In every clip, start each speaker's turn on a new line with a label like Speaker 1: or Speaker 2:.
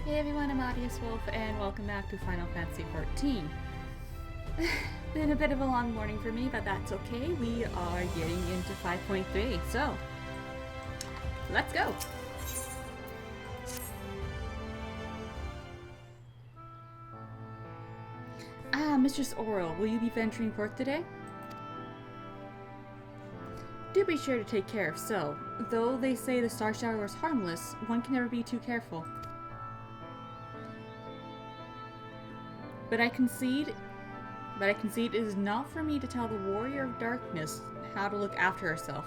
Speaker 1: Hey everyone, I'm Audius Wolf, and welcome back to Final Fantasy XIV. Been a bit of a long morning for me, but that's okay. We are getting into 5.3, so let's go! Mistress Oral, will you be venturing forth today? Do be sure to take care of so. Though they say the star shower is harmless, one can never be too careful. But I concede it is not for me to tell the Warrior of Darkness how to look after herself.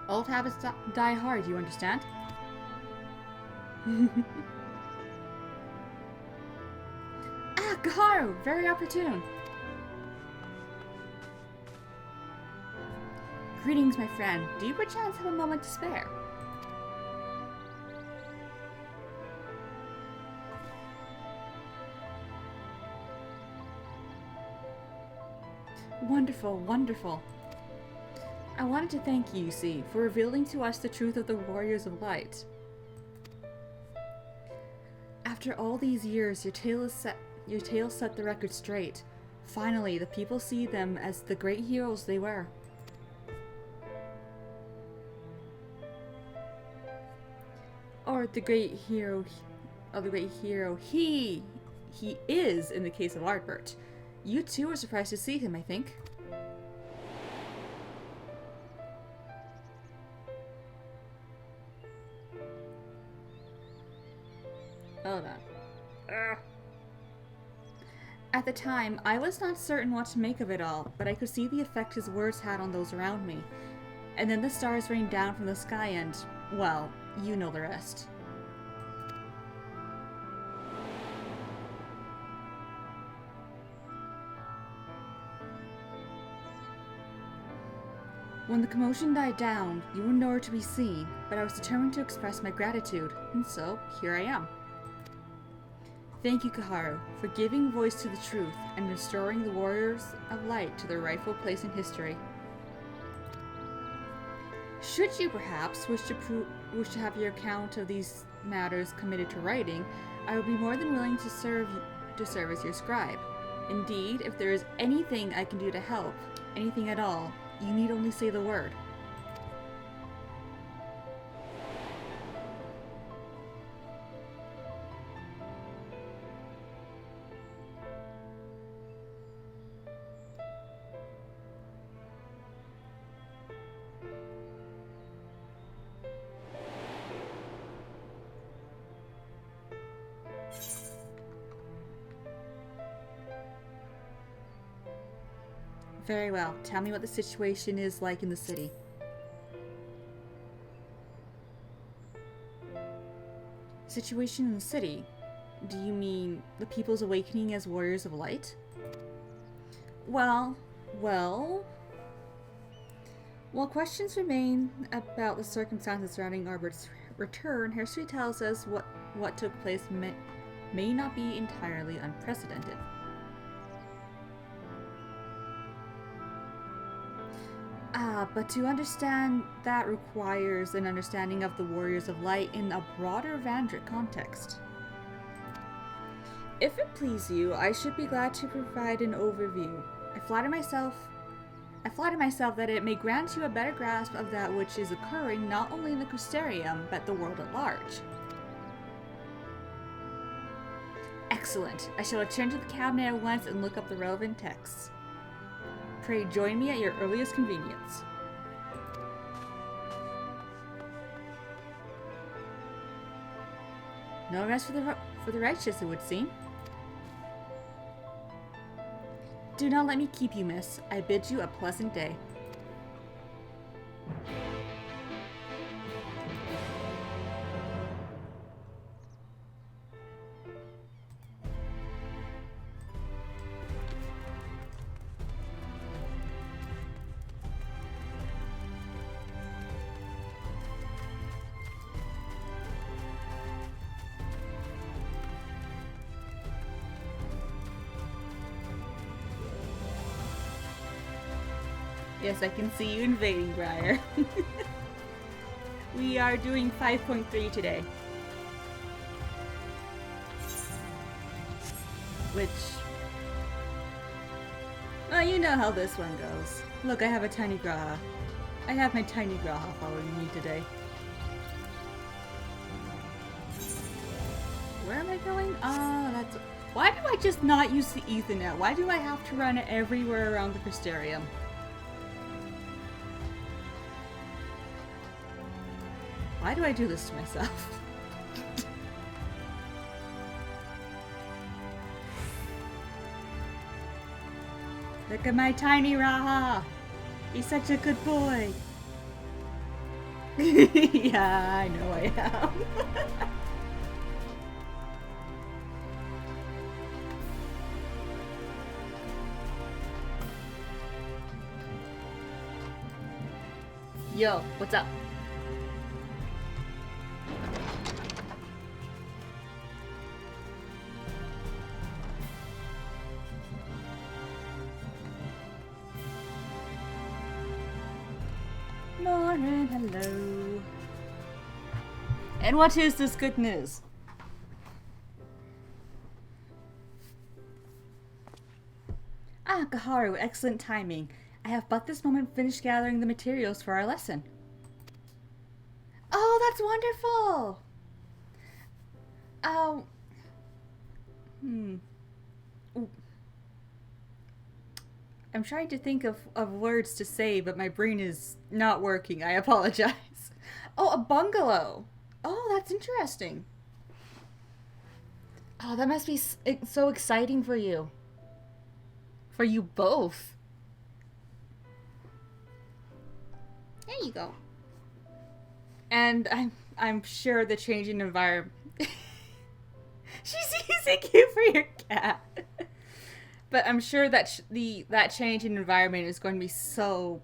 Speaker 1: Old habits die hard, you understand? Gaharu! Very opportune! Greetings, my friend. Do you perchance have a moment to spare? Wonderful, wonderful. I wanted to thank you, see, for revealing to us the truth of the Warriors of Light. After all these years, your tale set the record straight. Finally, the people see them as the great heroes they were. Or the great hero he is in the case of Ardbert. You too were surprised to see him, I think. Hold on. At the time, I was not certain what to make of it all, but I could see the effect his words had on those around me. And then the stars rained down from the sky and, well, you know the rest. When the commotion died down, you were nowhere to be seen, but I was determined to express my gratitude, and so, here I am. Thank you, Gaharu, for giving voice to the truth and restoring the Warriors of Light to their rightful place in history. Should you perhaps wish to have your account of these matters committed to writing, I would be more than willing to serve as your scribe. Indeed, if there is anything I can do to help, anything at all, you need only say the word. Very well. Tell me what the situation is like in the city. Situation in the city? Do you mean the people's awakening as warriors of light? Well, questions remain about the circumstances surrounding Arbert's return. History tells us what took place may not be entirely unprecedented. But to understand that requires an understanding of the Warriors of Light in a broader Vandric context. If it please you, I should be glad to provide an overview. I flatter myself that it may grant you a better grasp of that which is occurring not only in the Crystarium, but the world at large. Excellent. I shall return to the cabinet at once and look up the relevant texts. Pray join me at your earliest convenience. No rest for the righteous, it would seem. Do not let me keep you, miss. I bid you a pleasant day. Yes, I can see you invading, Briar. We are doing 5.3 today. which... Well, you know how this one goes. Look, I have a tiny Graha. I have my tiny Graha following me today. Where am I going? That's... Why do I just not use the Ethernet? Why do I have to run it everywhere around the Crystarium? Why do I do this to myself? Look at my tiny Raha! He's such a good boy! Yeah, I know I am. Yo, what's up? Morning, hello. And what is this good news? Ah, Gaharu, excellent timing. I have but this moment finished gathering the materials for our lesson. Oh, that's wonderful! I'm trying to think of words to say, but my brain is not working. I apologize. Oh, a bungalow! Oh, that's interesting. Oh, that must be so exciting for you. For you both. There you go. And I'm sure the changing environment. She's using you for your cat. But I'm sure that that change in environment is going to be so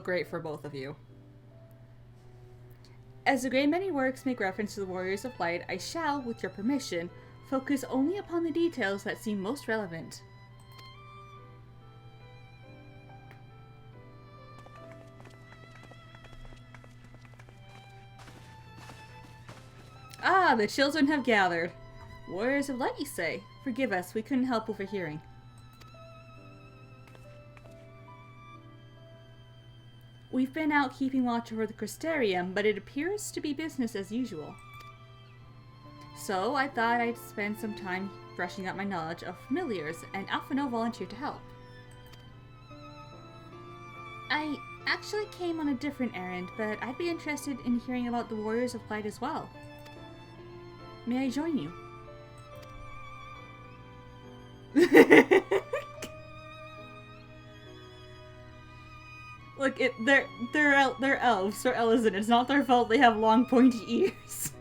Speaker 1: great for both of you. As a great many works make reference to the Warriors of Light, I shall, with your permission, focus only upon the details that seem most relevant. Ah, the children have gathered. Warriors of Light, you say? Forgive us, we couldn't help overhearing. We've been out keeping watch over the Crystarium, but it appears to be business as usual. So I thought I'd spend some time brushing up my knowledge of familiars, and Alphino volunteered to help. I actually came on a different errand, but I'd be interested in hearing about the Warriors of Light as well. May I join you? Look, they're elves. They're elves, and it's not their fault they have long, pointy ears.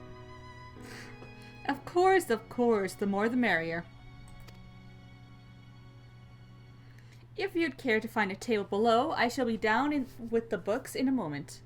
Speaker 1: Of course, the more the merrier. If you'd care to find a table below, I shall be down with the books in a moment.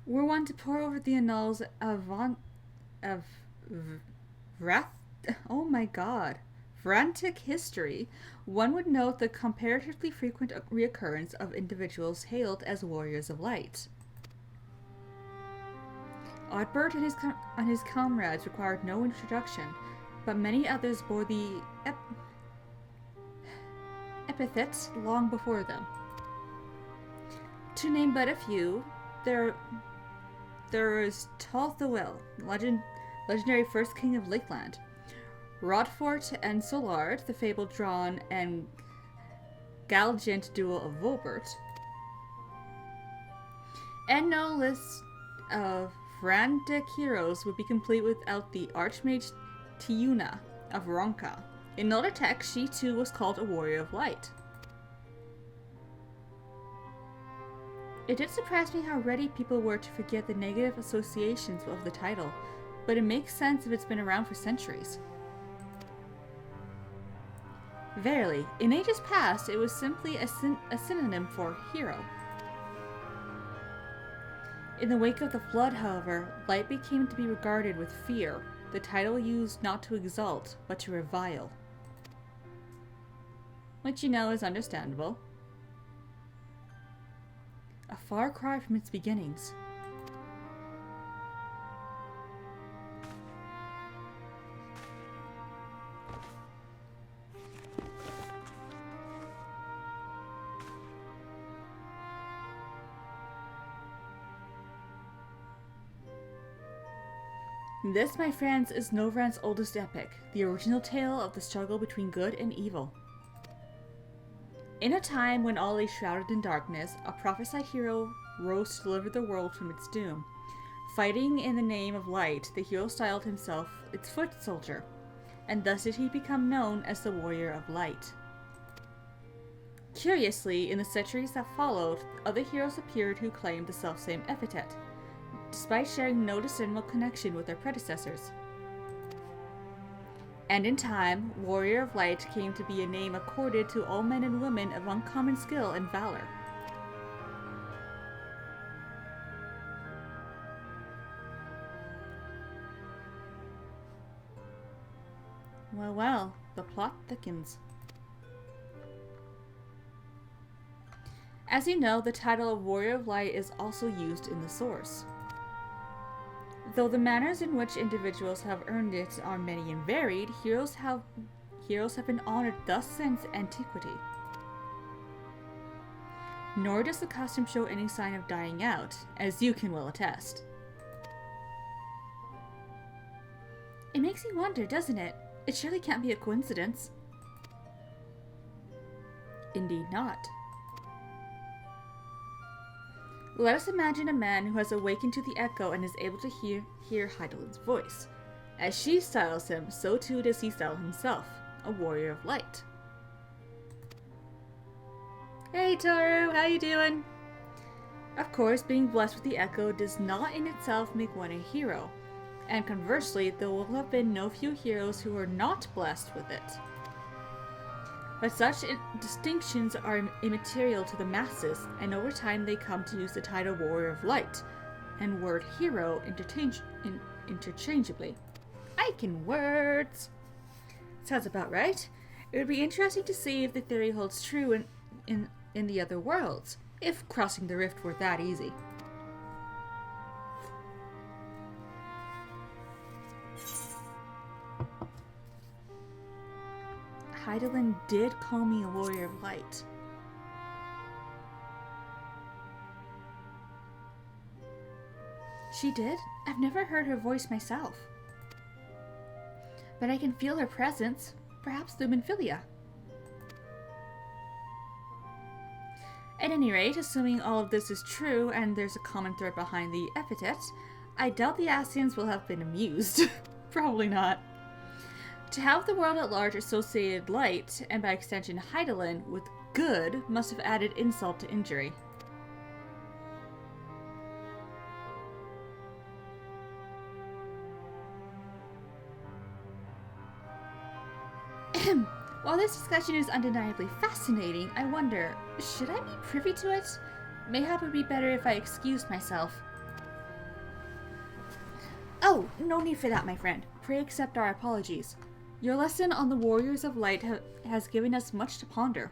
Speaker 1: We're one to pore over the annals of oh my god, Vrantic history. One would note the comparatively frequent reoccurrence of individuals hailed as Warriors of Light. Oddbert and his comrades required no introduction, but many others bore the epithets long before them. To name but a few, there is Tolthowel, legendary first king of Lakeland, Rodfort and Solard, the fabled Drawn and Galgant duo of Volbert, and no list of Vrantic heroes would be complete without the Archmage Tiuna of Ronka. In older text, she too was called a Warrior of Light. It did surprise me how ready people were to forget the negative associations of the title, but it makes sense if it's been around for centuries. Verily, in ages past, it was simply a synonym for hero. In the wake of the flood, however, light became to be regarded with fear, the title used not to exalt, but to revile. Which you know is understandable. A far cry from its beginnings. This, my friends, is Novran's oldest epic, the original tale of the struggle between good and evil. In a time when all lay shrouded in darkness, a prophesied hero rose to deliver the world from its doom. Fighting in the name of light, the hero styled himself its foot soldier, and thus did he become known as the Warrior of Light. Curiously, in the centuries that followed, other heroes appeared who claimed the selfsame epithet, despite sharing no discernible connection with their predecessors. And in time, Warrior of Light came to be a name accorded to all men and women of uncommon skill and valor. Well, well, the plot thickens. As you know, the title of Warrior of Light is also used in the source. Though the manners in which individuals have earned it are many and varied, heroes have been honored thus since antiquity. Nor does the custom show any sign of dying out, as you can well attest. It makes you wonder, doesn't it? It surely can't be a coincidence. Indeed not. Let us imagine a man who has awakened to the echo and is able to hear Heidelin's voice. As she styles him, so too does he style himself, a warrior of light. Hey Toru, how you doing? Of course, being blessed with the echo does not in itself make one a hero, and conversely, there will have been no few heroes who are not blessed with it. But such distinctions are immaterial to the masses, and over time they come to use the title Warrior of Light and word hero interchangeably. I can words! Sounds about right. It would be interesting to see if the theory holds true in the other worlds, if crossing the rift were that easy. Heidelin did call me a warrior of light. She did? I've never heard her voice myself. But I can feel her presence, perhaps through Minfilia. At any rate, assuming all of this is true and there's a common thread behind the epithet, I doubt the Ascians will have been amused. Probably not. To have the world at large associated light, and by extension Heidelin, with good must have added insult to injury. While this discussion is undeniably fascinating, I wonder, should I be privy to it? Mayhap it would be better if I excused myself. Oh, no need for that, my friend. Pray accept our apologies. Your lesson on the Warriors of Light has given us much to ponder.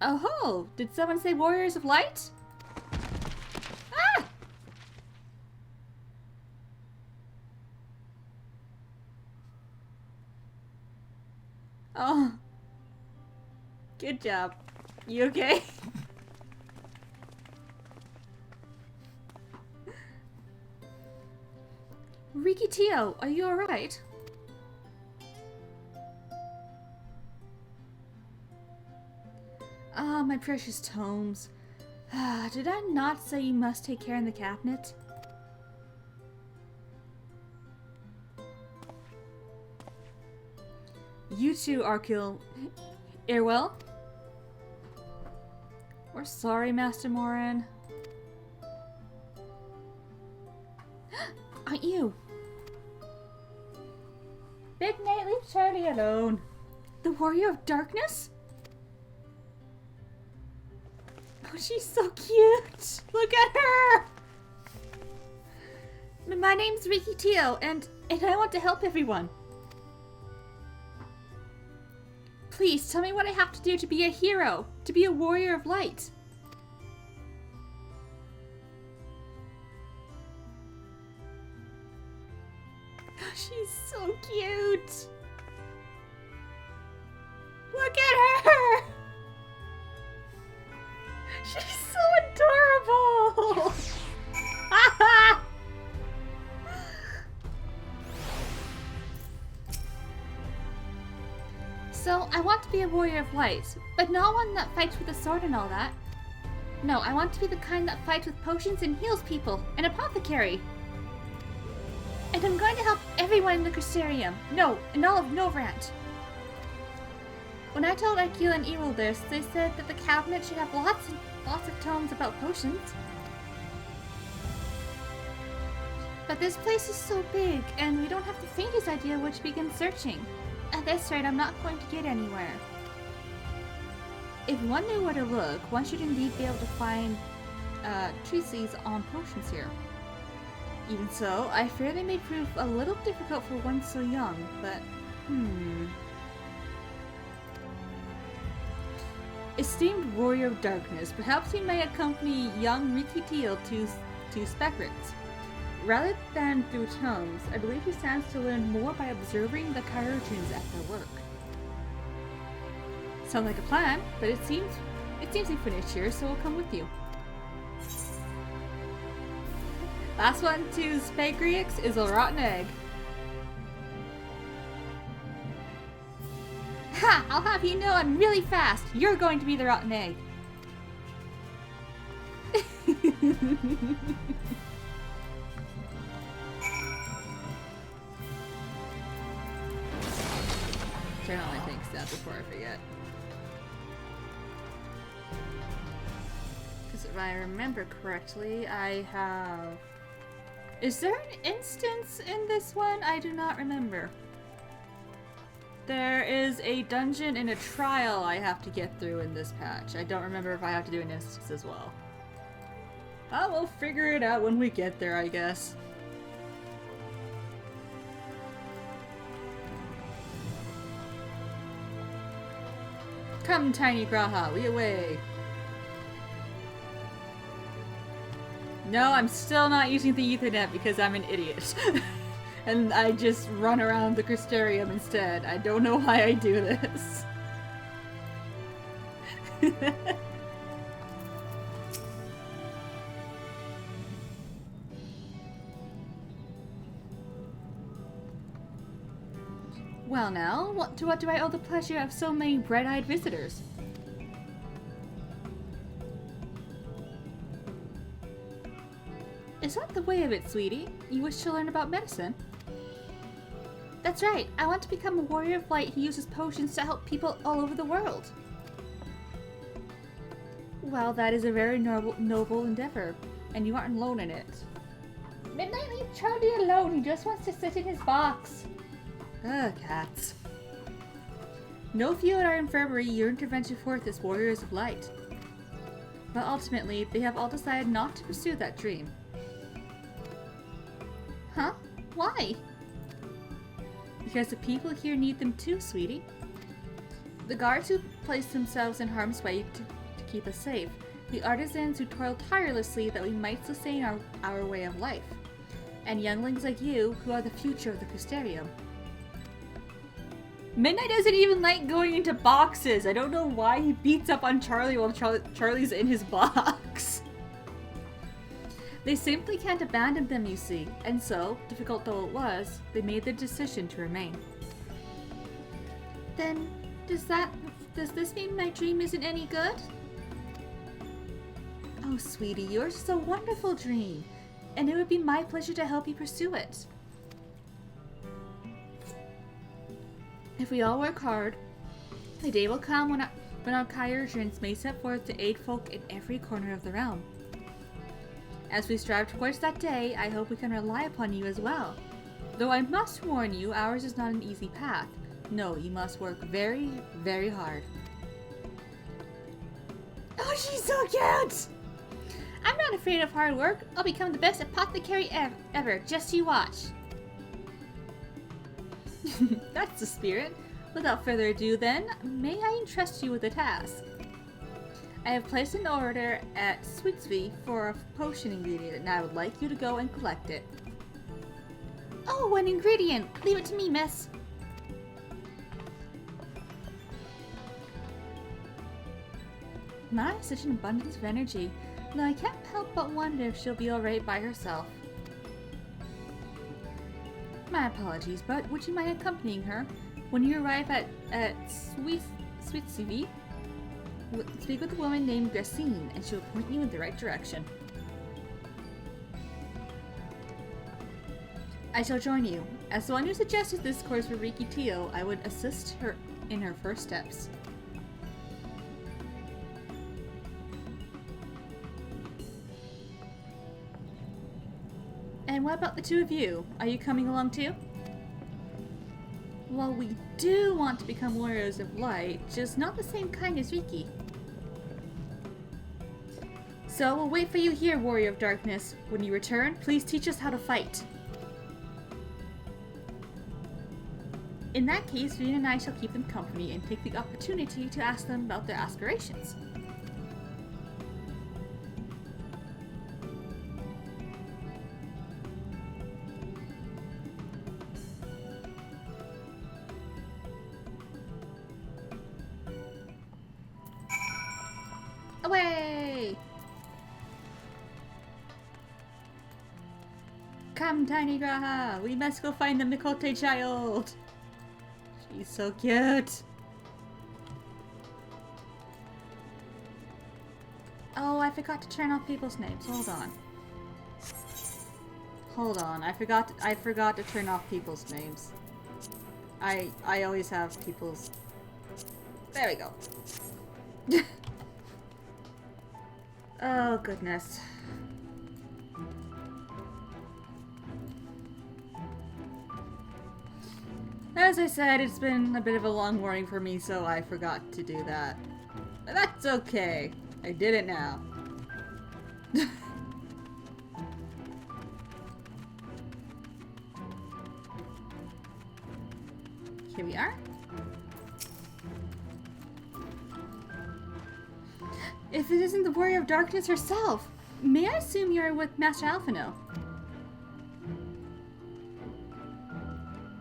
Speaker 1: Oh-ho! Did someone say Warriors of Light? Ah! Oh. Good job. You okay? Riki Tio, are you alright? Ah, my precious tomes. Did I not say you must take care in the cabinet? You too, Arkil. Airwell? We're sorry, Master Morin. Aren't you? Big Nate, leave Charlie alone. The Warrior of Darkness? Oh, she's so cute! Look at her! My name's Riki Teo, and I want to help everyone. Please, tell me what I have to do to be a hero, to be a warrior of light. She's so cute! Look at her! She's so adorable! So, I want to be a warrior of light, but not one that fights with a sword and all that. No, I want to be the kind that fights with potions and heals people, an apothecary. And I'm going to help everyone in the Crystarium. No, in all of Novrant. When I told Akila and Errol this, they said that the cabinet should have lots of tomes about potions. But this place is so big, and we don't have the faintest idea where to begin searching. At this rate, I'm not going to get anywhere. If one knew where to look, one should indeed be able to find treatises on potions here. Even so, I fear they may prove a little difficult for one so young, but Esteemed warrior of darkness, perhaps you may accompany young Riki Teo to Speckrits. Rather than through tomes, I believe he stands to learn more by observing the Chirurgeons at their work. Sounds like a plan, but it seems we finished here, so we'll come with you. Last one to Speckrits is a rotten egg. Ha! I'll have you know I'm really fast. You're going to be the rotten egg. Turn on my thing stat before I forget. Because if I remember correctly, I have... Is there an instance in this one? I do not remember. There is a dungeon and a trial I have to get through in this patch. I don't remember if I have to do an instance as well. Oh, we'll figure it out when we get there, I guess. Come, tiny Graha, we away. No, I'm still not using the Ethernet because I'm an idiot. And I just run around the Crystarium instead. I don't know why I do this. Well now, what do I owe the pleasure of so many bright-eyed visitors? Is that the way of it, sweetie? You wish to learn about medicine? That's right. I want to become a warrior of light who uses potions to help people all over the world. Well, that is a very noble endeavor, and you aren't alone in it. Midnight, leave Charlie alone. He just wants to sit in his box. Ugh, cats. No few at our infirmary yearn to venture forth as warriors of light. But ultimately, they have all decided not to pursue that dream. Huh? Why? Because the people here need them too, sweetie. The guards who place themselves in harm's way to keep us safe. The artisans who toil tirelessly that we might sustain our way of life. And younglings like you, who are the future of the Crystarium. Midnight doesn't even like going into boxes. I don't know why he beats up on Charlie while Charlie's in his box. They simply can't abandon them, you see, and so, difficult though it was, they made the decision to remain. Then, does this mean my dream isn't any good? Oh, sweetie, yours is a wonderful dream, and it would be my pleasure to help you pursue it. If we all work hard, the day will come when our Chirurgeons may set forth to aid folk in every corner of the realm. As we strive towards that day, I hope we can rely upon you as well. Though I must warn you, ours is not an easy path. No, you must work very, very hard. Oh, Oh, she's so cute!
Speaker 2: I'm not afraid of hard work. I'll become the best apothecary ever. Just you watch.
Speaker 1: That's the spirit. Without further ado then, may I entrust you with a task? I have placed an order at FFXIV for a potion ingredient, and I would like you to go and collect it.
Speaker 2: Oh, an ingredient. Leave it to me, miss.
Speaker 1: My, such an abundance of energy. Though I can't help but wonder if she'll be alright by herself. My apologies, but would you mind accompanying her? When you arrive at FFXIV, speak with a woman named Gracine, and she'll point you in the right direction. I shall join you. As the one who suggested this course for Riki Teo, I would assist her in her first steps. And what about the two of you? Are you coming along too? Well, we do want to become warriors of light, just not the same kind as Riki. So we'll wait for you here, warrior of darkness. When you return, please teach us how to fight. In that case, Rena and I shall keep them company and take the opportunity to ask them about their aspirations. Away! Come, Tiny Graha! We must go find the Mikote child! She's so cute! Oh, I forgot to turn off people's names. Hold on. Hold on. I forgot to turn off people's names. I always have people's... There we go. Oh, goodness. As I said, it's been a bit of a long morning for me, so I forgot to do that. But that's okay. I did it now. Here we are. If it isn't the Warrior of Darkness herself, may I assume you're with Master Alphino?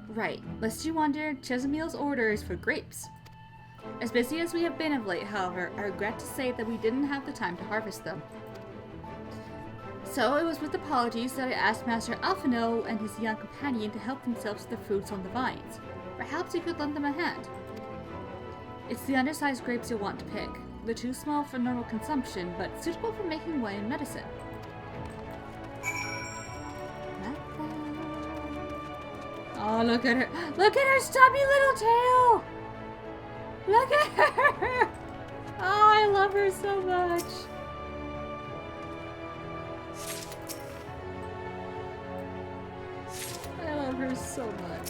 Speaker 1: Right. Lest you wonder, Chesameel's order is for grapes. As busy as we have been of late, however, I regret to say that we didn't have the time to harvest them. So it was with apologies that I asked Master Alphino and his young companion to help themselves to the fruits on the vines. Perhaps you could lend them a hand. It's the undersized grapes you'll want to pick. They're too small for normal consumption, but suitable for making wine and medicine. Oh, look at her. Look at her stubby little tail! Look at her! Oh, I love her so much. I love her so much.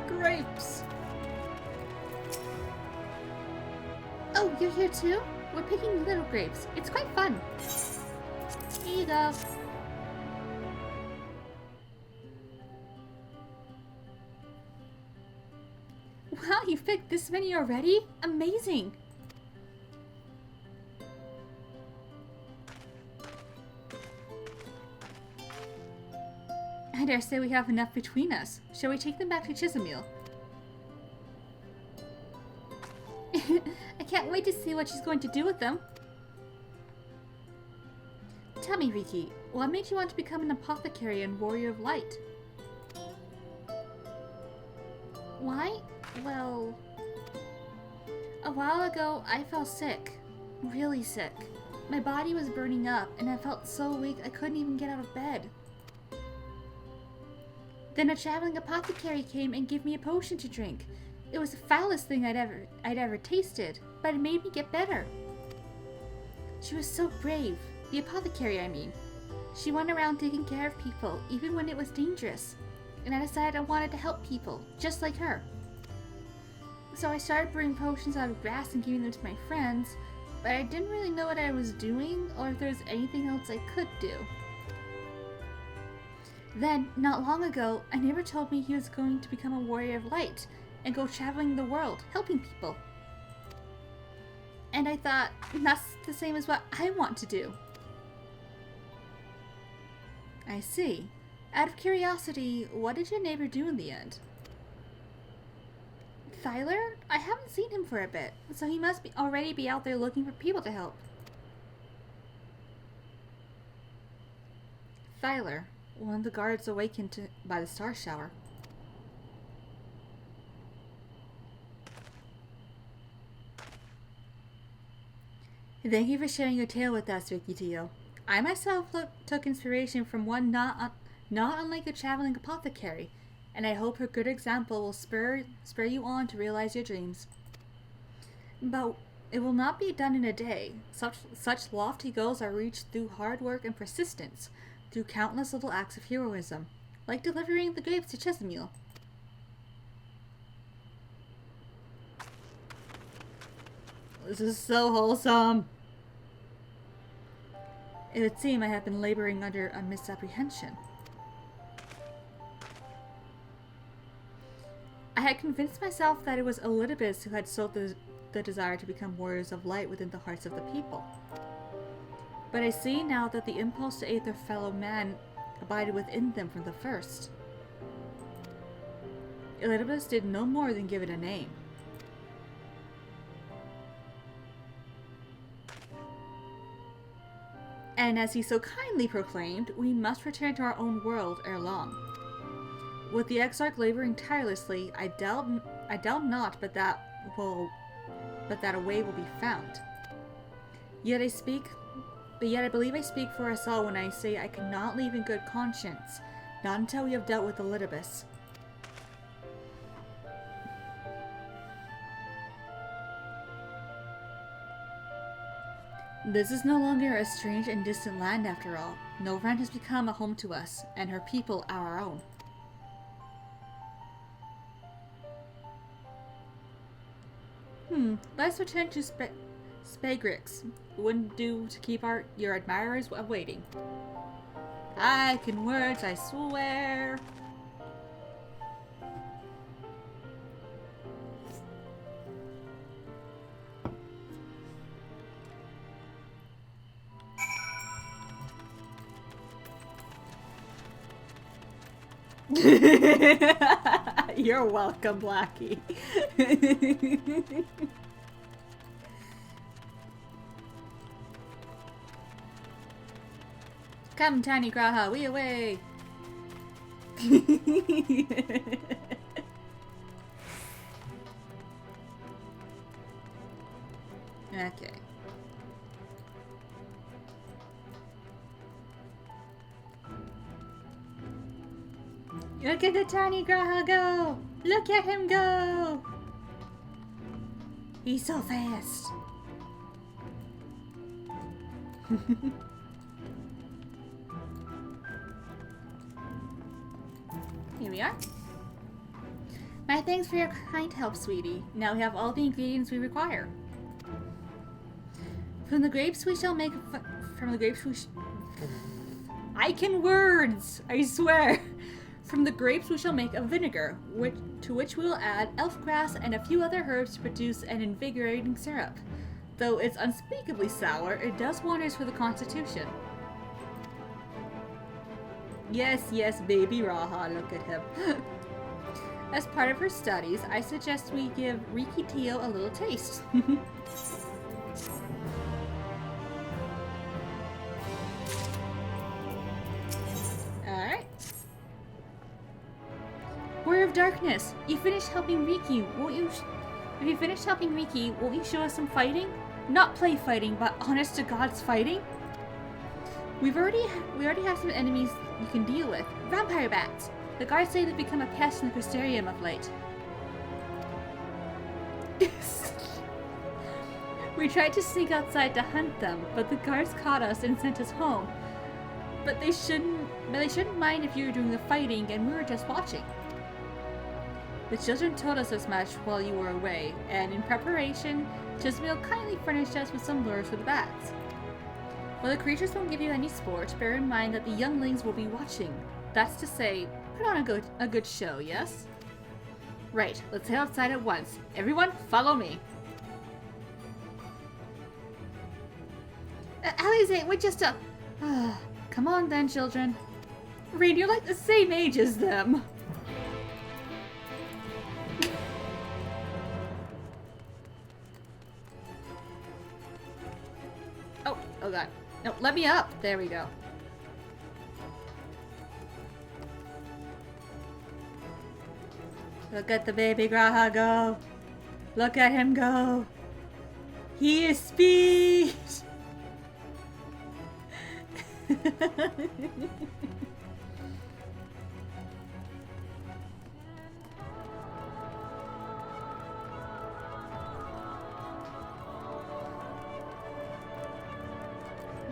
Speaker 1: Grapes!
Speaker 2: Oh, you're here too? We're picking little grapes. It's quite fun. Here you go.
Speaker 1: Wow, you've picked this many already? Amazing! I dare say we have enough between us. Shall we take them back to Chesameel?
Speaker 2: I can't wait to see what she's going to do with them.
Speaker 1: Tell me, Riki, what made you want to become an apothecary and warrior of light?
Speaker 2: Why? Well,
Speaker 1: a while ago, I fell sick. Really sick. My body was burning up, and I felt so weak I couldn't even get out of bed. Then a traveling apothecary came and gave me a potion to drink. It was the foulest thing I'd ever tasted, but it made me get better. She was so brave. The apothecary, I mean. She went around taking care of people, even when it was dangerous. And I decided I wanted to help people, just like her.
Speaker 2: So I started brewing potions out of grass and giving them to my friends, but I didn't really know what I was doing or if there's anything else I could do. Then, not long ago, a neighbor told me he was going to become a warrior of light and go traveling the world, helping people. And I thought, that's the same as what I want to do.
Speaker 1: I see. Out of curiosity, what did your neighbor do in the end?
Speaker 2: Tyler? I haven't seen him for a bit, so he must already be out there looking for people to help.
Speaker 1: Tyler, one of the guards awakened by the star shower. Thank you for sharing your tale with us, Vicky Teo. I myself took inspiration from one not unlike a traveling apothecary, and I hope her good example will spur you on to realize your dreams. But it will not be done in a day. Such lofty goals are reached through hard work and persistence, through countless little acts of heroism, like delivering the grapes to Chesamule. This is so wholesome. It would seem I have been laboring under a misapprehension. I had convinced myself that it was Elidibus who had sowed the desire to become warriors of light within the hearts of the people. But I see now that the impulse to aid their fellow man abided within them from the first. Elidibus did no more than give it a name. And as he so kindly proclaimed, we must return to our own world ere long. With the Exarch laboring tirelessly, I doubt not but that a way will be found. Yet I believe I speak for us all when I say I cannot leave in good conscience, not until we have dealt with Elidibus. This is no longer a strange and distant land after all. Novran has become a home to us, and her people are our own. Let's return to Spagrix. Wouldn't do to keep your admirers waiting. I can words, I swear. You're welcome, Blackie. Come, tiny Graha, we away. Okay. Look at the tiny Graha go! Look at him go! He's so fast. Here we are. My thanks for your kind help, sweetie. Now we have all the ingredients we require. From the grapes we shall make... I can words! I swear! From the grapes we shall make a vinegar, to which we will add elf grass and a few other herbs to produce an invigorating syrup. Though it's unspeakably sour, it does wonders for the constitution. Yes, yes, baby Raha, look at him. As part of her studies, I suggest we give Riki Teo a little taste. Alright. Warrior of Darkness, you finished helping Riki, won't you... If you finished helping Riki, won't you show us some fighting? Not play fighting, but honest to God's fighting? We already have some enemies you can deal with. Vampire bats! The guards say they've become a pest in the Crystarium of late. We tried to sneak outside to hunt them, but the guards caught us and sent us home. But they shouldn't mind if you were doing the fighting and we were just watching. The children told us as much while you were away, and in preparation, Chismiel kindly furnished us with some lures for the bats. While the creatures won't give you any sport, bear in mind that the younglings will be watching. That's to say, put on a good show, yes? Right, let's head outside at once. Everyone, follow me.
Speaker 2: Alize, we're just a...
Speaker 1: Come on then, children. Reed, you're like the same age as them. Oh god. No, let me up. There we go. Look at the baby Graha go. Look at him go. He is speed.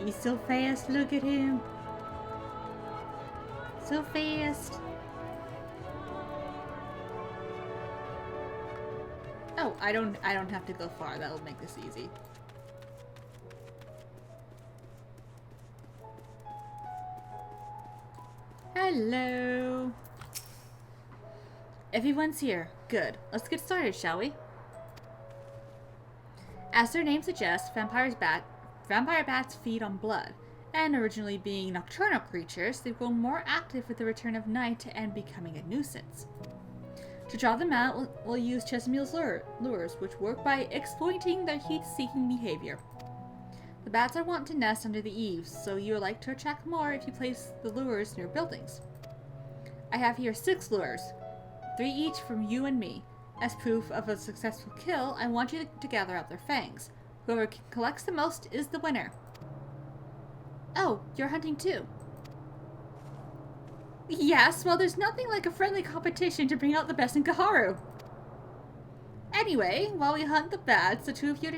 Speaker 1: He's so fast, look at him. So fast. Oh, I don't have to go far. That'll make this easy. Hello. Everyone's here. Good. Let's get started, shall we? As their name suggests, vampire bats feed on blood, and originally being nocturnal creatures, they grow more active with the return of night and becoming a nuisance. To draw them out, we'll use Chesameal's lures, which work by exploiting their heat-seeking behavior. The bats are wont to nest under the eaves, so you are likely to attract more if you place the lures near buildings. I have here 6 lures, 3 each from you and me. As proof of a successful kill, I want you to gather out their fangs. Whoever collects the most is the winner. Oh, you're hunting too? Yes, well there's nothing like a friendly competition to bring out the best in Kaharu. Anyway, while we hunt the bats, the 2 of you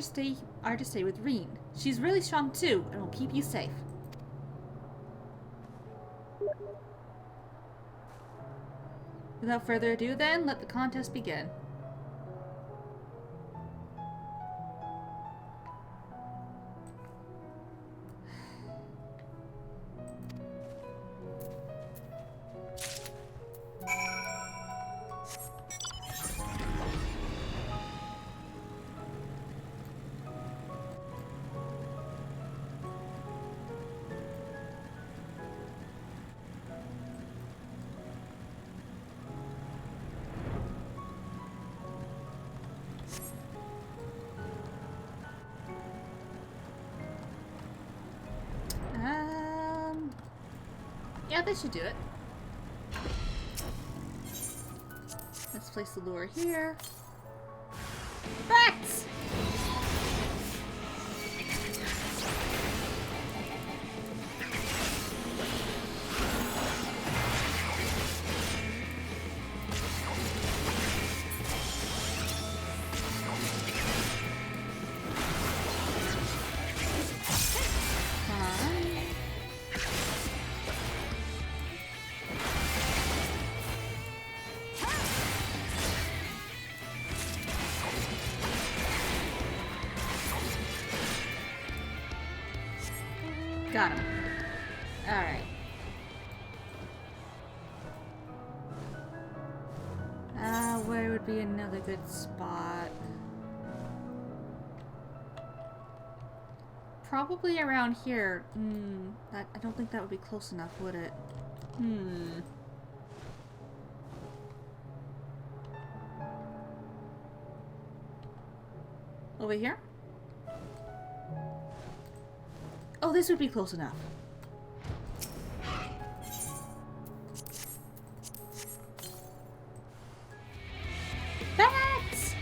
Speaker 1: are to stay with Reen. She's really strong too, and will keep you safe. Without further ado then, let the contest begin. Yeah, this should do it. Let's place the lure here. Bats! Got him. Alright. Where would be another good spot? Probably around here. I don't think that would be close enough, would it? Over here? Oh, this would be close enough. Bats!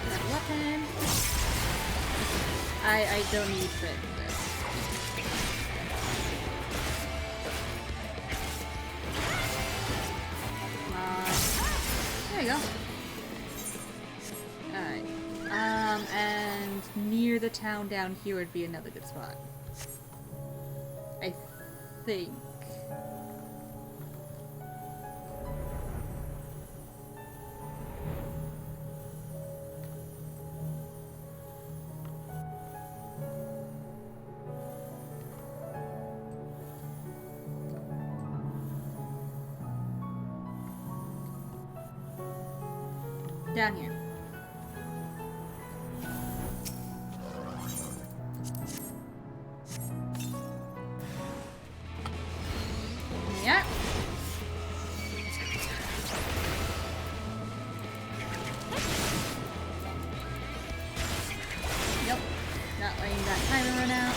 Speaker 1: Good weapon. I don't need crit for this. There you go. Alright. And near the town down here would be another good spot. I think. Down here. Yeah. Yep. Not letting that timer run out.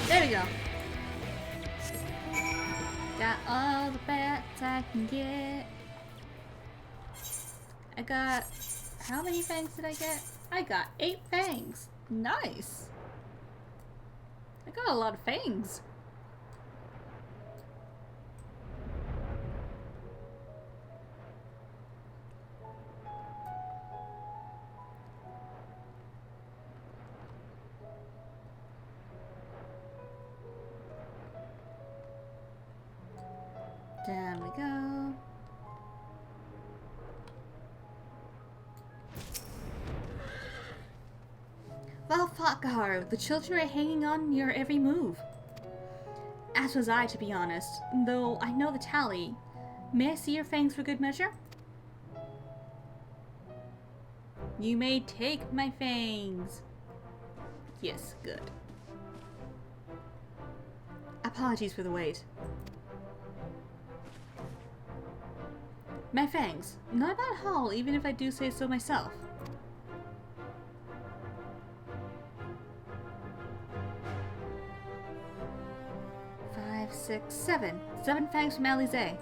Speaker 1: There we go. Got all the bats I can get. I got... How many fangs did I get? I got 8 fangs. Nice. I got a lot of fangs. Down we go. Well fought, Kaharu. The children are hanging on your every move. As was I, to be honest, though I know the tally. May I see your fangs for good measure? You may take my fangs. Yes, good. Apologies for the wait. My fangs. Not a bad haul, even if I do say so myself. Five, 6, 7. 7 fangs from Alize.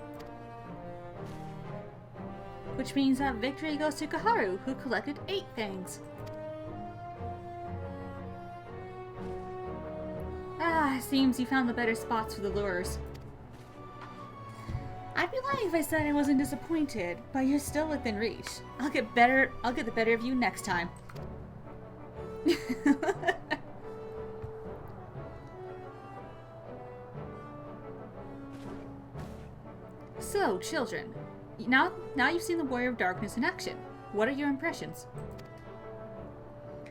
Speaker 1: Which means that victory goes to Kaharu, who collected 8 fangs. Ah, seems you found the better spots for the lures. I'd be lying if I said I wasn't disappointed, but you're still within reach. I'll get the better of you next time. So, children, now you've seen the Warrior of Darkness in action. What are your impressions?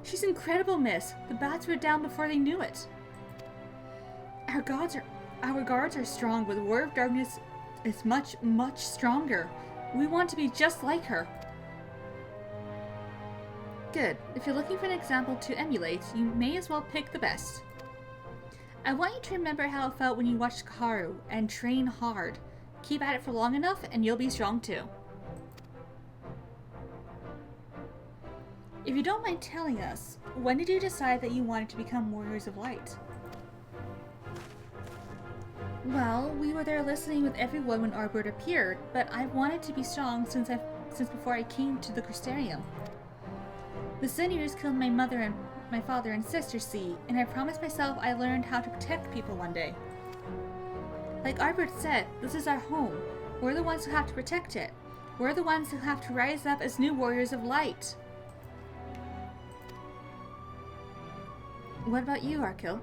Speaker 1: She's incredible, miss. The bats were down before they knew it. Our guards are strong, but the Warrior of Darkness is much, much stronger. We want to be just like her. Good. If you're looking for an example to emulate, you may as well pick the best. I want you to remember how it felt when you watched Kaharu and train hard. Keep at it for long enough and you'll be strong too. If you don't mind telling us, when did you decide that you wanted to become Warriors of Light? Well, we were there listening with everyone when Arbord appeared, but I've wanted to be strong since before I came to the Crystarium. The Sun Eaters killed my mother and my father and sister, see, and I promised myself I learned how to protect people one day. Like Arbord said, this is our home. We're the ones who have to protect it. We're the ones who have to rise up as new Warriors of Light. What about you, Arkil?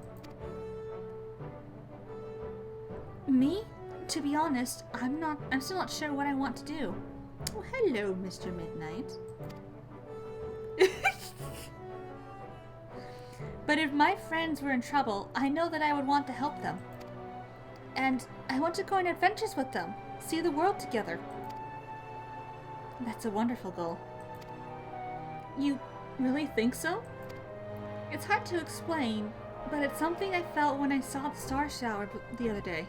Speaker 1: Me? To be honest, I'm still not sure what I want to do. Oh, hello, Mr. Midnight. But if my friends were in trouble, I know that I would want to help them. And I want to go on adventures with them, see the world together. That's a wonderful goal. You really think so? It's hard to explain, but it's something I felt when I saw the star shower the other day.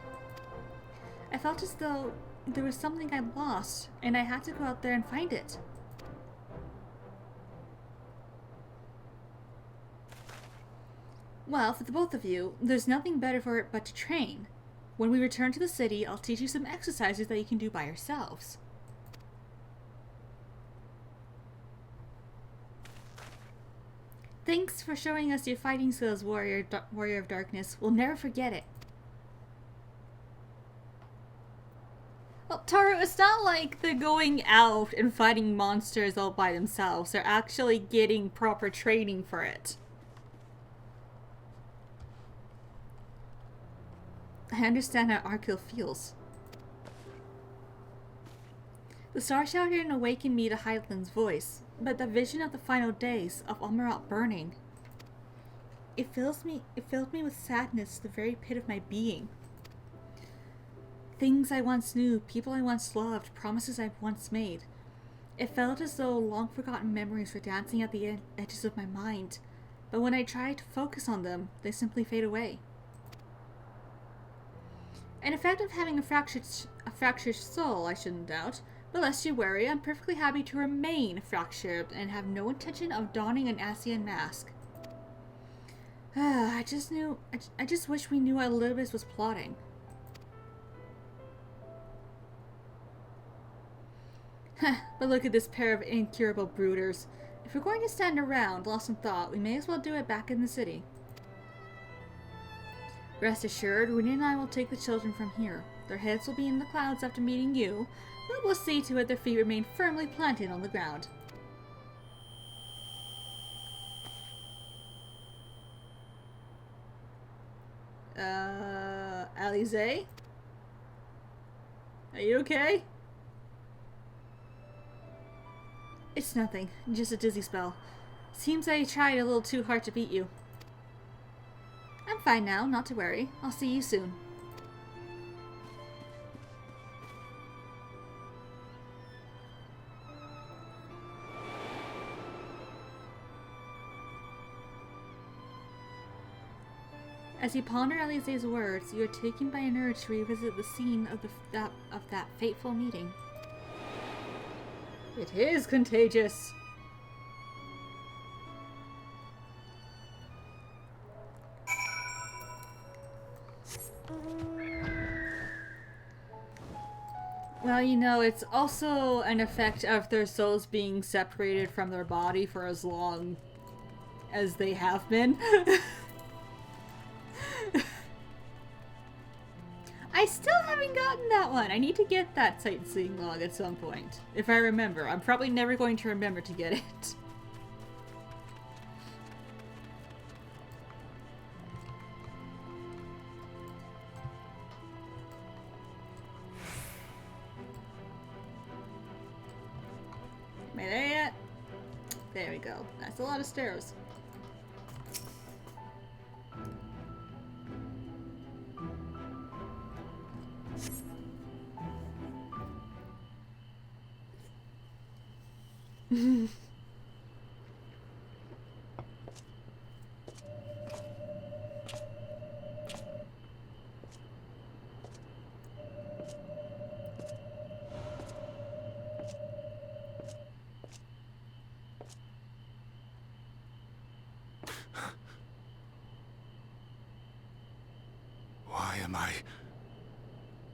Speaker 1: I felt as though there was something I'd lost, and I had to go out there and find it. Well, for the both of you, there's nothing better for it but to train. When we return to the city, I'll teach you some exercises that you can do by yourselves. Thanks for showing us your fighting skills, warrior of darkness. We'll never forget it. Well, Taro, it's not like they're going out and fighting monsters all by themselves. They're actually getting proper training for it. I understand how Arkil feels. The star shouted awakened me to Hyland's voice, but the vision of the final days of Amarat burning, it filled me with sadness to the very pit of my being. Things I once knew, people I once loved, promises I once made. It felt as though long forgotten memories were dancing at the edges of my mind, but when I tried to focus on them, they simply fade away. An effect of having a fractured soul, I shouldn't doubt, but lest you worry, I'm perfectly happy to remain fractured and have no intention of donning an Asian mask. I just wish we knew what Elizabeth was plotting. But look at this pair of incurable brooders. If we're going to stand around, lost in thought, we may as well do it back in the city. Rest assured, Rune and I will take the children from here. Their heads will be in the clouds after meeting you, but we'll see to it their feet remain firmly planted on the ground. Alize? Are you okay? It's nothing, just a dizzy spell. Seems I tried a little too hard to beat you. I'm fine now, not to worry. I'll see you soon. As you ponder Alize's words, you are taken by an urge to revisit the scene of that fateful meeting. It is contagious. Well, you know, it's also an effect of their souls being separated from their body for as long as they have been. I still haven't gotten that one. I need to get that sightseeing log at some point. If I remember. I'm probably never going to remember to get it. Am I there yet? There we go. That's a lot of stairs.
Speaker 3: Why am I...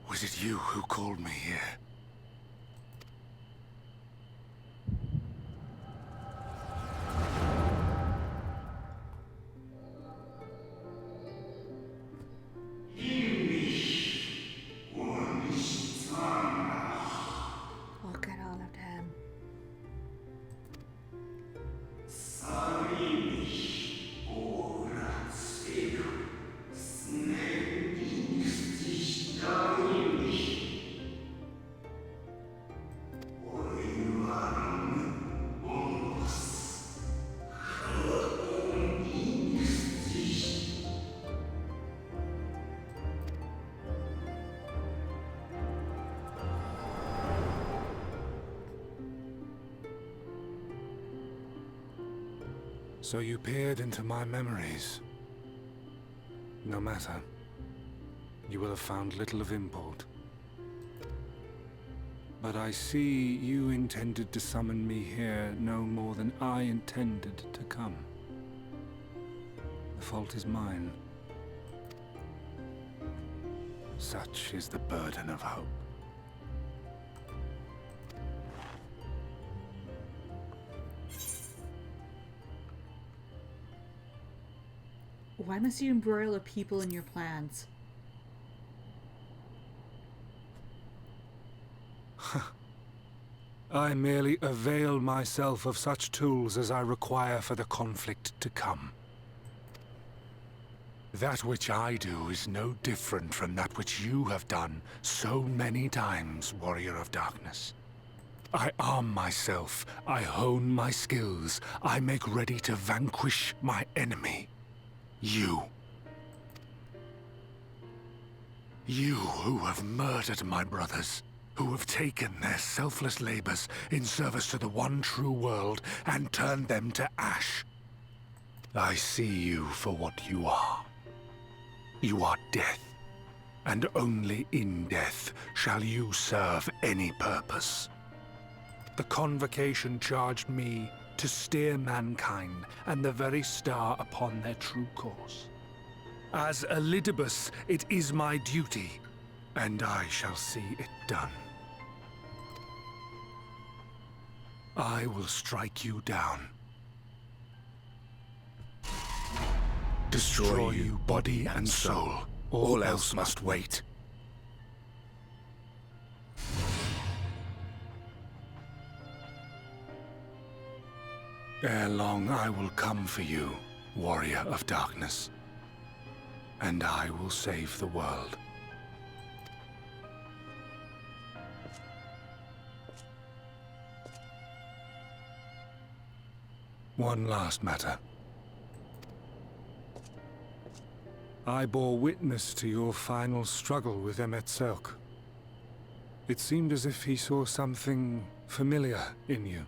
Speaker 3: Was it you who called me here?
Speaker 1: Look at all of them.
Speaker 3: So you peered into my memories. No matter. You will have found little of import. But I see you intended to summon me here no more than I intended to come. The fault is mine. Such is the burden of hope.
Speaker 1: Why must you embroil the people in your plans?
Speaker 3: I merely avail myself of such tools as I require for the conflict to come. That which I do is no different from that which you have done so many times, Warrior of Darkness. I arm myself, I hone my skills, I make ready to vanquish my enemy. You. You who have murdered my brothers, who have taken their selfless labors in service to the one true world and turned them to ash. I see you for what you are. You are death, and only in death shall you serve any purpose. The Convocation charged me to steer mankind and the very star upon their true course. As Elidibus, it is my duty, and I shall see it done. I will strike you down. Destroy you body and soul. All else must wait. Ere long I will come for you, Warrior of Darkness. And I will save the world. One last matter. I bore witness to your final struggle with Emet-Selch. It seemed as if he saw something familiar in you.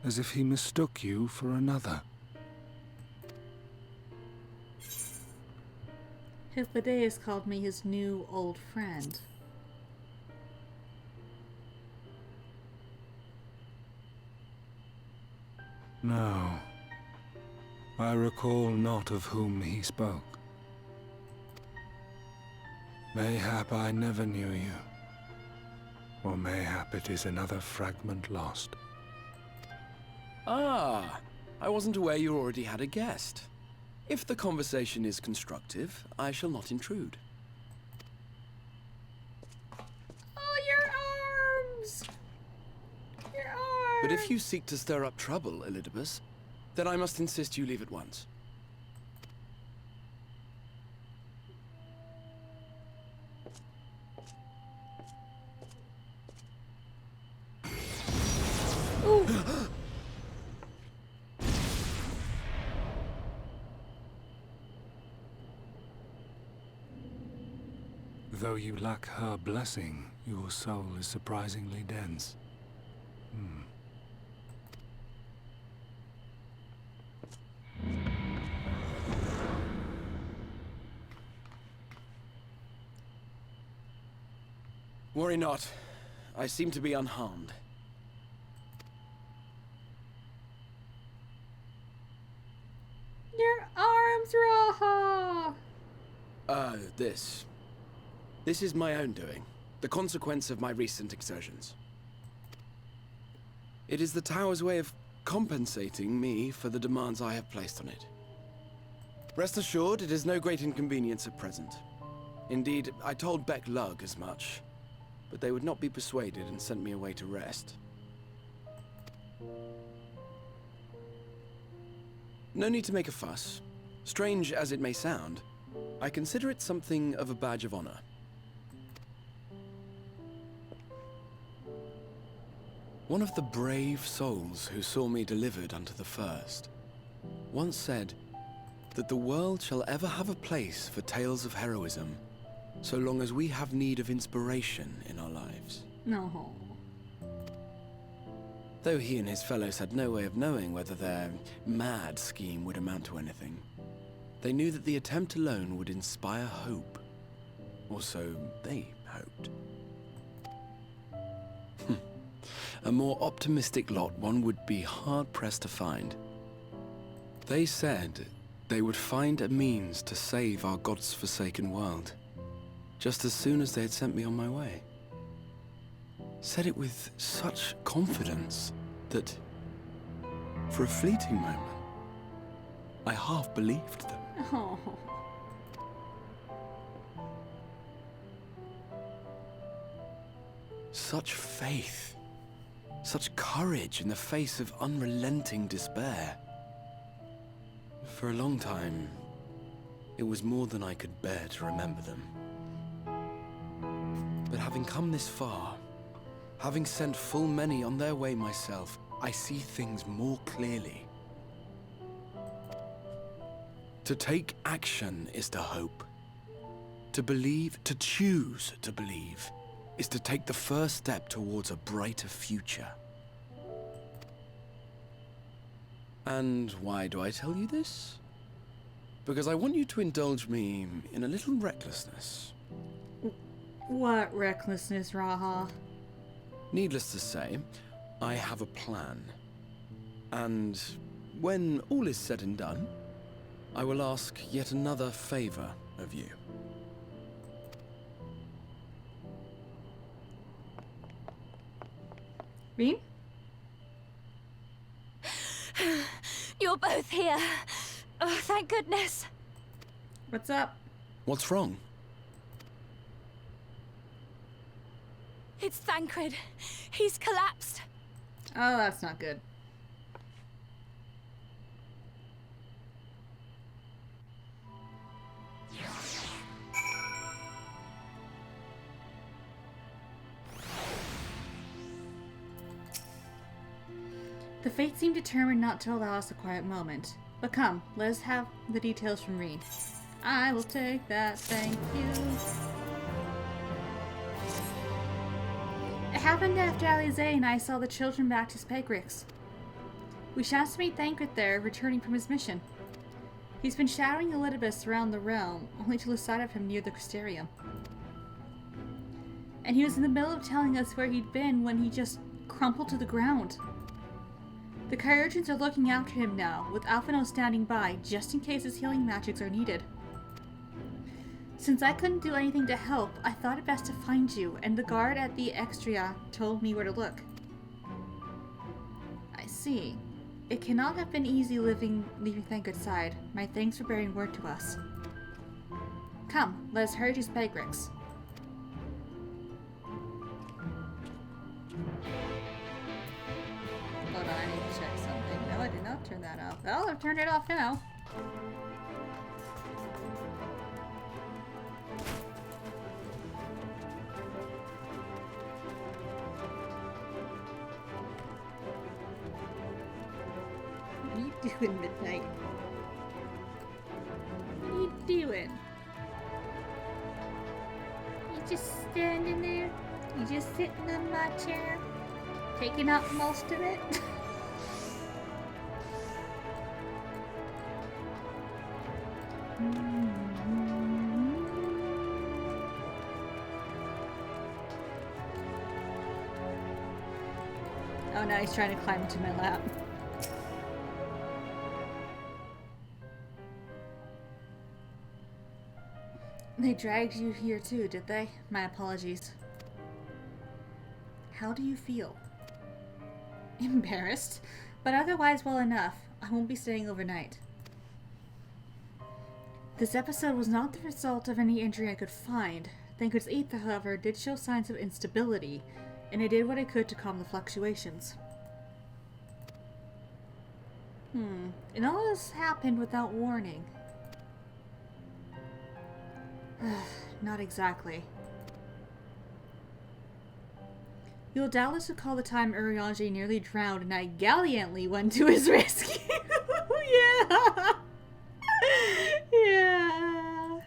Speaker 3: As if he mistook you for another.
Speaker 1: Hythlodaeus called me his new old friend.
Speaker 3: No. I recall not of whom he spoke. Mayhap I never knew you. Or mayhap it is another fragment lost.
Speaker 4: Ah, I wasn't aware you already had a guest. If the conversation is constructive, I shall not intrude.
Speaker 2: Oh, your arms! Your arms!
Speaker 4: But if you seek to stir up trouble, Elidibus, then I must insist you leave at once.
Speaker 3: Though you lack her blessing, your soul is surprisingly dense.
Speaker 4: Worry not. I seem to be unharmed.
Speaker 2: Your arms, Raha!
Speaker 4: This is my own doing. The consequence of my recent exertions. It is the Tower's way of compensating me for the demands I have placed on it. Rest assured, it is no great inconvenience at present. Indeed, I told Beck Lug as much, but they would not be persuaded and sent me away to rest. No need to make a fuss. Strange as it may sound, I consider it something of a badge of honor. One of the brave souls who saw me delivered unto the First once said that the world shall ever have a place for tales of heroism so long as we have need of inspiration in our lives.
Speaker 1: No.
Speaker 4: Though he and his fellows had no way of knowing whether their mad scheme would amount to anything, they knew that the attempt alone would inspire hope. Or so they hoped. A more optimistic lot one would be hard-pressed to find. They said They would find a means to save our God's forsaken world, just as soon as they had sent me on my way. Said it with such confidence that, for a fleeting moment, I half believed them.
Speaker 1: Oh.
Speaker 4: Such faith, such courage in the face of unrelenting despair. For a long time, it was more than I could bear to remember them. But having come this far, having sent full many on their way myself, I see things more clearly. To take action is to hope. To believe, to choose to believe, is to take the first step towards a brighter future. And why do I tell you this? Because I want you to indulge me in a little recklessness.
Speaker 1: What recklessness, Raha?
Speaker 4: Needless to say, I have a plan. And when all is said and done, I will ask yet another favor of you.
Speaker 1: Rean?
Speaker 5: You're both here. Oh, thank goodness.
Speaker 1: What's up?
Speaker 4: What's wrong?
Speaker 5: It's Thancred. He's collapsed.
Speaker 1: Oh, that's not good. The fates seem determined not to allow us a quiet moment. But come, let us have the details from Reed. I will take that, thank you. It happened after Alize and I saw the children back to Spegrix. We chanced to meet Thancred there, returning from his mission. He's been shadowing Elidibus around the realm, only to lose sight of him near the Crystarium. And he was in the middle of telling us where he'd been when he just crumpled to the ground. The Kyurgans are looking after him now, with Alphino standing by, just in case his healing magics are needed. Since I couldn't do anything to help, I thought it best to find you, and the guard at the Extria told me where to look. I see. It cannot have been easy leaving Thancred's side. My thanks for bearing word to us. Come, let us hurry to Spegrix. Hold on, I need to check something. No, I did not turn that off. Well, I've turned it off now. What are you doing, Midnight? What are you doing? You just standing there? You just sitting in my chair? Taking up most of it? Oh, now he's trying to climb into my lap. They dragged you here too, did they? My apologies. How do you feel? Embarrassed, but otherwise well enough. I won't be staying overnight. This episode was not the result of any injury I could find. Thancred's ether, however, did show signs of instability, and I did what I could to calm the fluctuations. And all this happened without warning. Not exactly. You'll doubtless recall the time Urianger nearly drowned and I gallantly went to his rescue. Yeah. Yeah.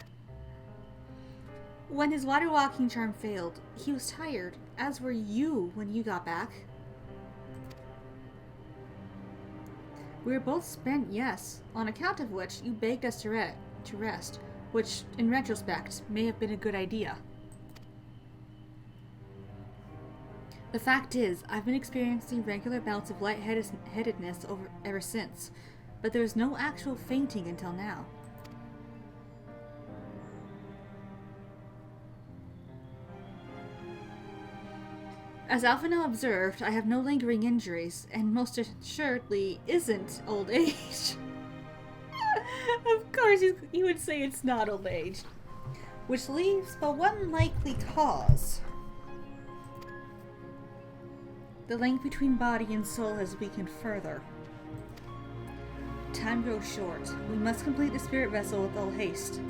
Speaker 1: When his water walking charm failed, he was tired, as were you when you got back. We were both spent, yes, on account of which you begged us to rest, which, in retrospect, may have been a good idea. The fact is, I've been experiencing regular bouts of lightheadedness ever since, but there was no actual fainting until now. As Alphinaud observed, I have no lingering injuries, and most assuredly isn't old age. Of course, you would say it's not old age. Which leaves but one likely cause. The link between body and soul has weakened further. Time grows short. We must complete the spirit vessel with all haste.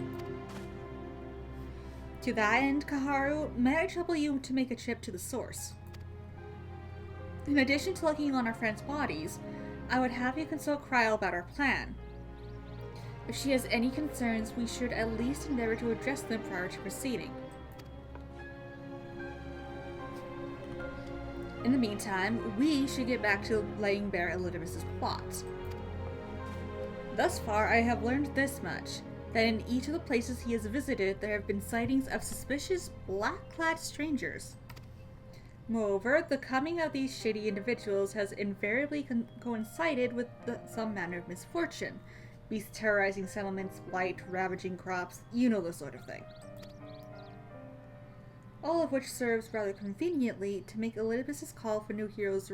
Speaker 1: To that end, Kaharu, may I trouble you to make a trip to the source? In addition to looking on our friends' bodies, I would have you consult Cryo about our plan. If she has any concerns, we should at least endeavor to address them prior to proceeding. In the meantime, we should get back to laying bare Elidibus's plot. Thus far, I have learned this much, that in each of the places he has visited, there have been sightings of suspicious black-clad strangers. Moreover, the coming of these shitty individuals has invariably coincided with some manner of misfortune. Beasts terrorizing settlements, blight, ravaging crops, you know the sort of thing. All of which serves rather conveniently to make Elidibus's call for new heroes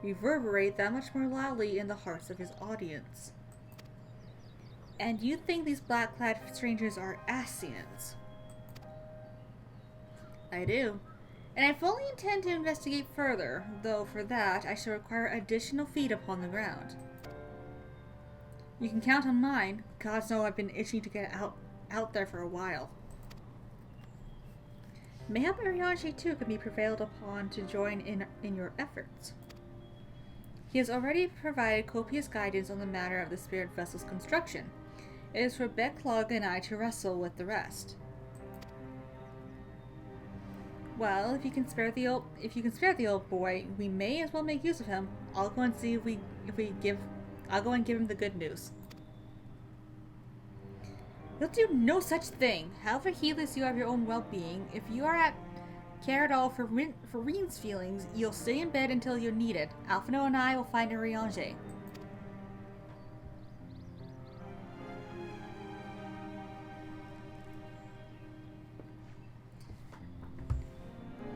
Speaker 1: reverberate that much more loudly in the hearts of his audience. And you think these black-clad strangers are Ascians? I do. And I fully intend to investigate further, though for that I shall require additional feet upon the ground. You can count on mine. Gods know I've been itching to get out there for a while. Mayhap Arianji too can be prevailed upon to join in your efforts. He has already provided copious guidance on the matter of the spirit vessel's construction. It is for Becklog and I to wrestle with the rest. Well, if you can spare the old boy, we may as well make use of him. I'll go and see I'll go and give him the good news. You'll do no such thing. However heedless you of your own well-being, if you are at care at all for Reen's feelings, you'll stay in bed until you're needed. Alphinaud and I will find a Riange.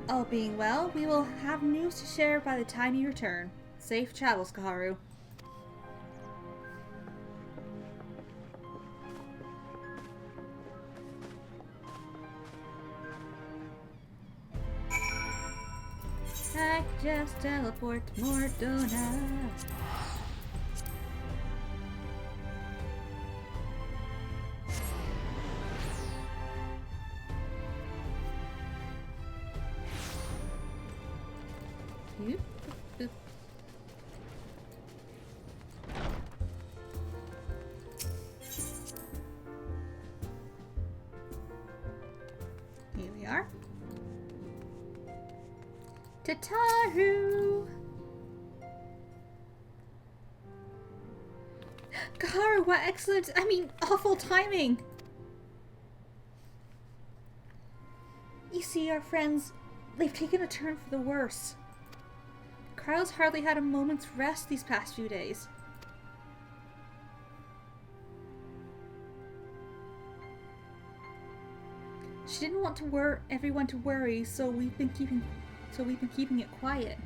Speaker 1: All being well, we will have news to share by the time you return. Safe travels, Kaharu. I just teleport to Mordona. Boop, boop. Here we are. Tataru! Kaharu, what excellent, awful timing! You see, our friends, they've taken a turn for the worse. Cryo's hardly had a moment's rest these past few days. She didn't want everyone to worry, so we've been keeping it quiet.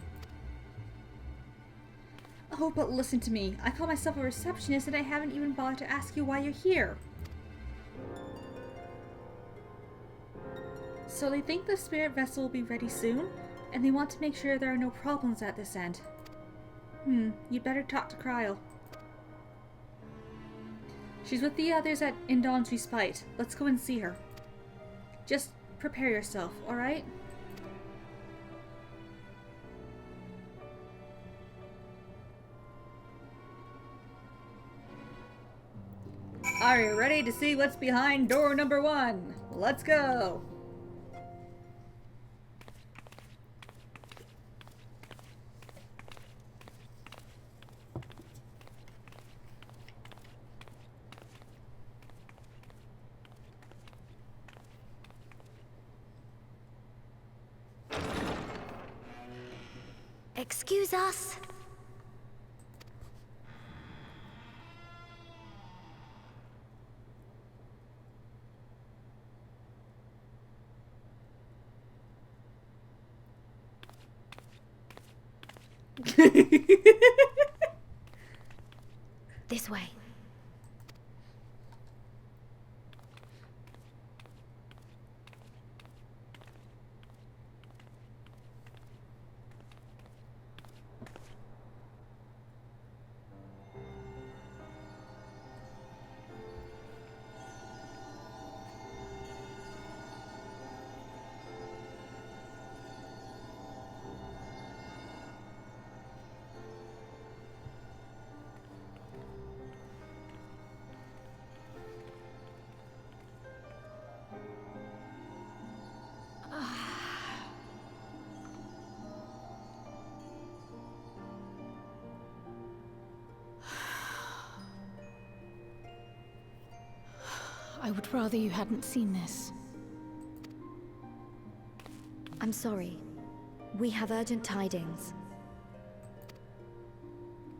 Speaker 1: Oh, but listen to me. I call myself a receptionist and I haven't even bothered to ask you why you're here. So they think the spirit vessel will be ready soon, and they want to make sure there are no problems at this end. You'd better talk to Cryo. She's with the others at Indon's Respite. Let's go and see her. Just prepare yourself, alright? Are you ready to see what's behind door number 1? Let's go!
Speaker 5: Excuse us. This way.
Speaker 6: I would rather you hadn't seen this.
Speaker 7: I'm sorry. We have urgent tidings.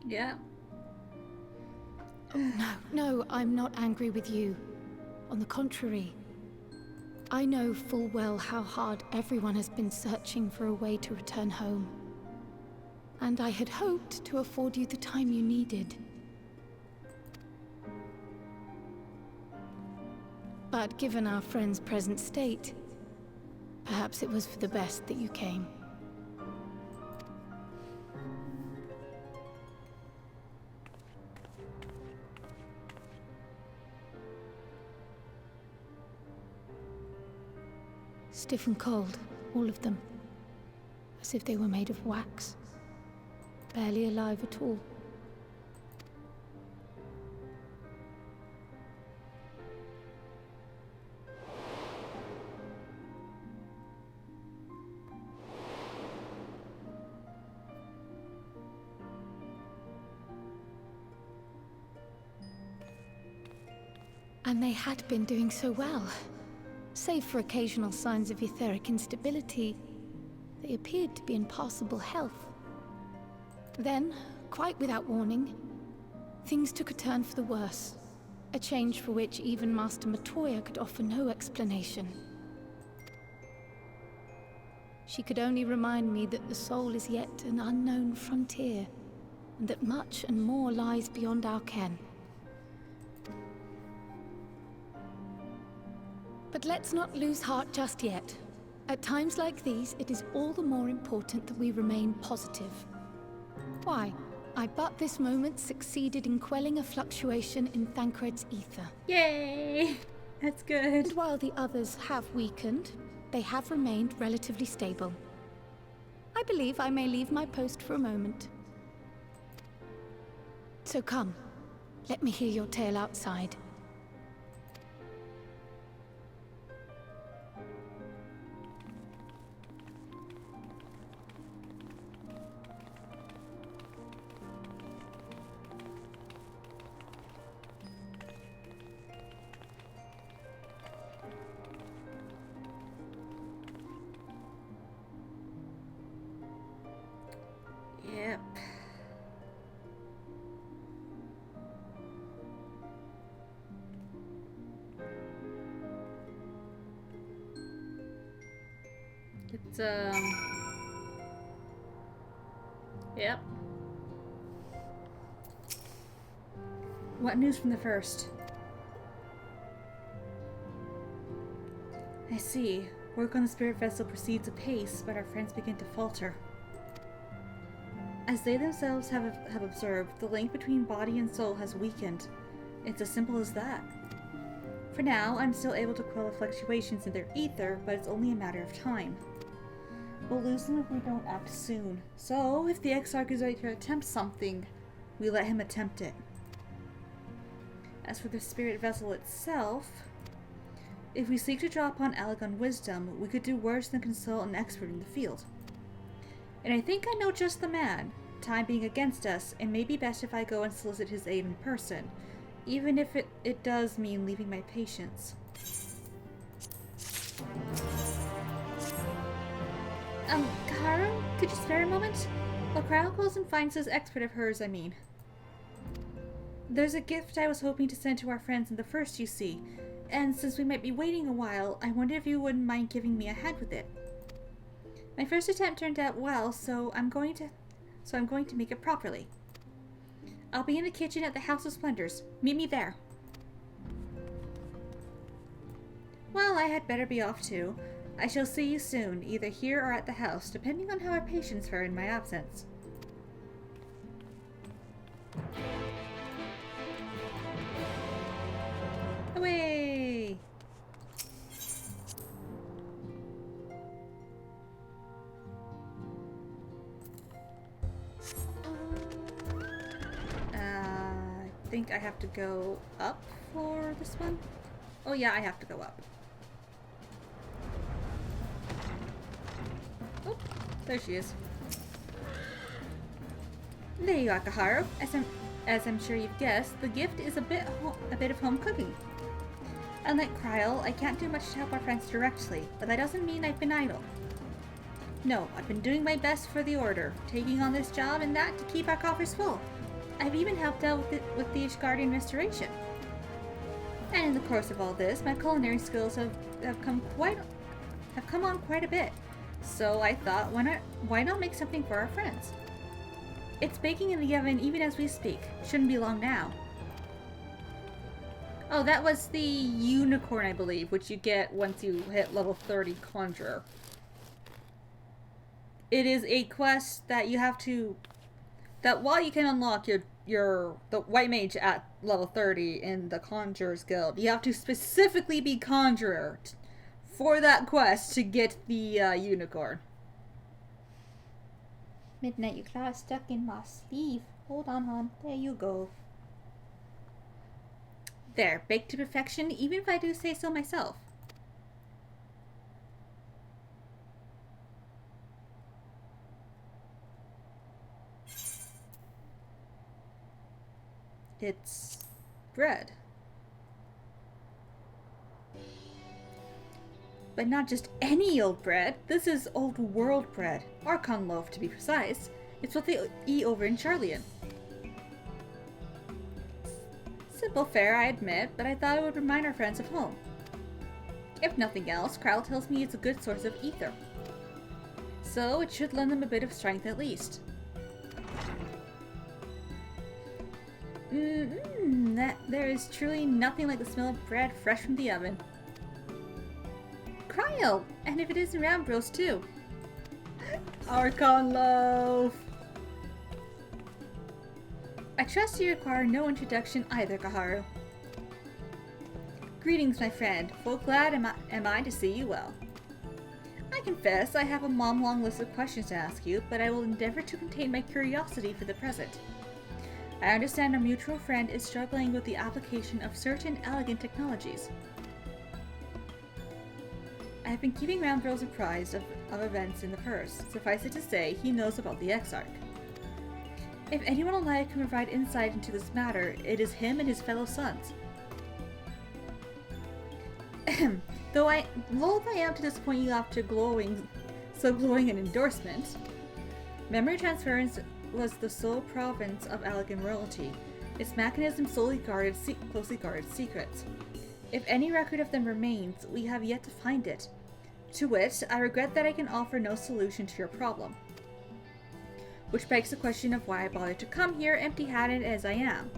Speaker 1: Yeah.
Speaker 6: No, I'm not angry with you. On the contrary. I know full well how hard everyone has been searching for a way to return home. And I had hoped to afford you the time you needed. But given our friend's present state, perhaps it was for the best that you came. Stiff and cold, all of them. As if they were made of wax. Barely alive at all. And they had been doing so well. Save for occasional signs of etheric instability, they appeared to be in passable health. Then, quite without warning, things took a turn for the worse. A change for which even Master Matoya could offer no explanation. She could only remind me that the soul is yet an unknown frontier, and that much and more lies beyond our ken. But let's not lose heart just yet. At times like these, it is all the more important that we remain positive. Why? I but this moment succeeded in quelling a fluctuation in Thancred's ether.
Speaker 1: Yay! That's good.
Speaker 6: And while the others have weakened, they have remained relatively stable. I believe I may leave my post for a moment. So come, let me hear your tale outside.
Speaker 1: Yep. It's Yep. What news from the first? I see. Work on the spirit vessel proceeds apace, but our friends begin to falter. As they themselves have observed, the link between body and soul has weakened. It's as simple as that. For now, I'm still able to quell the fluctuations in their ether, but it's only a matter of time. We'll lose them if we don't act soon. So, if the Exarch is ready to attempt something, we let him attempt it. As for the spirit vessel itself, if we seek to draw upon Allegan wisdom, we could do worse than consult an expert in the field. And I think I know just the man. Time being against us, it may be best if I go and solicit his aid in person, even if it does mean leaving my patients. Karu, could you spare a moment? Lacrau goes and finds this expert of hers, I mean. There's a gift I was hoping to send to our friends in the first, you see, and since we might be waiting a while, I wonder if you wouldn't mind giving me a hand with it. My first attempt turned out well, so I'm going to so I'm going to make it properly. I'll be in the kitchen at the House of Splendors. Meet me there. Well, I had better be off too. I shall see you soon, either here or at the house, depending on how our patients fare in my absence. Away! I think I have to go up for this one. Oh yeah, I have to go up. Oh, there she is. There you are, Kaharu. As I'm sure you've guessed, the gift is a bit of home cooking. Unlike Kryl, I can't do much to help our friends directly, but that doesn't mean I've been idle. No, I've been doing my best for the Order, taking on this job and that to keep our coffers full. I've even helped out with the Ishgardian restoration. And in the course of all this, my culinary skills have come on quite a bit. So I thought, why not make something for our friends? It's baking in the oven even as we speak. Shouldn't be long now. Oh, that was the unicorn, I believe, which you get once you hit level 30 Conjurer. It is a quest that you have to... that while you can unlock the White Mage at level 30 in the Conjurer's Guild, you have to specifically be Conjurer for that quest to get the unicorn. Midnight Eclair is stuck in my sleeve. Hold on, hon. There you go. There, baked to perfection, even if I do say so myself. It's bread. But not just any old bread. This is old world bread. Archon loaf, to be precise. It's what they eat over in Charlian. Simple fare, I admit, but I thought it would remind our friends of home. If nothing else, Kryl tells me it's a good source of ether. So it should lend them a bit of strength at least. There is truly nothing like the smell of bread fresh from the oven. Kryl! And if it isn't Rambros too. Archon loaf! I trust you require no introduction either, Kaharu. Greetings, my friend. Full glad am I to see you well. I confess I have a long list of questions to ask you, but I will endeavor to contain my curiosity for the present. I understand our mutual friend is struggling with the application of certain elegant technologies. I have been keeping Rambros apprised of events in the purse. Suffice it to say, he knows about the Exarch. If anyone alive can provide insight into this matter, it is him and his fellow sons. Though I am to disappoint you after glowing an endorsement, memory transference was the sole province of Allegan royalty. Its mechanism closely guarded secrets. If any record of them remains, we have yet to find it. To wit, I regret that I can offer no solution to your problem. Which begs the question of why I bothered to come here empty-handed as I am.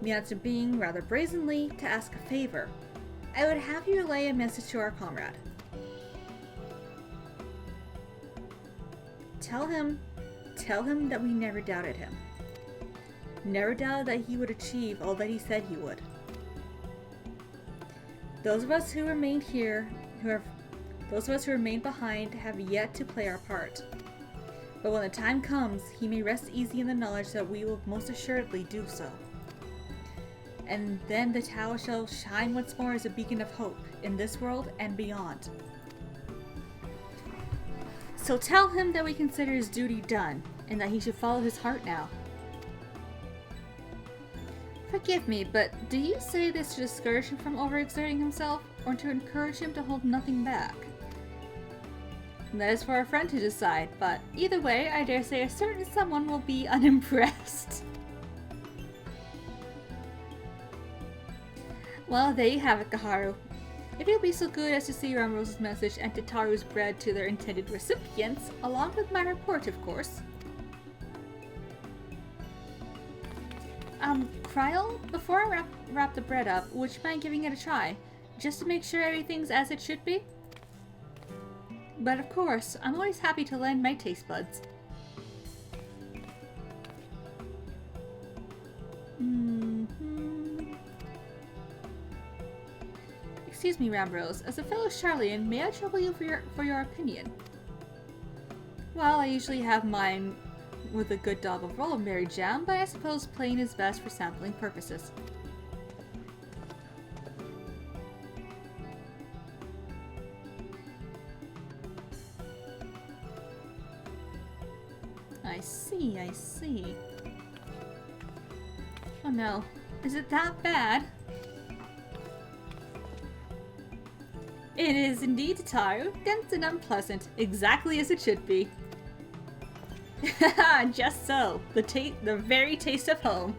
Speaker 1: The answer being, rather brazenly, to ask a favor. I would have you relay a message to our comrade. Tell him that we never doubted him. Never doubted that he would achieve all that he said he would. Those of us who remained behind have yet to play our part. But when the time comes, he may rest easy in the knowledge that we will most assuredly do so. And then the tower shall shine once more as a beacon of hope, in this world and beyond. So tell him that we consider his duty done, and that he should follow his heart now. Forgive me, but do you say this to discourage him from overexerting himself, or to encourage him to hold nothing back? And that is for our friend to decide, but either way, I dare say a certain someone will be unimpressed. Well, there you have it, Kaharu. If you'll be so good as to see Rambros' message and Tataru's bread to their intended recipients, along with my report, of course. Kryl, before I wrap the bread up, would you mind giving it a try? Just to make sure everything's as it should be? But of course, I'm always happy to lend my taste buds. Excuse me, Ramrose. As a fellow Charlian, may I trouble you for your opinion? Well, I usually have mine with a good dog of rollberry jam, but I suppose plain is best for sampling purposes. I see. Oh no. Is it that bad? It is indeed, Tataru. Dense and unpleasant. Exactly as it should be. Just so. The very taste of home.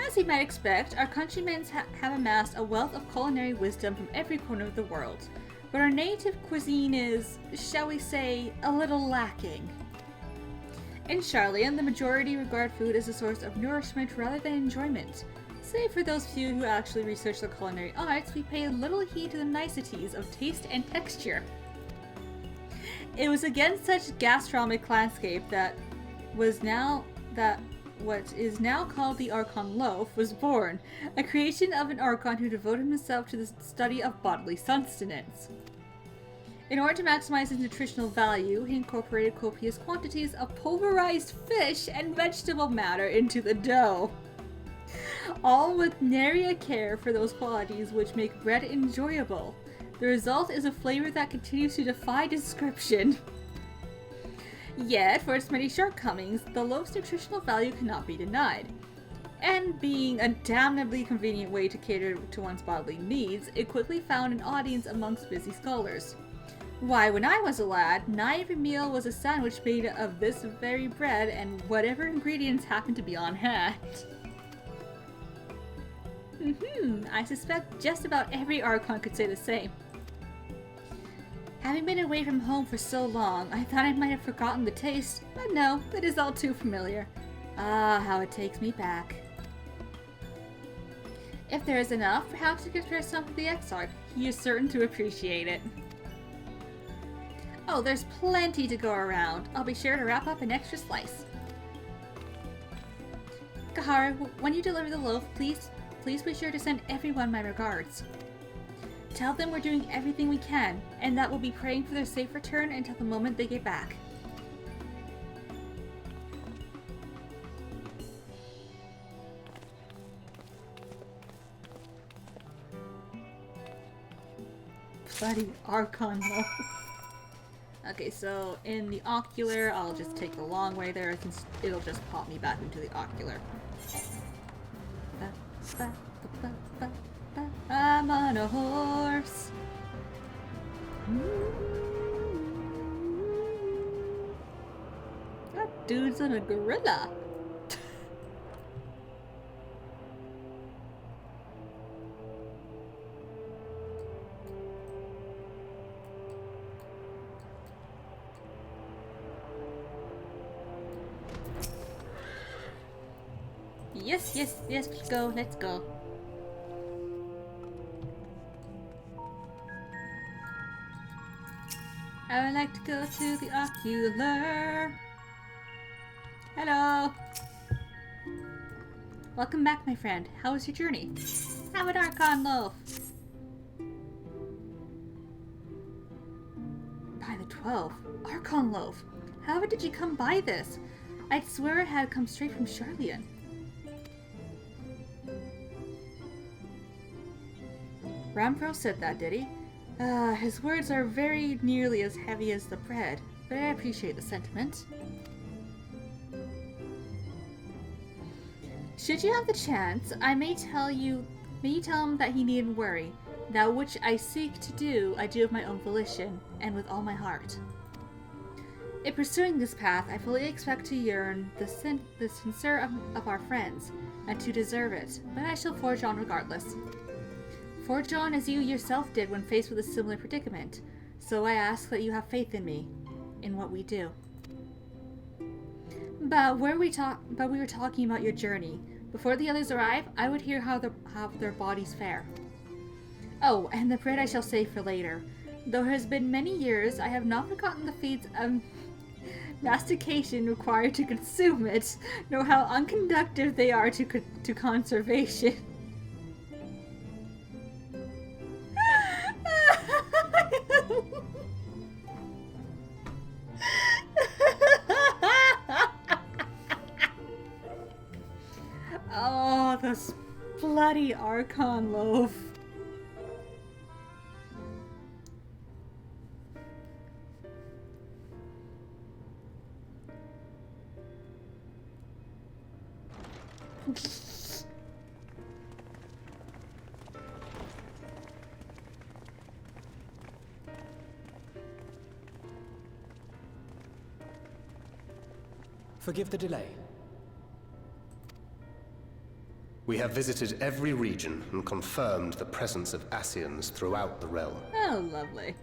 Speaker 1: As you might expect, our countrymen have amassed a wealth of culinary wisdom from every corner of the world. But our native cuisine is, shall we say, a little lacking. In Charlian, the majority regard food as a source of nourishment rather than enjoyment. Save for those few who actually research the culinary arts, we pay little heed to the niceties of taste and texture. It was against such gastronomic landscape that what is now called the Archon Loaf was born, a creation of an Archon who devoted himself to the study of bodily sustenance. In order to maximize his nutritional value, he incorporated copious quantities of pulverized fish and vegetable matter into the dough. All with nary a care for those qualities which make bread enjoyable. The result is a flavor that continues to defy description. Yet, for its many shortcomings, the loaf's nutritional value cannot be denied. And being a damnably convenient way to cater to one's bodily needs, it quickly found an audience amongst busy scholars. Why, when I was a lad, nigh every meal was a sandwich made of this very bread and whatever ingredients happened to be on hand. I suspect just about every Archon could say the same. Having been away from home for so long, I thought I might have forgotten the taste, but no, it is all too familiar. Ah, how it takes me back. If there is enough, perhaps you could spare some for the Exarch. He is certain to appreciate it. Oh, there's plenty to go around. I'll be sure to wrap up an extra slice. Kaharu, when you deliver the loaf, please be sure to send everyone my regards. Tell them we're doing everything we can, and that we'll be praying for their safe return until the moment they get back. Bloody Archon loaf. Okay, so in the ocular, I'll just take the long way there, since it'll just pop me back into the ocular. I'm on a horse. That dude's on a gorilla. Yes, let's go. I would like to go to the ocular. Hello. Welcome back, my friend. How was your journey? Have an Archon loaf. By the 12. Archon loaf. However did you come by this? I'd swear it had come straight from Charlian. Ramfro said that, did he? His words are very nearly as heavy as the bread, but I appreciate the sentiment. Should you have the chance, may you tell him that he needn't worry. That which I seek to do, I do of my own volition, and with all my heart. In pursuing this path, I fully expect to yearn the sincere of our friends, and to deserve it, but I shall forge on regardless. Forge on as you yourself did when faced with a similar predicament, so I ask that you have faith in me, in what we do. But we were talking about your journey. Before the others arrive, I would hear how their bodies fare. Oh, and the bread I shall save for later. Though it has been many years, I have not forgotten the feats of mastication required to consume it, nor how unconductive they are to conservation. Oh, this bloody Archon loaf.
Speaker 8: Forgive the delay.
Speaker 9: We have visited every region and confirmed the presence of Ascians throughout the realm.
Speaker 1: Oh, lovely.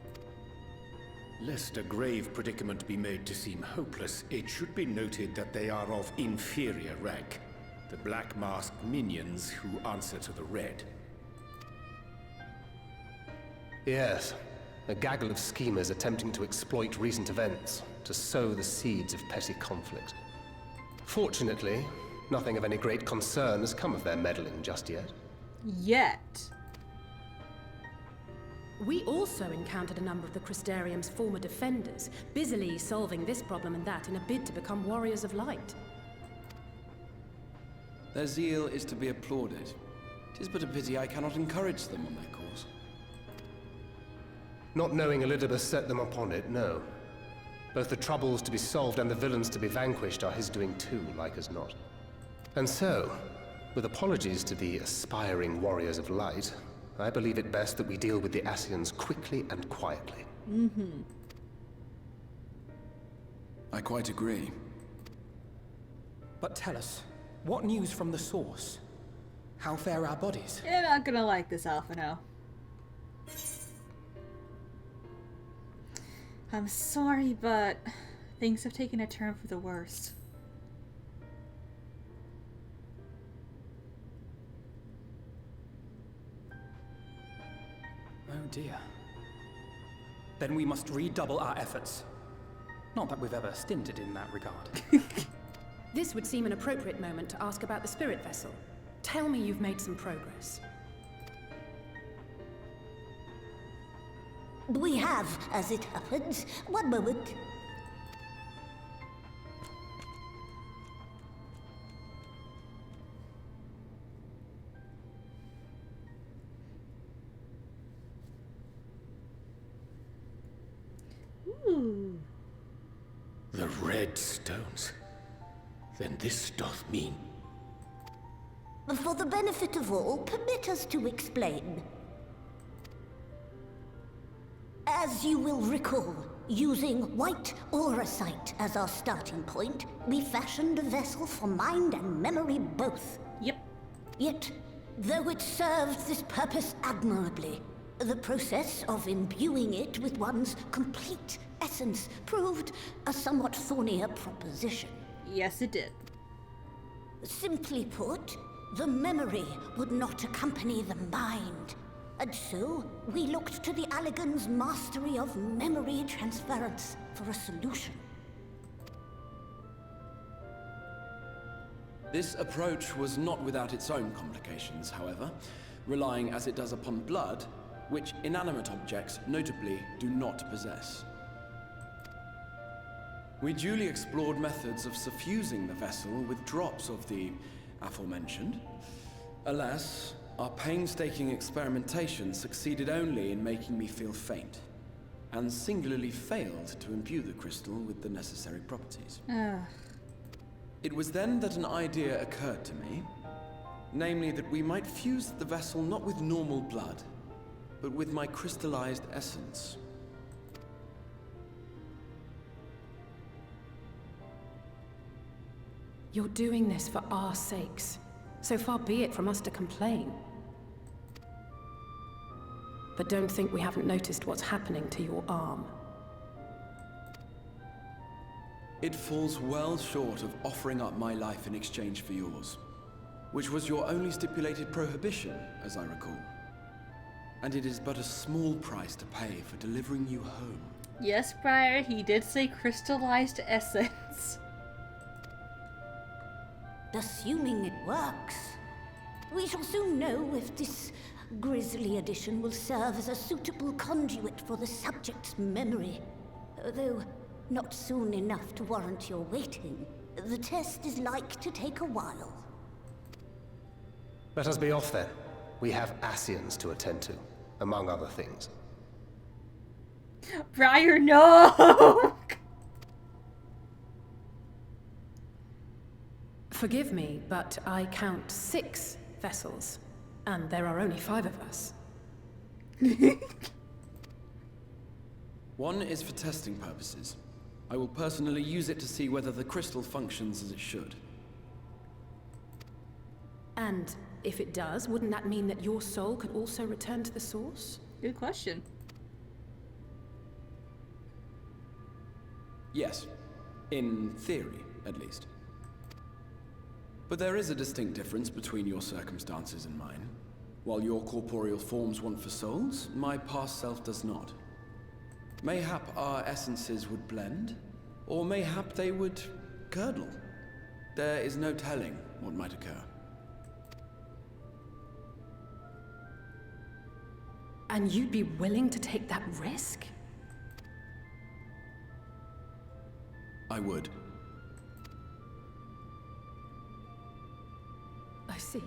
Speaker 10: Lest a grave predicament be made to seem hopeless, it should be noted that they are of inferior rank. The black masked minions who answer to the red.
Speaker 9: Yes, a gaggle of schemers attempting to exploit recent events to sow the seeds of petty conflict. Fortunately, nothing of any great concern has come of their meddling just yet.
Speaker 1: Yet.
Speaker 11: We also encountered a number of the Crystarium's former defenders, busily solving this problem and that in a bid to become warriors of light.
Speaker 4: Their zeal is to be applauded. 'Tis but a pity I cannot encourage them on their cause.
Speaker 9: Not knowing Elizabeth set them upon it, no. Both the troubles to be solved and the villains to be vanquished are his doing too, like as not. And so, with apologies to the aspiring warriors of light, I believe it best that we deal with the Ascians quickly and quietly.
Speaker 1: Mm-hmm.
Speaker 4: I quite agree.
Speaker 8: But tell us, what news from the source? How fare our bodies?
Speaker 1: You're not gonna like this, Alphino. I'm sorry, but things have taken a turn for the worst.
Speaker 8: Oh dear. Then we must redouble our efforts. Not that we've ever stinted in that regard.
Speaker 11: This would seem an appropriate moment to ask about the spirit vessel. Tell me you've made some progress.
Speaker 12: We have, as it happens. One moment.
Speaker 1: Ooh.
Speaker 10: The red stones. Then this doth mean...
Speaker 12: For the benefit of all, permit us to explain. As you will recall, using white auracite as our starting point, we fashioned a vessel for mind and memory both.
Speaker 1: Yep.
Speaker 12: Yet, though it served this purpose admirably, the process of imbuing it with one's complete essence proved a somewhat thornier proposition.
Speaker 1: Yes, it did.
Speaker 12: Simply put, the memory would not accompany the mind. And so, we looked to the Allagan's mastery of memory transference for a solution.
Speaker 4: This approach was not without its own complications, however, relying as it does upon blood, which inanimate objects, notably, do not possess. We duly explored methods of suffusing the vessel with drops of the aforementioned. Alas, our painstaking experimentation succeeded only in making me feel faint, and singularly failed to imbue the crystal with the necessary properties. It was then that an idea occurred to me, namely that we might fuse the vessel not with normal blood, but with my crystallized essence.
Speaker 11: You're doing this for our sakes. So far be it from us to complain. But don't think we haven't noticed what's happening to your arm.
Speaker 4: It falls well short of offering up my life in exchange for yours, which was your only stipulated prohibition, as I recall. And it is but a small price to pay for delivering you home.
Speaker 1: Yes, Briar, he did say crystallized essence.
Speaker 12: Assuming it works. We shall soon know if this grisly addition will serve as a suitable conduit for the subject's memory. Though not soon enough to warrant your waiting. The test is like to take a while.
Speaker 9: Let us be off then. We have Ascians to attend to, among other things.
Speaker 1: Briar, no!
Speaker 11: Forgive me, but I count 6 vessels, and there are only 5 of us.
Speaker 4: One is for testing purposes. I will personally use it to see whether the crystal functions as it should.
Speaker 11: And if it does, wouldn't that mean that your soul could also return to the source?
Speaker 1: Good question.
Speaker 4: Yes. In theory, at least. But there is a distinct difference between your circumstances and mine. While your corporeal forms want for souls, my past self does not. Mayhap our essences would blend, or mayhap they would curdle. There is no telling what might occur.
Speaker 11: And you'd be willing to take that risk?
Speaker 4: I would.
Speaker 11: I see.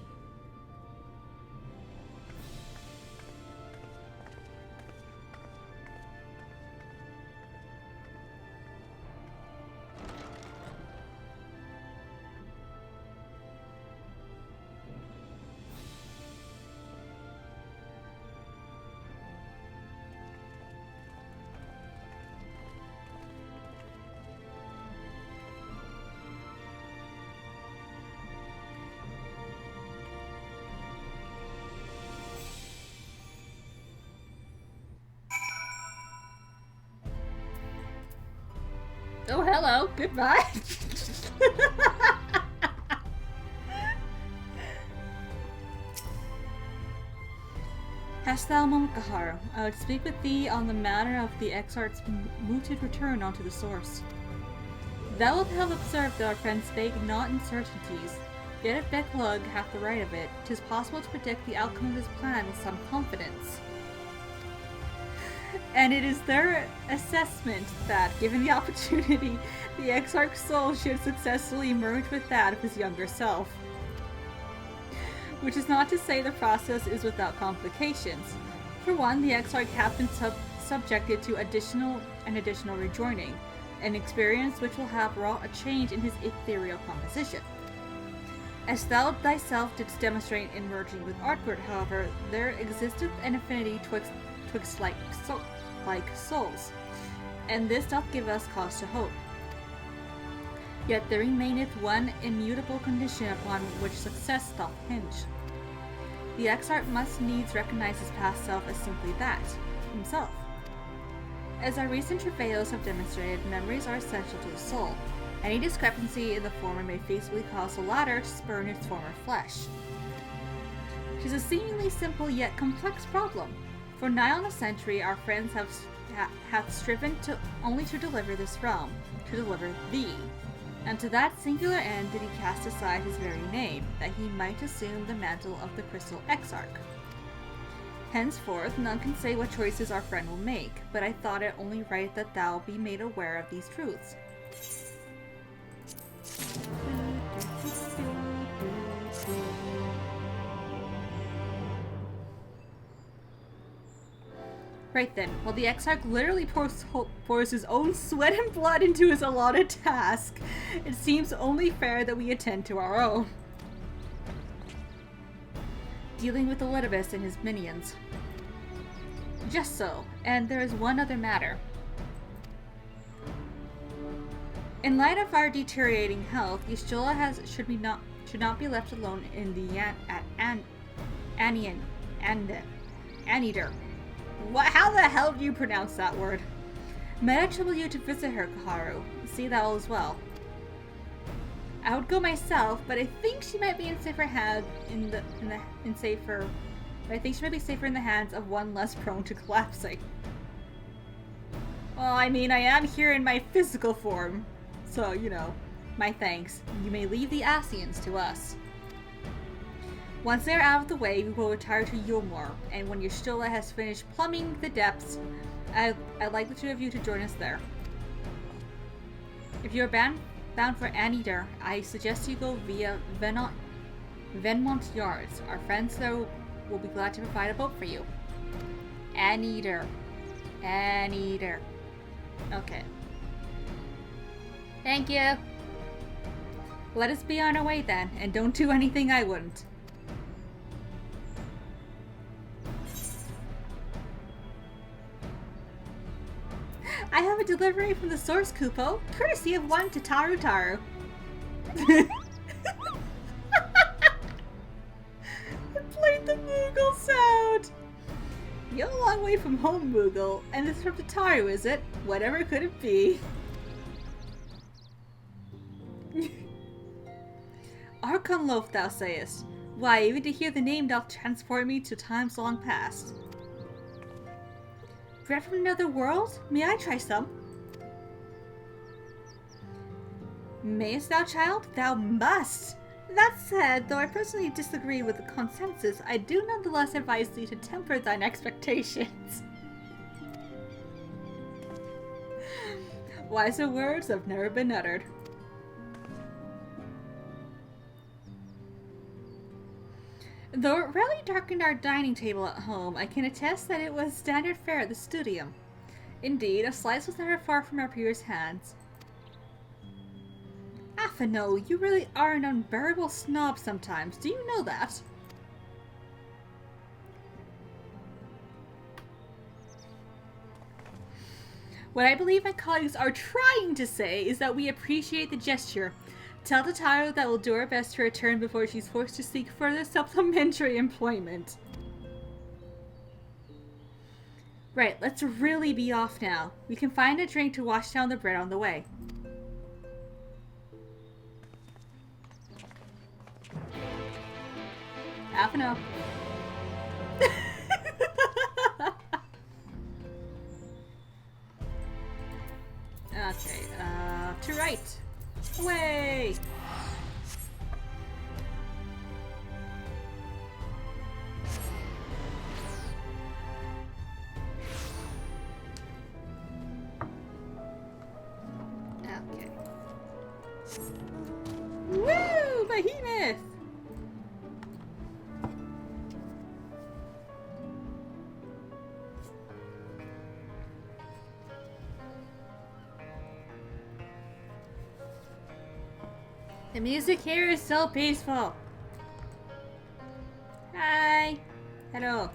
Speaker 1: Oh, hello. Goodbye. Hast thou, Mumkahar, I would speak with thee on the matter of the Exarch's mooted return unto the source. Thou wilt have observed that our friend spake not in certainties, yet if Becklug hath the right of it, 'tis possible to predict the outcome of his plan with some confidence. And it is their assessment that, given the opportunity, the Exarch's soul should successfully merge with that of his younger self. Which is not to say the process is without complications. For one, the Exarch hath been subjected to additional rejoining, an experience which will have wrought a change in his ethereal composition. As thou thyself didst demonstrate in merging with Artgurt, however, there existeth an affinity twixt like souls, and this doth give us cause to hope. Yet there remaineth one immutable condition upon which success doth hinge. The Exarch must needs recognize his past self as simply that, himself. As our recent travails have demonstrated, memories are essential to the soul. Any discrepancy in the former may feasibly cause the latter to spurn its former flesh. 'Tis a seemingly simple yet complex problem. For nigh on a century, our friends hath striven only to deliver this realm, to deliver thee. And to that singular end did he cast aside his very name, that he might assume the mantle of the Crystal Exarch. Henceforth, none can say what choices our friend will make, but I thought it only right that thou be made aware of these truths. Right then, while the Exarch literally pours his own sweat and blood into his allotted task, it seems only fair that we attend to our own. Dealing with Elidibus and his minions. Just so, and there is one other matter. In light of our deteriorating health, Y'shtola should not be left alone in the Aneder. How the hell do you pronounce that word? Might I trouble you to visit her, Kaharu? See that all as well. I would go myself, but I think she might be in safer hands I think she might be safer in the hands of one less prone to collapsing. Well, I mean, I am here in my physical form, so, you know, my thanks. You may leave the Asians to us. Once they're out of the way, we will retire to Yulmore, and when your Stola has finished plumbing the depths, I'd like the two of you to join us there. If you're bound for Anteater, I suggest you go via Venmont Yards. Our friends there will be glad to provide a boat for you. Anteater. Anteater. Okay. Thank you. Let us be on our way then, and don't do anything I wouldn't. I have a delivery from the source, Kupo, courtesy of one to Tarutaru. I played the Moogle sound. You're a long way from home, Moogle, and this from Tataru, is it? Whatever could it be? Archonloaf, thou sayest. Why, even to hear the name doth transport me to times long past. Bread from another world? May I try some? Mayest thou, child? Thou must! That said, though I personally disagree with the consensus, I do nonetheless advise thee to temper thine expectations. Wiser words have never been uttered. Though it rarely darkened our dining table at home, I can attest that it was standard fare at the studium. Indeed, a slice was never far from our peers' hands. Aphino, you really are an unbearable snob sometimes. Do you know that? What I believe my colleagues are trying to say is that we appreciate the gesture. Tell Tataru that we'll do our best to return before she's forced to seek further supplementary employment. Right, let's really be off now. We can find a drink to wash down the bread on the way. Half an hour. Okay, to right. Away! Okay. Woo! Behemoth! The music here is so peaceful. Hi. Hello.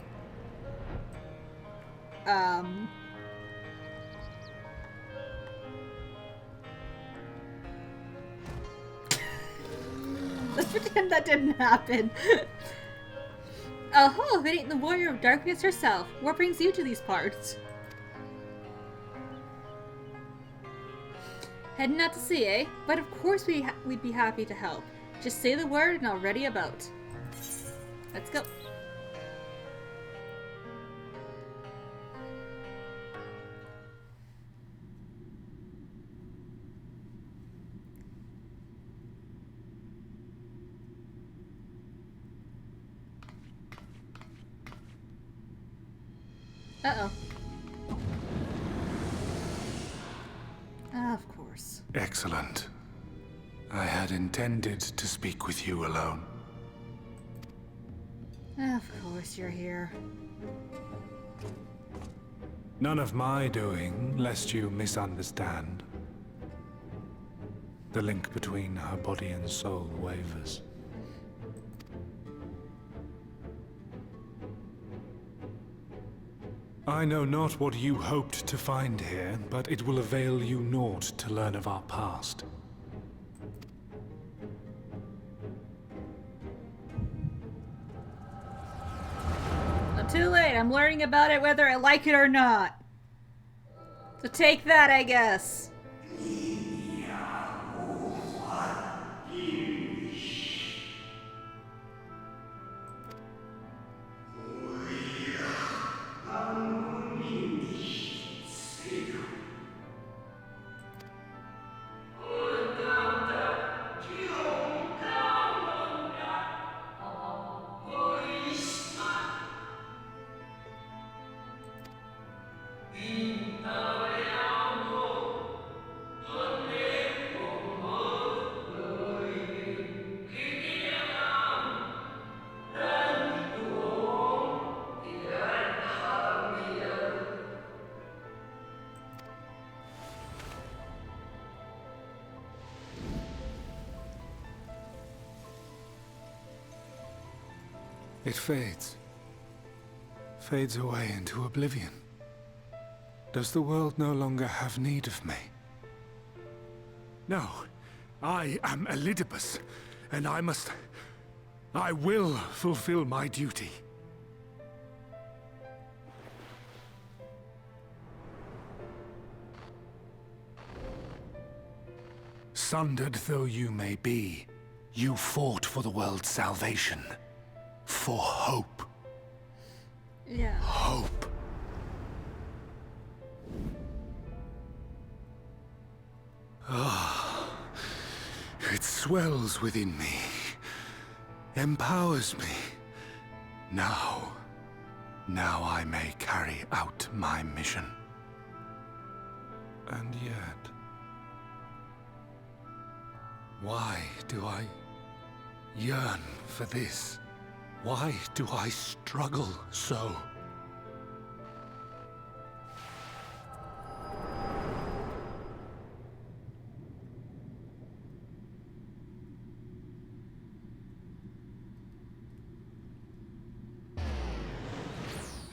Speaker 1: Let's pretend that didn't happen. Oh, if it ain't the warrior of darkness herself. What brings you to these parts? Heading out to sea, eh? But of course we'd be happy to help. Just say the word and I'll ready a boat. Let's go. Uh-oh. Of course.
Speaker 3: Excellent. I had intended to speak with you alone.
Speaker 1: Of course you're here.
Speaker 3: None of my doing, lest you misunderstand. The link between her body and soul wavers. I know not what you hoped to find here, but it will avail you naught to learn of our past.
Speaker 1: Not too late. I'm learning about it whether I like it or not. So take that, I guess.
Speaker 3: It fades. Fades away into oblivion. Does the world no longer have need of me? No. I am Elidibus, and I will fulfill my duty. Sundered though you may be, you fought for the world's salvation. For hope.
Speaker 1: Yeah.
Speaker 3: Hope. Ah, it swells within me, empowers me. Now I may carry out my mission. And yet, why do I yearn for this? Why do I struggle so?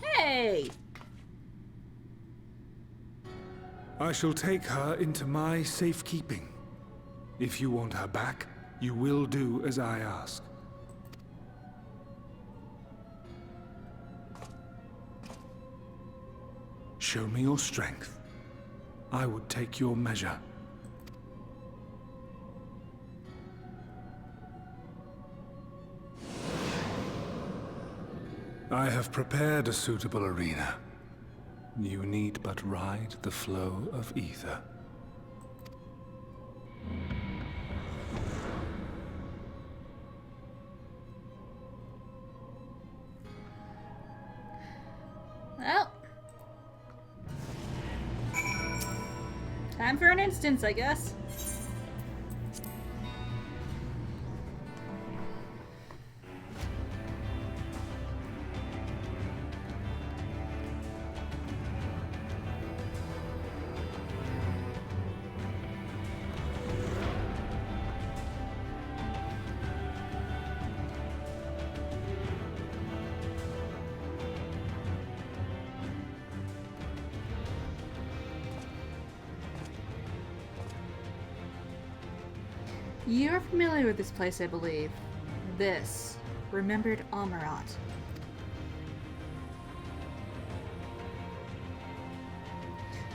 Speaker 1: Hey!
Speaker 3: I shall take her into my safekeeping. If you want her back, you will do as I ask. Show me your strength. I would take your measure. I have prepared a suitable arena. You need but ride the flow of ether.
Speaker 1: Well. Time for an instance, I guess. You're familiar with this place, I believe. This, remembered Amarat.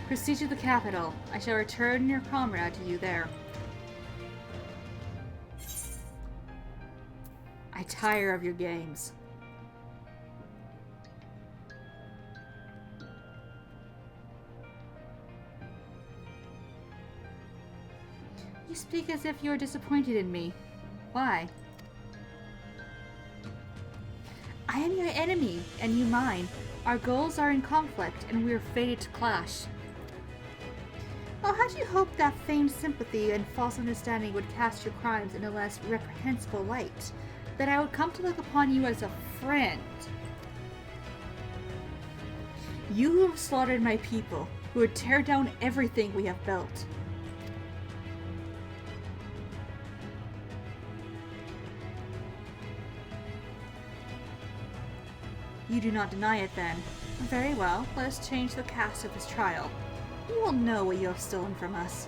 Speaker 1: Proceed to the capital. I shall return your comrade to you there. I tire of your games. You speak as if you're disappointed in me. Why? I am your enemy, and you mine. Our goals are in conflict, and we are fated to clash. Oh, how'd you hope that feigned sympathy and false understanding would cast your crimes in a less reprehensible light? That I would come to look upon you as a friend? You who have slaughtered my people, who would tear down everything we have built. You do not deny it, then. Very well, let us change the cast of this trial. You will know what you have stolen from us.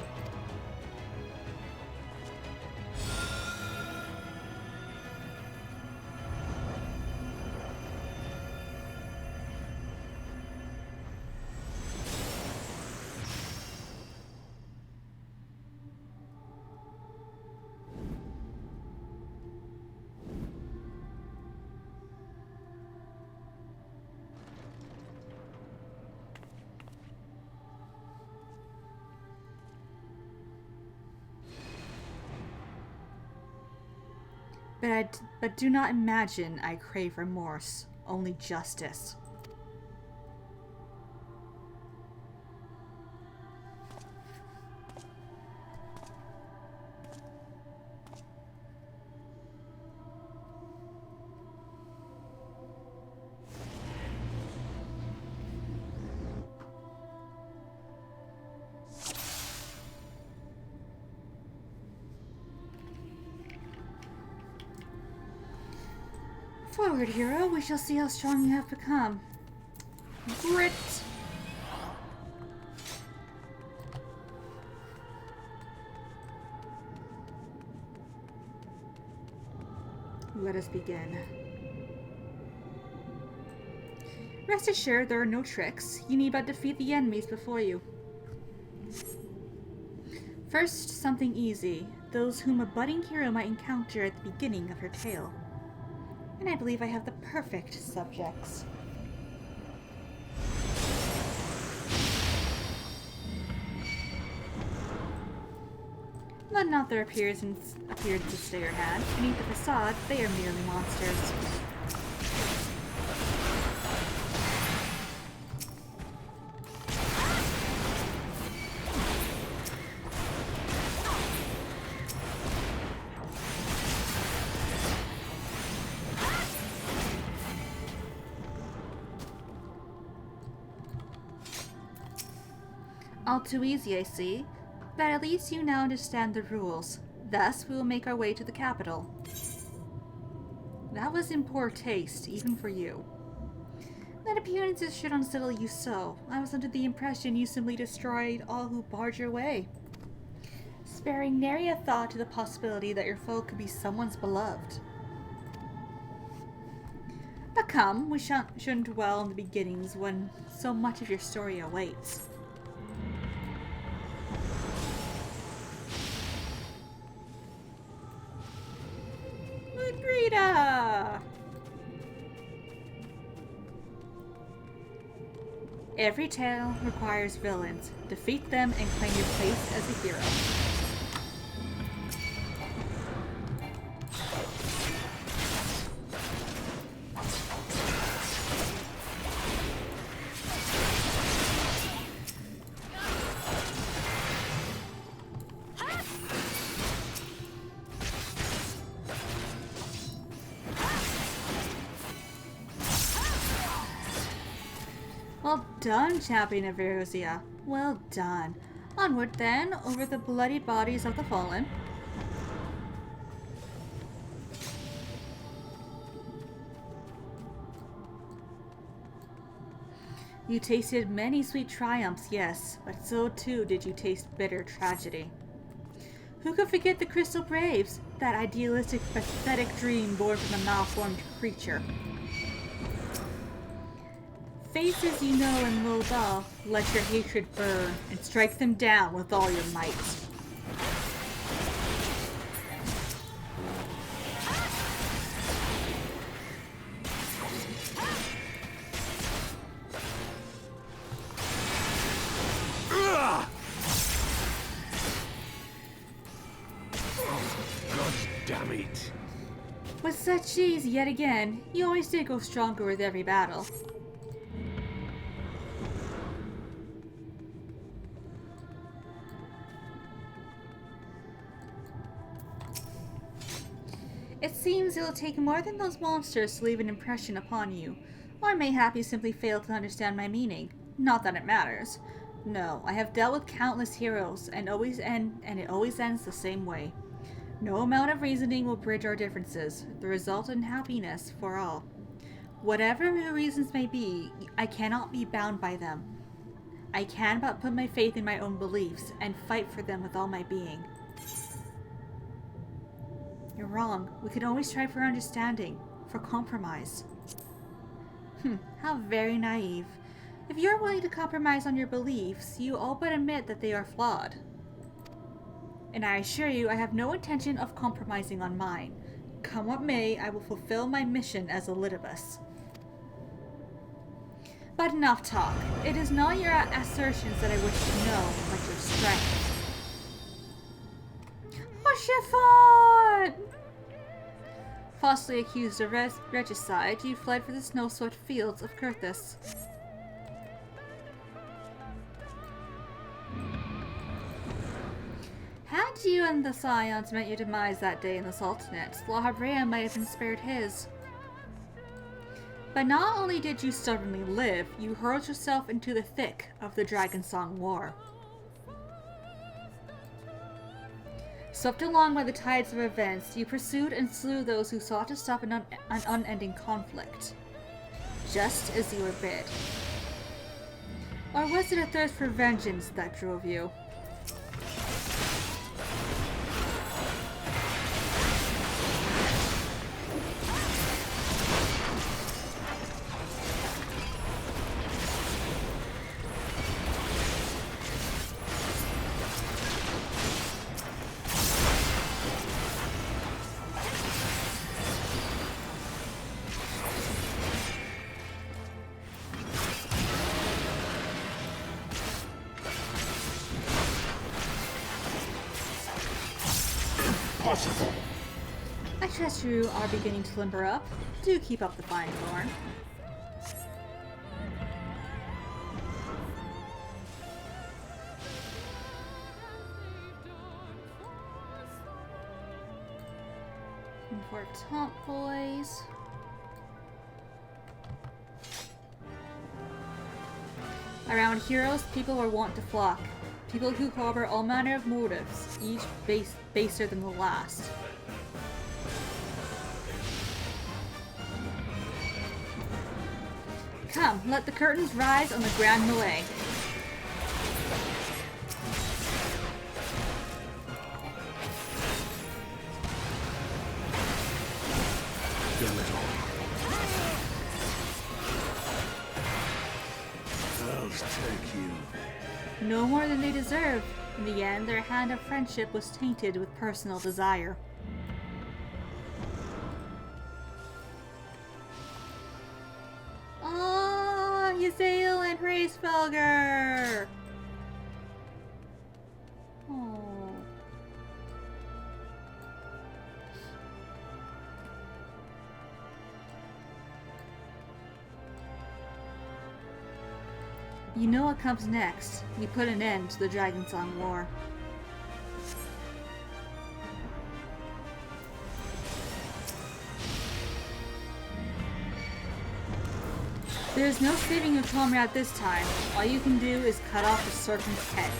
Speaker 1: But do not imagine I crave remorse, only justice. Forward, hero. We shall see how strong you have become. Grit! Let us begin. Rest assured, there are no tricks. You need but defeat the enemies before you. First, something easy. Those whom a budding hero might encounter at the beginning of her tale. And I believe I have the perfect subjects. Let not their appearance to stay your hand. Beneath the facade, they are merely monsters. All too easy, I see. But at least you now understand the rules. Thus, we will make our way to the capital. That was in poor taste, even for you. That appearances should unsettle you so. I was under the impression you simply destroyed all who barred your way, sparing nary a thought to the possibility that your foe could be someone's beloved. But come, we shouldn't dwell on the beginnings when so much of your story awaits. Rita! Every tale requires villains. Defeat them and claim your place as a hero. Well done, Champion of Erosia. Well done. Onward then, over the bloody bodies of the fallen. You tasted many sweet triumphs, yes, but so too did you taste bitter tragedy. Who could forget the Crystal Braves, that idealistic, pathetic dream born from a malformed creature? Faces you know and loathe all, let your hatred burn, and strike them down with all your might.
Speaker 3: God damn it.
Speaker 1: With such ease, yet again, you always did go stronger with every battle. It seems it will take more than those monsters to leave an impression upon you, or mayhap you simply fail to understand my meaning. Not that it matters. No, I have dealt with countless heroes, and it always ends the same way. No amount of reasoning will bridge our differences, the result in happiness for all. Whatever your reasons may be, I cannot be bound by them. I can but put my faith in my own beliefs, and fight for them with all my being. You're wrong. We can always try for understanding, for compromise. How very naive. If you're willing to compromise on your beliefs, you all but admit that they are flawed. And I assure you, I have no intention of compromising on mine. Come what may, I will fulfill my mission as Elidibus. But enough talk. It is not your assertions that I wish to know, but your strength. Oh, Chiffon! Falsely accused of regicide, you fled for the snow-swept fields of Kurthus. Had you and the Scions met your demise that day in the Sultanate, La Habrea might have been spared his. But not only did you stubbornly live, you hurled yourself into the thick of the Dragonsong War. Swept along by the tides of events, you pursued and slew those who sought to stop an unending conflict, just as you were bid. Or was it a thirst for vengeance that drove you? I trust you are beginning to limber up. Do keep up the fine thorn. For top boys. Around heroes, people were wont to flock. People who harbor all manner of motives, each baser than the last. Come, let the curtains rise on the grand melee. No more than they deserve. In the end, their hand of friendship was tainted with personal desire. Oh, Yzael and Hraesvelgr! Oh. You know what comes next. We put an end to the Dragonsong War. There is no saving your comrade this time. All you can do is cut off the serpent's head.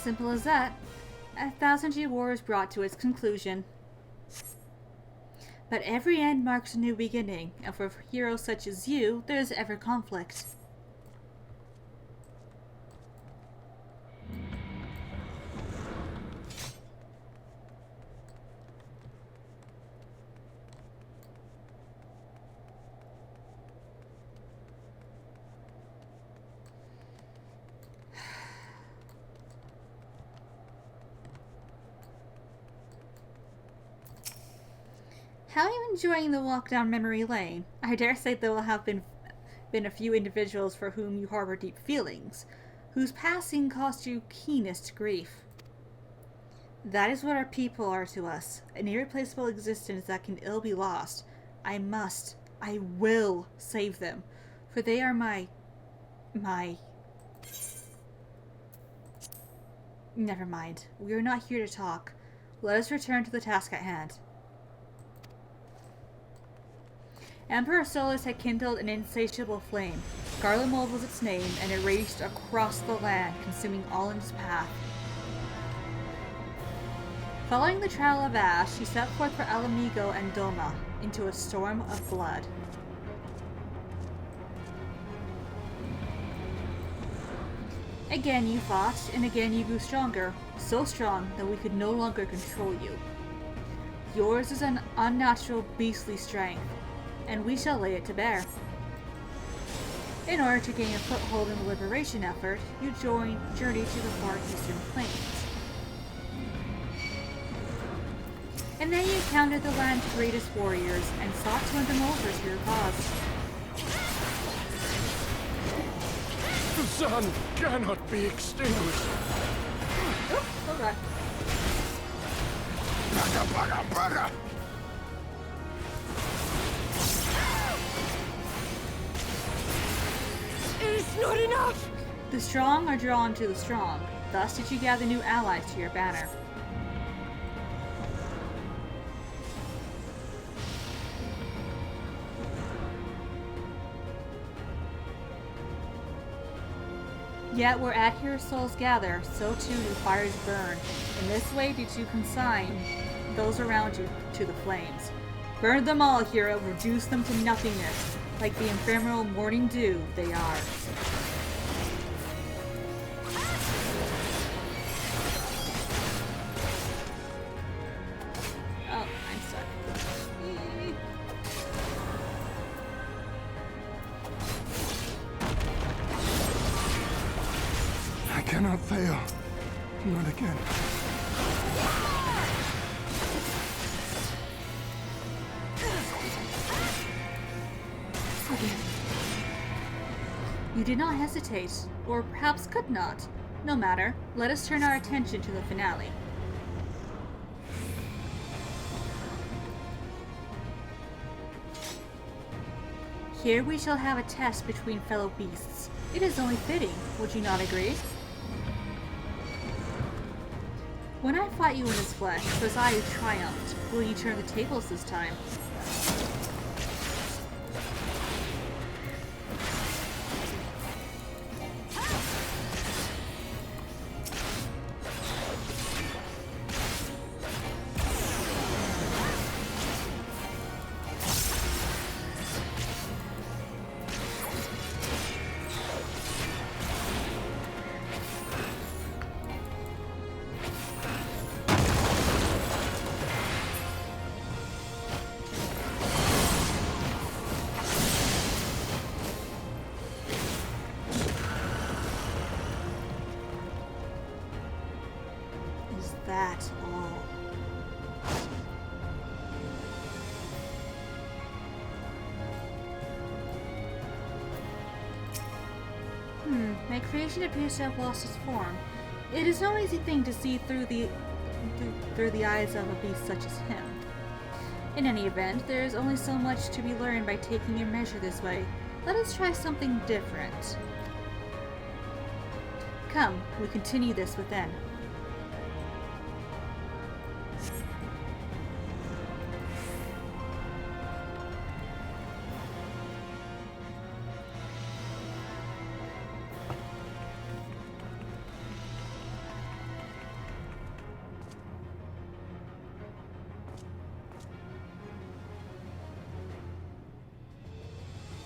Speaker 1: Simple as that. 1,000-year war is brought to its conclusion. But every end marks a new beginning, and for heroes such as you, there is ever conflict. How are you enjoying the walk down memory lane? I dare say there will have been a few individuals for whom you harbor deep feelings, whose passing caused you keenest grief. That is what our people are to us, an irreplaceable existence that can ill be lost. I will save them, for they are my... Never mind. We are not here to talk. Let us return to the task at hand. Emperor Solus had kindled an insatiable flame. Garlemald was its name, and it raged across the land, consuming all in its path. Following the trail of ash, she set forth for Alamigo and Doma. into a storm of blood. Again you fought, and again you grew stronger, so strong that we could no longer control you. Yours is an unnatural, beastly strength, and we shall lay it to bear. In order to gain a foothold in the liberation effort, you journeyed to the far eastern plains. And then you encountered the land's greatest warriors and sought to win them over to your cause.
Speaker 3: The sun cannot be extinguished.
Speaker 1: Oh, hold on.
Speaker 5: It's not enough!
Speaker 1: The strong are drawn to the strong. Thus did you gather new allies to your banner. Yet where adherent souls gather, so too do fires burn. In this way did you consign those around you to the flames. Burn them all, hero, reduce them to nothingness, like the ephemeral morning dew they are. Oh, I'm stuck.
Speaker 3: I cannot fail. Not again.
Speaker 1: You did not hesitate, or perhaps could not. No matter, let us turn our attention to the finale. Here we shall have a test between fellow beasts. It is only fitting, would you not agree? When I fought you in this flesh, it was I who triumphed. Will you turn the tables this time? That all. My creation appears to have lost its form. It is no easy thing to see through the eyes of a beast such as him. In any event, there is only so much to be learned by taking your measure this way. Let us try something different. Come, we continue this within.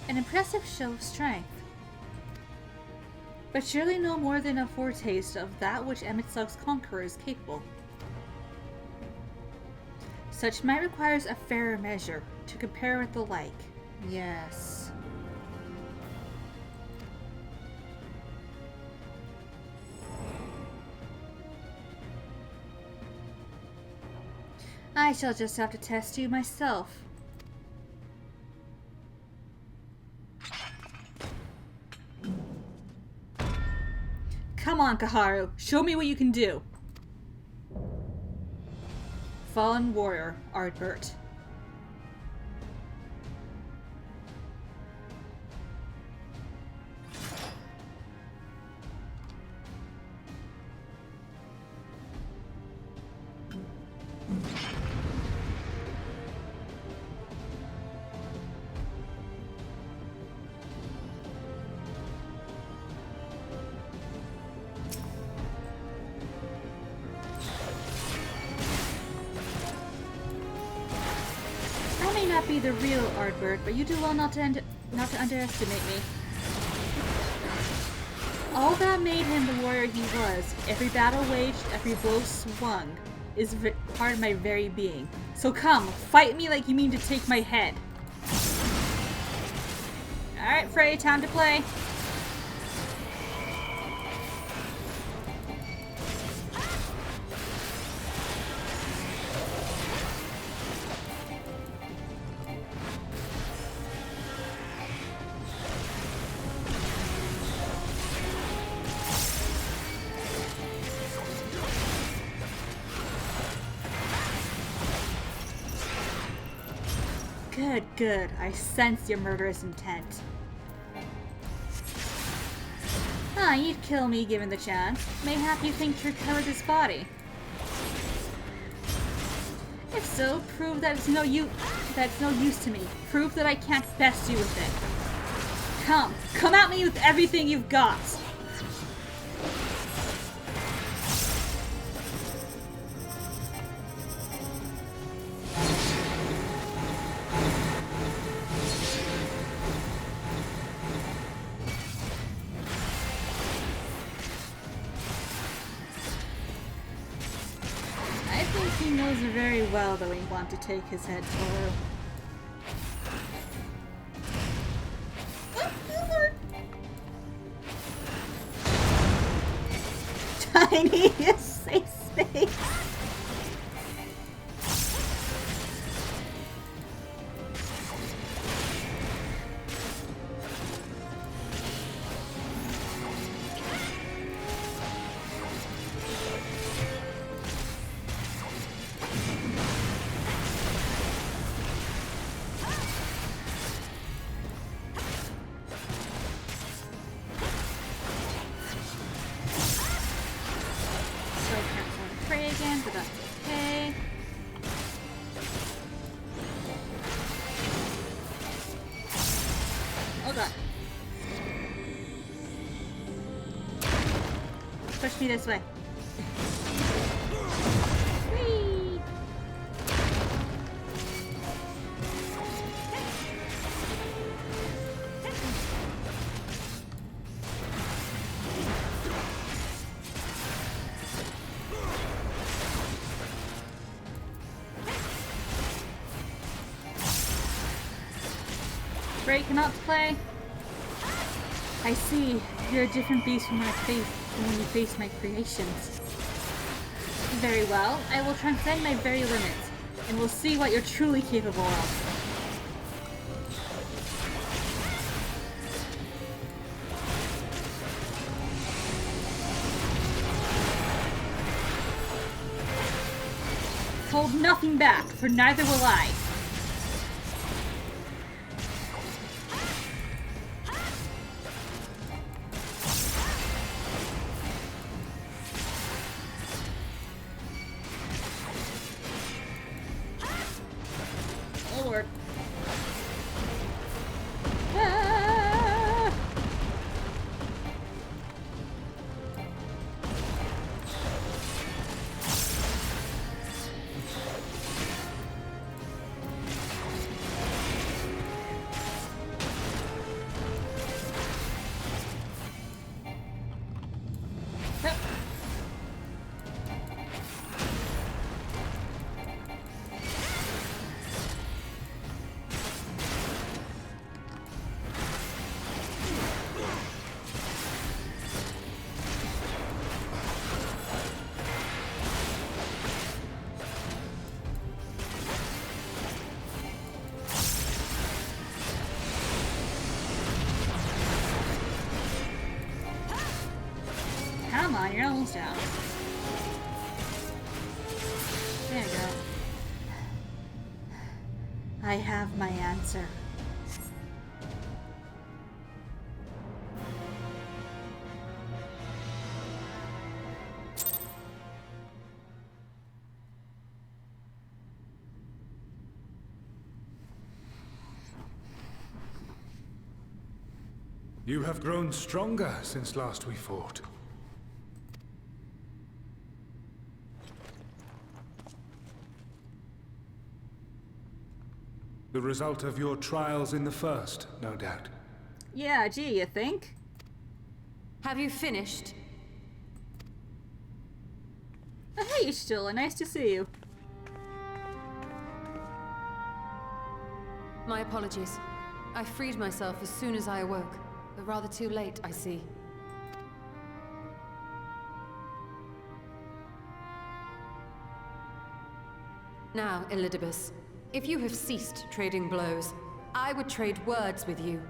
Speaker 1: An impressive show of strength, but surely no more than a foretaste of that which Emet-Sug's conqueror is capable. Such might requires a fairer measure, to compare with the like. Yes. I shall just have to test you myself. Come on, Kaharu. Show me what you can do. Fallen Warrior, Ardbert. not be the real Ardbert, but you do well not to underestimate me. All that made him the warrior he was, every battle waged, every blow swung, is part of my very being. So come, fight me like you mean to take my head. Alright, Frey, time to play. Good, good. I sense your murderous intent. Ah, you'd kill me given the chance. Mayhap you think to recover this body. If so, prove that it's no use to me. Prove that I can't best you with it. Come at me with everything you've got. He knows very well that we want to take his head too. Tiny, safe space. Again, but that's okay. Oh god. Push me this way. Whee! Great, come out to play. I see. You're a different beast from when you face my creations. Very well. I will transcend my very limits, and we'll see what you're truly capable of. Hold nothing back, for neither will I. Lord. Ah! Come on, you're almost out. There you go. I have my answer.
Speaker 3: You have grown stronger since last we fought. The result of your trials in the first, no doubt.
Speaker 1: Yeah, gee, you think?
Speaker 11: Have you finished?
Speaker 1: Hey, Stella, nice to see you.
Speaker 11: My apologies. I freed myself as soon as I awoke, but rather too late, I see. Now, Elidibus, if you have ceased trading blows, I would trade words with you.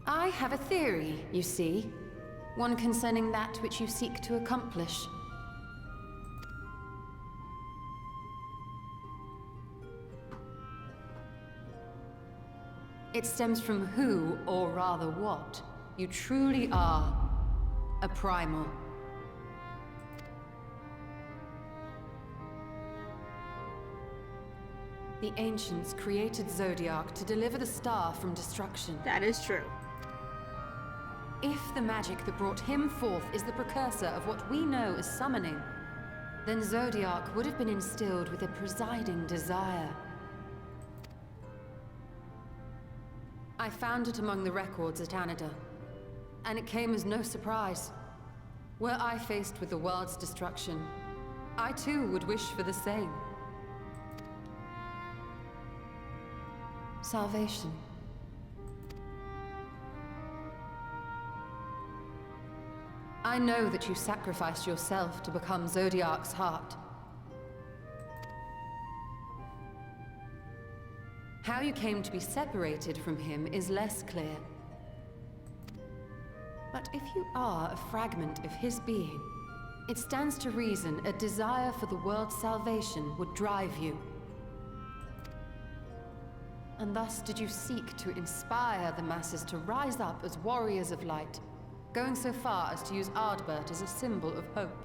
Speaker 11: I have a theory, you see. One concerning that which you seek to accomplish. It stems from who, or rather what, you truly are. A primal. The ancients created Zodiac to deliver the star from destruction.
Speaker 1: That is true.
Speaker 11: If the magic that brought him forth is the precursor of what we know as summoning, then Zodiac would have been instilled with a presiding desire. I found it among the records at Anida, and it came as no surprise. Were I faced with the world's destruction, I too would wish for the same. Salvation. I know that you sacrificed yourself to become Zodiac's heart. How you came to be separated from him is less clear. But if you are a fragment of his being, it stands to reason a desire for the world's salvation would drive you. And thus did you seek to inspire the masses to rise up as warriors of light, going so far as to use Ardbert as a symbol of hope.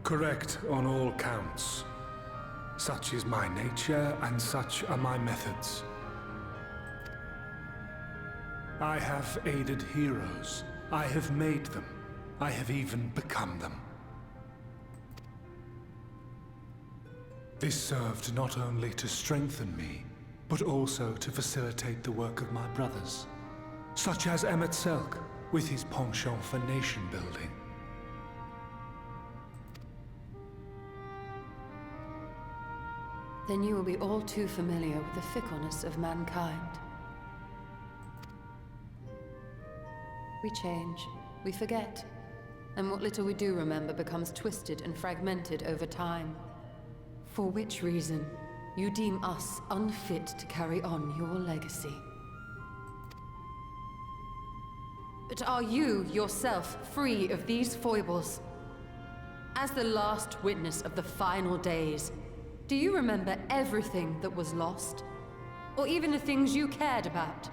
Speaker 3: Correct on all counts. Such is my nature, and such are my methods. I have aided heroes. I have made them. I have even become them. This served not only to strengthen me, but also to facilitate the work of my brothers, such as Emmett Selk, with his penchant for nation building.
Speaker 11: Then you will be all too familiar with the fickleness of mankind. We change, we forget, and what little we do remember becomes twisted and fragmented over time. For which reason, you deem us unfit to carry on your legacy. But are you, yourself, free of these foibles? As the last witness of the final days, do you remember everything that was lost? Or even the things you cared about?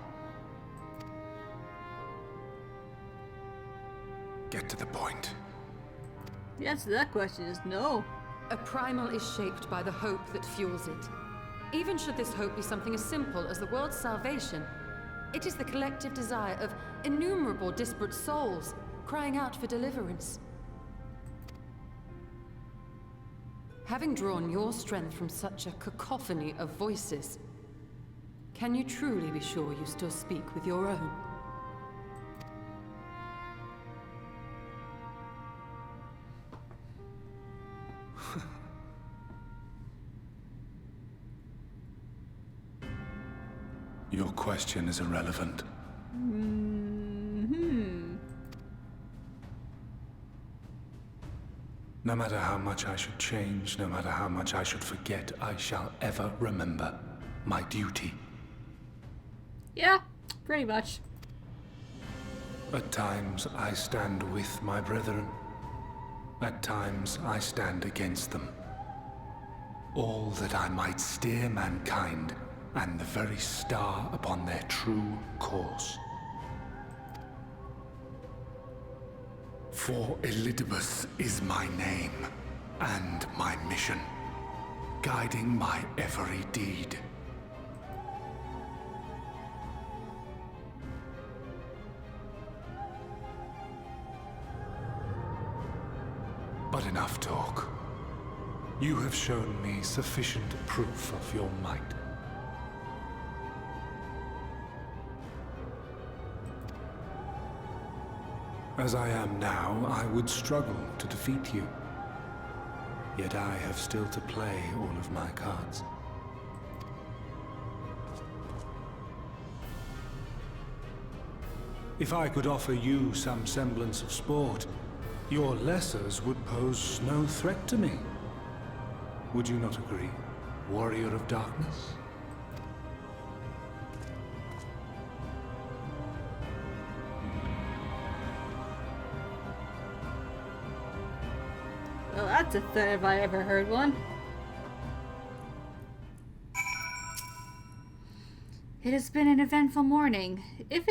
Speaker 3: Get to the point.
Speaker 1: The answer to that question is no.
Speaker 11: A primal is shaped by the hope that fuels it. Even should this hope be something as simple as the world's salvation, it is the collective desire of innumerable disparate souls crying out for deliverance. Having drawn your strength from such a cacophony of voices, can you truly be sure you still speak with your own?
Speaker 3: Your question is irrelevant. No matter how much I should change, no matter how much I should forget, I shall ever remember my duty.
Speaker 1: Yeah, pretty much.
Speaker 3: At times I stand with my brethren. At times I stand against them. All that I might steer mankind and the very star upon their true course. For Elidibus is my name, and my mission, guiding my every deed. But enough talk. You have shown me sufficient proof of your might. As I am now, I would struggle to defeat you. Yet I have still to play all of my cards. If I could offer you some semblance of sport, your lessers would pose no threat to me. Would you not agree, Warrior of Darkness?
Speaker 1: Well, that's a threat if I ever heard one. It has been an eventful morning. If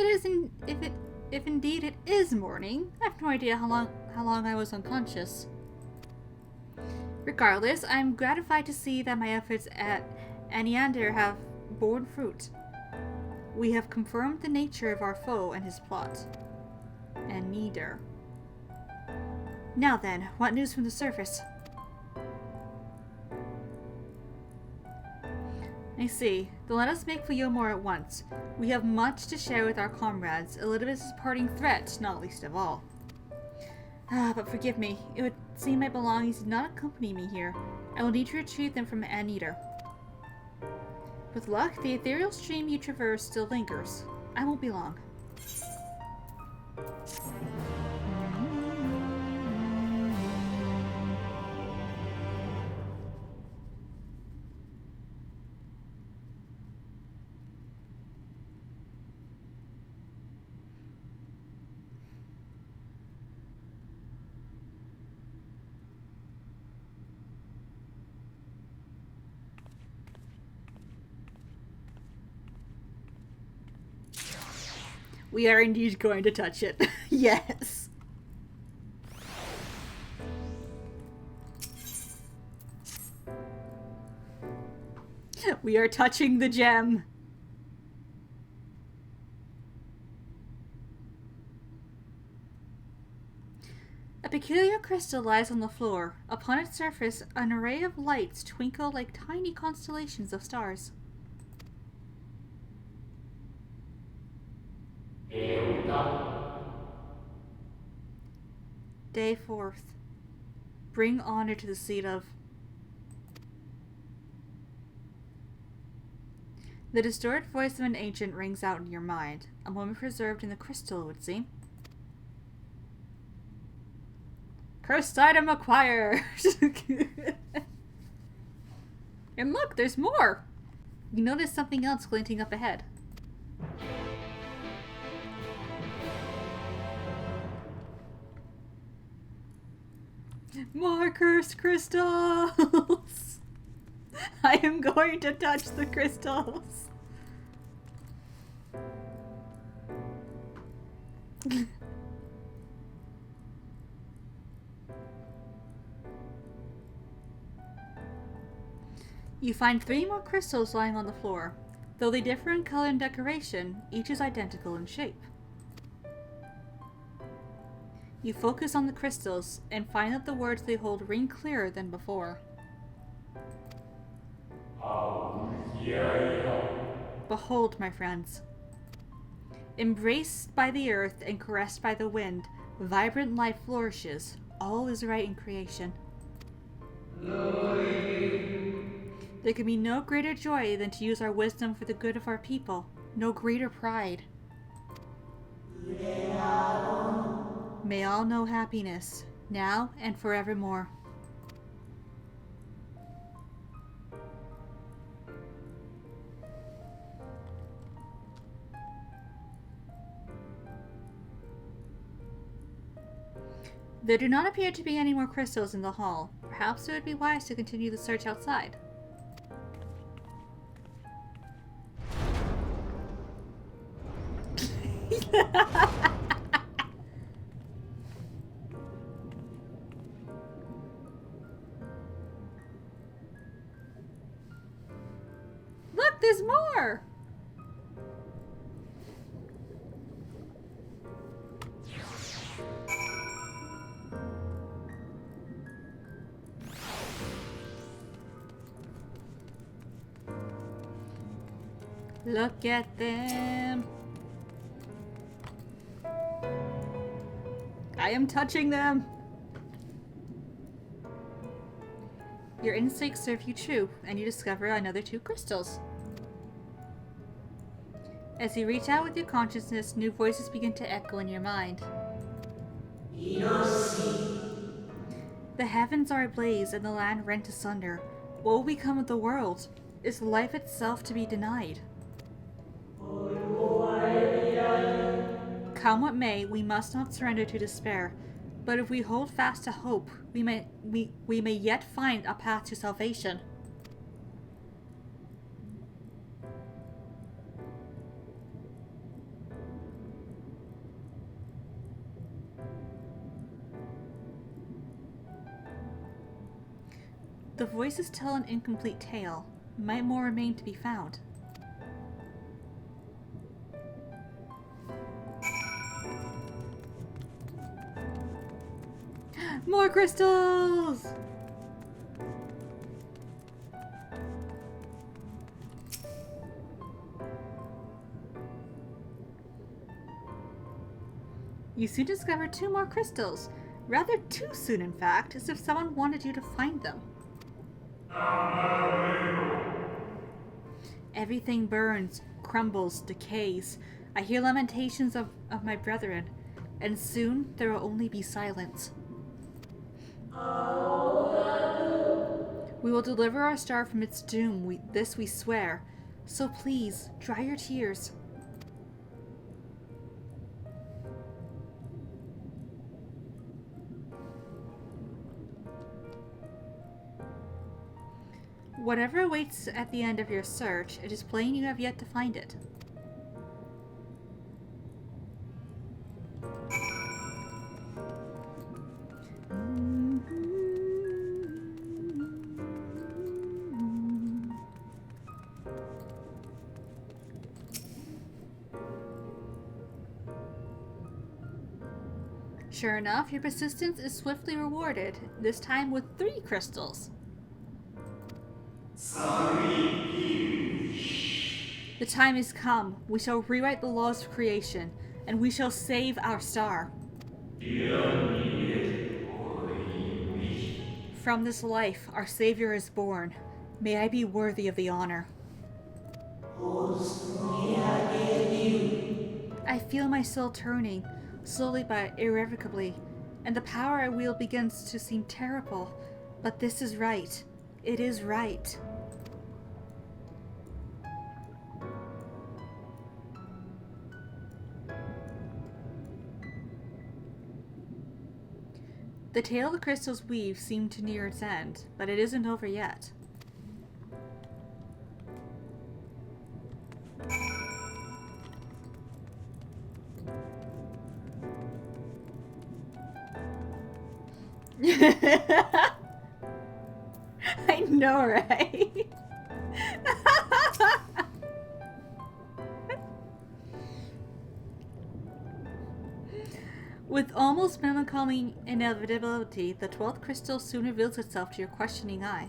Speaker 1: indeed it is morning, I have no idea how long I was unconscious. Regardless, I am gratified to see that my efforts at Aniander have borne fruit. We have confirmed the nature of our foe and his plot. And neither. Now then, what news from the surface? I see. Then let us make for Yomor at once. We have much to share with our comrades. Elizabeth's parting threat, not least of all. But forgive me. It would seem my belongings did not accompany me here. I will need to retrieve them from Anteater. With luck, the ethereal stream you traverse still lingers. I won't be long. We are indeed going to touch it. Yes. We are touching the gem. A peculiar crystal lies on the floor. Upon its surface, an array of lights twinkle like tiny constellations of stars. Day 4th. Bring honor to the seat of... The distorted voice of an ancient rings out in your mind. A moment preserved in the crystal, it would seem. Cursed item acquired! And look, there's more! You notice something else glinting up ahead. More cursed crystals! I am going to touch the crystals. You find 3 more crystals lying on the floor. Though they differ in color and decoration, each is identical in shape. You focus on the crystals and find that the words they hold ring clearer than before. Behold, my friends. Embraced by the earth and caressed by the wind, vibrant life flourishes. All is right in creation. There can be no greater joy than to use our wisdom for the good of our people. No greater pride. May all know happiness, now and forevermore. There do not appear to be any more crystals in the hall. Perhaps it would be wise to continue the search outside. Look, there's more! Look at them. I am touching them. Your instincts serve you true, and you discover another 2 crystals. As you reach out with your consciousness, new voices begin to echo in your mind. The heavens are ablaze and the land rent asunder. What will become of the world? Is life itself to be denied? Come what may, we must not surrender to despair. But if we hold fast to hope, we may yet find a path to salvation. The voices tell an incomplete tale. Might more remain to be found. More crystals! You soon discover 2 more crystals. Rather too soon, in fact, as if someone wanted you to find them. Everything burns, crumbles, decays. I hear lamentations of my brethren, and soon there will only be silence. We will deliver our star from its doom, this we swear. So please, dry your tears. Whatever awaits at the end of your search, it is plain you have yet to find it. Sure enough, your persistence is swiftly rewarded, this time with 3 crystals. The time has come. We shall rewrite the laws of creation, and we shall save our star. From this life, our Savior is born. May I be worthy of the honor. I feel my soul turning, slowly but irrevocably, and the power I wield begins to seem terrible. But this is right. It is right. The tale the crystals weave seemed to near its end, but it isn't over yet. I know, right? With almost melancholy inevitability, the 12th crystal soon reveals itself to your questioning eye.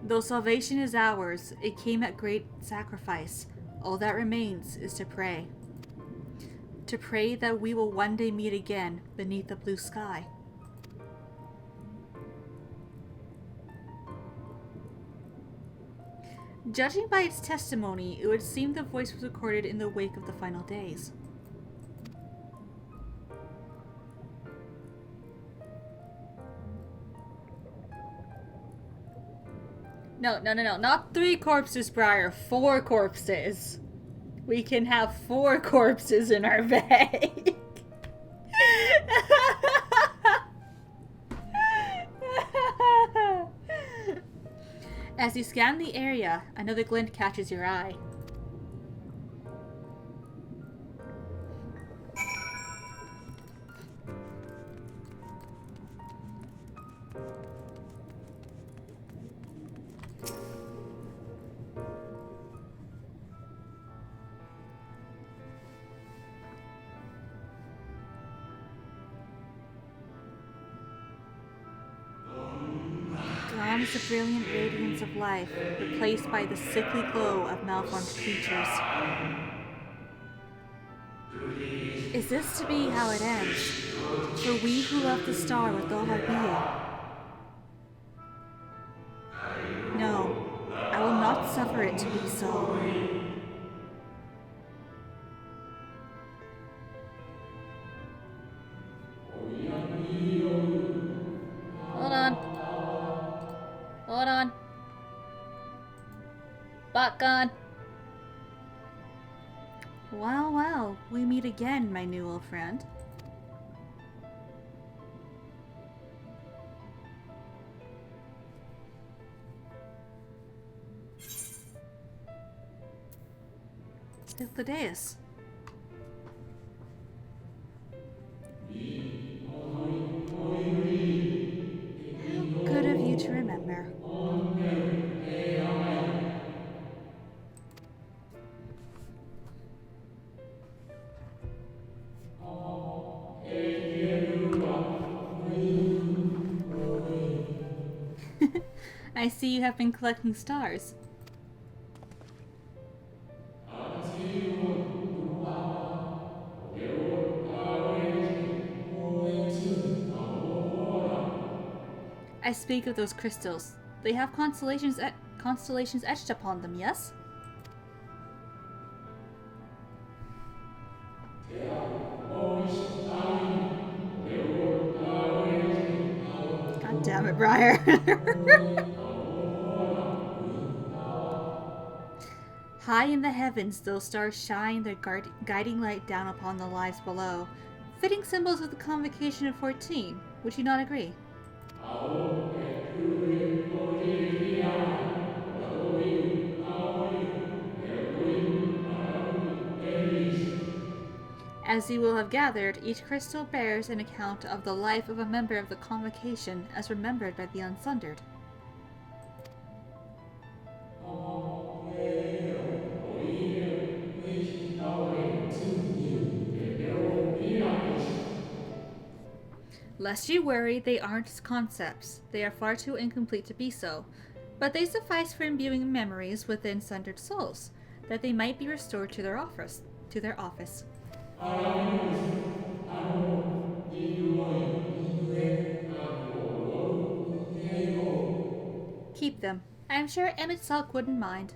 Speaker 1: Though salvation is ours, it came at great sacrifice. All that remains is to pray. To pray that we will one day meet again beneath the blue sky. Judging by its testimony, it would seem the voice was recorded in the wake of the final days. No, not 3 corpses, Briar, 4 corpses. We can have 4 corpses in our bag. As you scan the area, another glint catches your eye. was the brilliant radiance of life, replaced by the sickly glow of malformed creatures. Is this to be how it ends? For we who love the star with all our being? No, I will not suffer it to be so.
Speaker 2: Hold on. Hold on. Back on.
Speaker 1: Well, well, we meet again, my new old friend. Take the dais. How good of you to remember. I see you have been collecting stars. I speak of those crystals. They have constellations etched upon them, yes? God damn it, Briar. High in the heavens, those stars shine their guiding light down upon the lives below. Fitting symbols of the convocation of 14. Would you not agree? As you will have gathered, each crystal bears an account of the life of a member of the convocation as remembered by the Unsundered. Lest you worry, they aren't concepts. They are far too incomplete to be so. But they suffice for imbuing memories within sundered souls, that they might be restored to their office. Keep them. I am sure Emmett Salk wouldn't mind.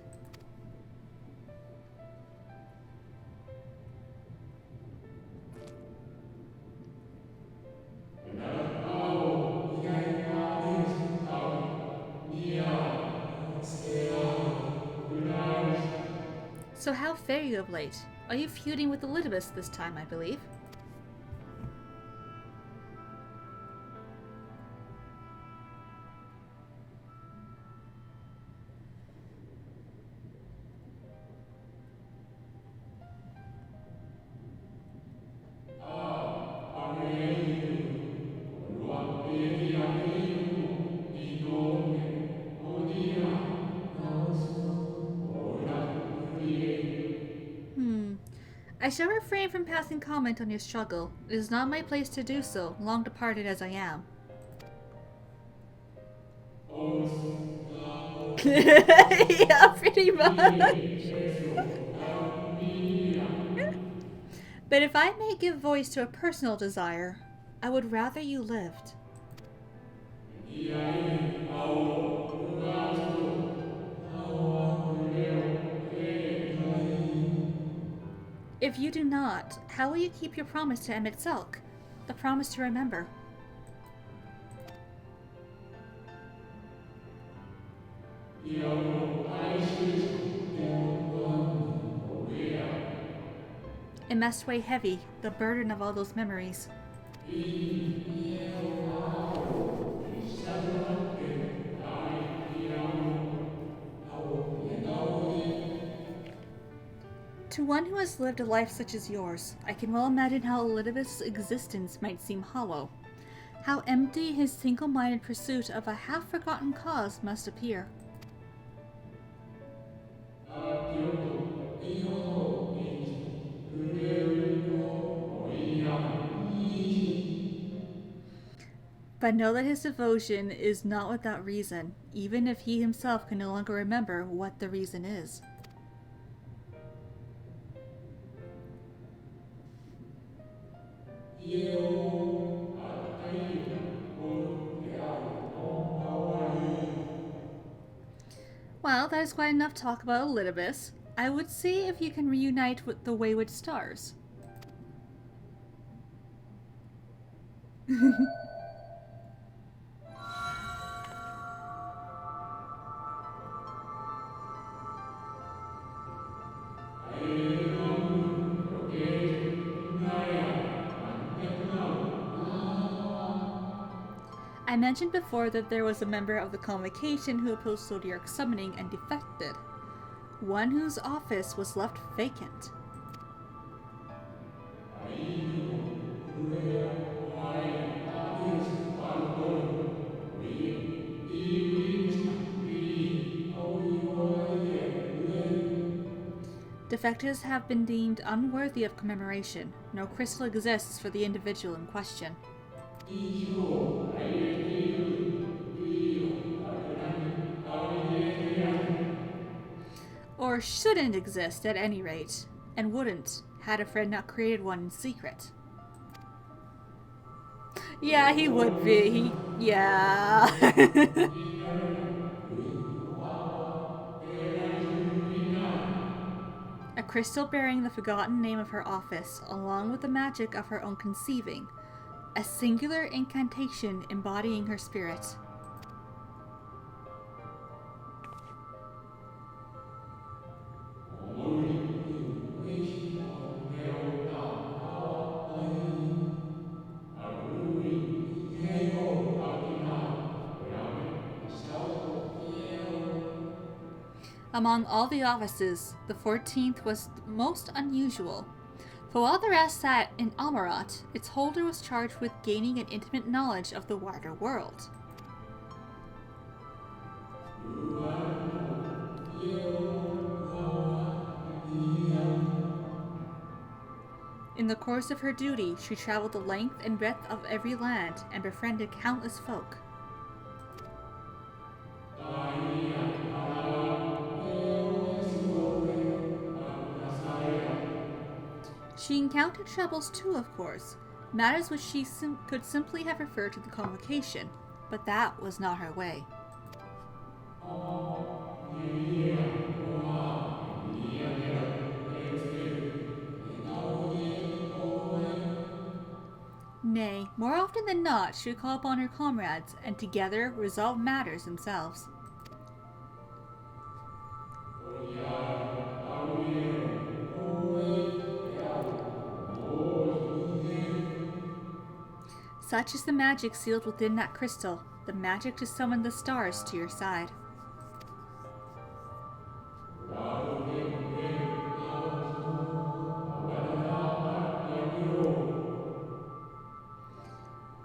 Speaker 1: So how fare you of late? Are you feuding with Elidibus this time, I believe? I shall refrain from passing comment on your struggle. It is not my place to do so, long departed as I am. Yeah, pretty much. But if I may give voice to a personal desire, I would rather you lived. If you do not, how will you keep your promise to Emmett Selk? The promise to remember. It must weigh heavy, the burden of all those memories. To one who has lived a life such as yours, I can well imagine how Elidibus' existence might seem hollow. How empty his single-minded pursuit of a half-forgotten cause must appear. But know that his devotion is not without reason, even if he himself can no longer remember what the reason is. Well, that is quite enough talk about Elidibus. I would see if you can reunite with the Wayward Stars. I mentioned before that there was a member of the Convocation who opposed Zodiark's summoning and defected. One whose office was left vacant. Defectors have been deemed unworthy of commemoration. No crystal exists for the individual in question. Or shouldn't exist at any rate, and wouldn't, had a friend not created one in secret. Yeah, he would be. Yeah. A crystal bearing the forgotten name of her office, along with the magic of her own conceiving. A singular incantation embodying her spirit. Among all the offices, the 14th was most unusual. For while the rest sat in Amarat, its holder was charged with gaining an intimate knowledge of the wider world. In the course of her duty, she traveled the length and breadth of every land and befriended countless folk. She encountered troubles too, of course, matters which she could simply have referred to the Convocation, but that was not her way. Nay, more often than not, she would call upon her comrades, and together resolve matters themselves. Such is the magic sealed within that crystal, the magic to summon the stars to your side.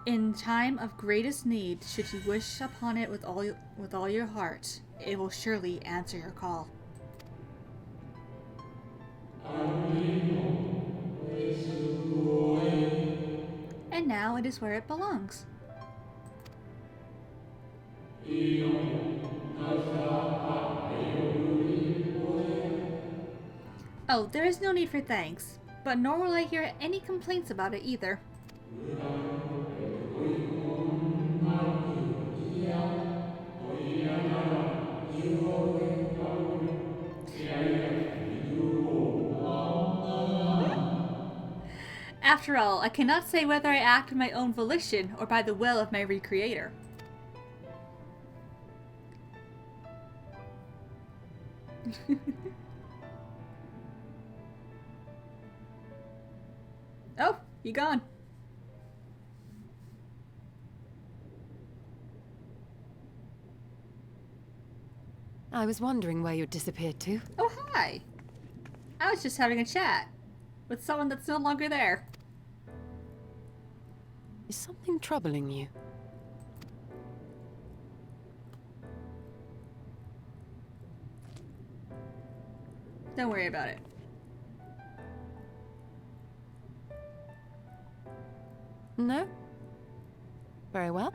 Speaker 1: In time of greatest need, should you wish upon it with all your heart, it will surely answer your call. And now it is where it belongs. Oh, there is no need for thanks, but nor will I hear any complaints about it either. After all, I cannot say whether I act of my own volition or by the will of my recreator. Oh, you gone.
Speaker 11: I was wondering where you'd disappeared to.
Speaker 1: Oh, hi. I was just having a chat with someone that's no longer there.
Speaker 11: Is something troubling you?
Speaker 1: Don't worry about it.
Speaker 11: No? Very well.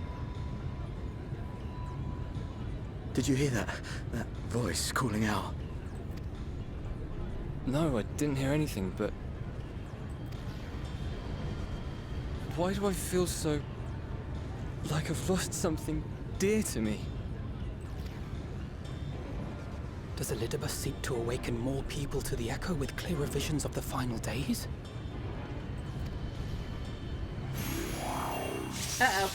Speaker 4: Did you hear that? That voice calling out?
Speaker 13: No, I didn't hear anything, but... why do I feel so... like I've lost something dear to me?
Speaker 8: Does Elidibus seek to awaken more people to the Echo with clearer visions of the final days?
Speaker 1: Uh-oh.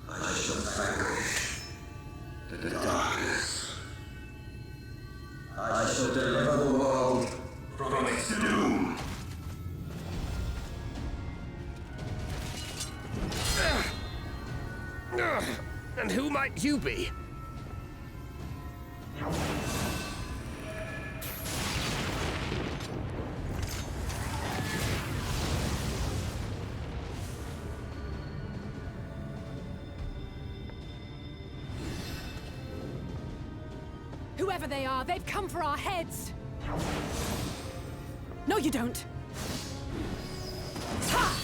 Speaker 14: I shall vanquish the darkness. I shall deliver the world from its doom.
Speaker 9: And who might you be?
Speaker 5: Whoever they are, they've come for our heads! No, you don't! Ha!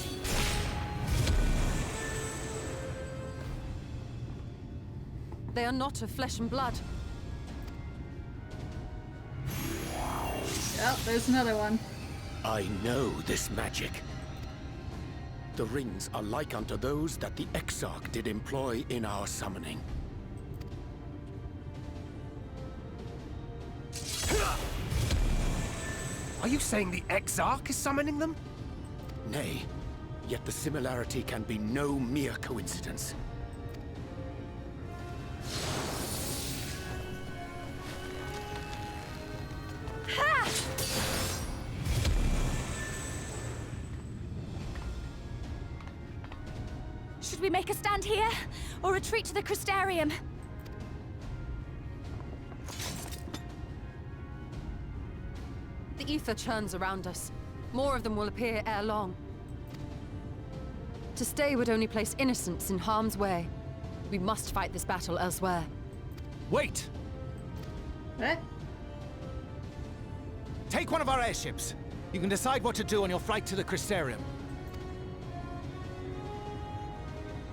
Speaker 11: They are not of flesh and blood.
Speaker 1: Oh, there's another one.
Speaker 10: I know this magic. The rings are like unto those that the Exarch did employ in our summoning.
Speaker 9: Are you saying the Exarch is summoning them?
Speaker 10: Nay, yet the similarity can be no mere coincidence.
Speaker 5: Ha! Should we make a stand here, or retreat to the Crystarium?
Speaker 11: The ether churns around us. More of them will appear ere long. To stay would only place innocents in harm's way. We must fight this battle elsewhere.
Speaker 15: Wait!
Speaker 1: What?
Speaker 15: Take one of our airships. You can decide what to do on your flight to the Crystarium.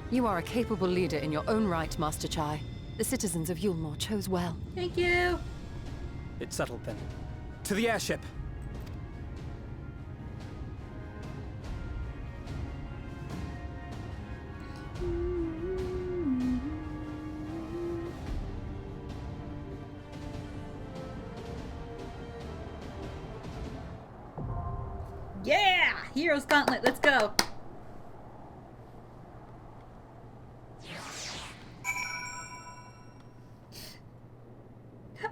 Speaker 11: You are a capable leader in your own right, Master Chai. The citizens of Yulmore chose well.
Speaker 1: Thank you.
Speaker 8: It's settled then. To the airship!
Speaker 1: Yeah! Heroes Gauntlet, let's go!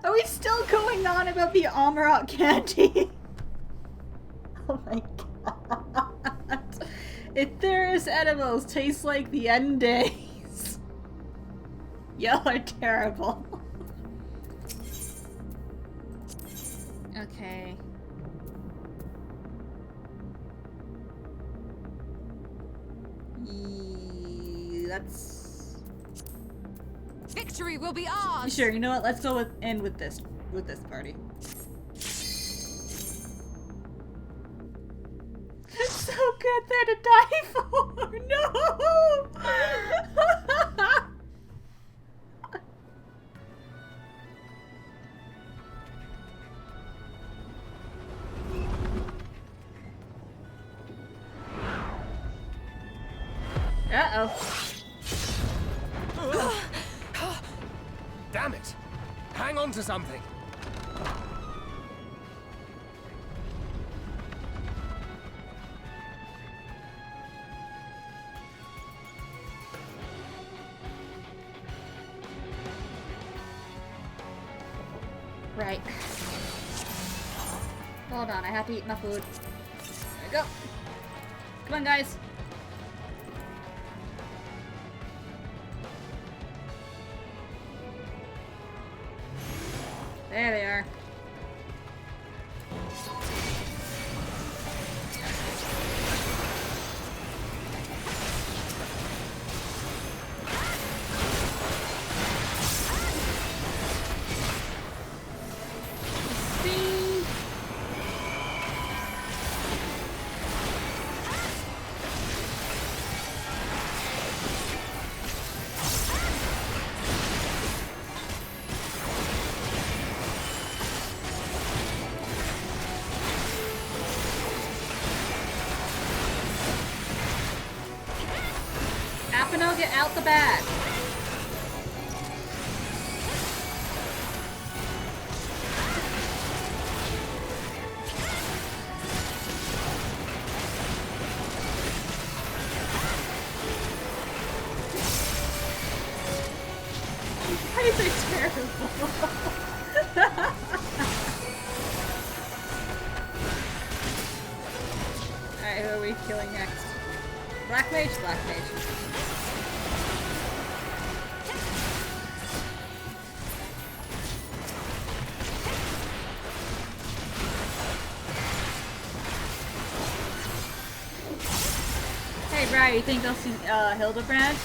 Speaker 1: Are we still going on about the Amarok candy? Oh my god. Aetherius edibles taste like the end days. Y'all are terrible. Okay. Let's...
Speaker 11: Victory will be ours!
Speaker 1: Sure, you know what? Let's go with this party. So good there to die for! No! Uh-oh.
Speaker 9: Damn it! Hang on to something!
Speaker 1: Right. Hold on, I have to eat my food. There we go. Come on, guys. There they are. Stefano, get out the bag. You guys are terrible. Alright, who are we killing next? Black Mage? Black Mage. Hey, Brian, you think I'll see Hildebrand?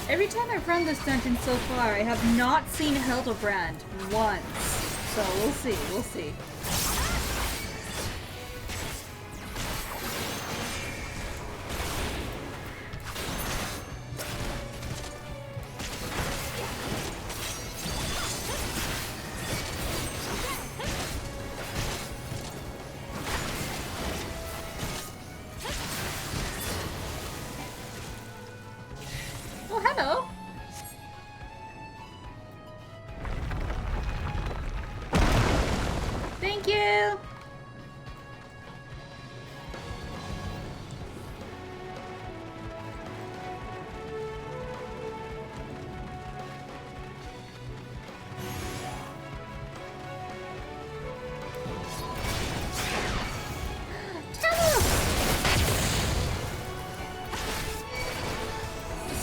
Speaker 1: Every time I've run this dungeon so far, I have not seen Hildebrand once. So we'll see, we'll see. Oh, hello. Thank you.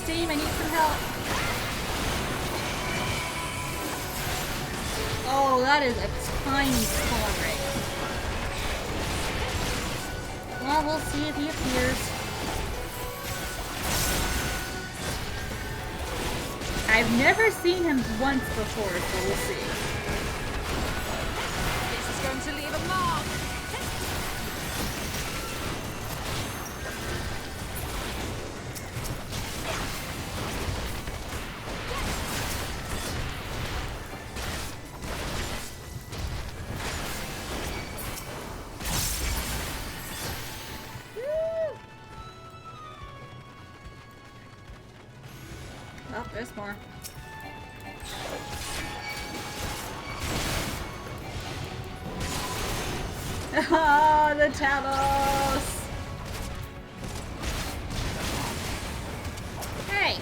Speaker 1: Steam, I need some help. Oh, that is a tiny spawn rate. Well, we'll see if he appears. I've never seen him once before, so we'll see.
Speaker 5: This is going to leave a mark.
Speaker 1: Oh, there's more. Ah, the Talos! Hey,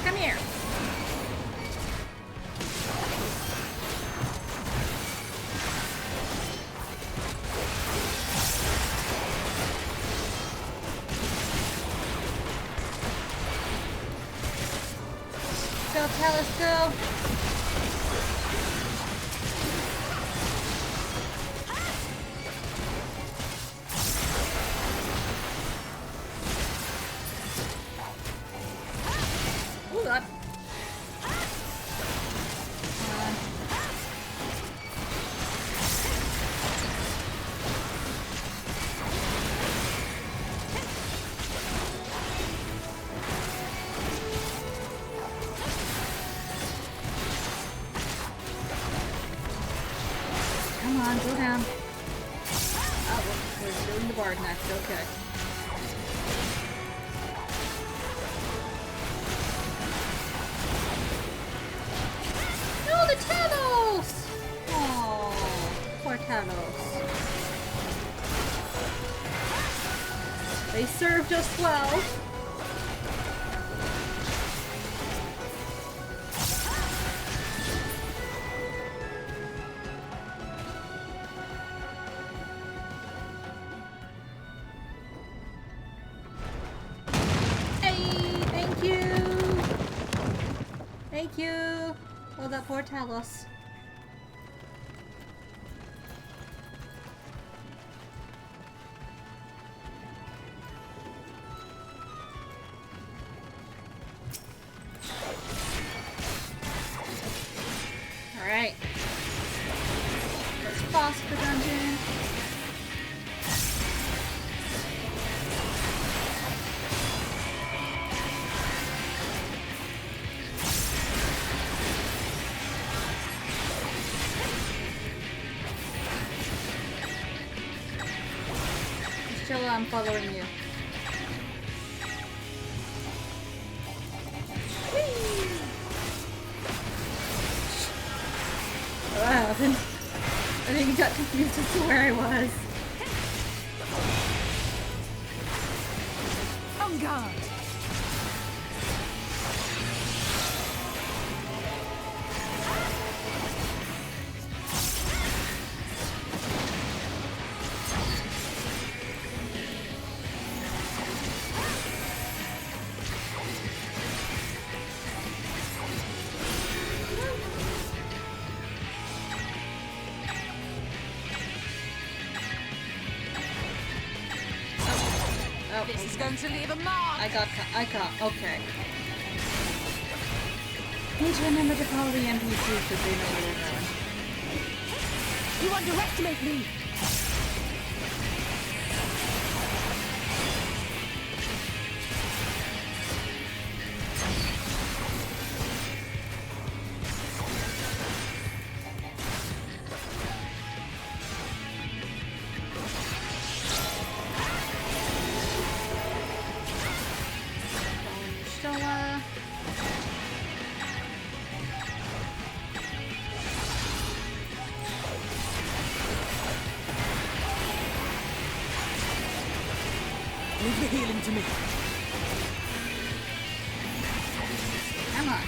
Speaker 1: come here. Go, Talos, go! Ooh, God. Come on. Come on, go down. Oh, we're doing the bard next, okay. No, the Talos! Oh, poor Talos. They served us well. Thank you! Oh, that poor Talos. Alright. boss of the dungeon. Just chill, I'm following you. Wow, I think he got confused as to where I was.
Speaker 5: On guard! This is going to leave a mark.
Speaker 1: I got, okay. Need to remember to follow the NPCs because they know where they're going.
Speaker 5: You underestimate me.
Speaker 16: Leave the healing to me.
Speaker 1: Come on.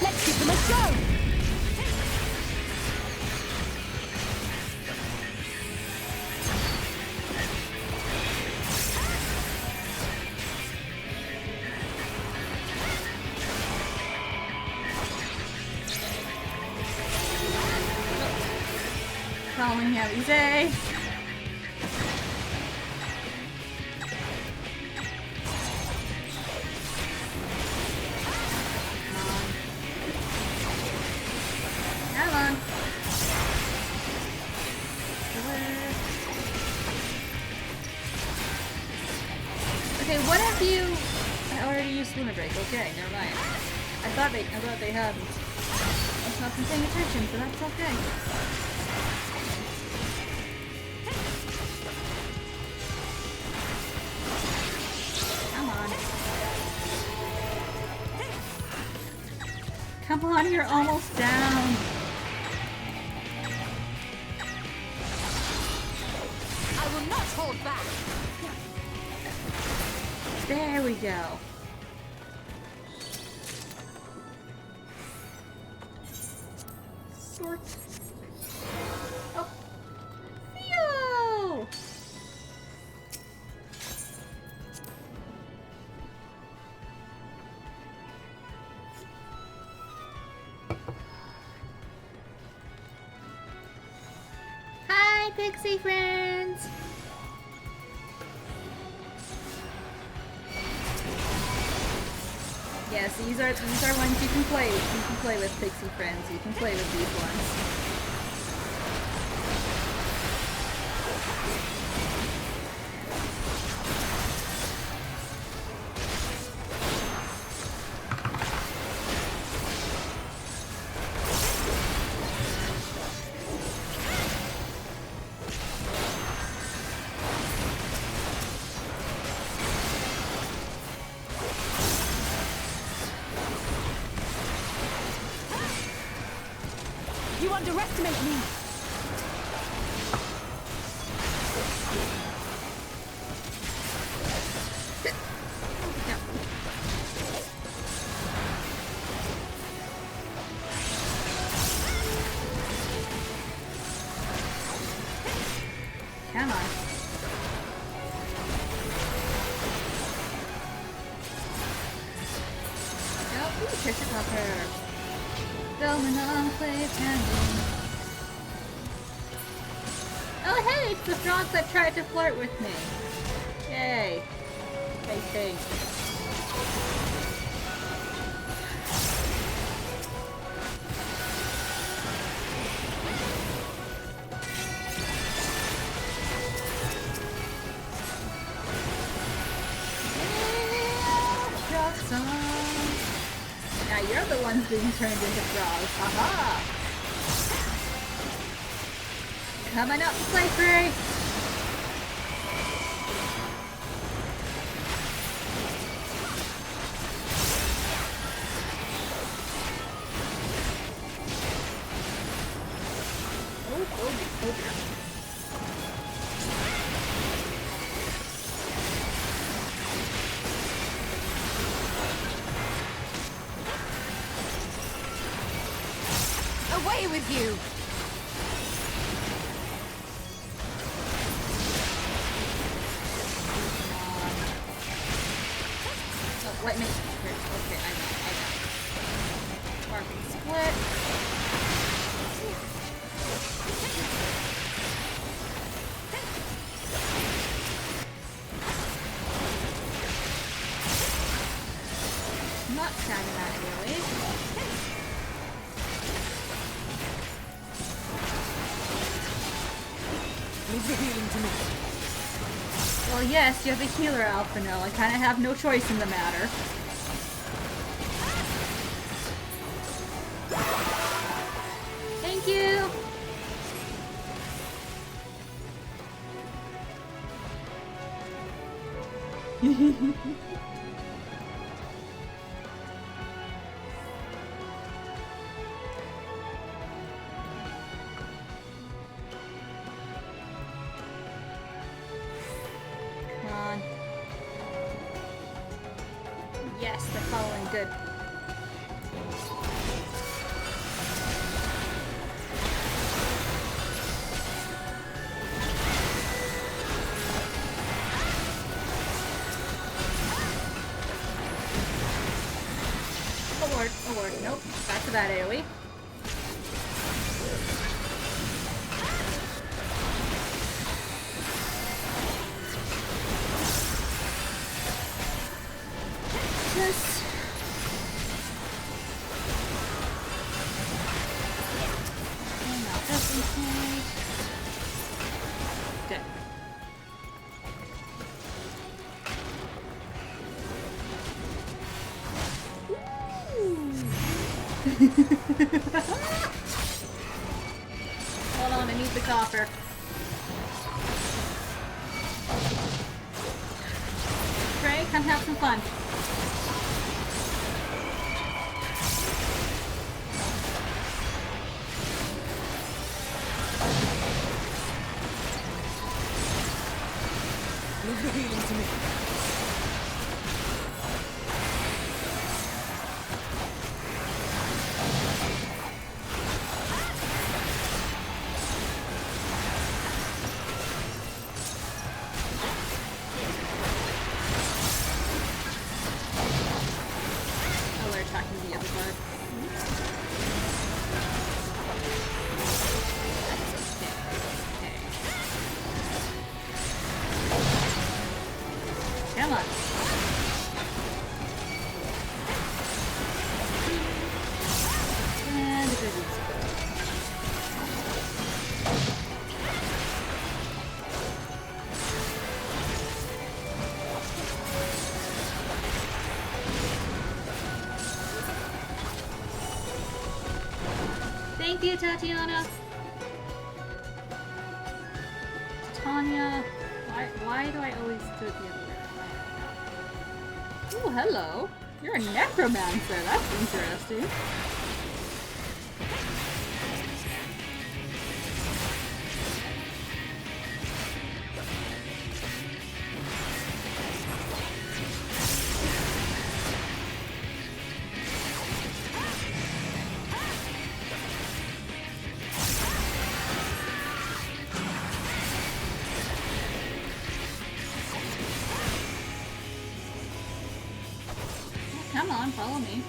Speaker 5: Let's give them a show.
Speaker 1: Following Alize. Come on. Okay, what have you? I already used Lunar Break. Okay, never mind. I thought they hadn't. I've not been paying attention, but that's okay. Come on, you're almost down.
Speaker 5: I will not hold back.
Speaker 1: There we go. Sort. Oh. Theo! Hi, Pixie friends! Yes, these are ones you can play. You can play with Pixie friends. You can play with these ones.
Speaker 5: You underestimate me.
Speaker 1: Come on. Nope, ooh, Trisha Tucker. Going enclave tandem. Oh hey, it's the frog that tried to flirt with me. Yay. Hey, thanks. awesome. Now you're the ones being turned into frogs. Haha! Coming up, Cypher!
Speaker 5: Away with you!
Speaker 1: Oh, let me. Okay, I know. Marking split. Not standing that really.
Speaker 16: Leave the healing to me.
Speaker 1: Well, yes, you're the healer, Alphino. I kind of have no choice in the matter. Thank you! Come on. Yes, they're following good. Award. Nope. Back to that AoE. Yes. And now this inside. Good. Hold on, I need the copper. Trey, come have some fun.
Speaker 16: Leave the healing to me.
Speaker 1: Oh, they're attacking the other part. Come on. And the goodies. Thank you, Tatiana. Tanya, why do I always do it the other way? Oh, hello. You're a necromancer. That's interesting. Come on, follow me.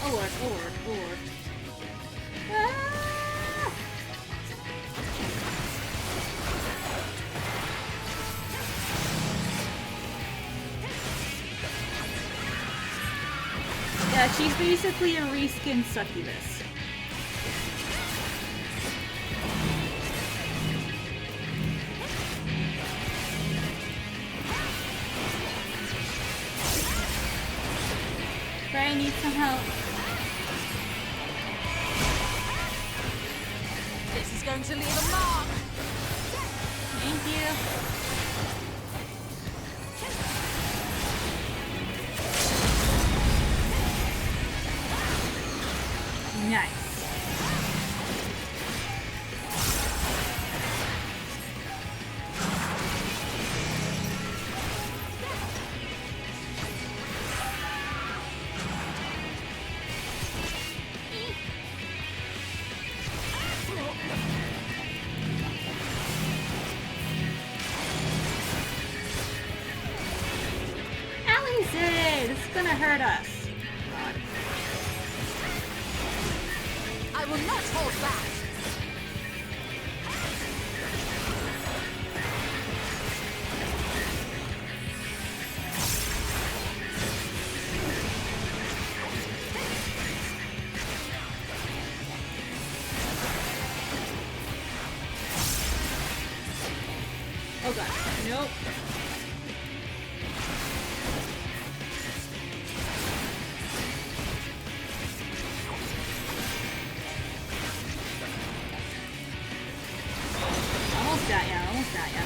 Speaker 1: Oh lord. Ah! Yeah, she's basically a reskinned succubus. But I need some help.
Speaker 5: This is going to leave a mark.
Speaker 1: Thank you. Nice. Alice, this is gonna hurt us. God.
Speaker 5: I will not hold back.
Speaker 1: Oh god, nope. Almost got ya, almost got ya.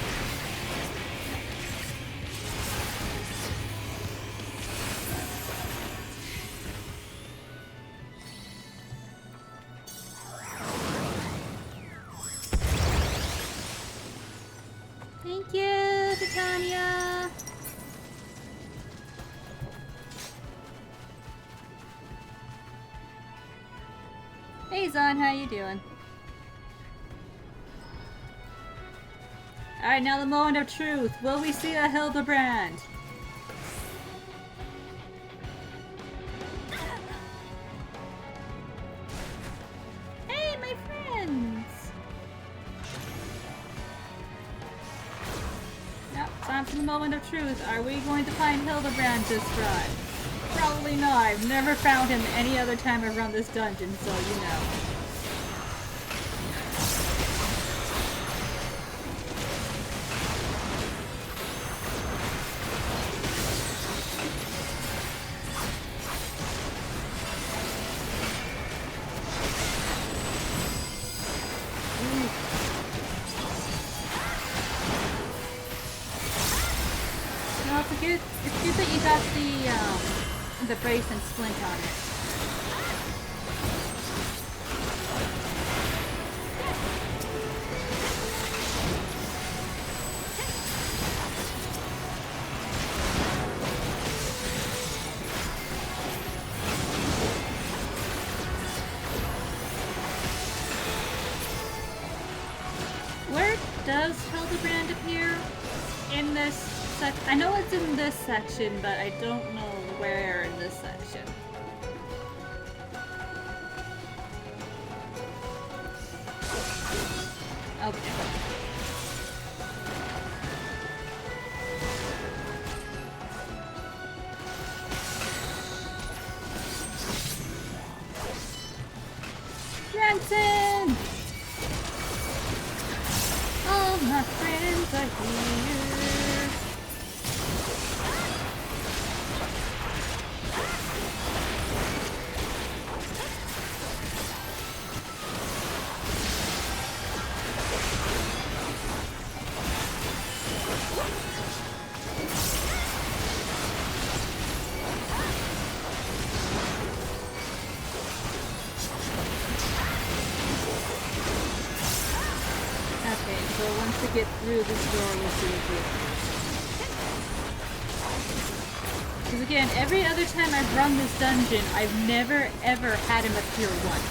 Speaker 1: Thank you, Titania. Hey Zon, how you doing? Alright, now the moment of truth. Will we see a Hildebrand? Hey, my friends! Now, time for the moment of truth. Are we going to find Hildebrand this run? Probably not. I've never found him any other time I've run this dungeon, so you know. No, it's good that you got the brace and splint on it. Where does Hildebrand appear in this section? I know it's in this section, but I don't know where in this section. Okay. Branson! All my friends are here. Okay, so once we get through this door, we'll see if we... Because again, every other time I've run this dungeon, I've never ever had him appear once.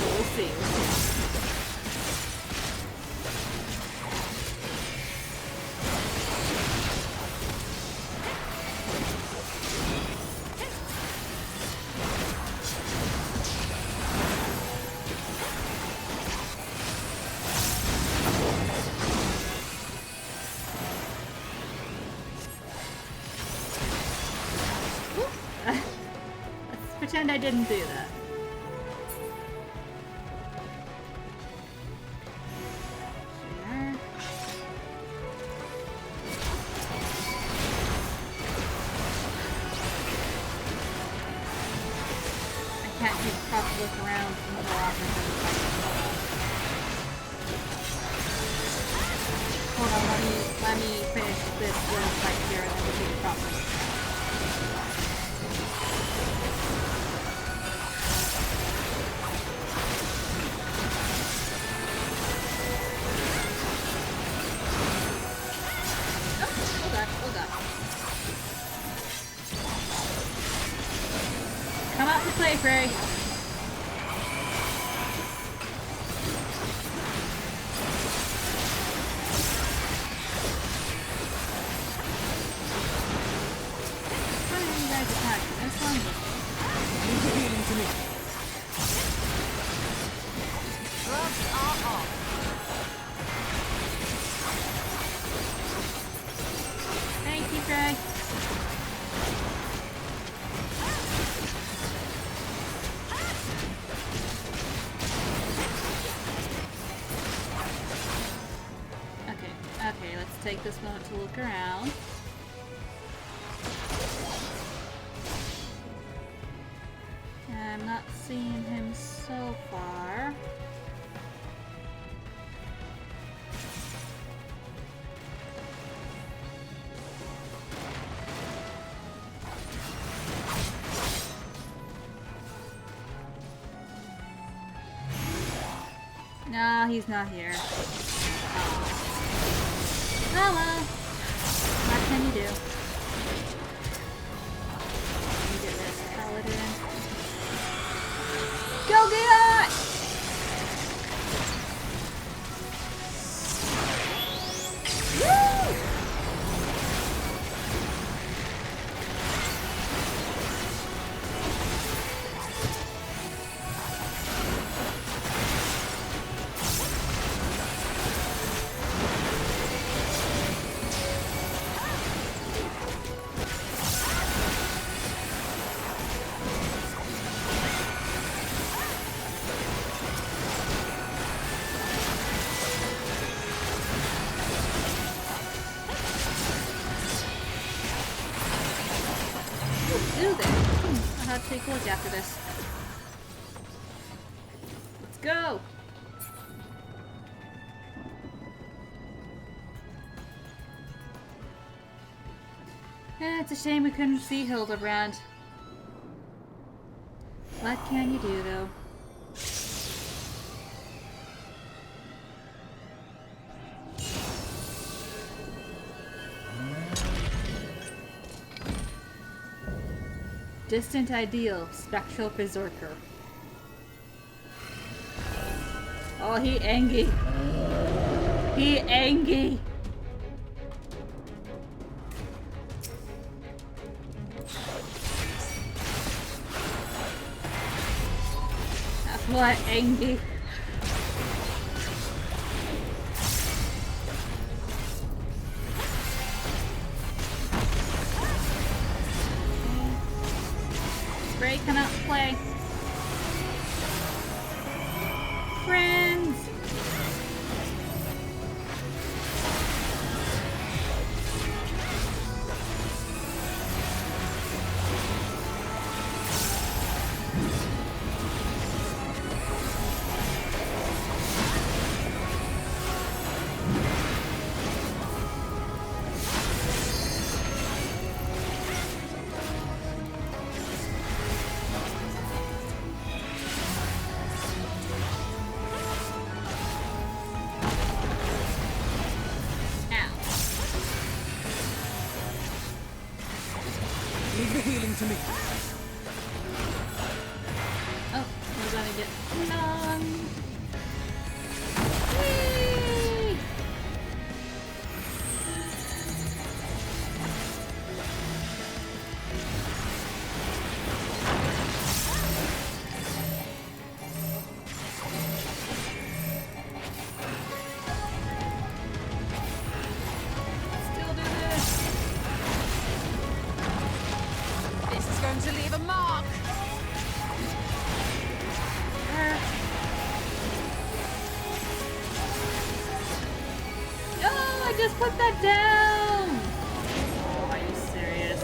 Speaker 1: So we'll see, we'll see. pretend I didn't do that. There. I can't take a proper look around more often than the fight. Hold on, let me finish this little fight here and then we'll take a proper look. Come out to play, Frey. How did you guys attack this one?
Speaker 16: Leave the healing to me.
Speaker 11: Gloves are off.
Speaker 1: Thank you, Frey. Okay, let's take this moment to look around. I'm not seeing him so far. No, he's not here. Oh well. What can you do? Let me get this paladin. Go get it! Woo! Do this. I'll have to take a look after this. Let's go! It's a shame we couldn't see Hildebrand. What can you do, though? Distant Ideal, Spectral Berserker. Oh, he angry. He angry. That's what angry. Ray, come out and play. Friends!
Speaker 16: Leave the healing to me.
Speaker 1: Oh, we're gonna get stung. Whee! Still do this.
Speaker 11: This is going to leave a mark.
Speaker 1: just put that down! Oh, are you serious?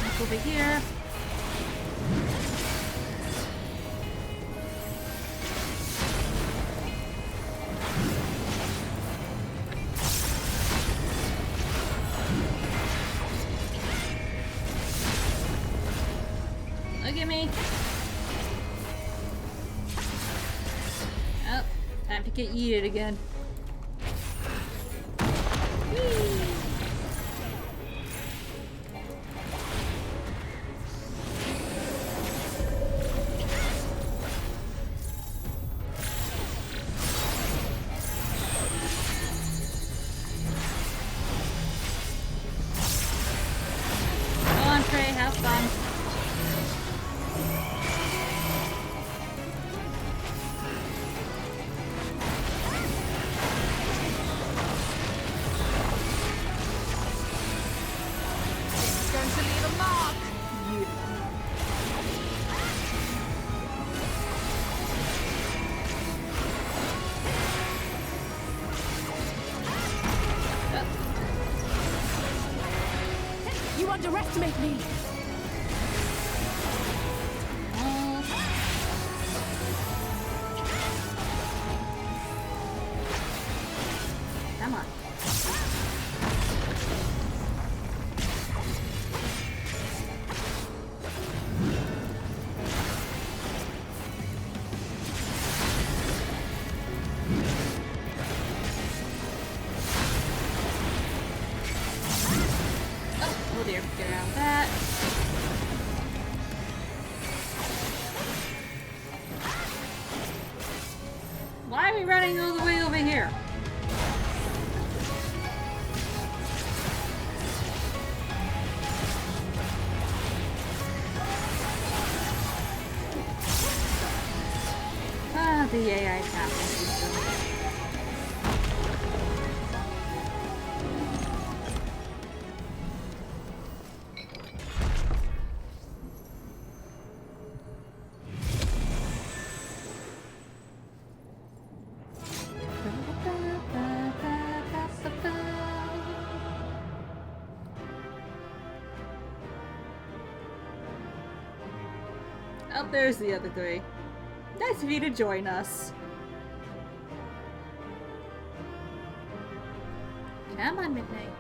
Speaker 1: Look over here. Look at me. Oh, time to get yeeted again. Whee! Go on, Trey, have fun.
Speaker 5: You underestimate me!
Speaker 1: Come on. Oh dear, get around that. Why are we running all the way over here? Ah, the AI tapping system. Oh, there's the other three. Nice of you to join us. Come on, Midnight.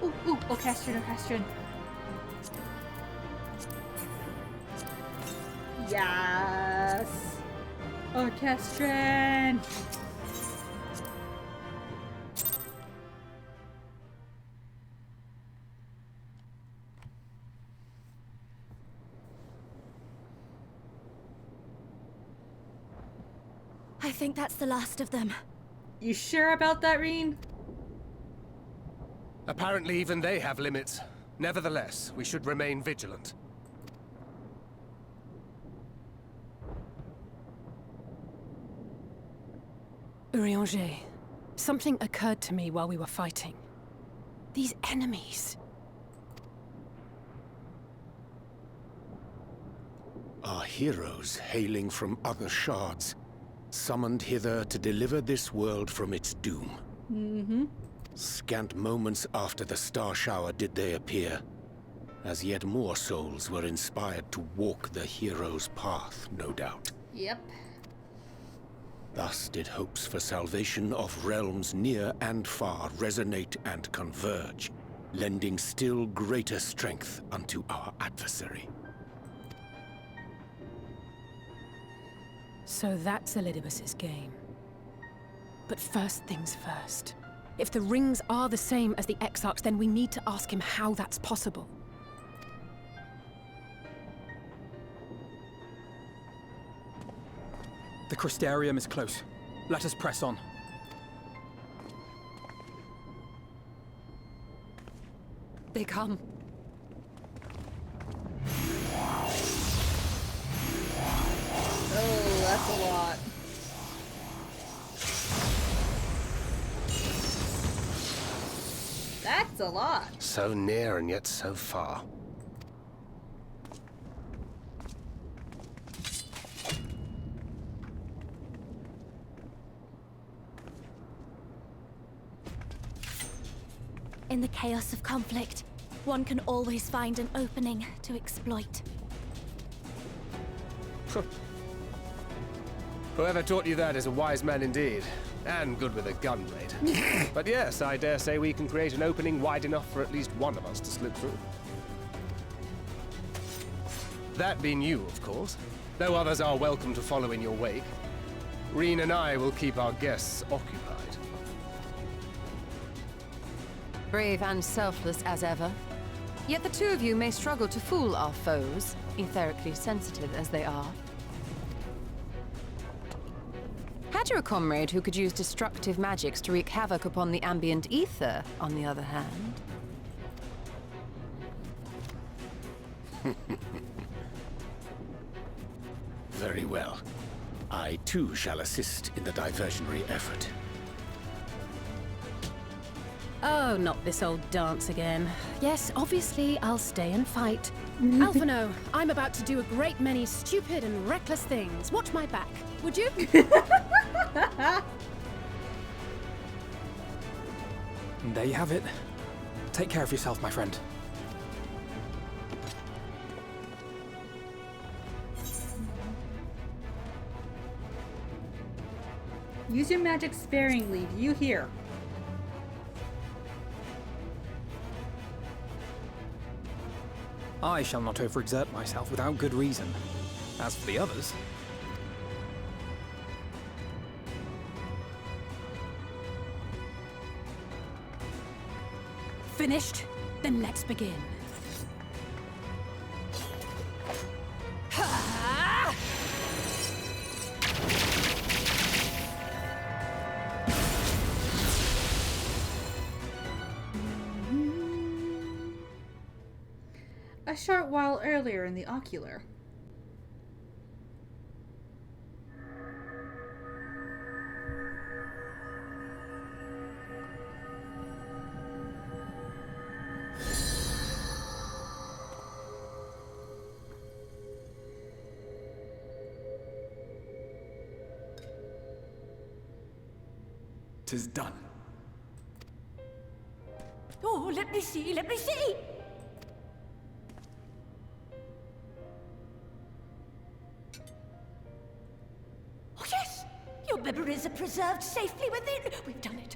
Speaker 1: Ooh, orchestron. Yes! Orchestron!
Speaker 5: I think that's the last of them.
Speaker 1: You sure about that, Reen?
Speaker 9: Apparently even they have limits. Nevertheless, we should remain vigilant.
Speaker 17: Urianger, something occurred to me while we were fighting. These enemies.
Speaker 10: Are heroes hailing from other shards, summoned hither to deliver this world from its doom.
Speaker 1: Mm-hmm.
Speaker 10: Scant moments after the star shower did they appear, as yet more souls were inspired to walk the hero's path, no doubt.
Speaker 1: Yep.
Speaker 10: Thus did hopes for salvation of realms near and far resonate and converge, lending still greater strength unto our adversary.
Speaker 17: So that's Elidibus's game. But first things first. If the rings are the same as the Exarchs, then we need to ask him how that's possible.
Speaker 8: The Crystarium is close. Let us press on.
Speaker 11: They come.
Speaker 1: Oh, that's a lot. That's a lot.
Speaker 9: So near and yet so far.
Speaker 5: In the chaos of conflict, one can always find an opening to exploit.
Speaker 9: Whoever taught you that is a wise man indeed. And good with a gun blade. But yes, I dare say we can create an opening wide enough for at least one of us to slip through. That being you, of course. Though others are welcome to follow in your wake. Reen and I will keep our guests occupied.
Speaker 11: Brave and selfless as ever. Yet the two of you may struggle to fool our foes, etherically sensitive as they are. Had you a comrade who could use destructive magics to wreak havoc upon the ambient ether, on the other hand?
Speaker 10: Very well. I too shall assist in the diversionary effort.
Speaker 17: Oh, not this old dance again. Yes, obviously, I'll stay and fight. Alphino, I'm about to do a great many stupid and reckless things. Watch my back, would you?
Speaker 13: And there you have it. Take care of yourself, my friend.
Speaker 1: Use your magic sparingly. Do you hear?
Speaker 13: I shall not overexert myself without good reason. As for the others...
Speaker 17: Finished? Then let's begin.
Speaker 1: A short while earlier in the ocular.
Speaker 4: Tis done.
Speaker 12: Oh, let me see, let me see! Oh, yes! Your memories are preserved safely within. We've done it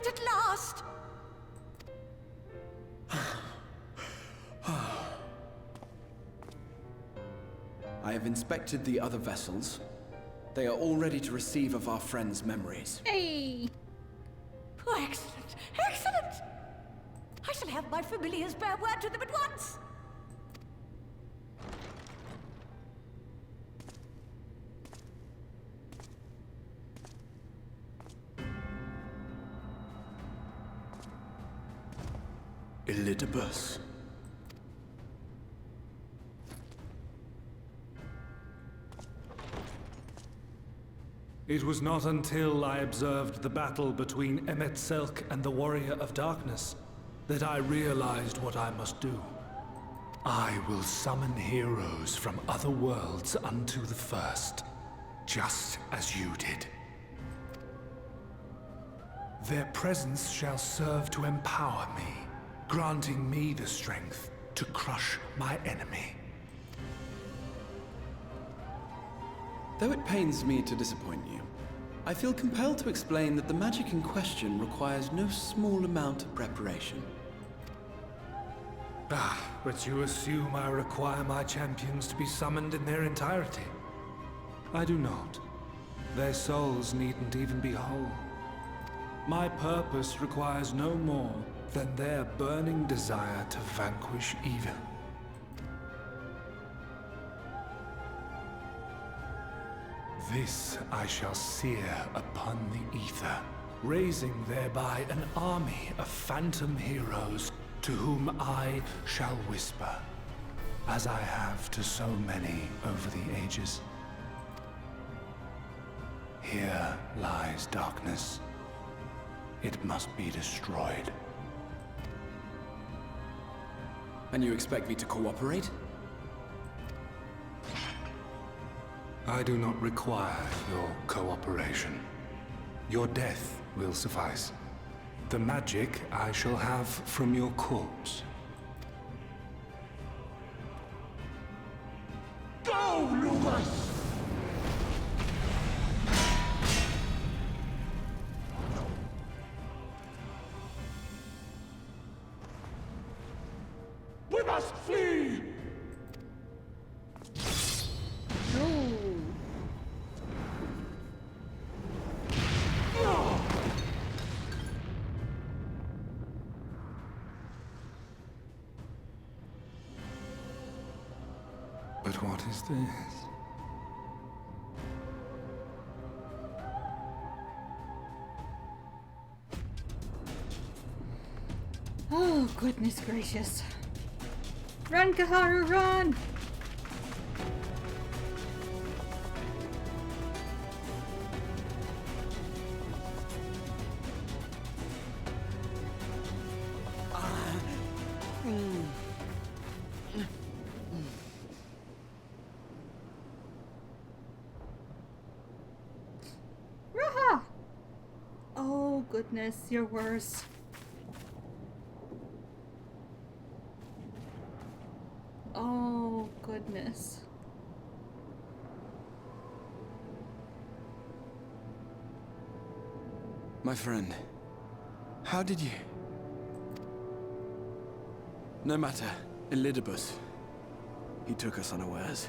Speaker 12: at last!
Speaker 4: I have inspected the other vessels. They are all ready to receive of our friends' memories.
Speaker 1: Hey!
Speaker 12: Oh, excellent! Excellent! I shall have my familiars bear word to them at once!
Speaker 3: Elidibus.
Speaker 18: It was not until I observed the battle between Emet-Selch and the Warrior of Darkness that I realized what I must do. I will summon heroes from other worlds unto the first, just as you did. Their presence shall serve to empower me, granting me the strength to crush my enemy.
Speaker 4: Though it pains me to disappoint you, I feel compelled to explain that the magic in question requires no small amount of preparation.
Speaker 18: Ah, but you assume I require my champions to be summoned in their entirety. I do not. Their souls needn't even be whole. My purpose requires no more than their burning desire to vanquish evil. This I shall sear upon the ether, raising thereby an army of phantom heroes to whom I shall whisper, as I have to so many over the ages. Here lies darkness. It must be destroyed.
Speaker 4: And you expect me to cooperate?
Speaker 18: I do not require your cooperation. Your death will suffice. The magic I shall have from your corpse.
Speaker 14: Go, Lucas! We must flee!
Speaker 18: But what is this?
Speaker 1: Oh, goodness gracious. Run, Kaharu, run! Raha! Oh, goodness, you're worse. Oh, goodness.
Speaker 4: My friend, how did you... No matter, Elidibus. He took us unawares.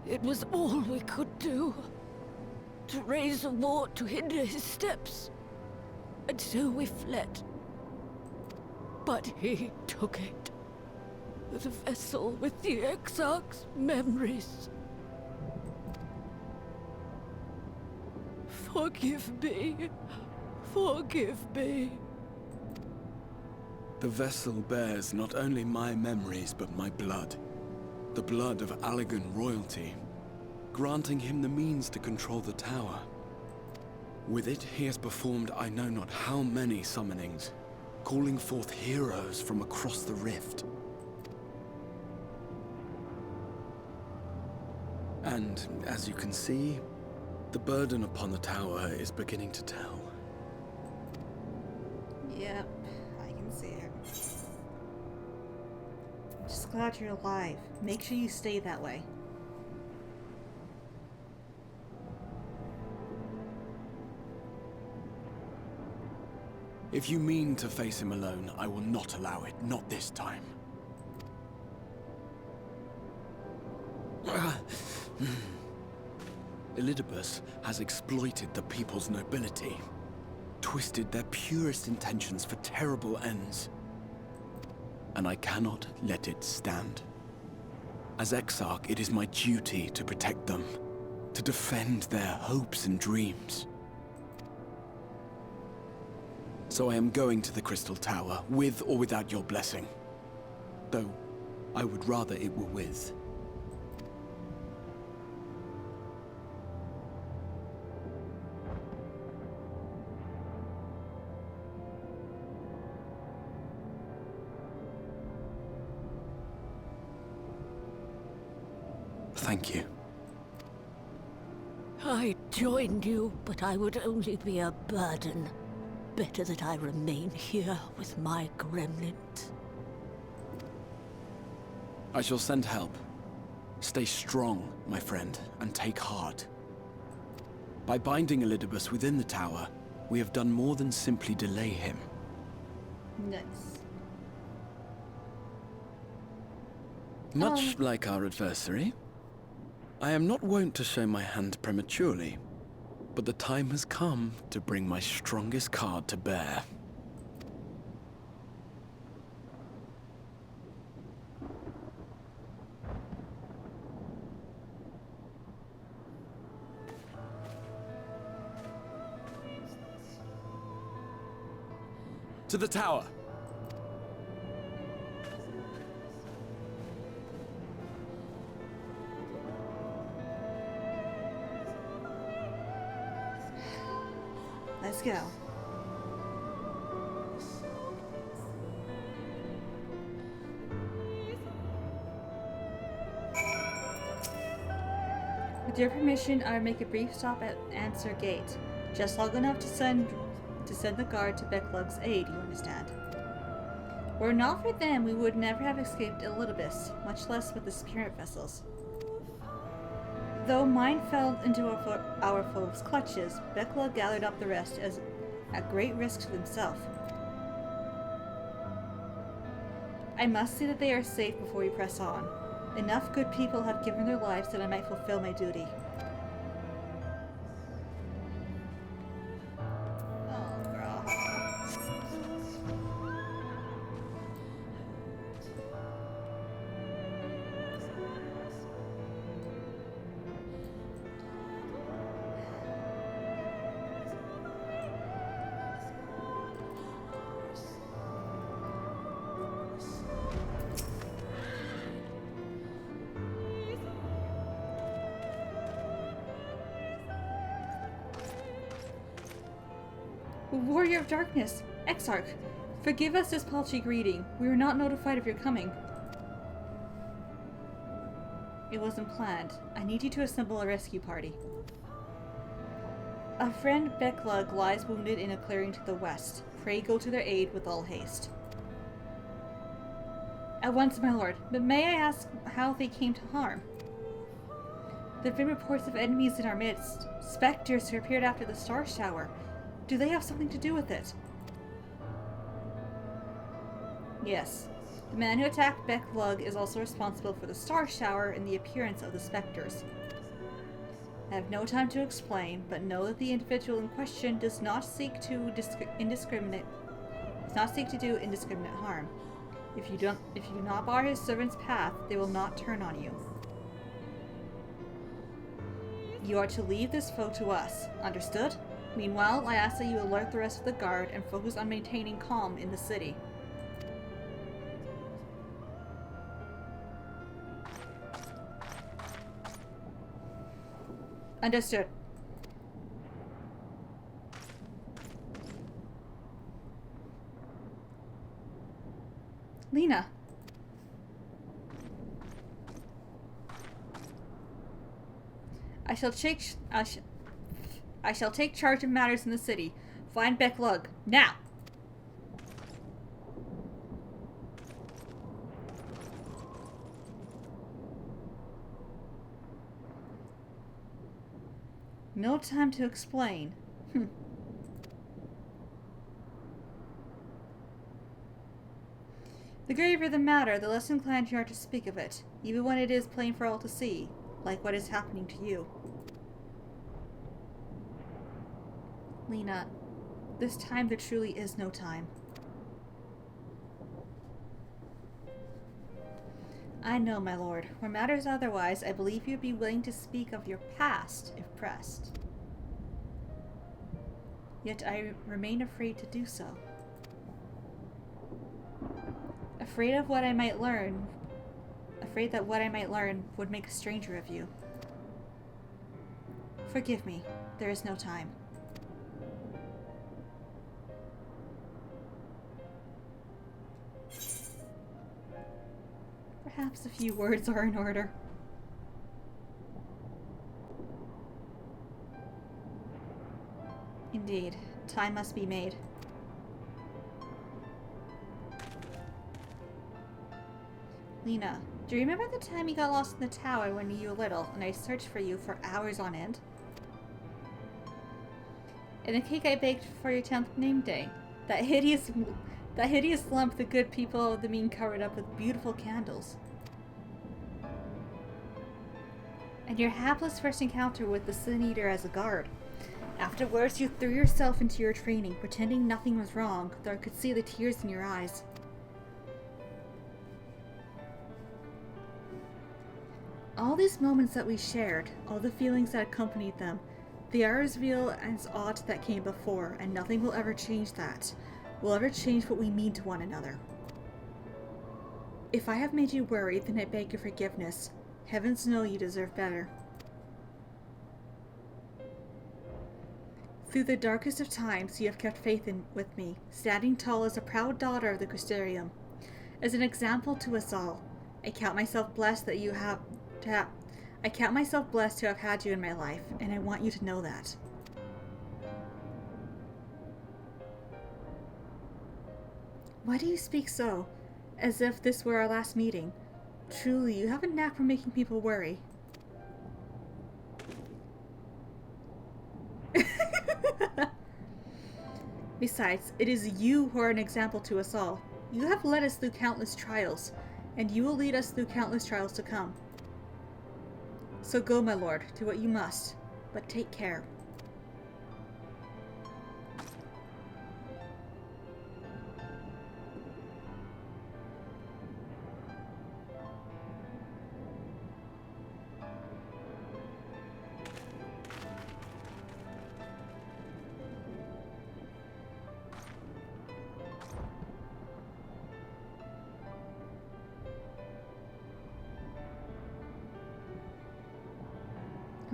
Speaker 19: It was all we could do. To raise a war to hinder his steps. And so we fled. But he took it. The vessel with the Exarch's memories. Forgive me. Forgive me.
Speaker 4: The vessel bears not only my memories, but my blood. The blood of Allegan royalty, granting him the means to control the tower. With it, he has performed I know not how many summonings, calling forth heroes from across the rift. And, as you can see, the burden upon the tower is beginning to tell.
Speaker 1: Yep, I can see it. Just glad you're alive. Make sure you stay that way.
Speaker 4: If you mean to face him alone, I will not allow it. Not this time. Elidibus has exploited the people's nobility, twisted their purest intentions for terrible ends. And I cannot let it stand. As Exarch, it is my duty to protect them, to defend their hopes and dreams. So I am going to the Crystal Tower, with or without your blessing. Though, I would rather it were with. Thank you.
Speaker 19: I joined you, but I would only be a burden. Better that I remain here with my gremlins.
Speaker 4: I shall send help. Stay strong, my friend, and take heart. By binding Elidibus within the tower, we have done more than simply delay him.
Speaker 1: Nice.
Speaker 4: Much like our adversary, I am not wont to show my hand prematurely, but the time has come to bring my strongest card to bear. To the tower.
Speaker 1: Let's go. With your permission, I will make a brief stop at Answer Gate. Just long enough to send the guard to Becklug's aid, you understand? Were it not for them, we would never have escaped Elidibus, much less with the spirit vessels. Though mine fell into our foes' clutches, Becklug gathered up the rest at great risk to himself. I must see that they are safe before we press on. Enough good people have given their lives that I might fulfill my duty. Warrior of Darkness, Exarch, forgive us this paltry greeting. We were not notified of your coming. It wasn't planned. I need you to assemble a rescue party. A friend Becklug lies wounded in a clearing to the west. Pray go to their aid with all haste. At once, my lord, but may I ask how they came to harm? There have been reports of enemies in our midst, specters who appeared after the star shower. Do they have something to do with it? Yes. The man who attacked Becklug is also responsible for the star shower and the appearance of the specters. I have no time to explain, but know that the individual in question does not seek to do indiscriminate harm. If you do not bar his servant's path, they will not turn on you. You are to leave this foe to us. Understood? Meanwhile, I ask that you alert the rest of the guard and focus on maintaining calm in the city. Understood. Lena. I shall take charge of matters in the city. Find Becklug, now! No time to explain. The graver the matter, the less inclined you are to speak of it, even when it is plain for all to see, like what is happening to you. Lena, this time there truly is no time. I know, my lord. Where matters otherwise, I believe you'd be willing to speak of your past, if pressed. Yet I remain afraid to do so. Afraid of what I might learn. Afraid that what I might learn would make a stranger of you. Forgive me. There is no time. Perhaps a few words are in order. Indeed, time must be made. Lena, do you remember the time you got lost in the tower when you were little and I searched for you for hours on end? And the cake I baked for your 10th name day? That hideous lump the good people of the mean covered up with beautiful candles. And your hapless first encounter with the Sin Eater as a guard. Afterwards, you threw yourself into your training, pretending nothing was wrong, though I could see the tears in your eyes. All these moments that we shared, all the feelings that accompanied them, they are as real as aught that came before, and nothing will ever change that. will ever change what we mean to one another. If I have made you worry, then I beg your forgiveness. Heavens know you deserve better. Through the darkest of times, you have kept faith with me, standing tall as a proud daughter of the Crystarium. As an example to us all, I count myself blessed that you have I count myself blessed to have had you in my life, and I want you to know that. Why do you speak so, as if this were our last meeting? Truly, you have a knack for making people worry. Besides, it is you who are an example to us all. You have led us through countless trials, and you will lead us through countless trials to come. So go, my lord, do what you must, but take care.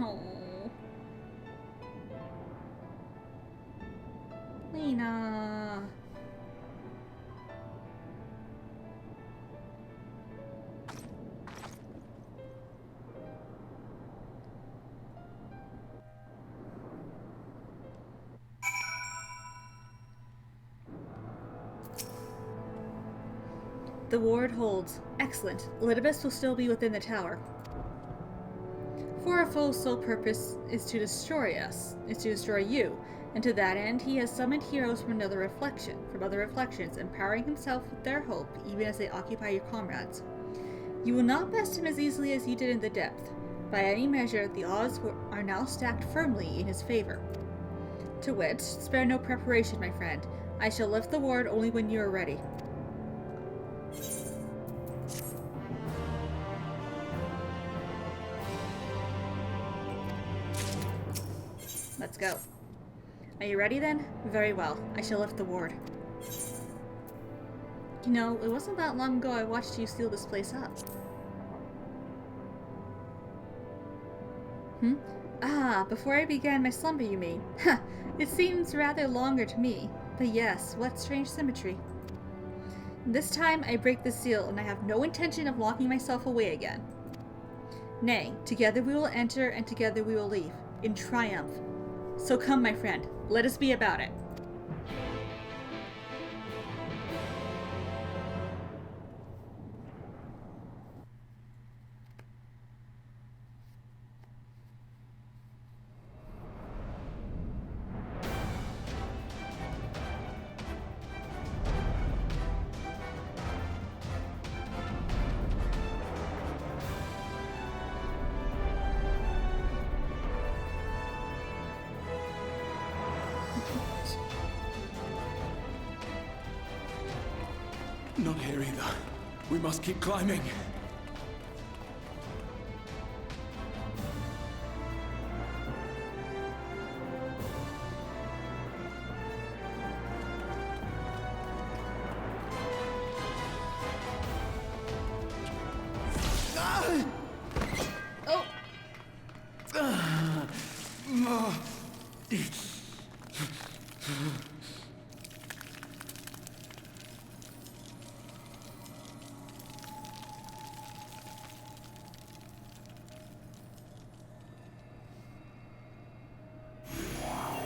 Speaker 1: Oh, Lena. The ward holds. Excellent. Elidibus will still be within the tower. For our foe's sole purpose is to destroy us, you, and to that end he has summoned heroes from other reflections, empowering himself with their hope, even as they occupy your comrades. You will not best him as easily as you did in the depth. By any measure, the odds are now stacked firmly in his favor. To wit, spare no preparation, my friend. I shall lift the ward only when you are ready. Let's go. Are you ready then? Very well. I shall lift the ward. You know, it wasn't that long ago I watched you seal this place up. Ah, before I began my slumber, you mean? Ha! It seems rather longer to me. But yes, what strange symmetry. This time I break the seal, and I have no intention of locking myself away again. Nay, together we will enter, and together we will leave. In triumph. So come, my friend, let us be about it.
Speaker 4: Not here either. We must keep climbing.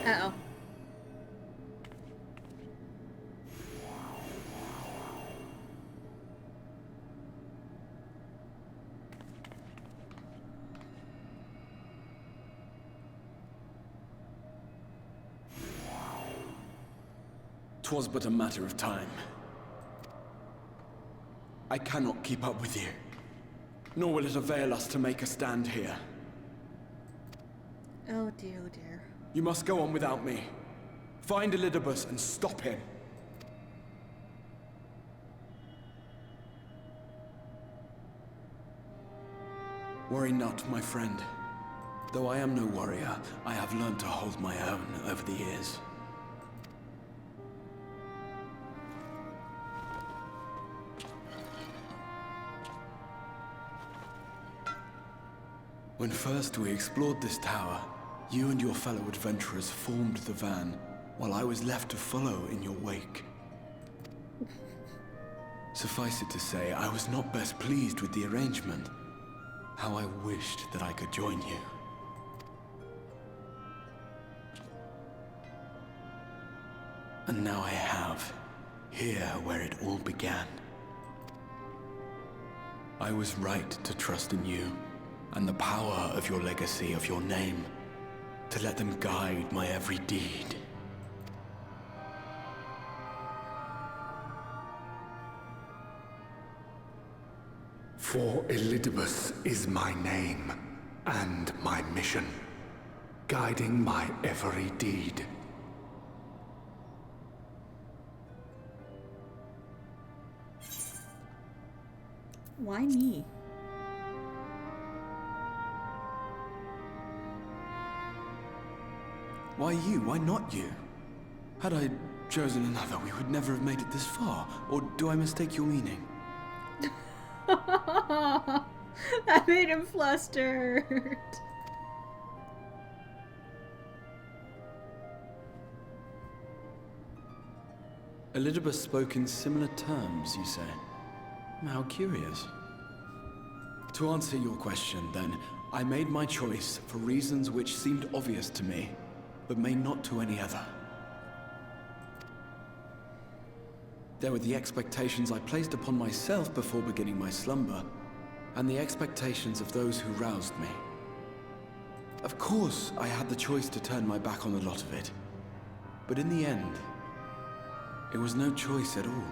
Speaker 1: Uh-oh.
Speaker 4: Twas but a matter of time. I cannot keep up with you. Nor will it avail us to make a stand here.
Speaker 1: Oh dear, oh dear.
Speaker 4: You must go on without me. Find Elidibus and stop him. Worry not, my friend. Though I am no warrior, I have learned to hold my own over the years. When first we explored this tower, you and your fellow adventurers formed the van, while I was left to follow in your wake. Suffice it to say, I was not best pleased with the arrangement. How I wished that I could join you. And now I have, here where it all began. I was right to trust in you, and the power of your legacy, of your name, to let them guide my every deed.
Speaker 3: For Elidibus is my name, and my mission, guiding my every deed.
Speaker 1: Why me?
Speaker 4: Why you? Why not you? Had I chosen another, we would never have made it this far. Or do I mistake your meaning?
Speaker 1: That made him flustered.
Speaker 4: Elidibus spoke in similar terms, you say? How curious. To answer your question, then, I made my choice for reasons which seemed obvious to me, but may not to any other. There were the expectations I placed upon myself before beginning my slumber, and the expectations of those who roused me. Of course, I had the choice to turn my back on a lot of it, but in the end, it was no choice at all.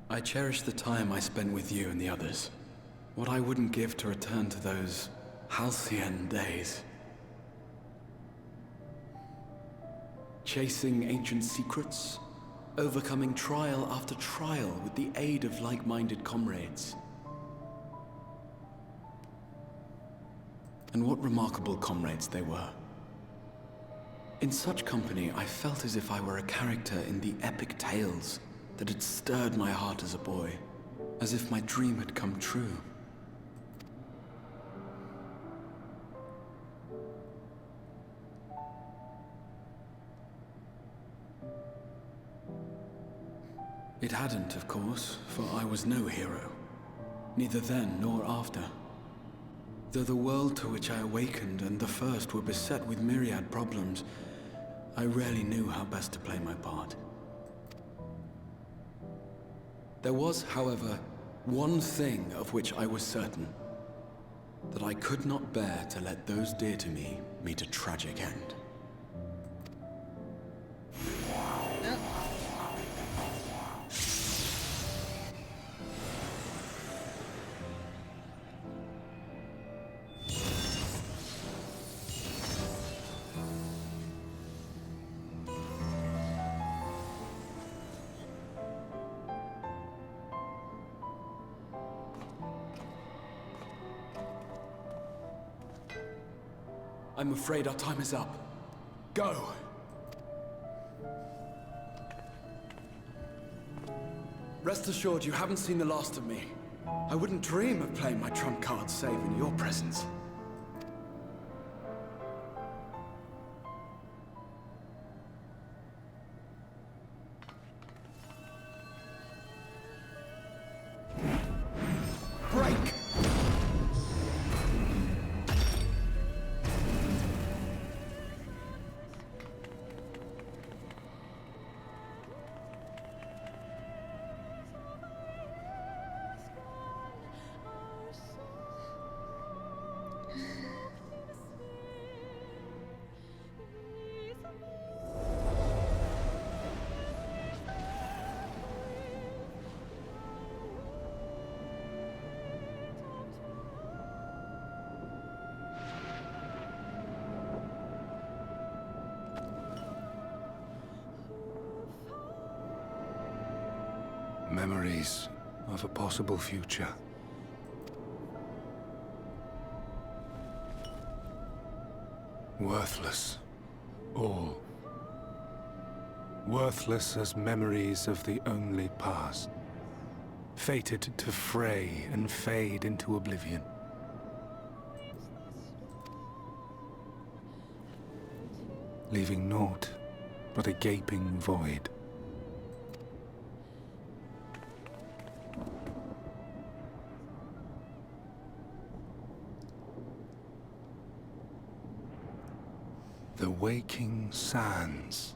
Speaker 4: I cherish the time I spent with you and the others. What I wouldn't give to return to those halcyon days. Chasing ancient secrets, overcoming trial after trial with the aid of like-minded comrades. And what remarkable comrades they were. In such company, I felt as if I were a character in the epic tales that had stirred my heart as a boy, as if my dream had come true. It hadn't, of course, for I was no hero, neither then nor after. Though the world to which I awakened and the first were beset with myriad problems, I rarely knew how best to play my part. There was, however, one thing of which I was certain. That I could not bear to let those dear to me meet a tragic end. I'm afraid our time is up. Go! Rest assured you haven't seen the last of me. I wouldn't dream of playing my trump card save in your presence. Break!
Speaker 3: Memories of a possible future. Worthless. All. Worthless as memories of the only past. Fated to fray and fade into oblivion. Leaving naught but a gaping void. The Waking Sands.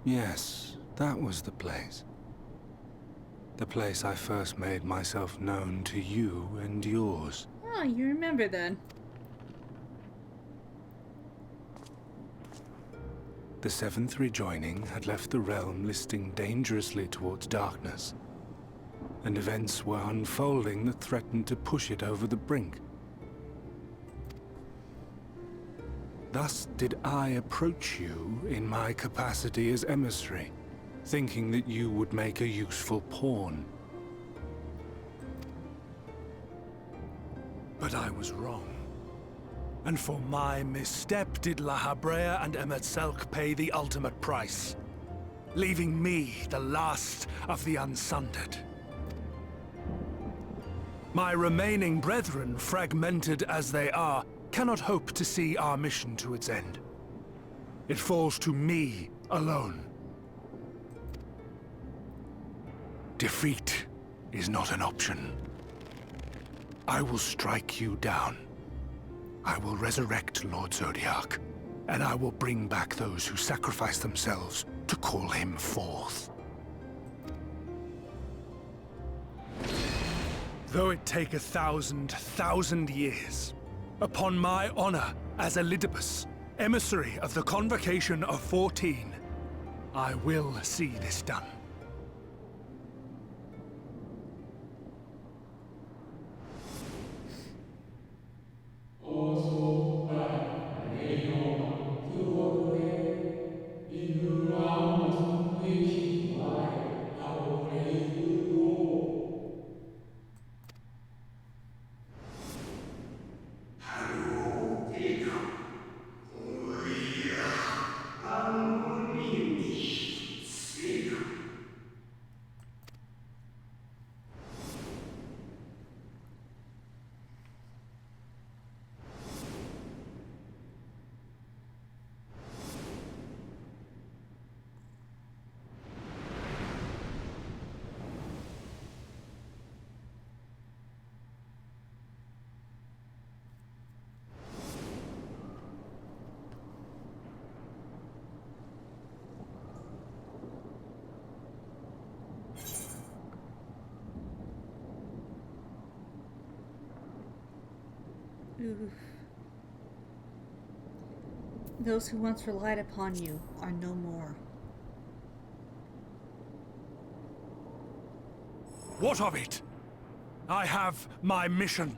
Speaker 3: Yes, that was the place. The place I first made myself known to you and yours.
Speaker 1: Oh, you remember then.
Speaker 3: The Seventh Rejoining had left the realm listing dangerously towards darkness, and events were unfolding that threatened to push it over the brink. Thus did I approach you in my capacity as emissary, thinking that you would make a useful pawn. But I was wrong. And for my misstep did La Habrea and Emet-Selch pay the ultimate price, leaving me the last of the Unsundered. My remaining brethren, fragmented as they are, cannot hope to see our mission to its end. It falls to me alone. Defeat is not an option. I will strike you down. I will resurrect Lord Zodiac, and I will bring back those who sacrifice themselves to call him forth. Though it take 1,000 years, upon my honor as Elidibus, emissary of the Convocation of 14, I will see this done.
Speaker 1: Oof. Those who once relied upon you are no more.
Speaker 3: What of it? I have my mission.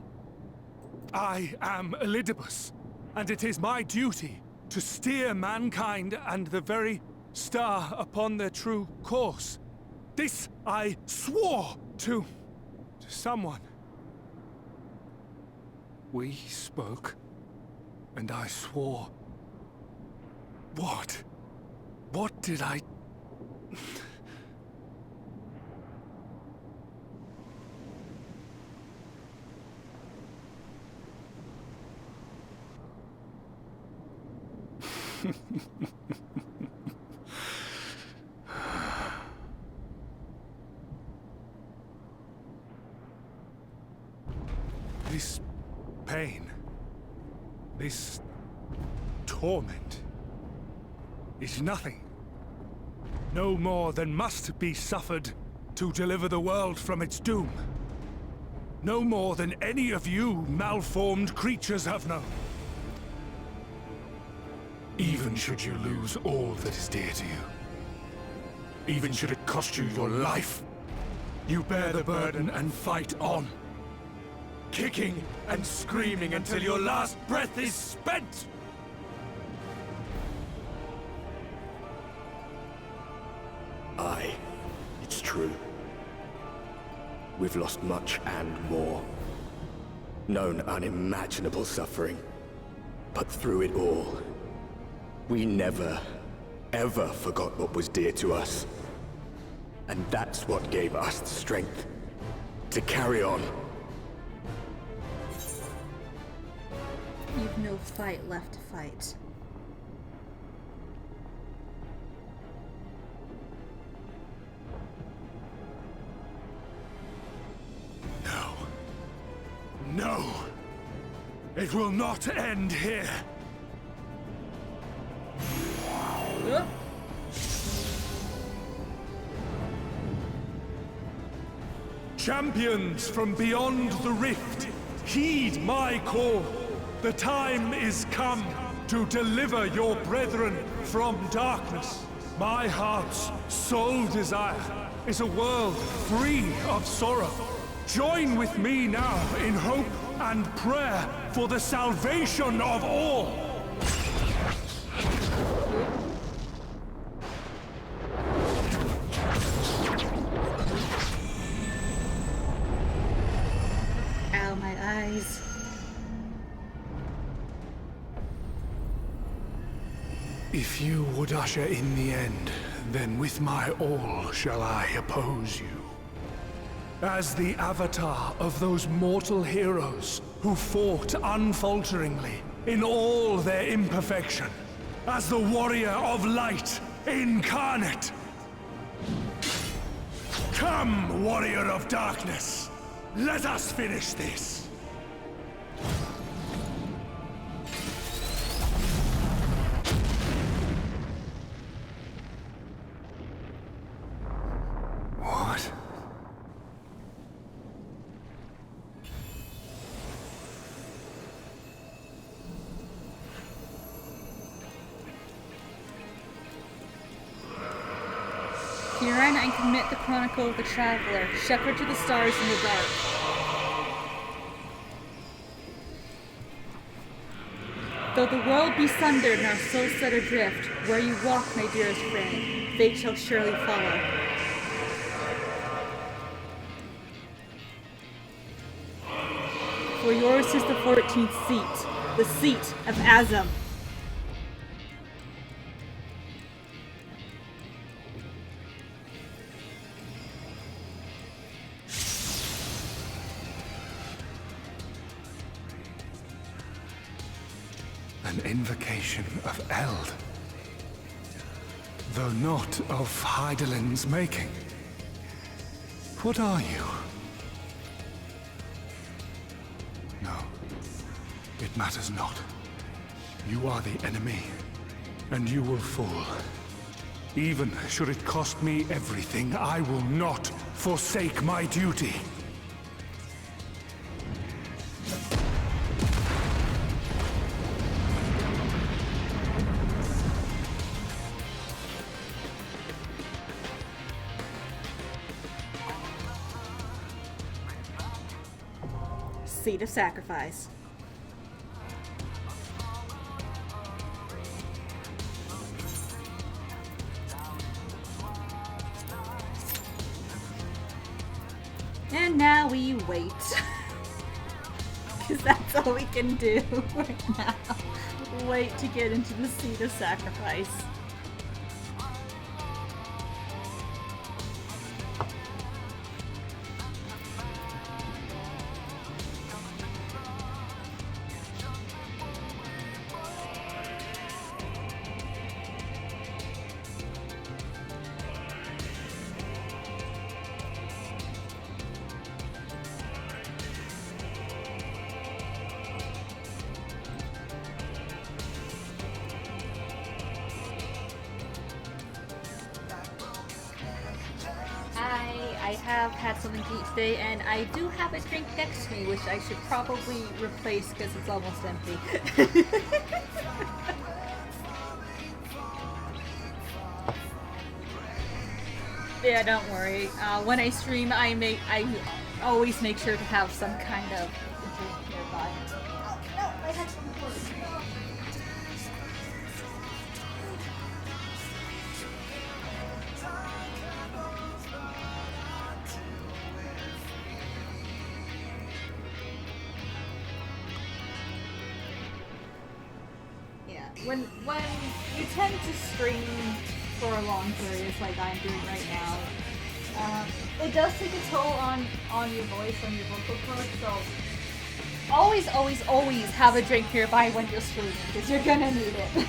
Speaker 3: I am Elidibus, and it is my duty to steer mankind and the very star upon their true course. This I swore to someone. We spoke, and I swore. What? What did I... This pain, this torment, is nothing. No more than must be suffered to deliver the world from its doom. No more than any of you malformed creatures have known. Even should you lose all that is dear to you, even should it cost you your life, you bear the burden and fight on. Kicking and screaming until your last breath is spent!
Speaker 14: Aye, it's true. We've lost much and more. Known unimaginable suffering.
Speaker 20: But through it all, we never, ever forgot what was dear to us. And that's what gave us the strength to carry on.
Speaker 1: You've no fight left to fight.
Speaker 3: No. No! It will not end here! Champions from beyond the rift, heed my call. The time is come to deliver your brethren from darkness. My heart's sole desire is a world free of sorrow. Join with me now in hope and prayer for the salvation of all.
Speaker 1: Ow, my eyes.
Speaker 3: If you would usher in the end, then with my all shall I oppose you. As the avatar of those mortal heroes who fought unfalteringly in all their imperfection, as the warrior of light incarnate. Come, warrior of darkness, let us finish this. What?
Speaker 1: Herein I commit the chronicle of the traveler, shepherd to the stars in the dark. Though the world be sundered and our souls set adrift, where you walk, my dearest friend, fate shall surely follow. For yours is the 14th seat, the seat of Azam.
Speaker 3: An invocation of Eld. Though not of Hydaelyn's making. What are you? No, it matters not. You are the enemy, and you will fall. Even should it cost me everything, I will not forsake my duty.
Speaker 1: Seat of sacrifice. And now we wait. Because that's all we can do right now. Wait to get into the seat of sacrifice. I have had something to eat today, and I do have a drink next to me, which I should probably replace because it's almost empty. Yeah, don't worry. When I stream, I always make sure to have some kind of drink nearby. Oh, no, I had some first. when you tend to stream for long periods like I'm doing right now, it does take a toll on your voice, on your vocal cords, so always have a drink nearby when you're streaming, because you're gonna need it.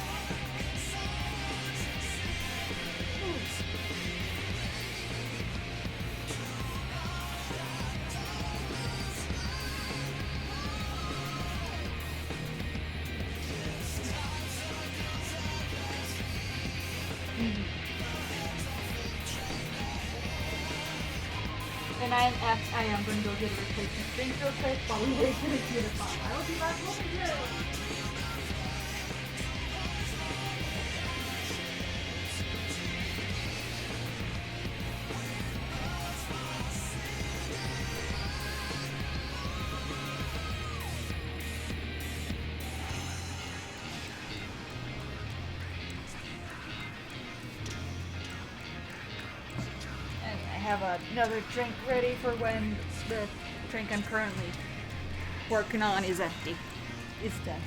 Speaker 1: And I am going to go get a replacement drink real quick while we wait for the queue to pop. I will be back momentarily. Have another drink ready for when the drink I'm currently working on is empty. It's done.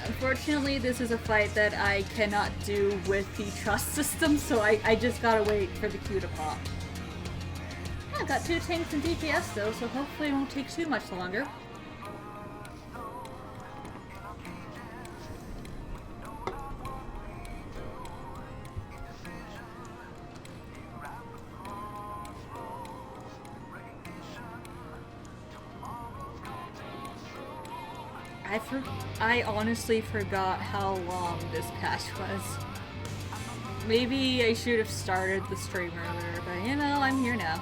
Speaker 1: Unfortunately, this is a fight that I cannot do with the trust system, so I just gotta wait for the queue to pop. I got 2 tanks and DPS though, so hopefully it won't take too much longer. I honestly forgot how long this patch was. Maybe I should have started the stream earlier, but you know, I'm here now.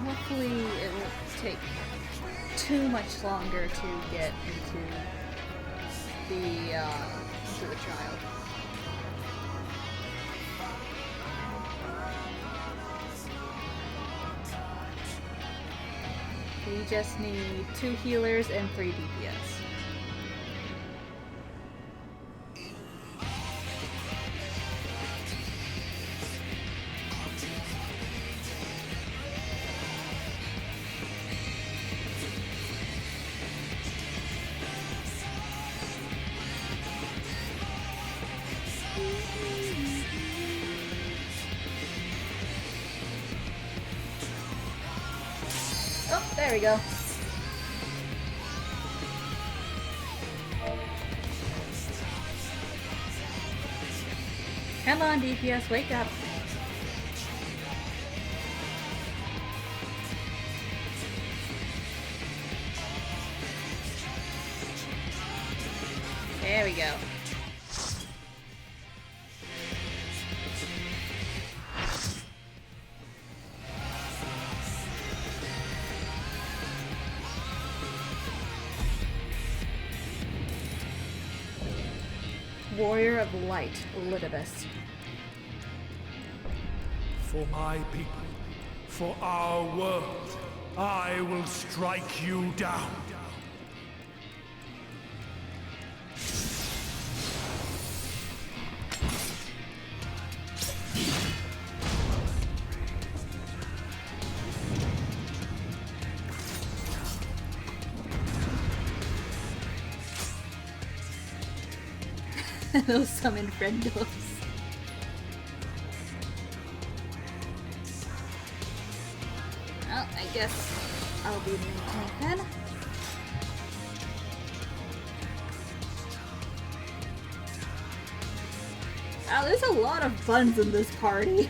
Speaker 1: Hopefully it won't take too much longer to get into the child. We just need 2 healers and 3 DPS. There we go. Come on, DPS, wake up. There we go. Warrior of Light, Elidibus.
Speaker 18: For my people, for our world, I will strike you down.
Speaker 1: Those summoned friendos. Well, I guess I'll be the main tank then. There's a lot of buns in this party.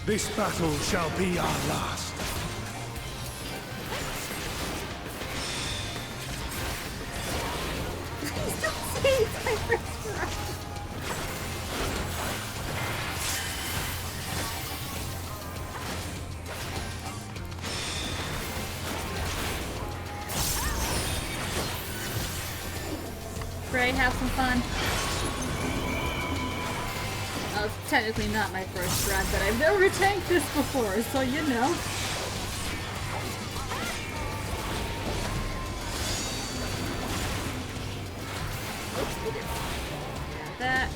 Speaker 3: This battle shall be our last.
Speaker 1: Please don't say it's my first run. Frey, have some fun. Well, it's technically not my first run, but I've never tanked this before, so you know. That.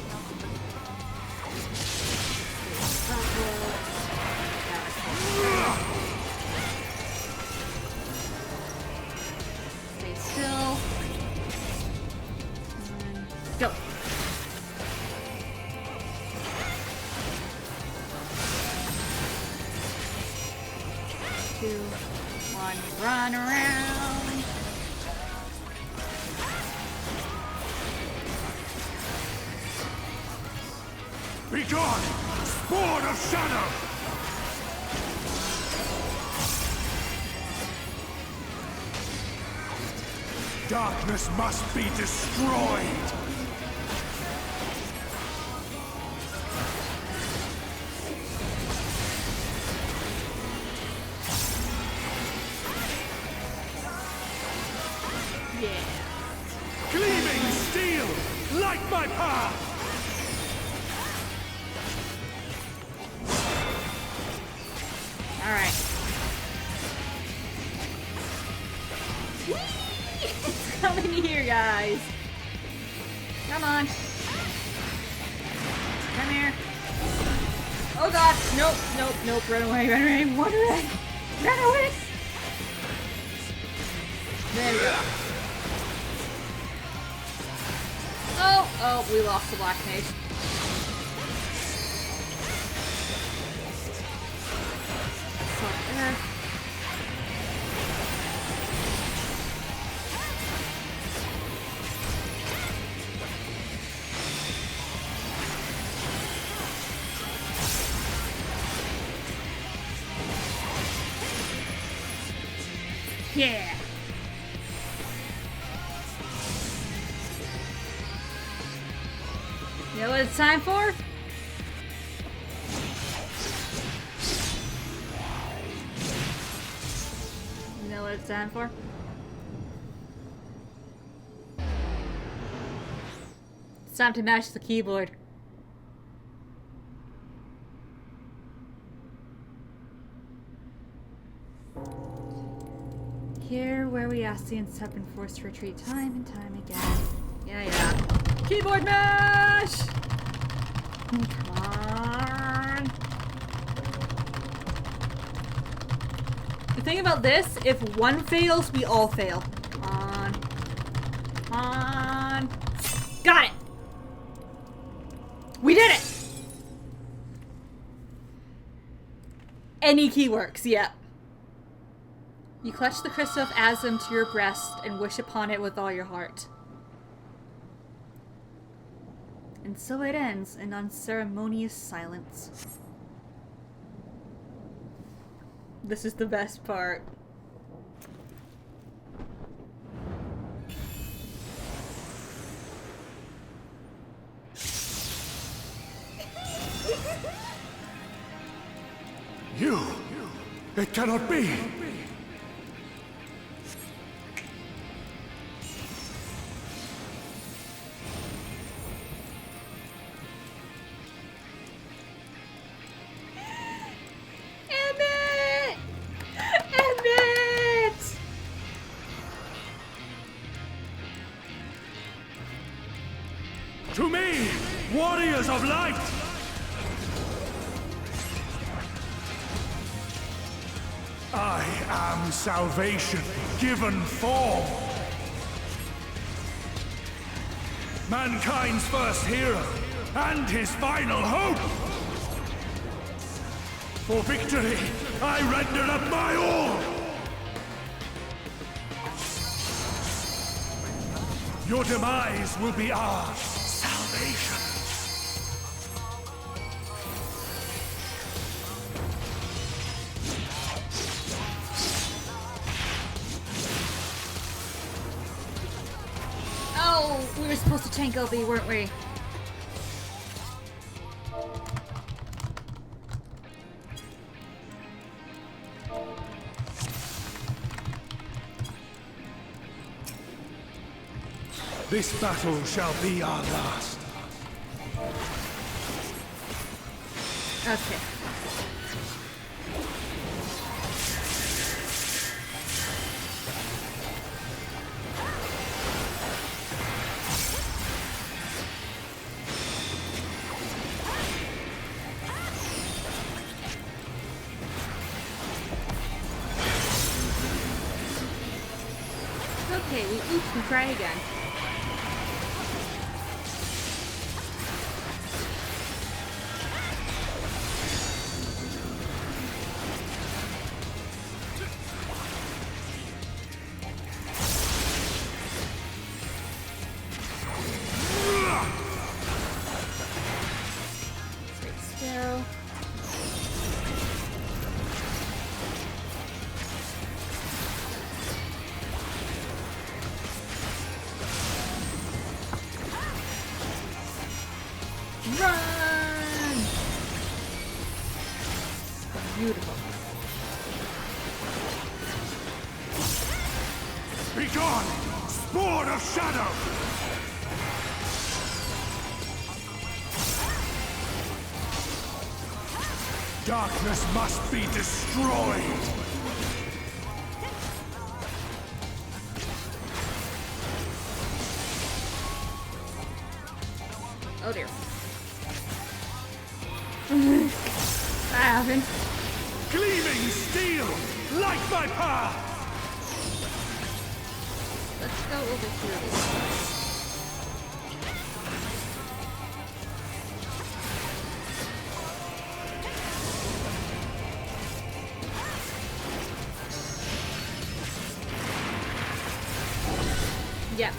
Speaker 1: Stay still. And go. Two, one, run around.
Speaker 3: Be gone, spawn of shadow! Darkness must be destroyed!
Speaker 1: Yeah.
Speaker 3: Gleaming steel, light my path!
Speaker 1: Alright. It's coming here, guys. Come on. Come here. Oh god. Nope, nope, nope. Run away, run away, run away. Run away. There we go. Oh, we lost the Black Mage. Yeah. You know what it's time for? You know what it's time for? It's time to mash the keyboard. Here, where we Ascians have been forced to retreat time and time again. Yeah. Keyboard mash! Come on. The thing about this, if one fails, we all fail. Come on. Got it! We did it! Any key works, yeah. You clutch the crystal of Azim to your breast and wish upon it with all your heart. And so it ends in unceremonious silence. This is the best part.
Speaker 3: You! It cannot be! To me, warriors of light! I am salvation given form. Mankind's first hero and his final hope. For victory, I render up my all. Your demise will be our salvation.
Speaker 1: Oh, we were supposed to tank LB, weren't we?
Speaker 3: This battle shall be our last.
Speaker 1: Okay. Okay, we try again. Run! Beautiful.
Speaker 3: Be gone, spawn of shadow! Darkness must be destroyed!
Speaker 1: Oh dear. That happened.
Speaker 3: Gleaming steel, light my path!
Speaker 1: Let's go over here. Yep.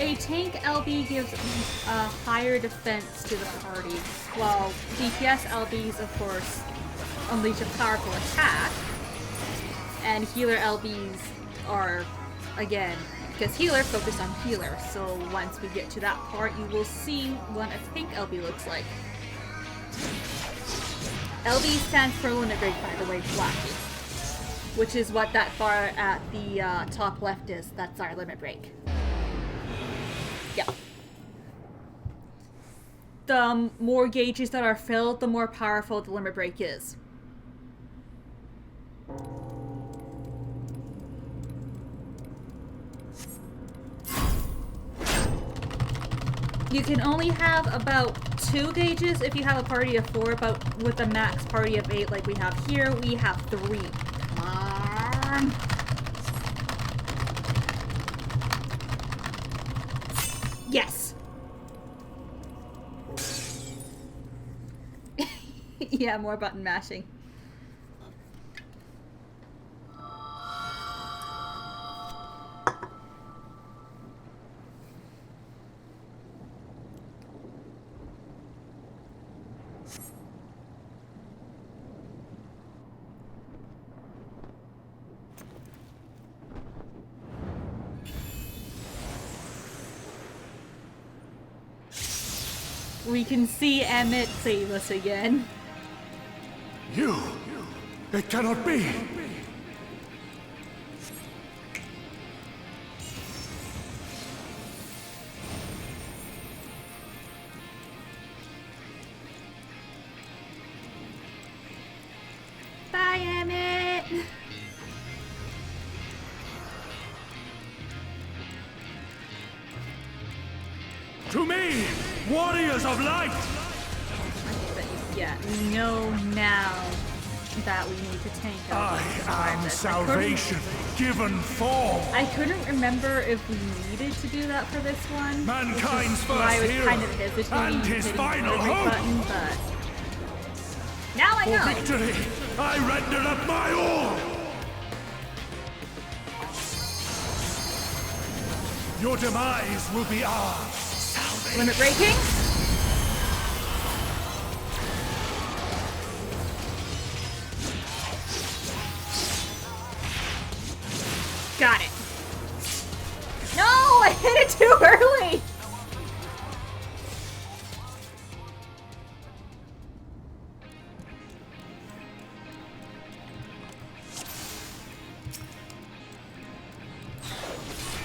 Speaker 1: A tank LB gives a higher defense to the party, while DPS LBs, of course, unleash a powerful attack, and healer LBs are, again, because healer focus on healer, so once we get to that part, you will see what a tank LB looks like. LB stands for limit break, by the way, Flashy, which is what that bar at the top left is. That's our limit break. Yeah. The more gauges that are filled, the more powerful the limit break is. You can only have about 2 gauges if you have a party of 4, but with a max party of 8 like we have here, we have 3. Come on. Yes. Yeah, more button mashing. We can see Emmett save us again.
Speaker 3: You! It cannot be!
Speaker 1: Bye, Emmett!
Speaker 3: To me, warriors of light!
Speaker 1: Yeah, we know now that we need to tank up.
Speaker 3: I am salvation, given form!
Speaker 1: I couldn't remember if we needed to do that for this one.
Speaker 3: Mankind's
Speaker 1: why I
Speaker 3: first
Speaker 1: was
Speaker 3: hero,
Speaker 1: kind of hesitating
Speaker 3: and his
Speaker 1: hitting
Speaker 3: final
Speaker 1: every
Speaker 3: hope!
Speaker 1: button, but now I
Speaker 3: For
Speaker 1: know.
Speaker 3: victory, I render up my all! Your demise will be ours, salvation.
Speaker 1: Limit breaking? Got it. No, I hit it too early!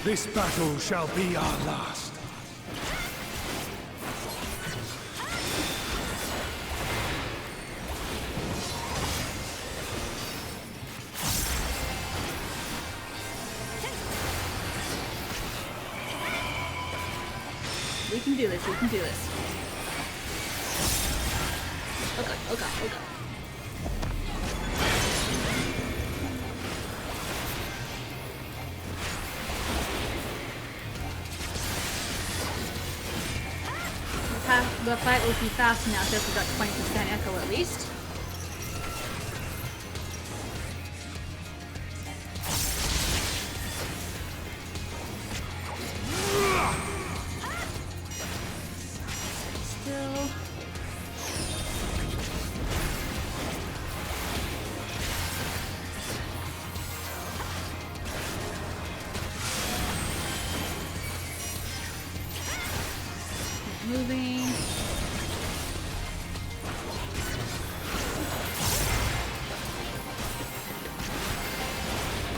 Speaker 3: This battle shall be our last.
Speaker 1: We can do this, we can do this. Oh god, oh god, oh god. The fight will be fast now, so we got 20% echo at least. Still. Moving.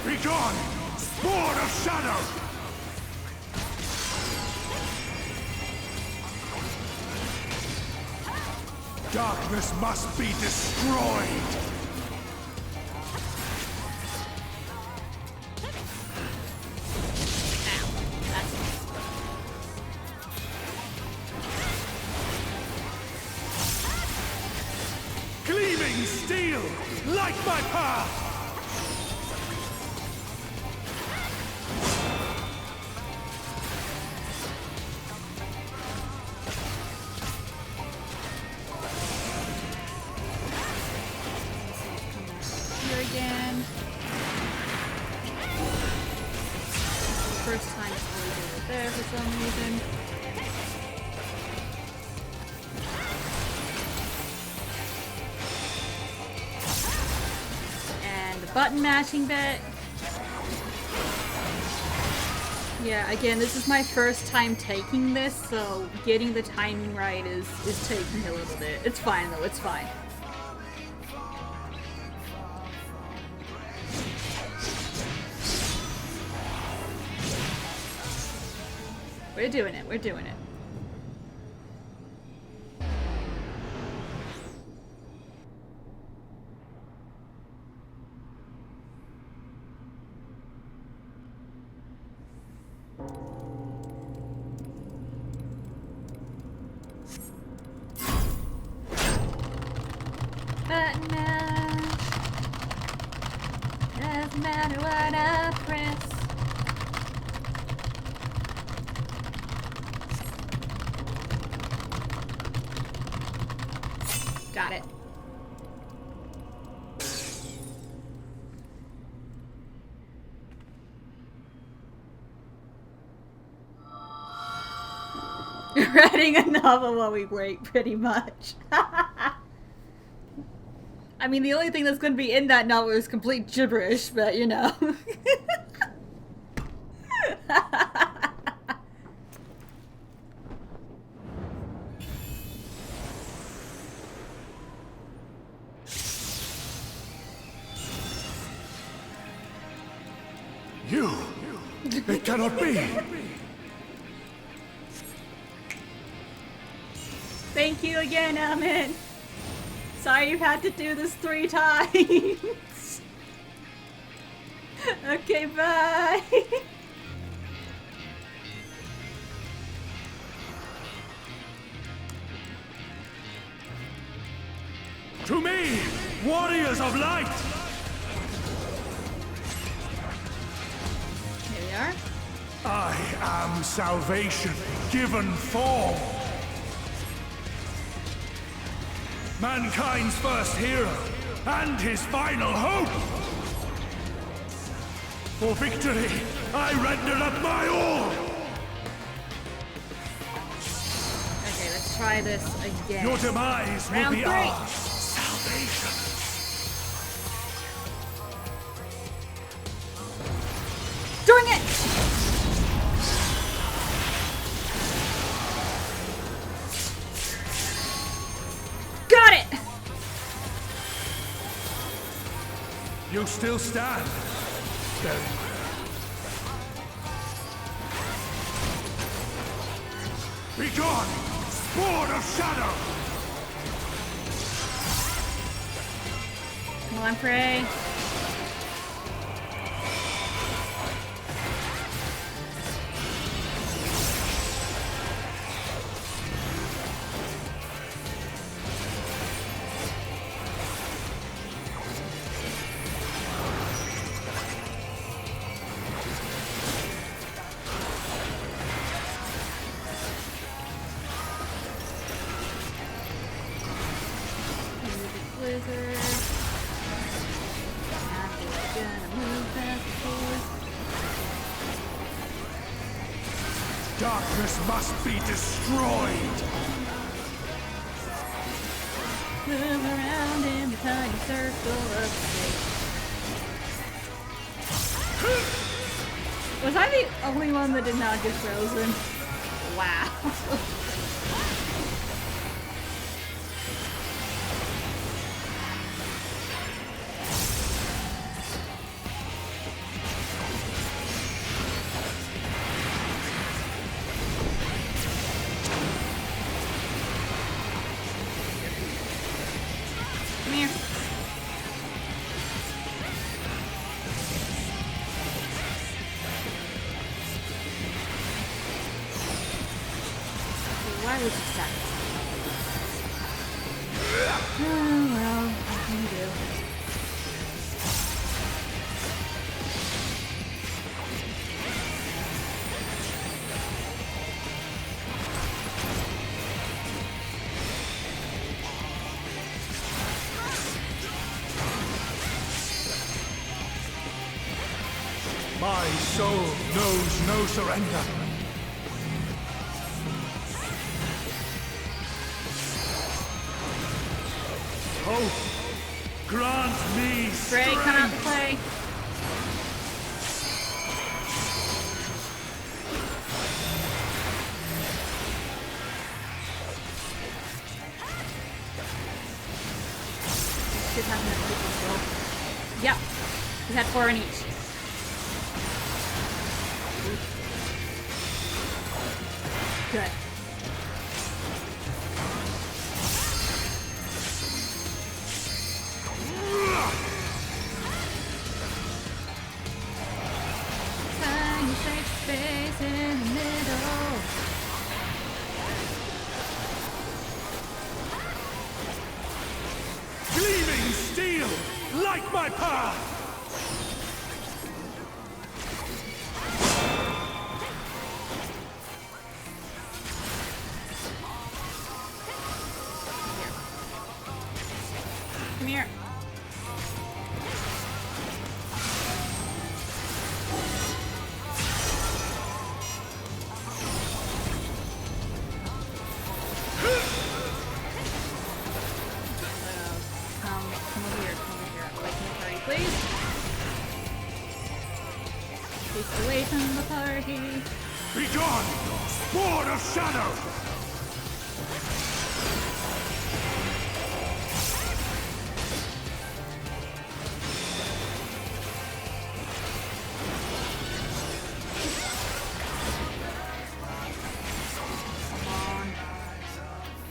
Speaker 3: Begone! Sword of Shadow! Darkness must be destroyed! Gleaming steel! Light my path!
Speaker 1: Again. First time it's really good there for some reason. And the button matching bit. Yeah, again, this is my first time taking this, so getting the timing right is taking a little bit. It's fine though, it's fine. We're doing it, we're doing it. Button mash. Doesn't matter what I press. Got it. Writing a novel while we wait, pretty much. I mean, the only thing that's going to be in that novel is complete gibberish, but you know.
Speaker 3: You! It cannot be!
Speaker 1: Thank you again, Element. Sorry you've had to do this 3 times. Okay, bye.
Speaker 3: To me, warriors of light!
Speaker 1: Here we are.
Speaker 3: I am salvation, given form. Mankind's first hero, and his final hope! For victory, I render up my all!
Speaker 1: Okay, let's try this again.
Speaker 3: Your demise will
Speaker 1: Round
Speaker 3: be
Speaker 1: 3.
Speaker 3: our salvation.
Speaker 1: Doing it! Got it!
Speaker 3: You still stand. Very well. Begone! Sword of Shadow!
Speaker 1: Come on, Prey.
Speaker 3: Darkness must be destroyed!
Speaker 1: Move around in the tiny circle of space. Was I the only one that did not get frozen? Wow. Come here. Why was it stuck? Oh well, what can you do?
Speaker 3: My soul knows no surrender. Hope, grant me
Speaker 1: Bray,
Speaker 3: strength.
Speaker 1: come out to play. Should have enough people still. Yep. We had 4 in each. Good. Tiny safe space in the middle.
Speaker 3: Gleaming steel, like my path!
Speaker 1: Come here. Come over here. Come over here. Away from the party, please. Keep away from the party.
Speaker 3: Begone! Sword of Shadow!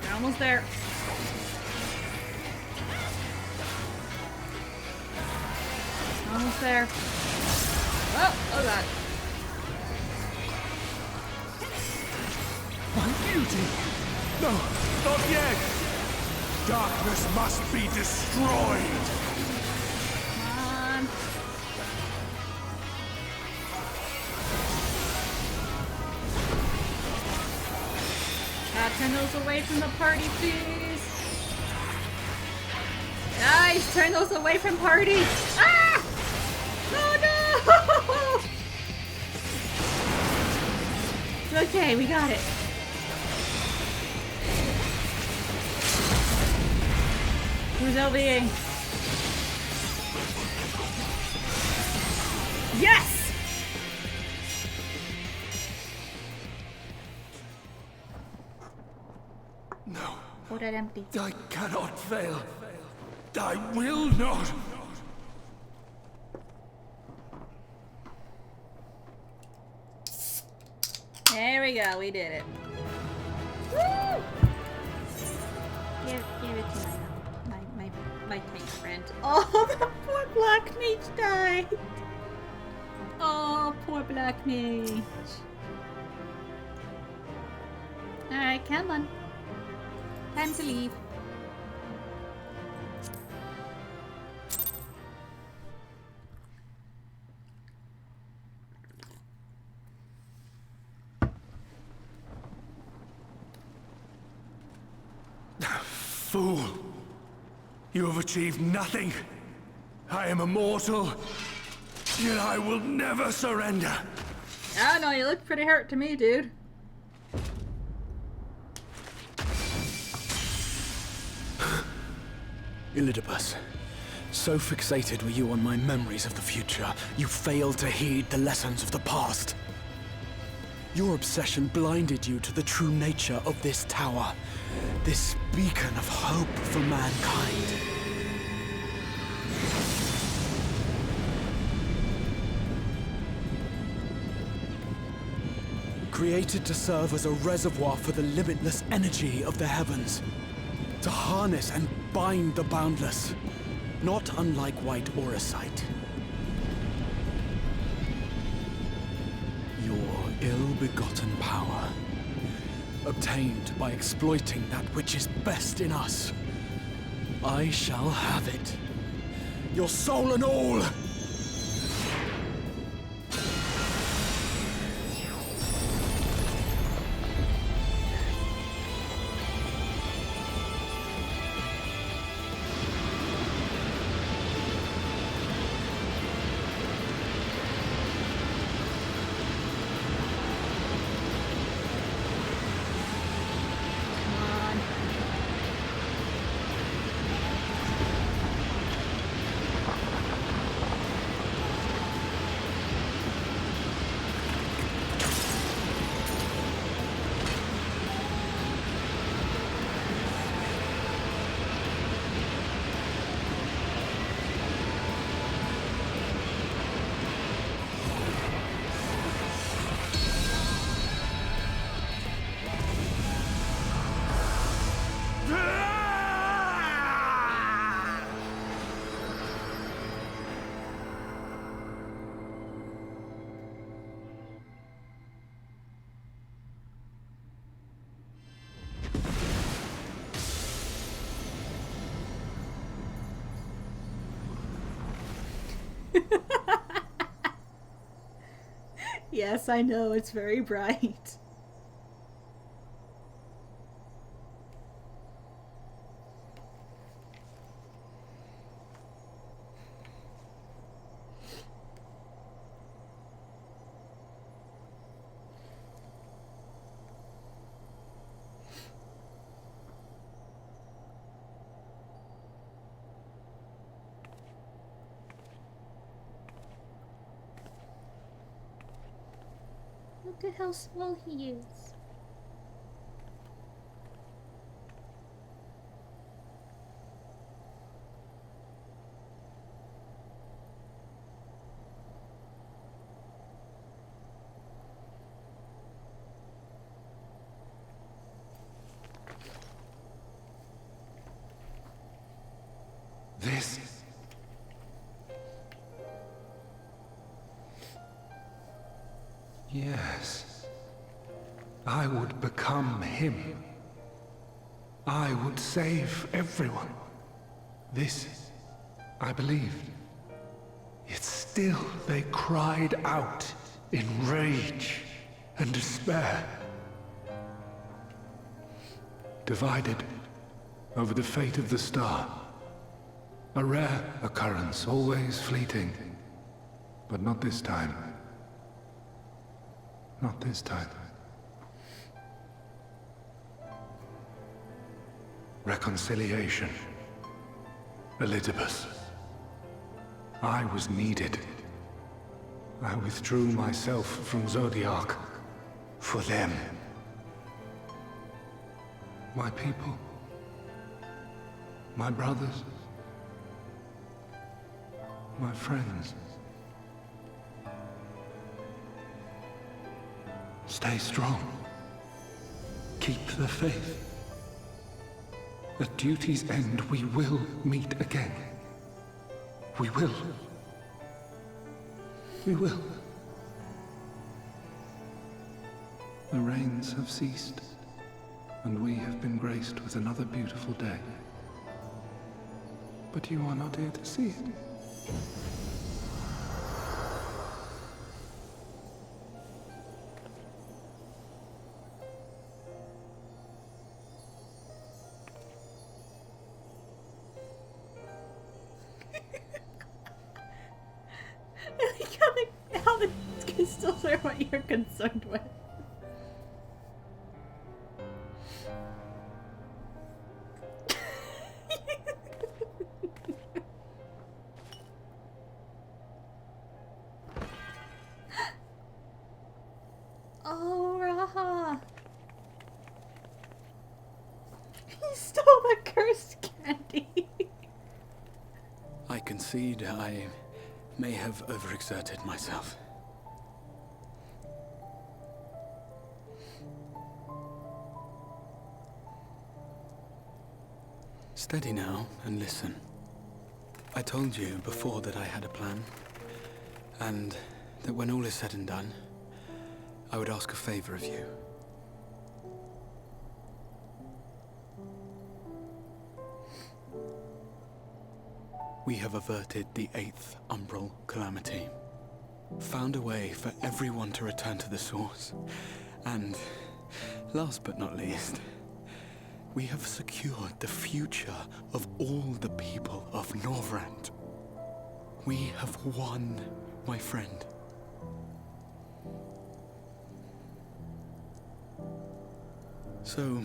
Speaker 1: You're almost there. Almost there. Oh, oh god.
Speaker 3: My beauty! No, not yet! Darkness must be destroyed!
Speaker 1: Come on. Turn those away from the party, please. Guys, turn those away from party! Ah! Oh no! Okay, we got it. Who's LVing? Yes!
Speaker 3: No.
Speaker 1: Oh, that empty.
Speaker 3: I cannot fail. I will not.
Speaker 1: There we go, we did it. Woo! Give it to my tank friend. Oh, the poor black mage died. Oh, poor black mage. Alright, come on. Time to leave.
Speaker 3: Fool! You have achieved nothing. I am immortal, yet I will never surrender.
Speaker 1: I don't know, you look pretty hurt to me, dude.
Speaker 4: Elidibus, so fixated were you on my memories of the future, you failed to heed the lessons of the past. Your obsession blinded you to the true nature of this tower, this beacon of hope for mankind. Created to serve as a reservoir for the limitless energy of the heavens. To harness and bind the boundless, not unlike white auracite. Your ill-begotten power, obtained by exploiting that which is best in us. I shall have it. Your soul and all!
Speaker 1: Yes, I know, it's very bright.
Speaker 2: Look at how small he is.
Speaker 3: This... Yes. I would become him. I would save everyone. This, I believed. Yet still they cried out in rage and despair. Divided over the fate of the star. A rare occurrence, always fleeting. But not this time. Not this time. Reconciliation. Elidibus. I was needed. I withdrew myself from Zodiac. For them. My people. My brothers. My friends. Stay strong. Keep the faith. At duty's end, we will meet again. We will. We will. The rains have ceased, and we have been graced with another beautiful day. But you are not here to see it.
Speaker 1: How the crystals are what you're concerned with. Oh, Raha! He stole the cursed candy!
Speaker 4: I concede I may have overexerted myself. Steady now and listen. I told you before that I had a plan, and that when all is said and done, I would ask a favor of you. We have averted the 8th Umbral Calamity, found a way for everyone to return to the source, and, last but not least, we have secured the future of all the people of Norvrand. We have won, my friend. So,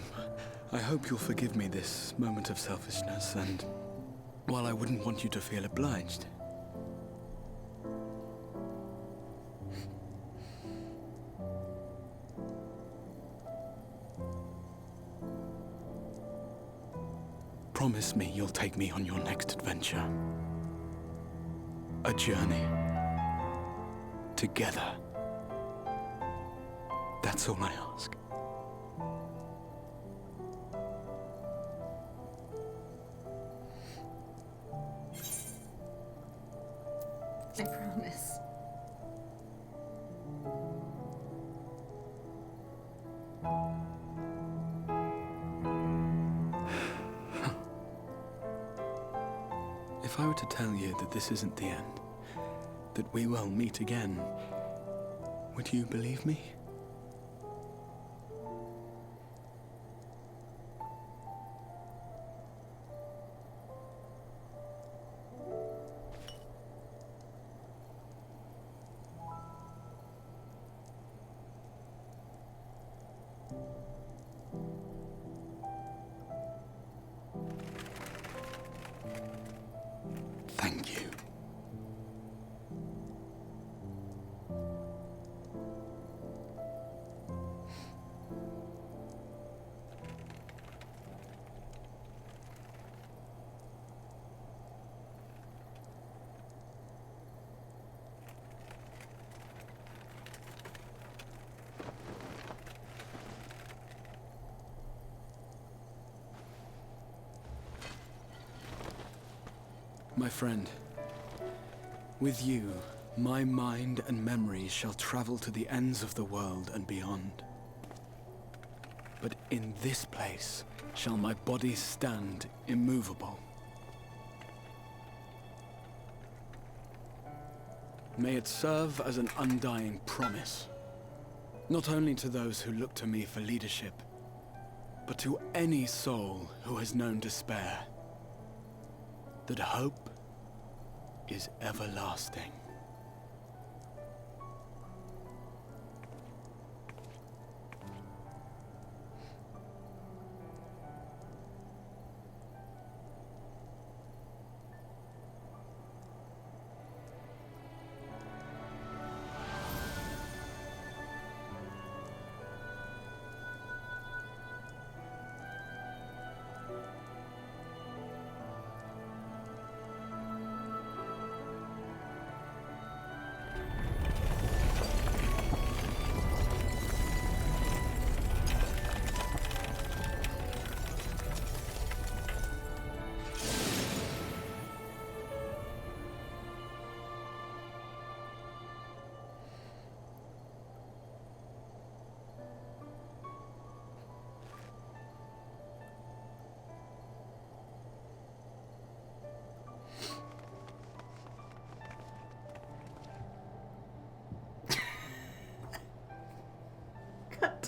Speaker 4: I hope you'll forgive me this moment of selfishness, and while I wouldn't want you to feel obliged, promise me you'll take me on your next adventure. A journey. Together. That's all I ask.
Speaker 1: I promise.
Speaker 4: If I were to tell you that this isn't the end, that we will meet again, would you believe me? Thank you. My friend, with you, my mind and memory shall travel to the ends of the world and beyond. But in this place shall my body stand immovable. May it serve as an undying promise, not only to those who look to me for leadership, but to any soul who has known despair. that hope is everlasting.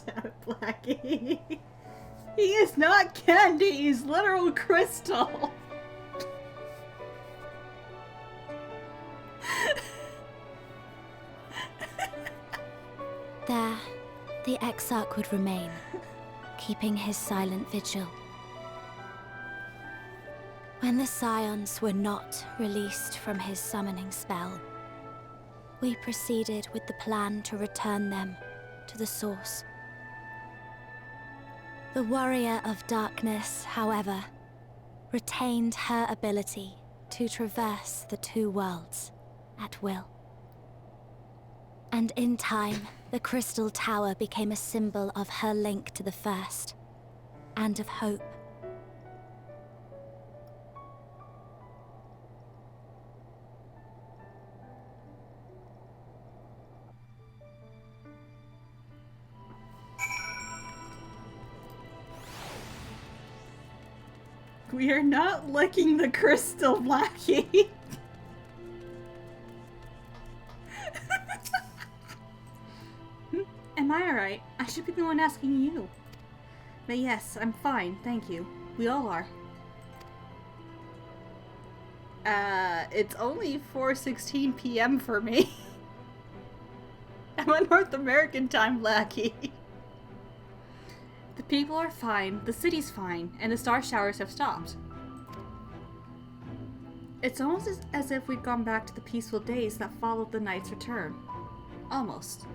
Speaker 1: Damn it, Blackie. He is not candy, he's literal crystal.
Speaker 5: There, the Exarch would remain, keeping his silent vigil. When the Scions were not released from his summoning spell, we proceeded with the plan to return them to the source. The Warrior of Darkness, however, retained her ability to traverse the two worlds at will. And in time, the Crystal Tower became a symbol of her link to the First, and of hope.
Speaker 1: We are not licking the crystal, Blackie. Am I alright? I should be the one asking you. But yes, I'm fine, thank you. We all are. It's only 4:16 p.m. for me. I'm on North American time, Blackie. The people are fine, the city's fine, and the star showers have stopped. It's almost as if we'd gone back to the peaceful days that followed the knight's return. Almost.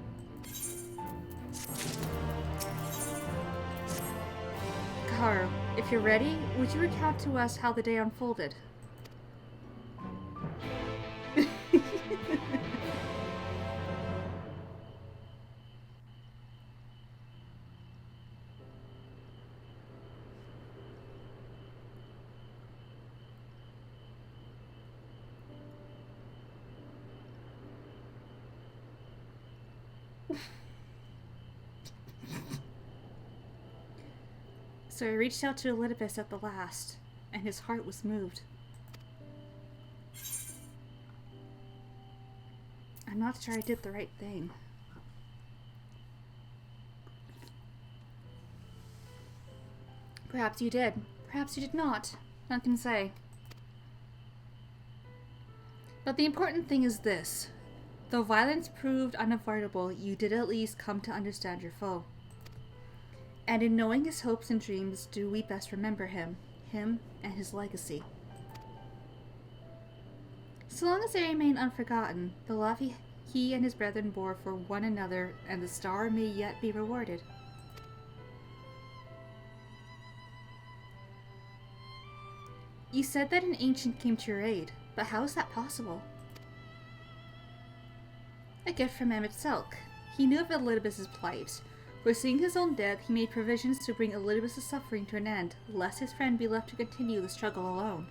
Speaker 1: Karu, if you're ready, would you recount to us how the day unfolded? So I reached out to Elidibus at the last, and his heart was moved. I'm not sure I did the right thing. Perhaps you did. Perhaps you did not. None can say. But the important thing is this. Though violence proved unavoidable, you did at least come to understand your foe. And in knowing his hopes and dreams, do we best remember him and his legacy. So long as they remain unforgotten, the love he and his brethren bore for one another and the star may yet be rewarded. You said that an ancient came to your aid, but how is that possible? A gift from Selk. He knew of Elidibus' plight. Foreseeing his own death, he made provisions to bring Elidibus' suffering to an end, lest his friend be left to continue the struggle alone.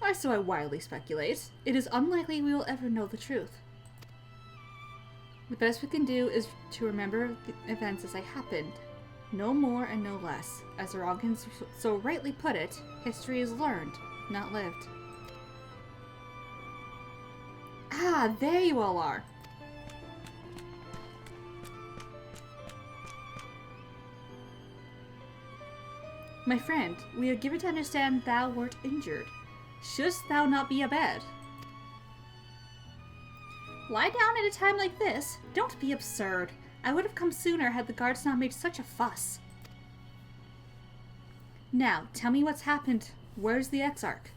Speaker 1: Or so I wildly speculate. It is unlikely we will ever know the truth. The best we can do is to remember the events as they happened. No more and no less. As the Roggins so rightly put it, history is learned, not lived. Ah, there you all are! My friend, we are given to understand thou wert injured. Shouldst thou not be abed? Lie down at a time like this? Don't be absurd. I would have come sooner had the guards not made such a fuss. Now, tell me what's happened. Where's the Exarch?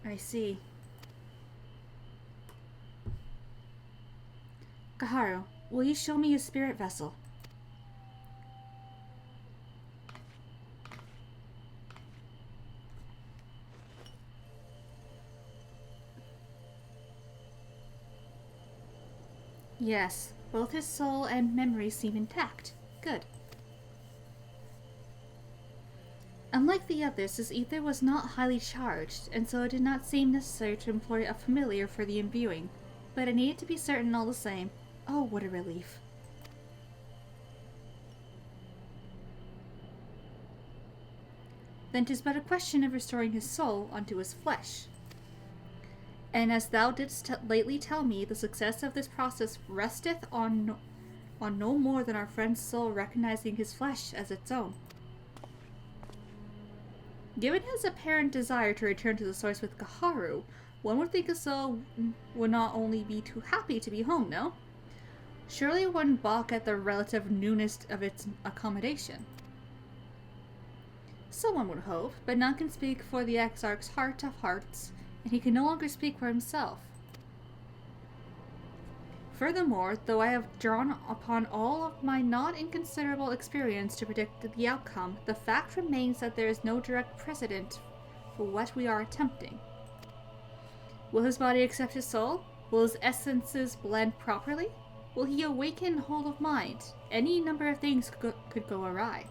Speaker 1: I see. Kaharu, will you show me his spirit vessel? Yes, both his soul and memory seem intact. Good. Unlike the others, his ether was not highly charged, and so it did not seem necessary to employ a familiar for the imbuing, but I needed to be certain all the same. Oh, what a relief. Then 'tis but a question of restoring his soul unto his flesh. And as thou didst lately tell me, the success of this process resteth on no more than our friend's soul recognizing his flesh as its own. Given his apparent desire to return to the source with Kaharu, one would think his soul would not only be too happy to be home, no? Surely it wouldn't balk at the relative newness of its accommodation. Someone would hope, but none can speak for the Exarch's heart of hearts, and he can no longer speak for himself. Furthermore, though I have drawn upon all of my not inconsiderable experience to predict the outcome, the fact remains that there is no direct precedent for what we are attempting. Will his body accept his soul? Will his essences blend properly? Will he awaken whole of mind? Any number of things could go awry.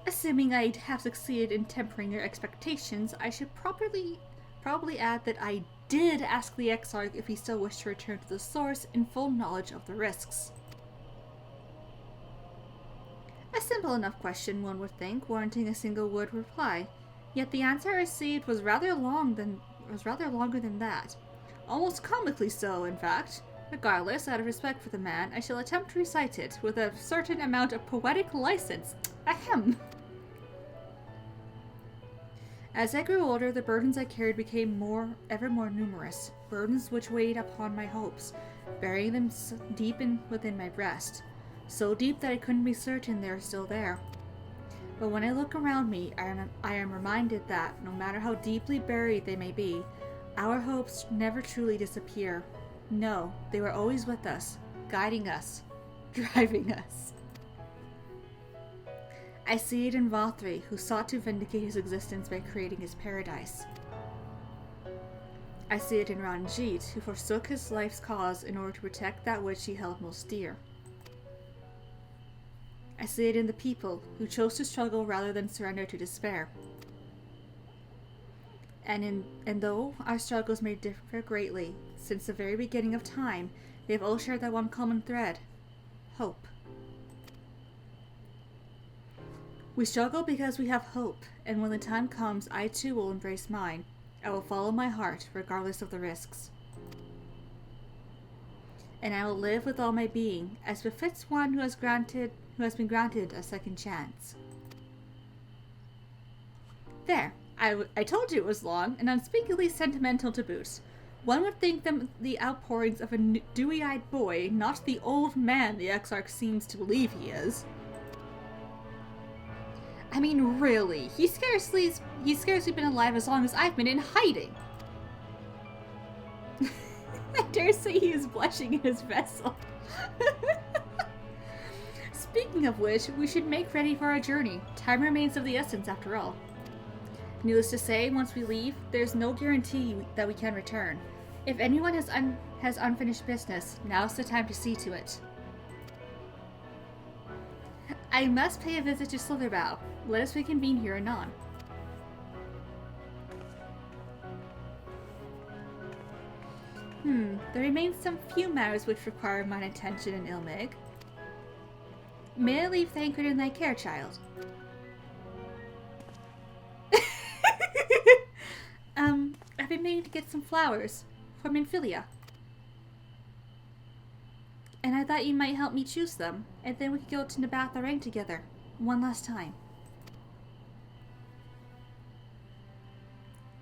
Speaker 1: Assuming I have succeeded in tempering your expectations, I should probably add that I did ask the Exarch if he still wished to return to the source in full knowledge of the risks. A simple enough question, one would think, warranting a single word reply. Yet the answer I received was rather longer than that. Almost comically so, in fact. Regardless, out of respect for the man, I shall attempt to recite it with a certain amount of poetic license. Ahem! As I grew older, the burdens I carried became ever more numerous, burdens which weighed upon my hopes, burying them deep within my breast, so deep that I couldn't be certain they are still there. But when I look around me, I am reminded that, no matter how deeply buried they may be, our hopes never truly disappear. No, they were always with us, guiding us, driving us. I see it in Valtteri, who sought to vindicate his existence by creating his paradise. I see it in Ranjit, who forsook his life's cause in order to protect that which he held most dear. I see it in the people, who chose to struggle rather than surrender to despair. And though our struggles may differ greatly, since the very beginning of time, they have all shared that one common thread: hope. We struggle because we have hope, and when the time comes, I too will embrace mine. I will follow my heart, regardless of the risks. And I will live with all my being, as befits one who has been granted a second chance. There, I told you it was long, and unspeakably sentimental to boot. One would think them the outpourings of a dewy-eyed boy, not the old man the Exarch seems to believe he is. I mean, really, he's scarcely been alive as long as I've been in hiding. I dare say he is blushing in his vessel. Speaking of which, we should make ready for our journey. Time remains of the essence, after all. Needless to say, once we leave, there's no guarantee that we can return. If anyone has unfinished business, now's the time to see to it. I must pay a visit to Slitherbough. Let us reconvene here anon. There remain some few matters which require mine attention in Ilmig. May I leave Thancred in thy care, child? I've been meaning to get some flowers from Infilia. And I thought you might help me choose them, and then we could go to Nabath Arang together, one last time.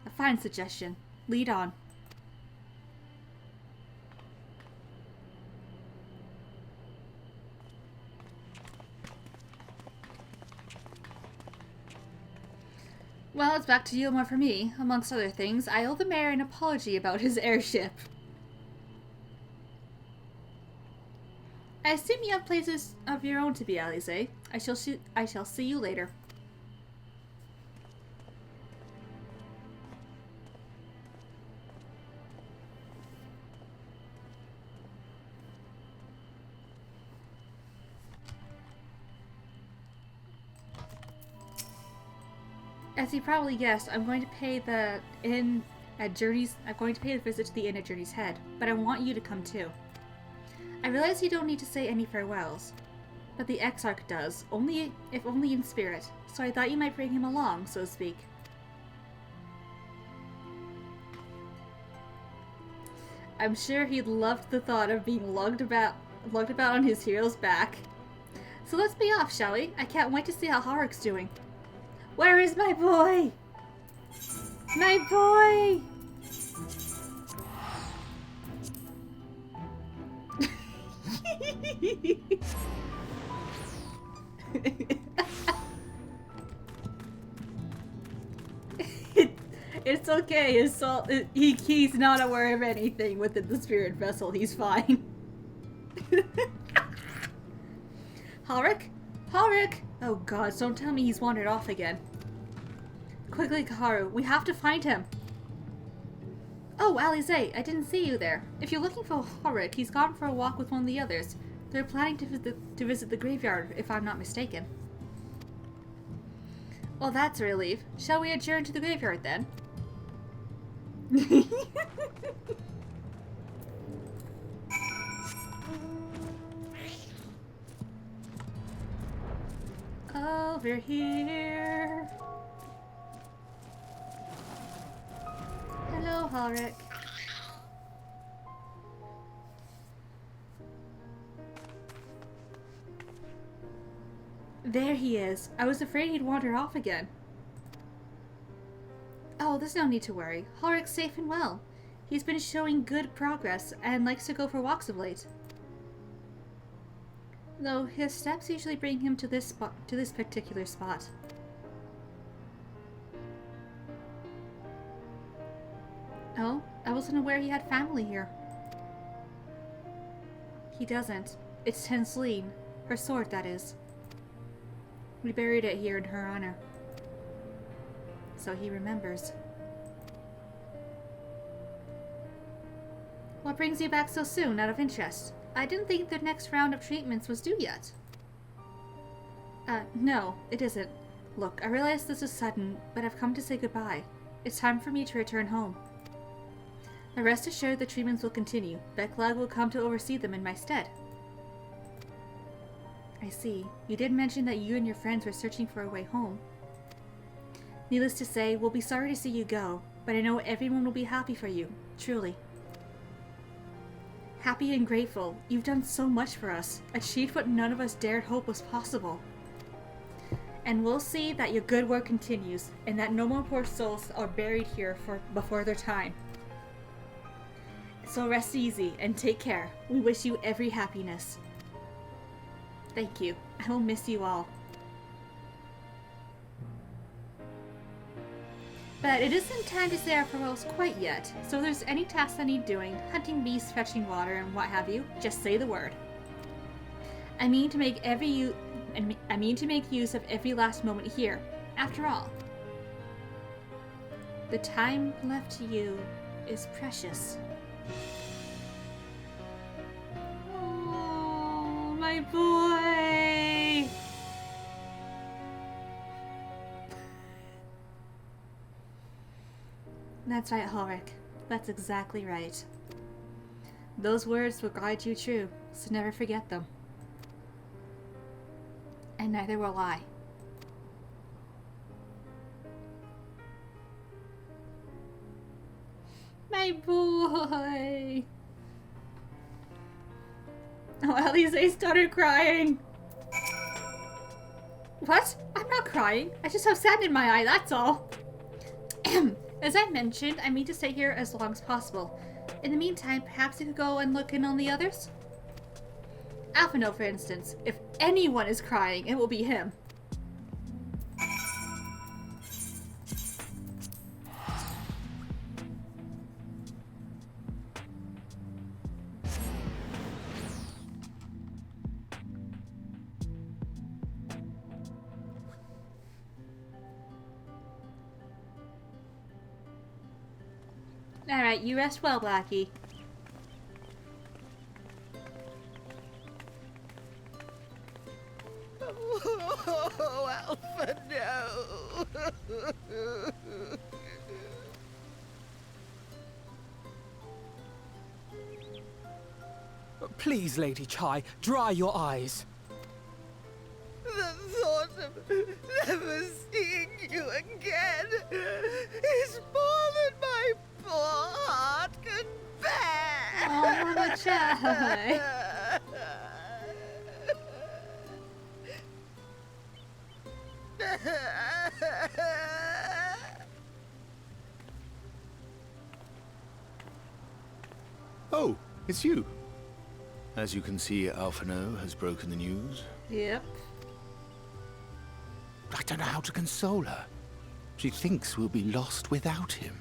Speaker 1: A fine suggestion. Lead on. Well, it's back to Yilmar for me. Amongst other things, I owe the mayor an apology about his airship. I assume you have places of your own to be, Alize. I shall see you later. As you probably guessed, I'm going to pay the inn at Journey's. I'm going to pay the visit to the inn at Journey's Head, but I want you to come too. I realize you don't need to say any farewells, but the Exarch does, if only in spirit. So I thought you might bring him along, so to speak. I'm sure he'd loved the thought of being lugged about on his hero's back. So let's be off, shall we? I can't wait to see how Horrick's doing. Where is my boy? My boy! It's okay. His soul, he's not aware of anything within the spirit vessel. He's fine. Horrick? Horrick! Oh god, don't tell me he's wandered off again. Quickly, Kaharu, we have to find him. Oh, Alize, I didn't see you there. If you're looking for Horrick, he's gone for a walk with one of the others. They're planning to visit the graveyard, if I'm not mistaken. Well, that's a relief. Shall we adjourn to the graveyard then? Over here. Hello, Horrick. There he is. I was afraid he'd wander off again. Oh, there's no need to worry. Horrick's safe and well. He's been showing good progress and likes to go for walks of late. Though his steps usually bring him to this particular spot. Oh, I wasn't aware he had family here. He doesn't. It's Tensleen. Her sword, that is. We buried it here in her honor. So he remembers. What brings you back so soon, out of interest? I didn't think the next round of treatments was due yet. No, it isn't. Look, I realize this is sudden, but I've come to say goodbye. It's time for me to return home. Now rest assured the treatments will continue. Beklag will come to oversee them in my stead. I see. You did mention that you and your friends were searching for a way home. Needless to say, we'll be sorry to see you go, but I know everyone will be happy for you, truly. Happy and grateful. You've done so much for us, achieved what none of us dared hope was possible. And we'll see that your good work continues, and that no more poor souls are buried here before their time. So rest easy and take care. We wish you every happiness. Thank you. I will miss you all. But it isn't time to say our farewells quite yet, so if there's any tasks I need doing, hunting beasts, fetching water, and what have you, just say the word. I mean to make use of every last moment here. After all, the time left to you is precious. Oh, my boy! That's right, Horrick. That's exactly right. Those words will guide you true, so never forget them. And neither will I. My boy! Oh, Alize started crying! What? I'm not crying. I just have sand in my eye, that's all. As I mentioned, I mean to stay here as long as possible. In the meantime, perhaps you could go and look in on the others? Alphino, for instance. If anyone is crying, it will be him. Alright, you rest well, Blackie.
Speaker 21: Oh, Alpha, no!
Speaker 16: Please, Lady Chai, dry your eyes.
Speaker 21: The thought of never seeing you again is more than my poor heart can bear.
Speaker 1: Oh, Mama Chai.
Speaker 15: Oh, it's you. As you can see, Alphino has broken the news.
Speaker 1: Yep.
Speaker 15: I don't know how to console her. She thinks we'll be lost without him.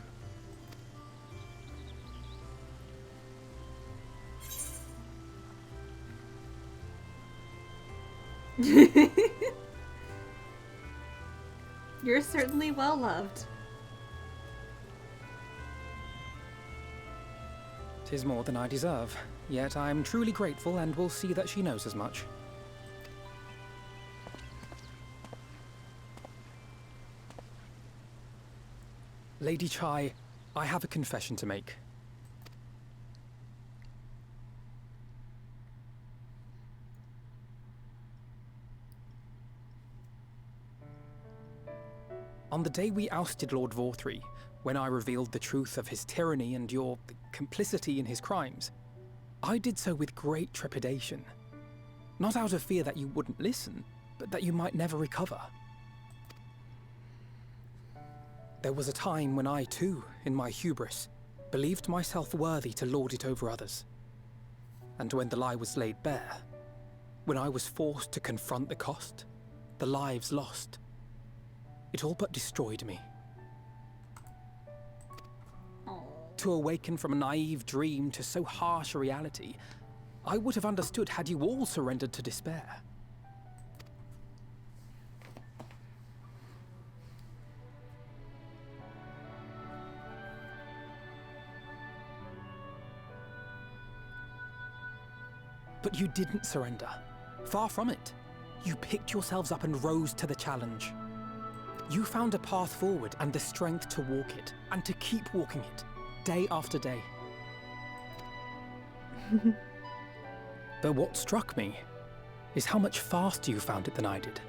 Speaker 1: You're certainly well loved.
Speaker 8: 'Tis more than I deserve, yet I'm truly grateful and will see that she knows as much. Lady Chai, I have a confession to make. On the day we ousted Lord Vorthree, when I revealed the truth of his tyranny and your complicity in his crimes, I did so with great trepidation. Not out of fear that you wouldn't listen, but that you might never recover. There was a time when I too, in my hubris, believed myself worthy to lord it over others. And when the lie was laid bare, when I was forced to confront the cost, the lives lost, it all but destroyed me. To awaken from a naive dream to so harsh a reality, I would have understood had you all surrendered to despair. But you didn't surrender. Far from it. You picked yourselves up and rose to the challenge. You found a path forward and the strength to walk it, and to keep walking it, day after day. But what struck me is how much faster you found it than I did.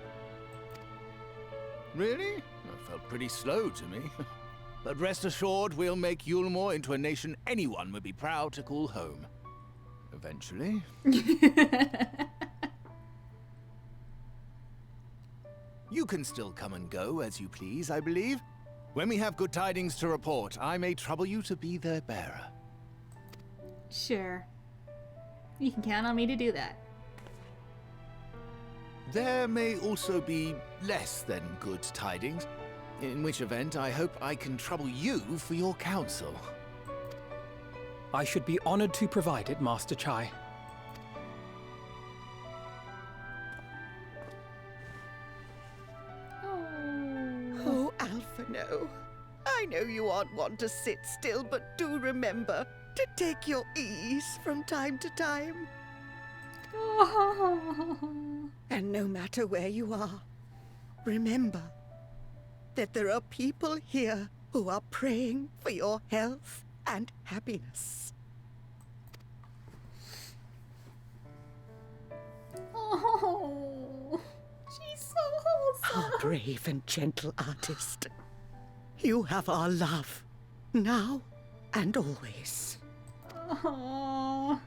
Speaker 15: Really? That felt pretty slow to me. But rest assured, we'll make Yulmore into a nation anyone would be proud to call home. Eventually. You can still come and go as you please, I believe. When we have good tidings to report, I may trouble you to be their bearer.
Speaker 1: Sure. You can count on me to do that.
Speaker 15: There may also be less than good tidings, in which event I hope I can trouble you for your counsel.
Speaker 8: I should be honored to provide it, Master Chai.
Speaker 21: Oh, Alphino. I know you aren't one to sit still, but do remember to take your ease from time to time. And no matter where you are, remember that there are people here who are praying for your health and happiness.
Speaker 1: Oh, she's so wholesome.
Speaker 21: Our brave and gentle artist. You have our love, now and always.
Speaker 1: Oh.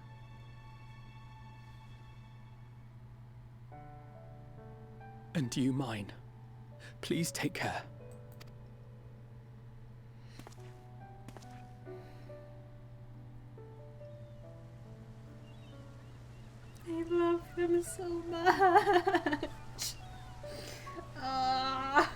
Speaker 8: And you mine. Please take care.
Speaker 1: I love him so much. Ah.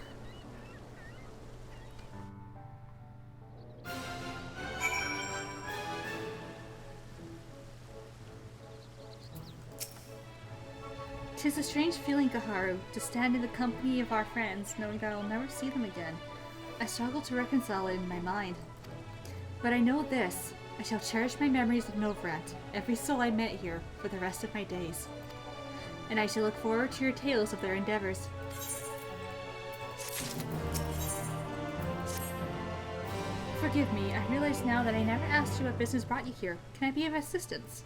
Speaker 1: Tis a strange feeling, Kaharu, to stand in the company of our friends, knowing that I'll never see them again. I struggle to reconcile it in my mind. But I know this. I shall cherish my memories of Novrat, every soul I met here, for the rest of my days. And I shall look forward to your tales of their endeavors. Forgive me, I realize now that I never asked you what business brought you here. Can I be of assistance?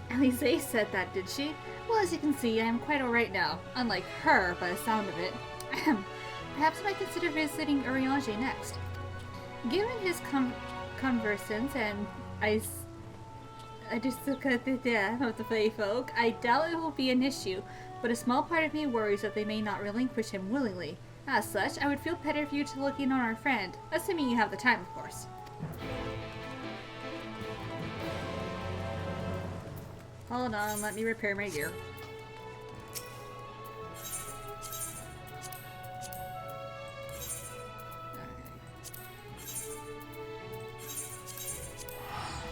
Speaker 1: Alize said that, did she? Well, as you can see, I am quite alright now. Unlike her, by the sound of it. Perhaps I might consider visiting Urianger next. Given his conversance and I just look at the death of the Fae folk, I doubt it will be an issue, but a small part of me worries that they may not relinquish him willingly. As such, I would feel better for you to look in on our friend, assuming you have the time, of course. Hold on, let me repair my gear.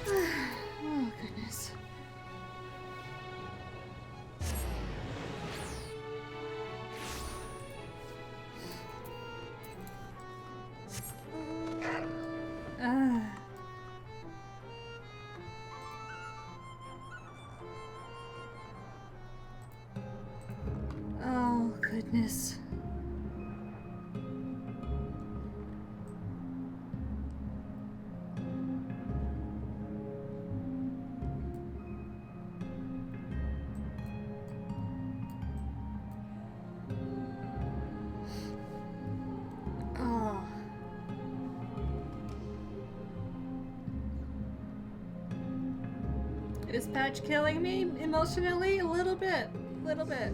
Speaker 1: Oh, goodness. Oh, goodness. Oh. Is Patch killing me emotionally? A little bit. Little bit.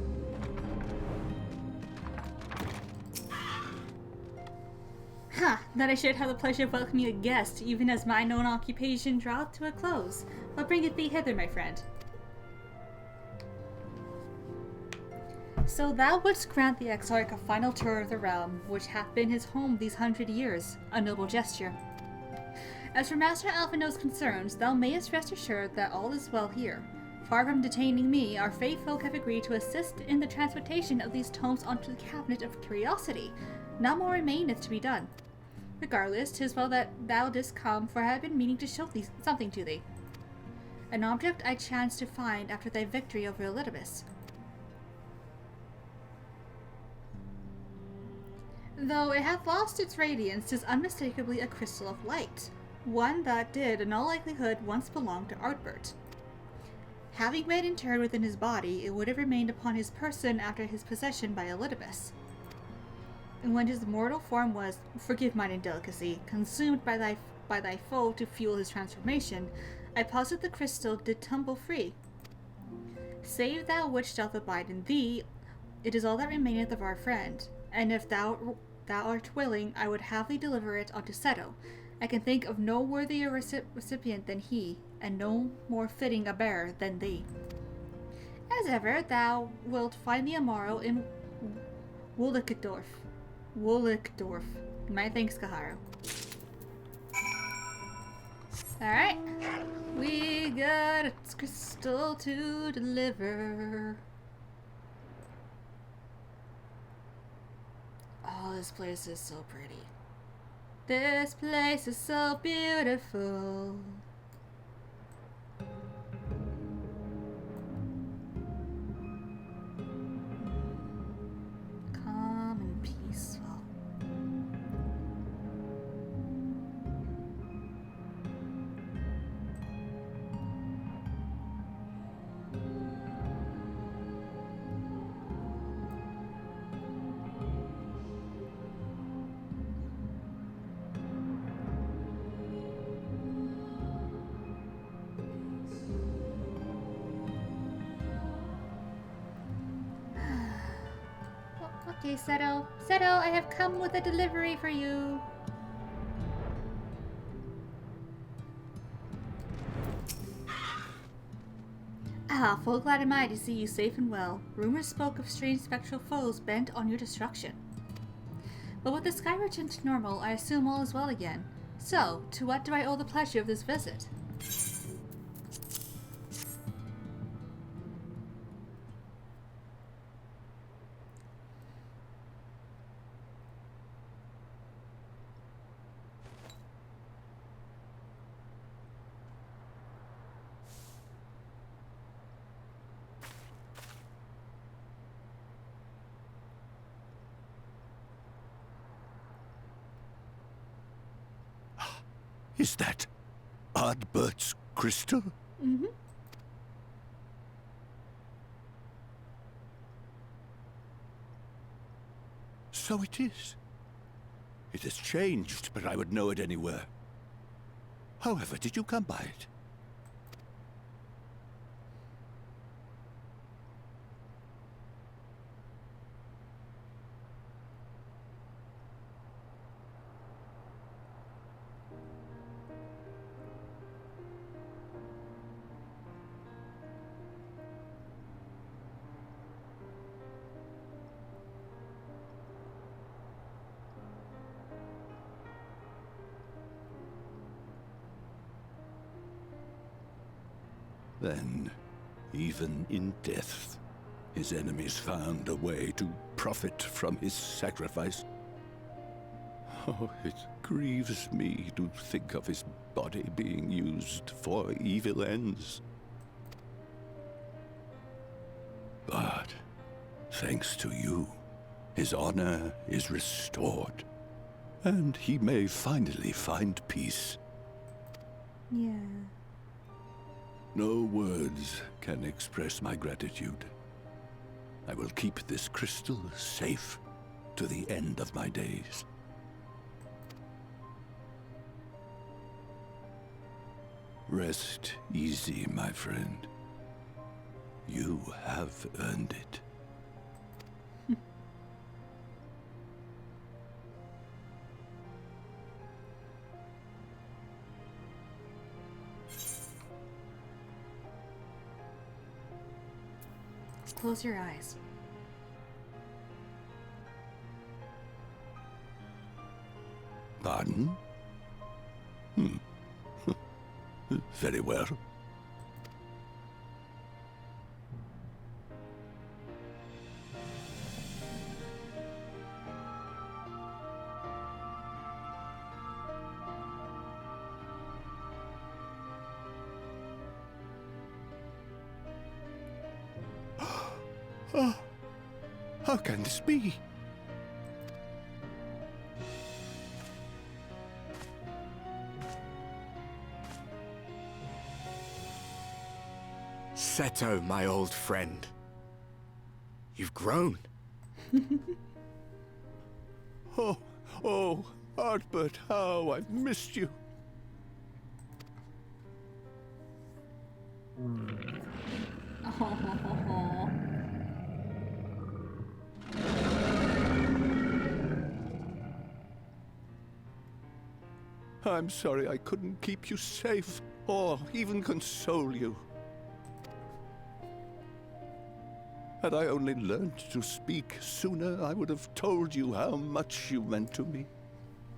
Speaker 1: Huh, that I should have the pleasure of welcoming a guest, even as my known occupation draweth to a close. What bringeth thee hither, my friend? So thou wouldst grant the Exarch a final tour of the realm, which hath been his home these 100 years, a noble gesture. As for Master Alphino's concerns, thou mayest rest assured that all is well here. Far from detaining me, our Fae folk have agreed to assist in the transportation of these tomes onto the Cabinet of Curiosity. Not more remaineth to be done. Regardless, 'tis well that thou didst come, for I have been meaning to show thee something to thee. An object I chanced to find after thy victory over Elidibus. Though it hath lost its radiance, 'tis unmistakably a crystal of light, one that did, in all likelihood, once belong to Artbert. Having been interred within his body, it would have remained upon his person after his possession by Elidibus. And when his mortal form was, forgive mine indelicacy, consumed by thy foe to fuel his transformation, I posit the crystal did tumble free. Save thou which doth abide in thee, it is all that remaineth of our friend, and if thou art willing, I would have thee deliver it unto Seto. I can think of no worthier recipient than he, and no more fitting a bearer than thee. As ever, thou wilt find the Amaro in Wollichdorf. My thanks, Kaharu. Alright. We got a crystal to deliver. Oh, this place is so pretty. This place is so beautiful. Calm and peaceful. Okay, Seto. Seto, I have come with a delivery for you. Ah, full glad am I to see you safe and well. Rumors spoke of strange spectral foes bent on your destruction. But with the sky returned to normal, I assume all is well again. So, to what do I owe the pleasure of this visit?
Speaker 3: Is that Ardbert's crystal?
Speaker 1: Mm-hmm.
Speaker 3: So it is. It has changed, but I would know it anywhere. However, did you come by it? Then, even in death, his enemies found a way to profit from his sacrifice. Oh, it grieves me to think of his body being used for evil ends. But, thanks to you, his honor is restored, and he may finally find peace.
Speaker 1: Yeah.
Speaker 3: No words can express my gratitude. I will keep this crystal safe to the end of my days. Rest easy, my friend. You have earned it.
Speaker 1: Close your eyes.
Speaker 3: Pardon? Very well. Oh, how can this be?
Speaker 20: Seto, my old friend. You've grown.
Speaker 3: Oh, Ardbert, how I've missed you. I'm sorry I couldn't keep you safe, or even console you. Had I only learned to speak sooner, I would have told you how much you meant to me,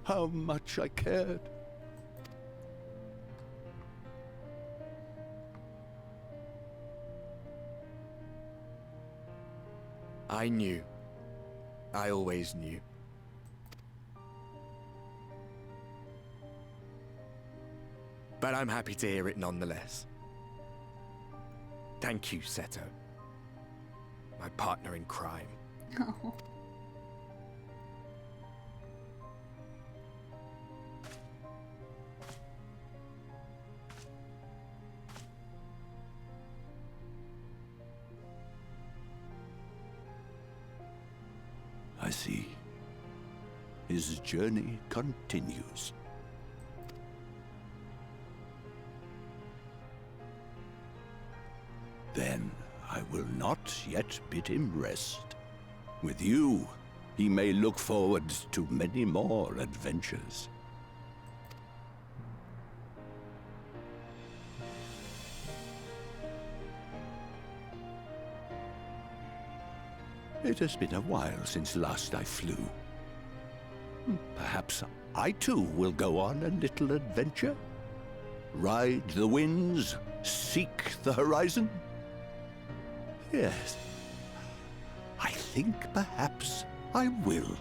Speaker 3: how much I cared.
Speaker 20: I knew. I always knew. But I'm happy to hear it nonetheless. Thank you, Seto. My partner in crime.
Speaker 1: Oh.
Speaker 3: I see. His journey continues. Then I will not yet bid him rest. With you,
Speaker 20: he may look forward to many more adventures. It has been a while since last I flew. Perhaps I too will go on a little adventure? Ride the winds, seek the horizon? Yes, I think perhaps I will.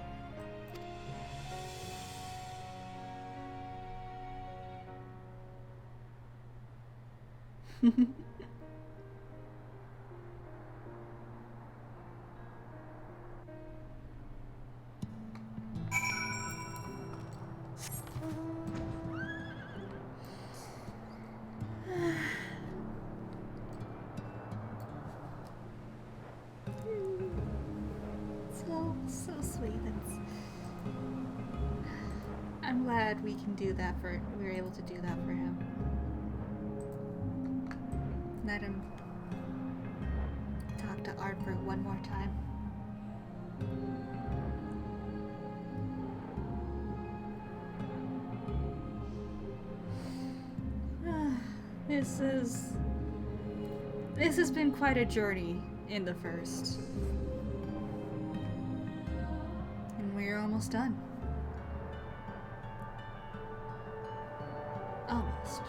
Speaker 1: So sweet. I'm glad we can do that for. We were able to do that for him. Let him talk to Artford one more time. This has been quite a journey in the first. And we're almost done. Almost.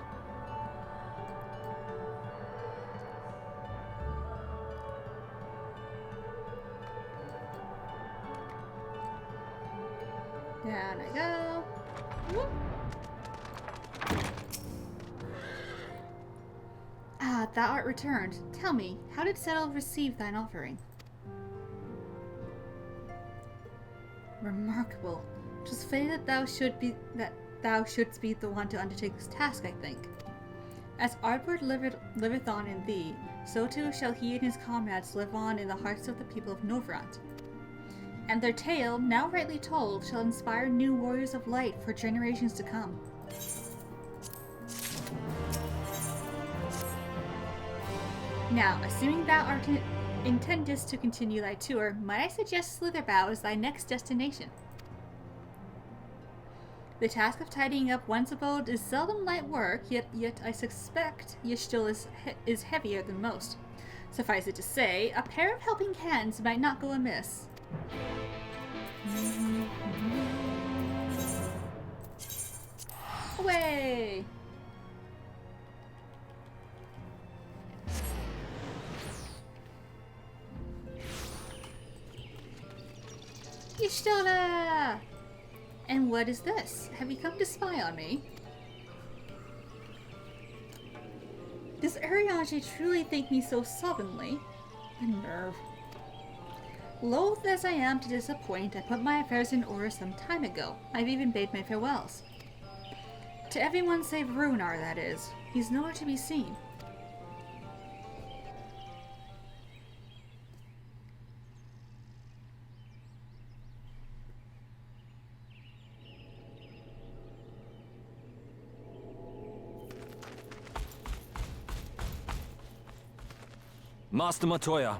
Speaker 1: Down I go. Whoop. Ah, thou art returned. Tell me, how did Settle receive thine offering? Remarkable. 'Twas fitting that thou shouldst be the one to undertake this task, I think. As Ardward liveth on in thee, so too shall he and his comrades live on in the hearts of the people of Novrant. And their tale, now rightly told, shall inspire new warriors of light for generations to come. Now, assuming thou art intendest to continue thy tour, might I suggest Slitherbow as thy next destination? The task of tidying up one's abode is seldom light work, yet I suspect Yshtil is heavier than most. Suffice it to say, a pair of helping hands might not go amiss. Away! Yshtona! And what is this? Have you come to spy on me? Does Ariange truly think me so slovenly? The nerve. Loath as I am to disappoint, I put my affairs in order some time ago. I've even bade my farewells. To everyone save Runar, that is. He's nowhere to be seen.
Speaker 13: Master Matoya.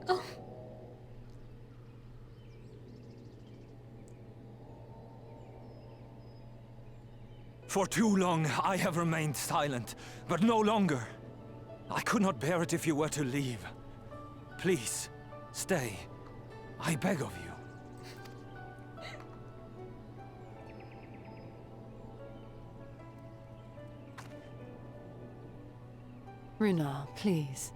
Speaker 1: Oh.
Speaker 13: For too long, I have remained silent, but no longer. I could not bear it if you were to leave. Please, stay. I beg of you.
Speaker 11: Runar, please.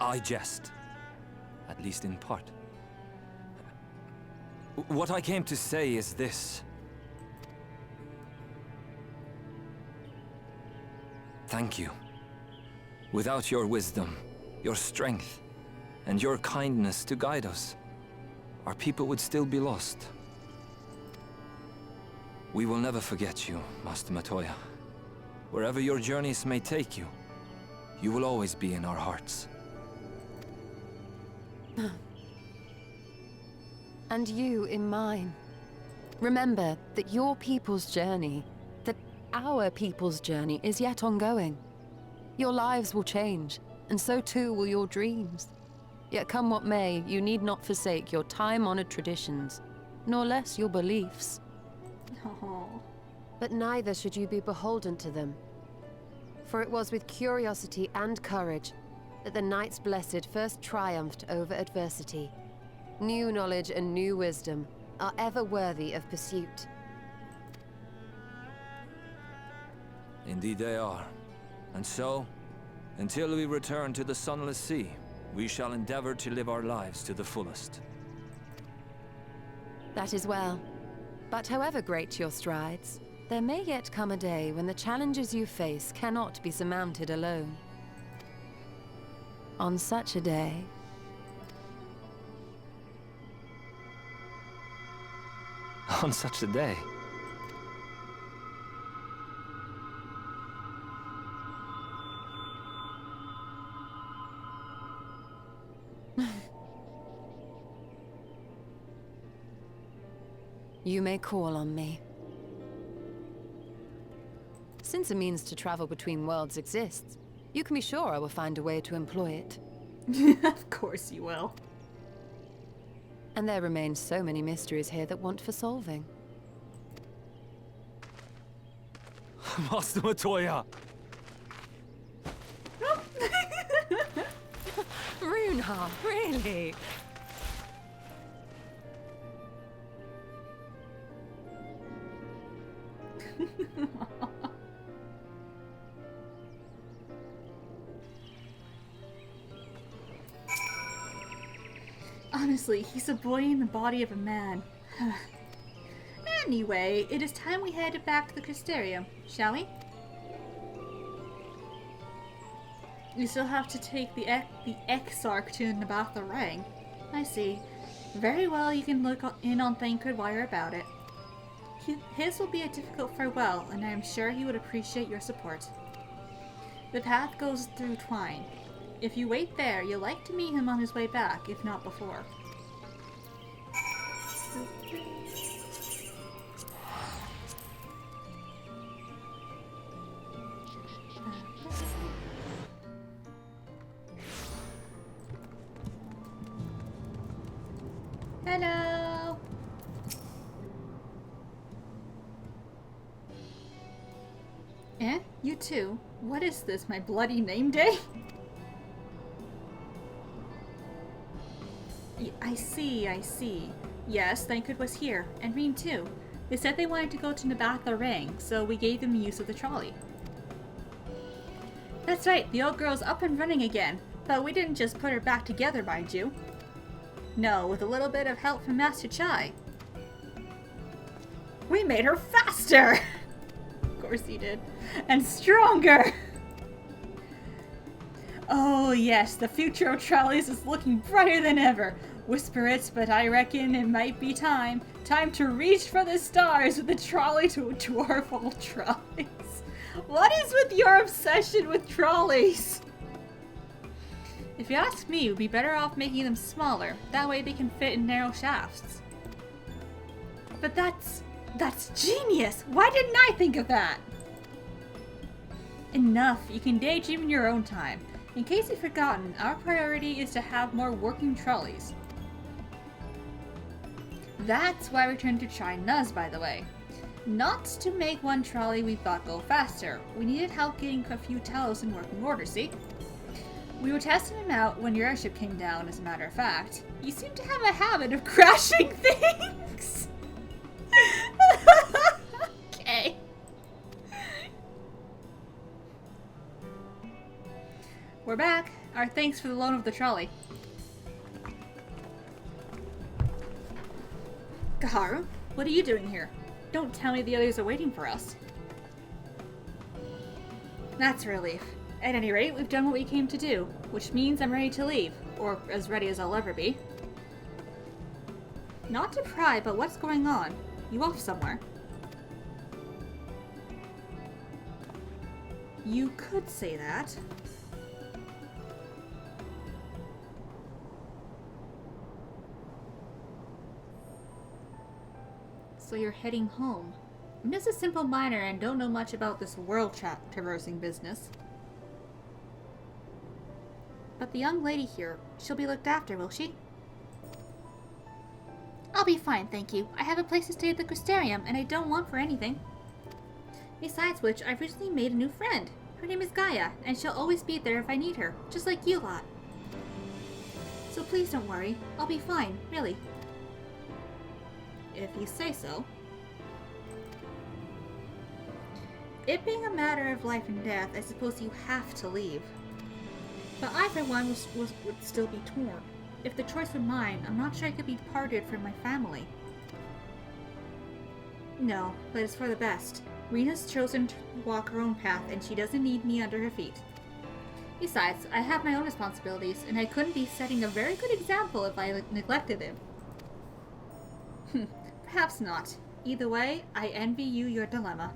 Speaker 13: I jest. At least in part. What I came to say is this. Thank you. Without your wisdom, your strength, and your kindness to guide us, our people would still be lost. We will never forget you, Master Matoya. Wherever your journeys may take you, you will always be in our hearts.
Speaker 11: And you in mine. Remember that your people's journey, that our people's journey is yet ongoing. Your lives will change, and so too will your dreams. Yet come what may, you need not forsake your time-honored traditions, nor less your beliefs.
Speaker 1: Oh.
Speaker 17: But neither should you be beholden to them. For it was with curiosity and courage that the Knights Blessed first triumphed over adversity. New knowledge and new wisdom are ever worthy of pursuit.
Speaker 13: Indeed they are. And so, until we return to the Sunless Sea, we shall endeavor to live our lives to the fullest.
Speaker 11: That is well. But however great your strides, there may yet come a day when the challenges you face cannot be surmounted alone. On such a day...
Speaker 13: On such a day?
Speaker 11: You may call on me. Since a means to travel between worlds exists, you can be sure I will find a way to employ it.
Speaker 1: Of course you will.
Speaker 11: And there remain so many mysteries here that want for solving.
Speaker 13: Master Matoya!
Speaker 11: Runha, really?
Speaker 1: Honestly, he's a boy in the body of a man. Anyway, it is time we headed back to the Crystarium, shall we? You still have to take the Exarch to Nabatha Rang. I see. Very well, you can look in on Thancred while you're about it. His will be a difficult farewell, and I am sure he would appreciate your support. The path goes through Twine. If you wait there, you'll like to meet him on his way back, if not before. Hello! Eh? You too? What is this, my bloody name day? I see. Yes, Thancred was here, and Reem too. They said they wanted to go to Nabatha Rang, so we gave them use of the trolley. That's right, the old girl's up and running again, but we didn't just put her back together, mind you. No, with a little bit of help from Master Chai. We made her faster! Of course he did. And stronger! Oh yes, the future of trolleys is looking brighter than ever. Whisper it, but I reckon it might be time. Time to reach for the stars with the trolley to dwarf all trolleys. What is with your obsession with trolleys? If you ask me, it would be better off making them smaller. That way they can fit in narrow shafts. But that's genius! Why didn't I think of that? Enough, you can daydream in your own time. In case you've forgotten, our priority is to have more working trolleys. That's why we turned to try Nuz, by the way. Not to make one trolley we thought go faster. We needed help getting a few towers in working order, see? We were testing him out when your airship came down, as a matter of fact. You seem to have a habit of crashing things! Okay. We're back. Our thanks for the loan of the trolley. Kaharu, what are you doing here? Don't tell me the others are waiting for us. That's a relief. At any rate, we've done what we came to do, which means I'm ready to leave, or as ready as I'll ever be. Not to pry, but what's going on? You off somewhere? You could say that. So you're heading home. I'm just a simple miner and don't know much about this world traversing business.
Speaker 2: But the young lady here, she'll be looked after, will she? I'll be fine, thank you. I have a place to stay at the Crystarium, and I don't want for anything. Besides which, I've recently made a new friend. Her name is Gaia, and she'll always be there if I need her, just like you lot. So please don't worry. I'll be fine, really.
Speaker 1: If you say so. It being a matter of life and death, I suppose you have to leave. But I, for one, would still be torn. If the choice were mine, I'm not sure I could be parted from my family. No, but it's for the best. Rena's chosen to walk her own path, and she doesn't need me under her feet. Besides, I have my own responsibilities, and I couldn't be setting a very good example if I neglected them. Perhaps not. Either way, I envy you your dilemma.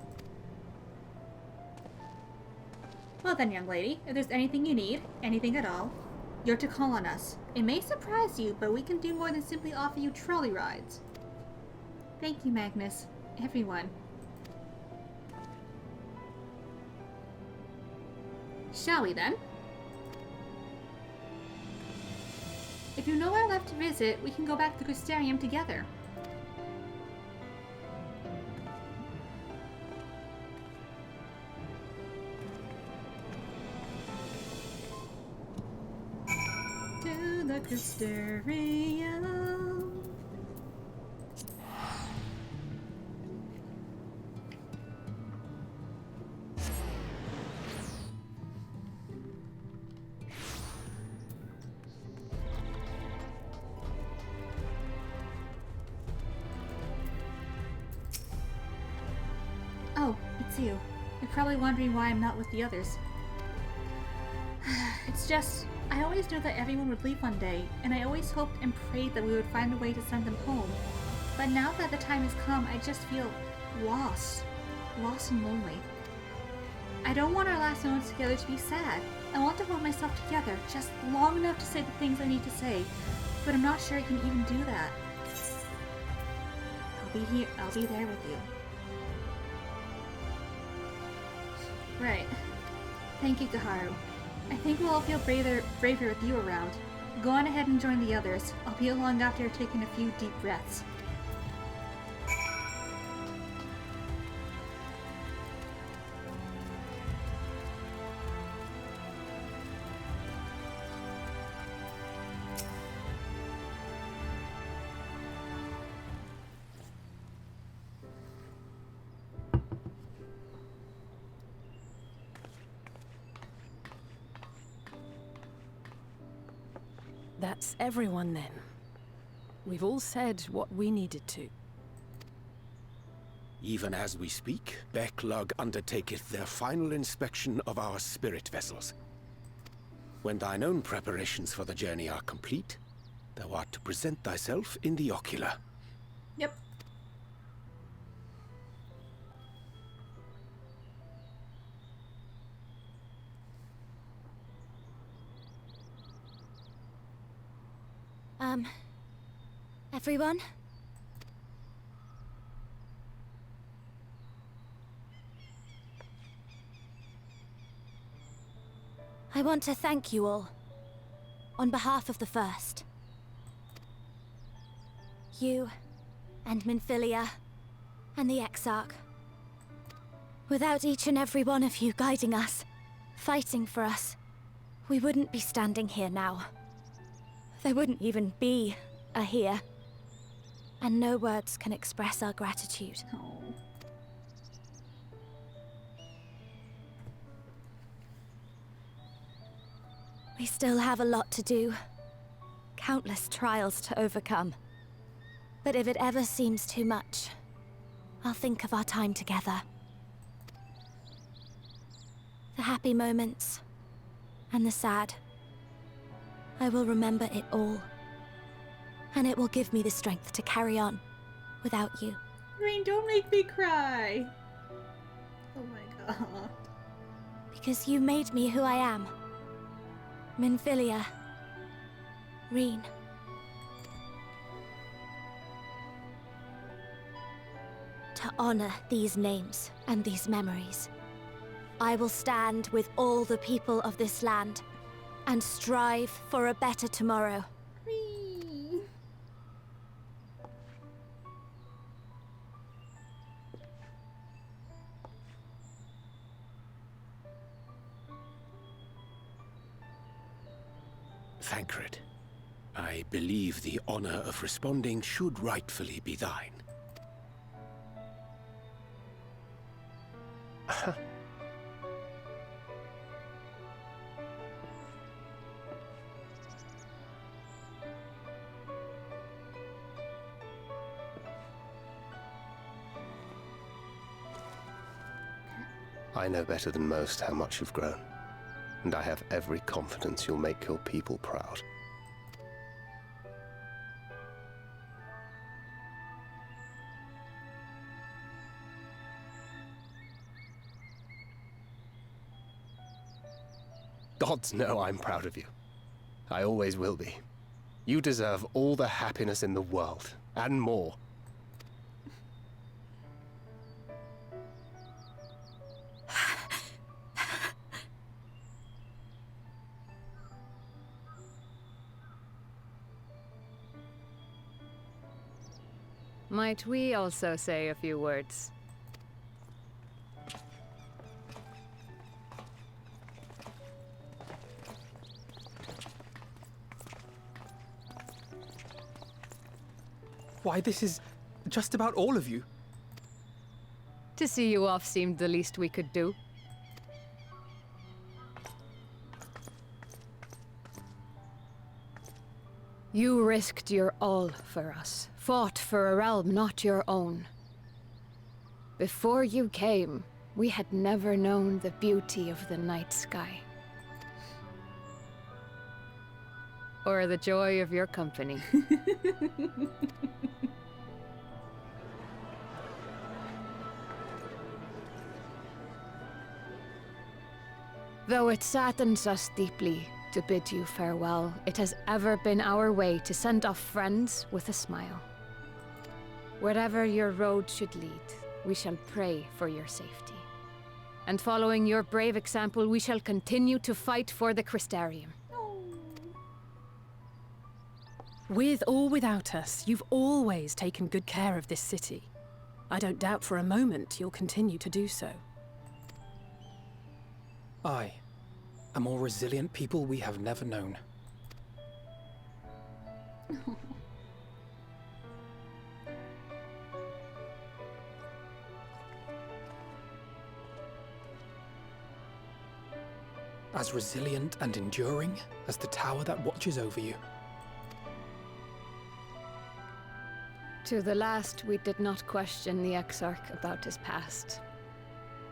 Speaker 1: Well then, young lady, if there's anything you need, anything at all, you're to call on us. It may surprise you, but we can do more than simply offer you trolley rides. Thank you, Magnus. Everyone. Shall we then? If you're nowhere left to visit, we can go back to the Crystarium together. To the Crystarium. Oh, it's you. You're probably wondering why I'm not with the others. It's just, I always knew that everyone would leave one day, and I always hoped and prayed that we would find a way to send them home. But now that the time has come, I just feel lost. Lost and lonely. I don't want our last moments together to be sad. I want to hold myself together just long enough to say the things I need to say, but I'm not sure I can even do that. I'll be here. I'll be there with you. Right. Thank you, Kaharu. I think we'll all feel braver with you around. Go on ahead and join the others. I'll be along after taking a few deep breaths.
Speaker 19: That's everyone then. We've all said what we needed to.
Speaker 10: Even as we speak, Becklug undertaketh their final inspection of our spirit vessels. When thine own preparations for the journey are complete, thou art to present thyself in the ocular.
Speaker 1: Yep.
Speaker 5: Everyone? I want to thank you all, on behalf of the First. You, and Minfilia, and the Exarch. Without each and every one of you guiding us, fighting for us, we wouldn't be standing here now. There wouldn't even be a here. And no words can express our gratitude.
Speaker 1: Oh.
Speaker 5: We still have a lot to do. Countless trials to overcome. But if it ever seems too much, I'll think of our time together. The happy moments, and the sad. I will remember it all. And it will give me the strength to carry on without you.
Speaker 1: Rain, don't make me cry. Oh my god.
Speaker 5: Because you made me who I am. Minfilia. Reen. To honor these names and these memories, I will stand with all the people of this land and strive for a better tomorrow.
Speaker 10: Thancred, I believe the honor of responding should rightfully be thine.
Speaker 9: I know better than most how much you've grown, and I have every confidence you'll make your people proud. Gods know I'm proud of you. I always will be. You deserve all the happiness in the world, and more.
Speaker 17: Might we also say a few words?
Speaker 8: Why, this is just about all of you.
Speaker 17: To see you off seemed the least we could do. You risked your all for us, fought for a realm not your own. Before you came, we had never known the beauty of the night sky. Or the joy of your company. Though it saddens us deeply to bid you farewell, it has ever been our way to send off friends with a smile. Wherever your road should lead, we shall pray for your safety. And following your brave example, we shall continue to fight for the Crystarium.
Speaker 7: With or without us, you've always taken good care of this city. I don't doubt for a moment you'll continue to do so.
Speaker 8: Aye. A more resilient people we have never known. As resilient and enduring as the tower that watches over you.
Speaker 17: To the last, we did not question the Exarch about his past.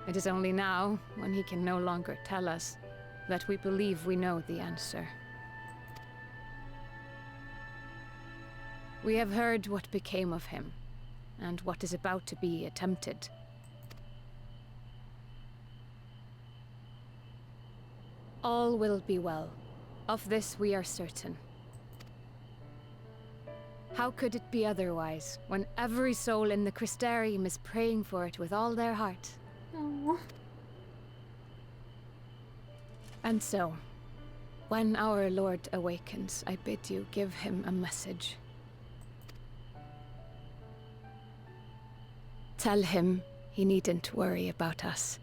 Speaker 17: It is only now, when he can no longer tell us, that we believe we know the answer. We have heard what became of him, and what is about to be attempted. All will be well. Of this we are certain. How could it be otherwise, when every soul in the Crystarium is praying for it with all their heart?
Speaker 1: Oh.
Speaker 17: And so, when our Lord awakens, I bid you give him a message. Tell him he needn't worry about us.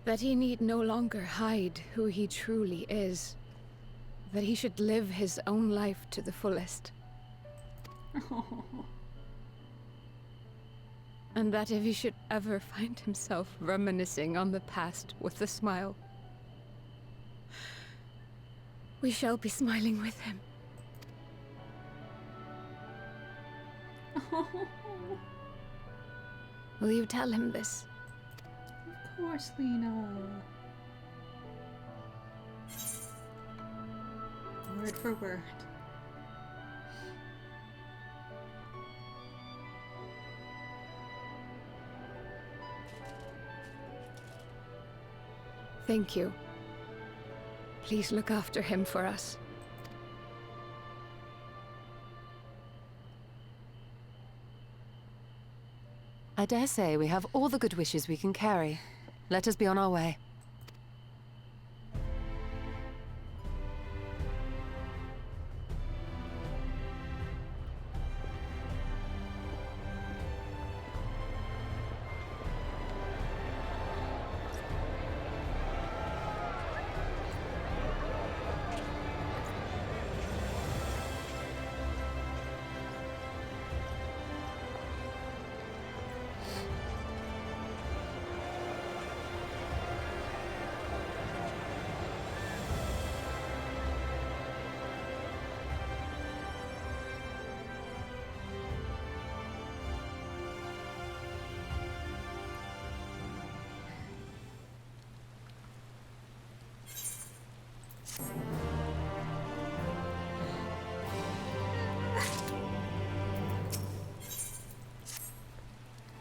Speaker 17: That he need no longer hide who he truly is. That he should live his own life to the fullest. And that if he should ever find himself reminiscing on the past with a smile, we shall be smiling with him. Will you tell him this?
Speaker 1: Of course, Lena. Word for word.
Speaker 17: Thank you. Please look after him for us.
Speaker 11: I dare say we have all the good wishes we can carry. Let us be on our way.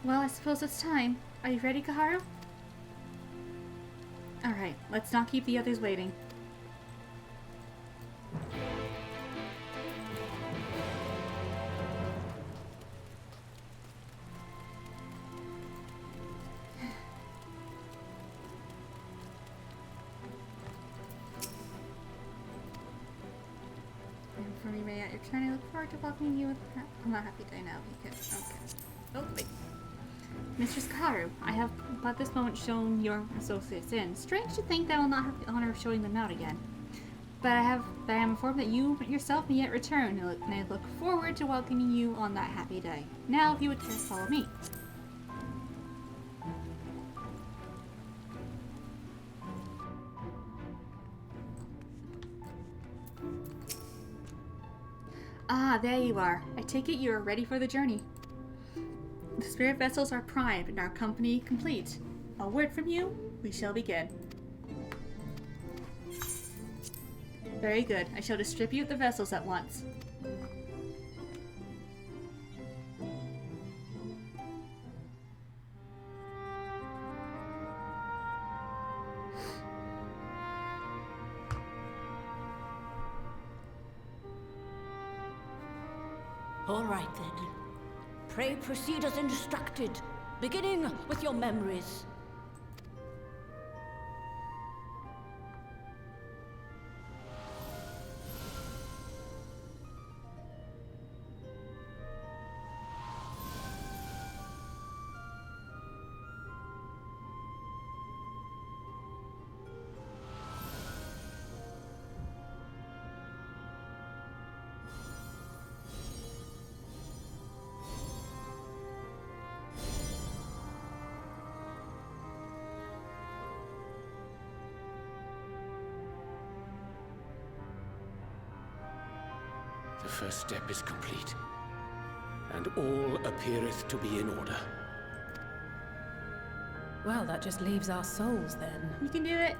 Speaker 2: Well, I suppose it's time. Are you ready, Kaharu? Alright, let's not keep the others waiting. And for me, May, at your turn, I look forward to welcoming you with I'm not happy day now because okay. Oh wait. Mistress Kaharu, I have but this moment shown your associates in. Strange to think that I will not have the honor of showing them out again. But I am informed that you yourself may yet return, and I look forward to welcoming you on that happy day. Now, if you would care to follow me. Ah, there you are. I take it you are ready for the journey. The spirit vessels are primed and our company complete. A word from you, we shall begin. Very good. I shall distribute the vessels at once.
Speaker 12: All right then. Pray proceed as instructed, beginning with your memories.
Speaker 10: The first step is complete, and all appeareth to be in order.
Speaker 7: Well, that just leaves our souls then.
Speaker 2: You can do it.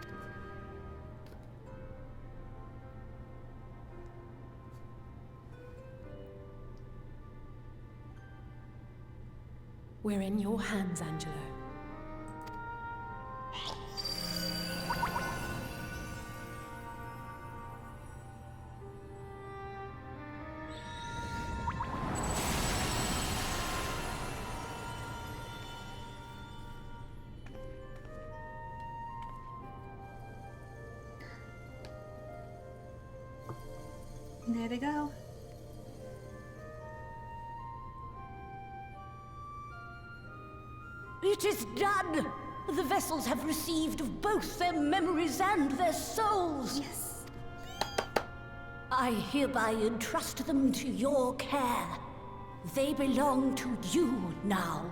Speaker 7: We're in your hands, Angelo.
Speaker 2: There they go.
Speaker 12: It is done! The vessels have received both their memories and their souls!
Speaker 2: Yes.
Speaker 12: I hereby entrust them to your care. They belong to you now.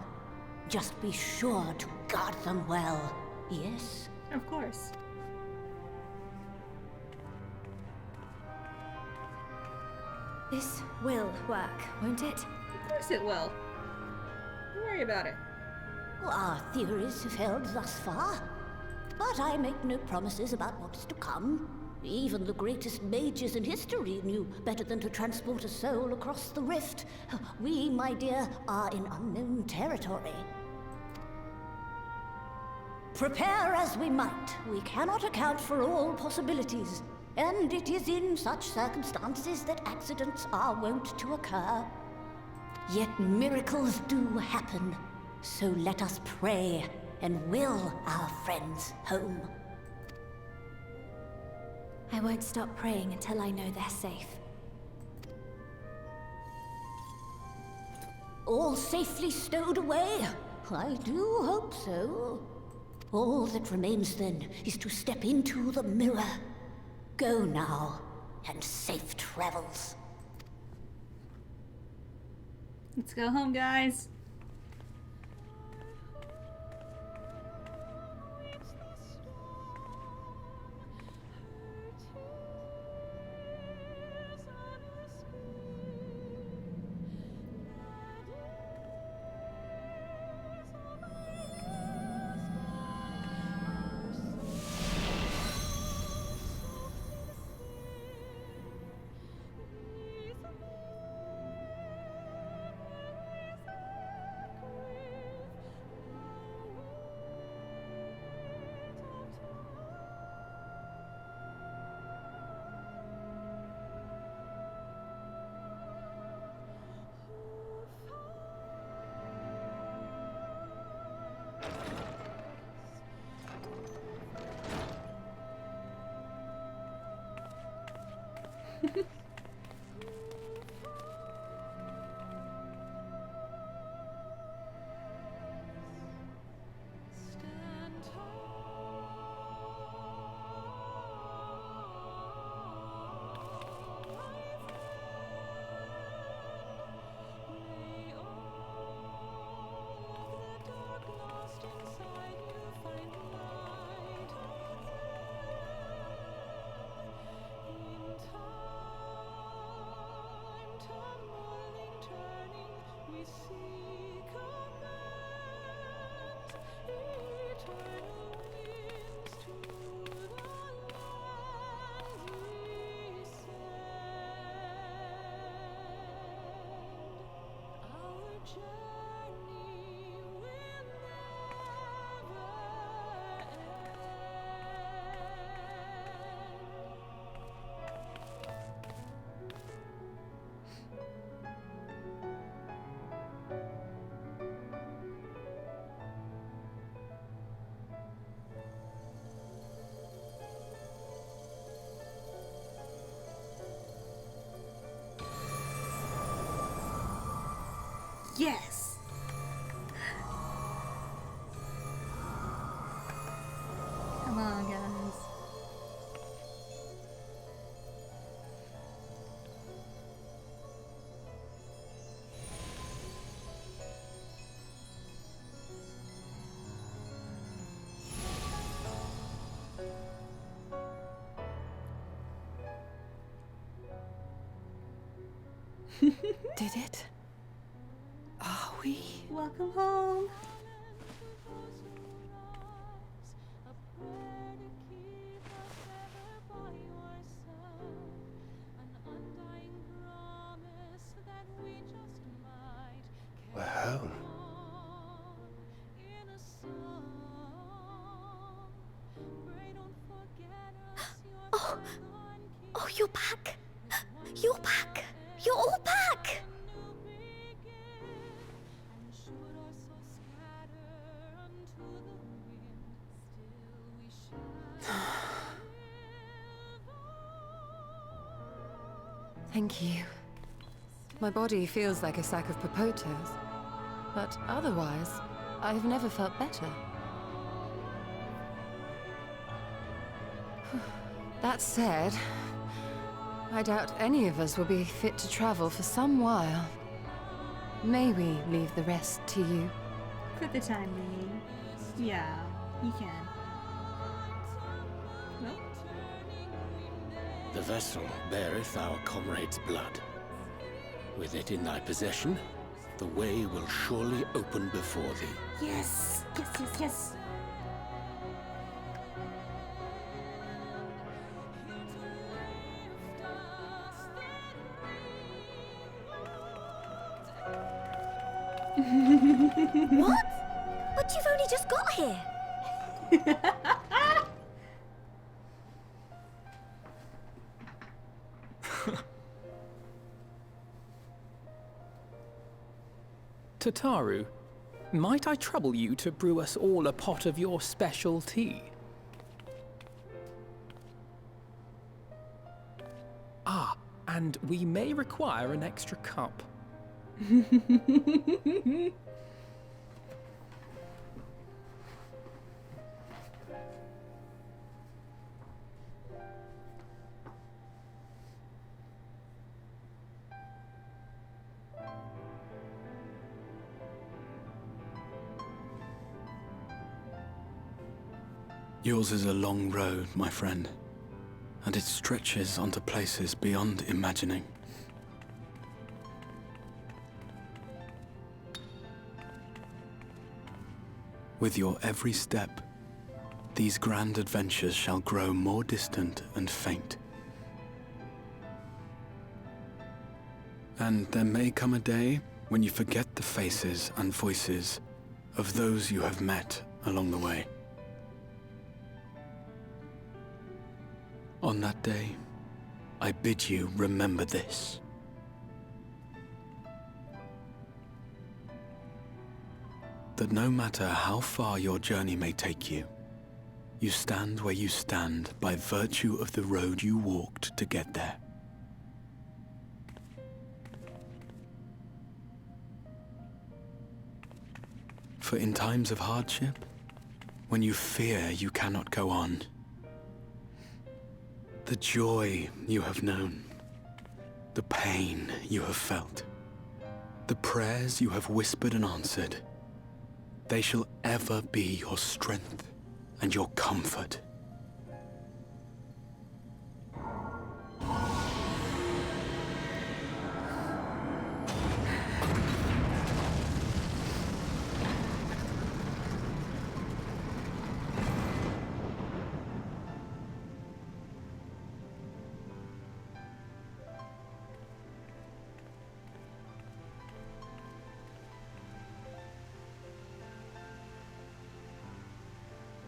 Speaker 12: Just be sure to guard them well, yes?
Speaker 2: Of course.
Speaker 5: This will work, won't it?
Speaker 2: Of course it will. Don't worry about it.
Speaker 12: Our theories have held thus far, but I make no promises about what is to come. Even the greatest mages in history knew better than to transport a soul across the rift. We, my dear, are in unknown territory. Prepare as we might, we cannot account for all possibilities, and it is in such circumstances that accidents are wont to occur. Yet miracles do happen, so let us pray and will our friends home.
Speaker 5: I won't stop praying until I know they're safe.
Speaker 12: All safely stowed away? I do hope so. All that remains then is to step into the mirror. Go now, and safe travels.
Speaker 2: Let's go home, guys.
Speaker 1: Yes! Come on, guys.
Speaker 7: Did it? Are we?
Speaker 1: Welcome home.
Speaker 9: We're home.
Speaker 5: Oh, you're back. You're back. You're all back.
Speaker 17: Thank you. My body feels like a sack of potatoes, but otherwise, I've never felt better. That said, I doubt any of us will be fit to travel for some while. Maybe leave the rest to you.
Speaker 1: For the time being. Yeah, you can. Well.
Speaker 10: The vessel beareth our comrade's blood. With it in thy possession, the way will surely open before thee.
Speaker 1: Yes! Yes, yes, yes!
Speaker 5: What? But you've only just got here.
Speaker 8: Tataru, might I trouble you to brew us all a pot of your special tea? Ah, and we may require an extra cup.
Speaker 4: Yours is a long road, my friend, and it stretches onto places beyond imagining. With your every step, these grand adventures shall grow more distant and faint. And there may come a day when you forget the faces and voices of those you have met along the way. On that day, I bid you remember this. That no matter how far your journey may take you, you stand where you stand by virtue of the road you walked to get there. For in times of hardship, when you fear you cannot go on, the joy you have known, the pain you have felt, the prayers you have whispered and answered, they shall ever be your strength and your comfort.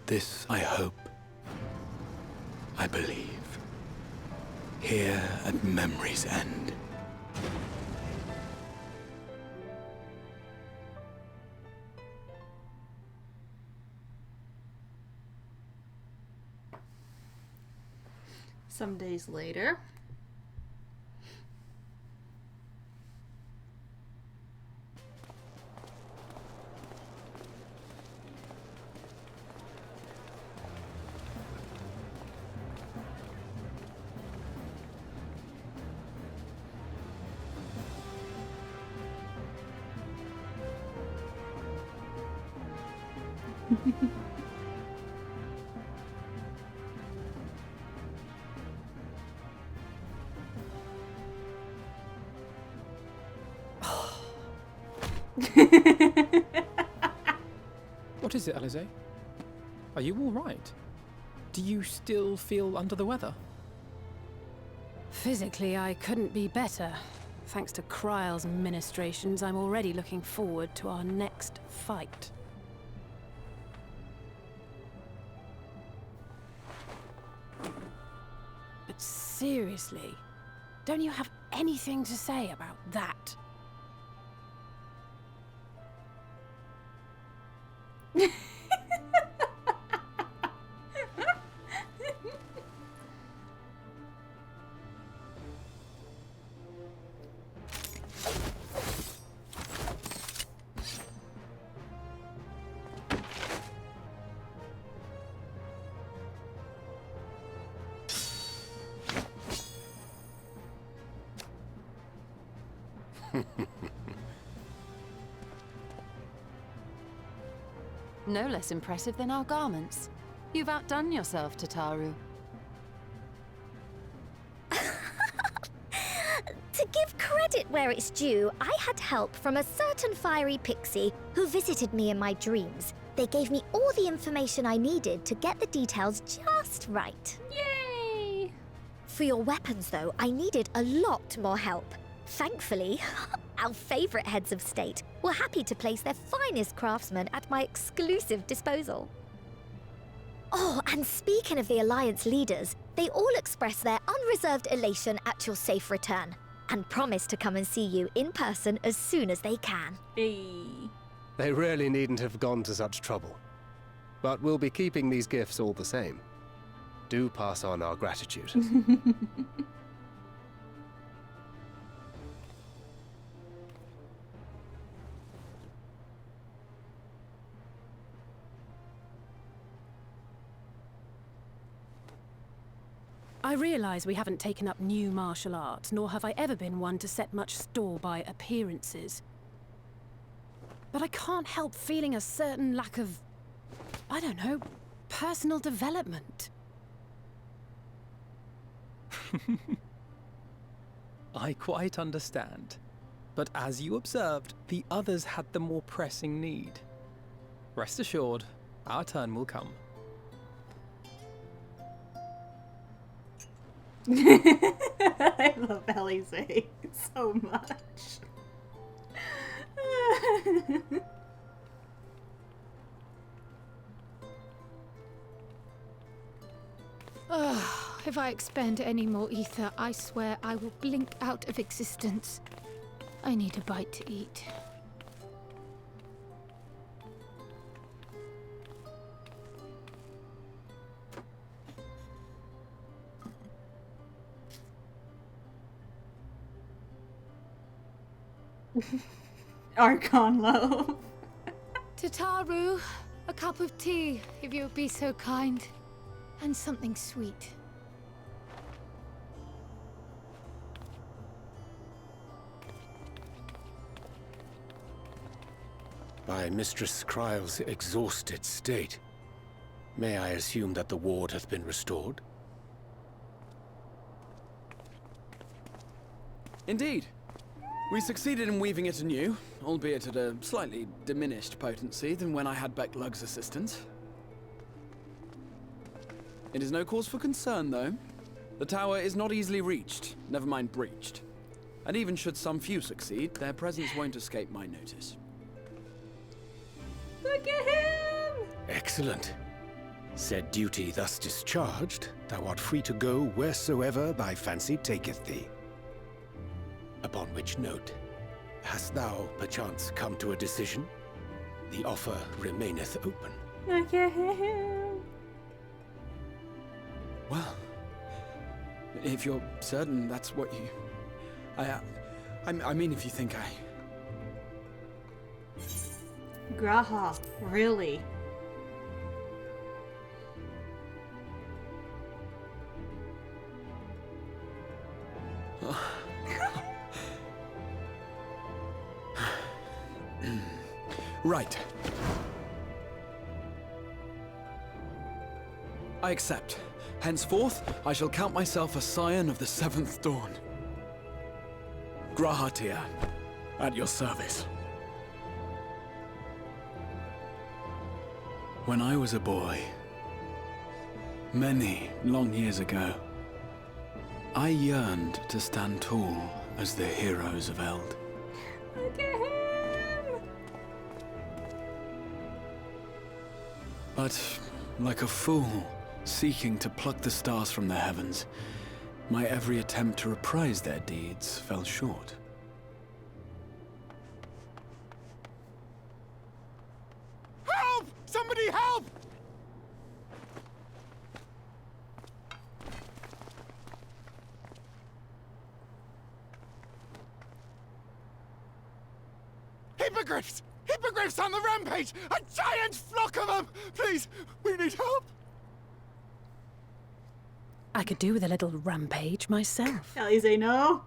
Speaker 4: This I hope, I believe, here at memory's end.
Speaker 1: Some days later.
Speaker 8: What is it, Alize? Are you all right? Do you still feel under the weather?
Speaker 7: Physically, I couldn't be better. Thanks to Kryle's ministrations, I'm already looking forward to our next fight. But seriously, don't you have anything to say about that?
Speaker 11: No less impressive than our garments. You've outdone yourself, Tataru.
Speaker 6: To give credit where it's due, I had help from a certain fiery pixie who visited me in my dreams. They gave me all the information I needed to get the details just right.
Speaker 1: Yay!
Speaker 6: For your weapons, though, I needed a lot more help. Thankfully, our favorite heads of state were happy to place their finest craftsmen at my exclusive disposal. Oh, and speaking of the Alliance leaders, they all expressed their unreserved elation at your safe return, and promise to come and see you in person as soon as they can.
Speaker 1: Hey.
Speaker 9: They really needn't have gone to such trouble. But we'll be keeping these gifts all the same. Do pass on our gratitude.
Speaker 7: I realise we haven't taken up new martial arts, nor have I ever been one to set much store by appearances. But I can't help feeling a certain lack of, I don't know, personal development.
Speaker 8: I quite understand. But as you observed, the others had the more pressing need. Rest assured, our turn will come.
Speaker 1: I love Alize so much.
Speaker 19: If I expend any more ether, I swear I will blink out of existence. I need a bite to eat.
Speaker 1: Archon love.
Speaker 19: Tataru, a cup of tea, if you would be so kind. And something sweet.
Speaker 10: By Mistress Kryle's exhausted state, may I assume that the ward hath been restored?
Speaker 4: Indeed. We succeeded in weaving it anew, albeit at a slightly diminished potency than when I had Becklug's assistance. It is no cause for concern, though. The tower is not easily reached, never mind breached. And even should some few succeed, their presence won't escape my notice.
Speaker 1: Look at him!
Speaker 10: Excellent. Said duty thus discharged, thou art free to go wheresoever thy fancy taketh thee. Upon which note, hast thou perchance come to a decision? The offer remaineth open.
Speaker 1: Look at him!
Speaker 4: Well, if you're certain that's what you... I mean, if you think I...
Speaker 1: Graha, really?
Speaker 4: Right. I accept. Henceforth, I shall count myself a scion of the Seventh Dawn. Grahatia, at your service. When I was a boy, many long years ago, I yearned to stand tall as the heroes of Eld.
Speaker 1: Look at him!
Speaker 4: But, like a fool, seeking to pluck the stars from the heavens, my every attempt to reprise their deeds fell short.
Speaker 3: Help! Somebody help! Hippogriffs! Hippogriffs on the rampage! A giant flock of them! Please, we need help!
Speaker 7: I could do with a little rampage myself.
Speaker 1: Alize, no.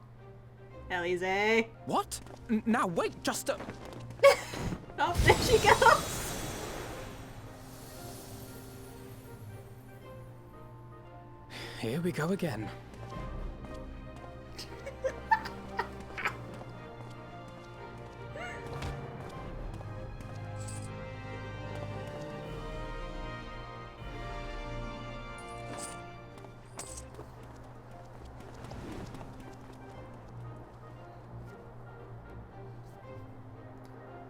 Speaker 1: Alize.
Speaker 16: What? Now wait, just a...
Speaker 1: Oh, there she goes.
Speaker 8: Here we go again.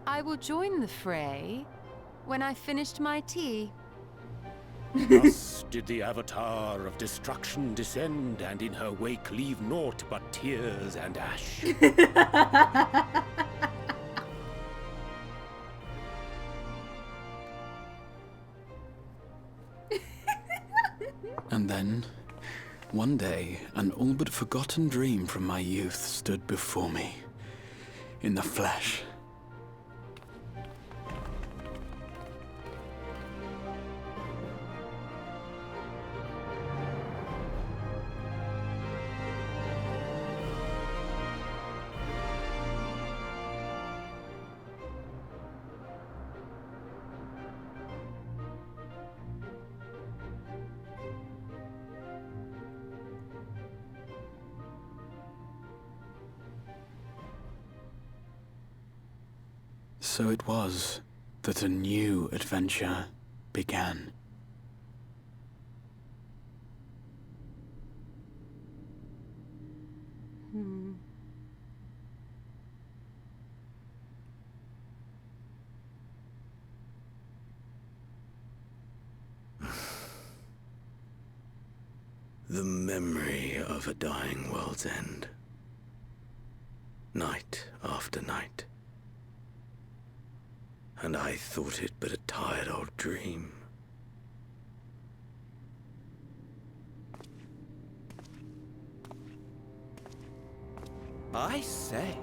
Speaker 11: I will join the fray when I finished my tea.
Speaker 10: Thus did the Avatar of Destruction descend, and in her wake leave naught but tears and ash.
Speaker 4: And then, one day, an all but forgotten dream from my youth stood before me, in the flesh. So it was that a new adventure began.
Speaker 20: The memory of a dying world's end. Night after night. And I thought it but a tired old dream.
Speaker 14: I say,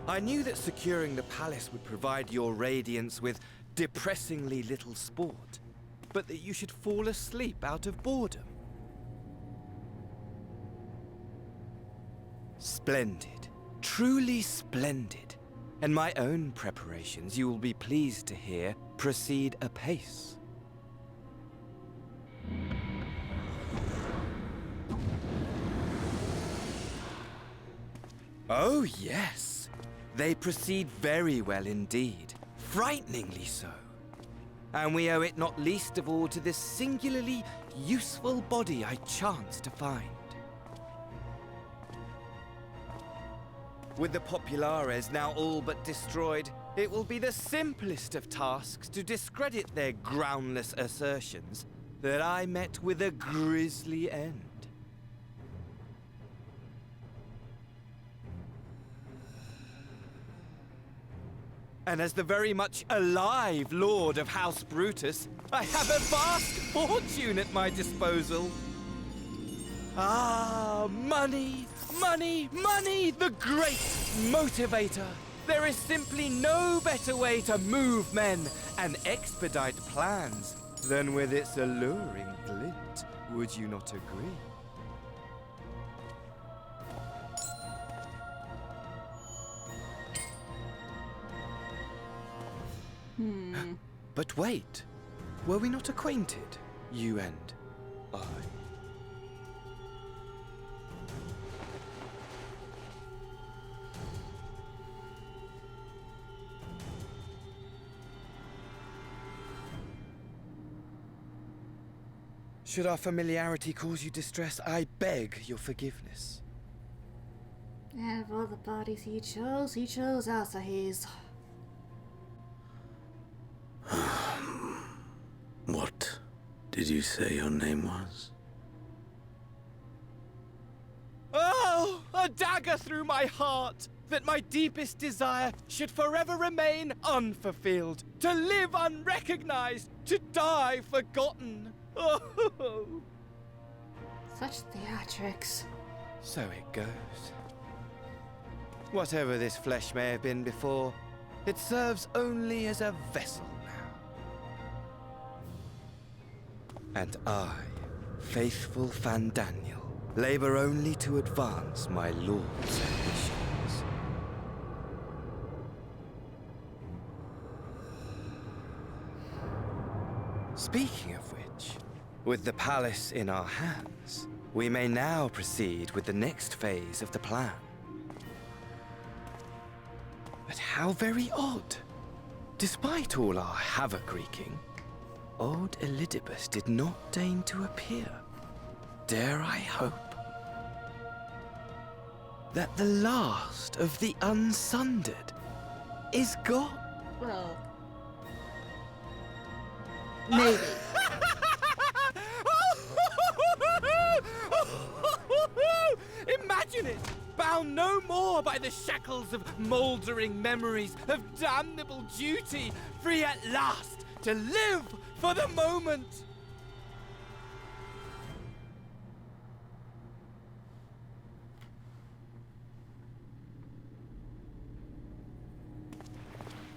Speaker 14: I knew that securing the palace would provide your radiance with depressingly little sport, but that you should fall asleep out of boredom. Splendid. Truly splendid. And my own preparations, you will be pleased to hear, proceed apace. Oh, yes. They proceed very well indeed. Frighteningly so. And we owe it not least of all to this singularly useful body I chanced to find. With the Populares now all but destroyed, it will be the simplest of tasks to discredit their groundless assertions that I met with a grisly end. And as the very much alive Lord of House Brutus, I have a vast fortune at my disposal. Ah, money, money, money, the great motivator. There is simply no better way to move men and expedite plans than with its alluring glint. Would you not agree? But wait, were we not acquainted, you and I? Should our familiarity cause you distress, I beg your forgiveness.
Speaker 2: And of all the bodies he chose Alsahiz.
Speaker 20: What did you say your name was?
Speaker 14: Oh, a dagger through my heart, that my deepest desire should forever remain unfulfilled, to live unrecognized, to die forgotten. Oh.
Speaker 2: Such theatrics.
Speaker 14: So it goes. Whatever this flesh may have been before, it serves only as a vessel now. And I, faithful Fandaniel, labor only to advance my lord's ambitions. Speaking of which, with the palace in our hands, we may now proceed with the next phase of the plan. But how very odd. Despite all our havoc-wreaking, old Elidibus did not deign to appear. Dare I hope that the last of the Unsundered is gone?
Speaker 1: Well, maybe.
Speaker 14: Imagine it! Bound no more by the shackles of mouldering memories, of damnable duty, free at last to live for the moment!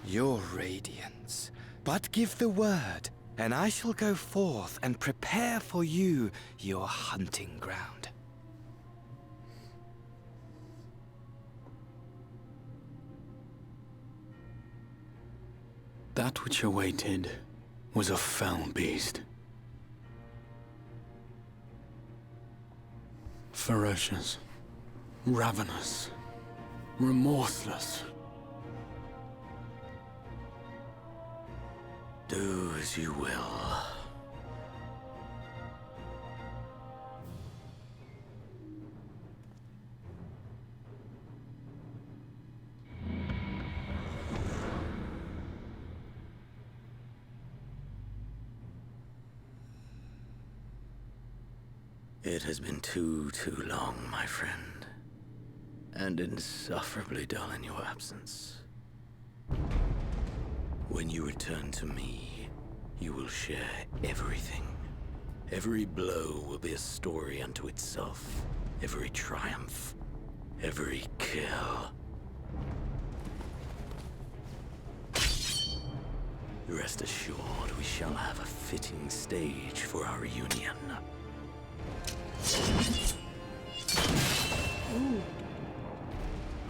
Speaker 14: Your radiance. But give the word, and I shall go forth and prepare for you your hunting ground.
Speaker 10: That which awaited was a foul beast. Ferocious, ravenous, remorseless. Do as you will. It has been too long, my friend, and insufferably dull in your absence. When you return to me, you will share everything. Every blow will be a story unto itself. Every triumph, every kill.
Speaker 20: Rest assured, we shall have a fitting stage for our reunion.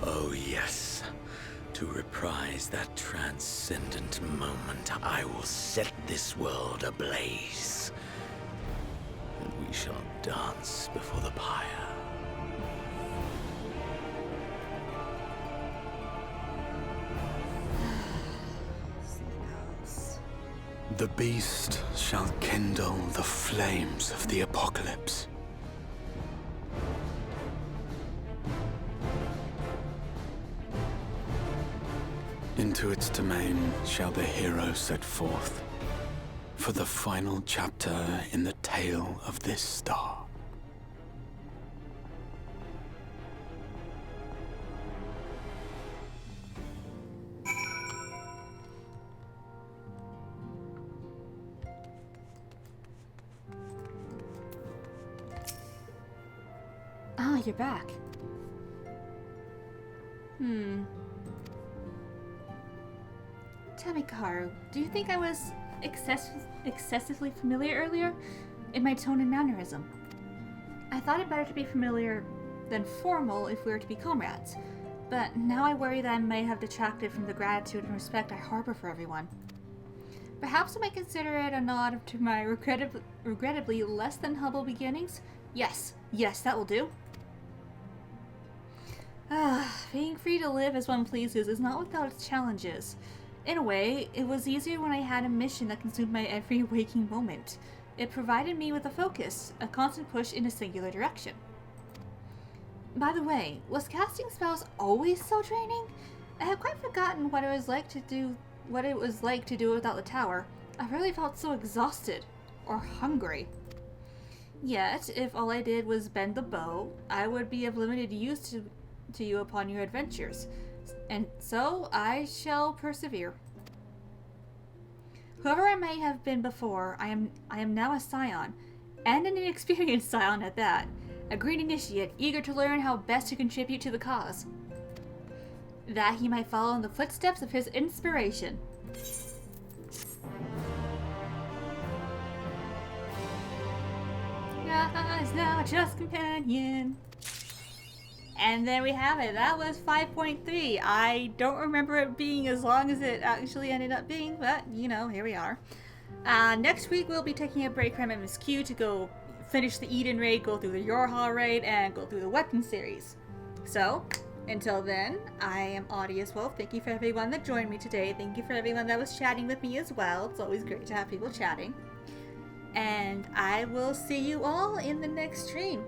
Speaker 20: Oh yes. To reprise that transcendent moment, I will set this world ablaze. And we shall dance before the pyre. The beast shall kindle the flames of the apocalypse. Into its domain shall the hero set forth for the final chapter in the tale of this star.
Speaker 1: Ah, you're back. Tell me, Karu, do you think I was excessively familiar earlier in my tone and mannerism? I thought it better to be familiar than formal if we were to be comrades, but now I worry that I may have detracted from the gratitude and respect I harbor for everyone. Perhaps I might consider it a nod to my regrettably less than humble beginnings? Yes, that will do. Being free to live as one pleases is not without its challenges. In a way, it was easier when I had a mission that consumed my every waking moment. It provided me with a focus, a constant push in a singular direction. By the way, was casting spells always so draining? I have quite forgotten what it was like to do without the tower. I really felt so exhausted or hungry. Yet, if all I did was bend the bow, I would be of limited use to you upon your adventures, and so I shall persevere. Whoever I may have been before, I am now a scion, and an inexperienced scion at that, a green initiate eager to learn how best to contribute to the cause, that he might follow in the footsteps of his inspiration. Is now just companion. And there we have it. That was 5.3. I don't remember it being as long as it actually ended up being, but you know, here we are. Next week we'll be taking a break from MSQ to go finish the Eden raid, go through the Yorha raid, and go through the weapon series. So, until then, I am Audius Wolf. Thank you for everyone that joined me today. Thank you for everyone that was chatting with me as well. It's always great to have people chatting. And I will see you all in the next stream.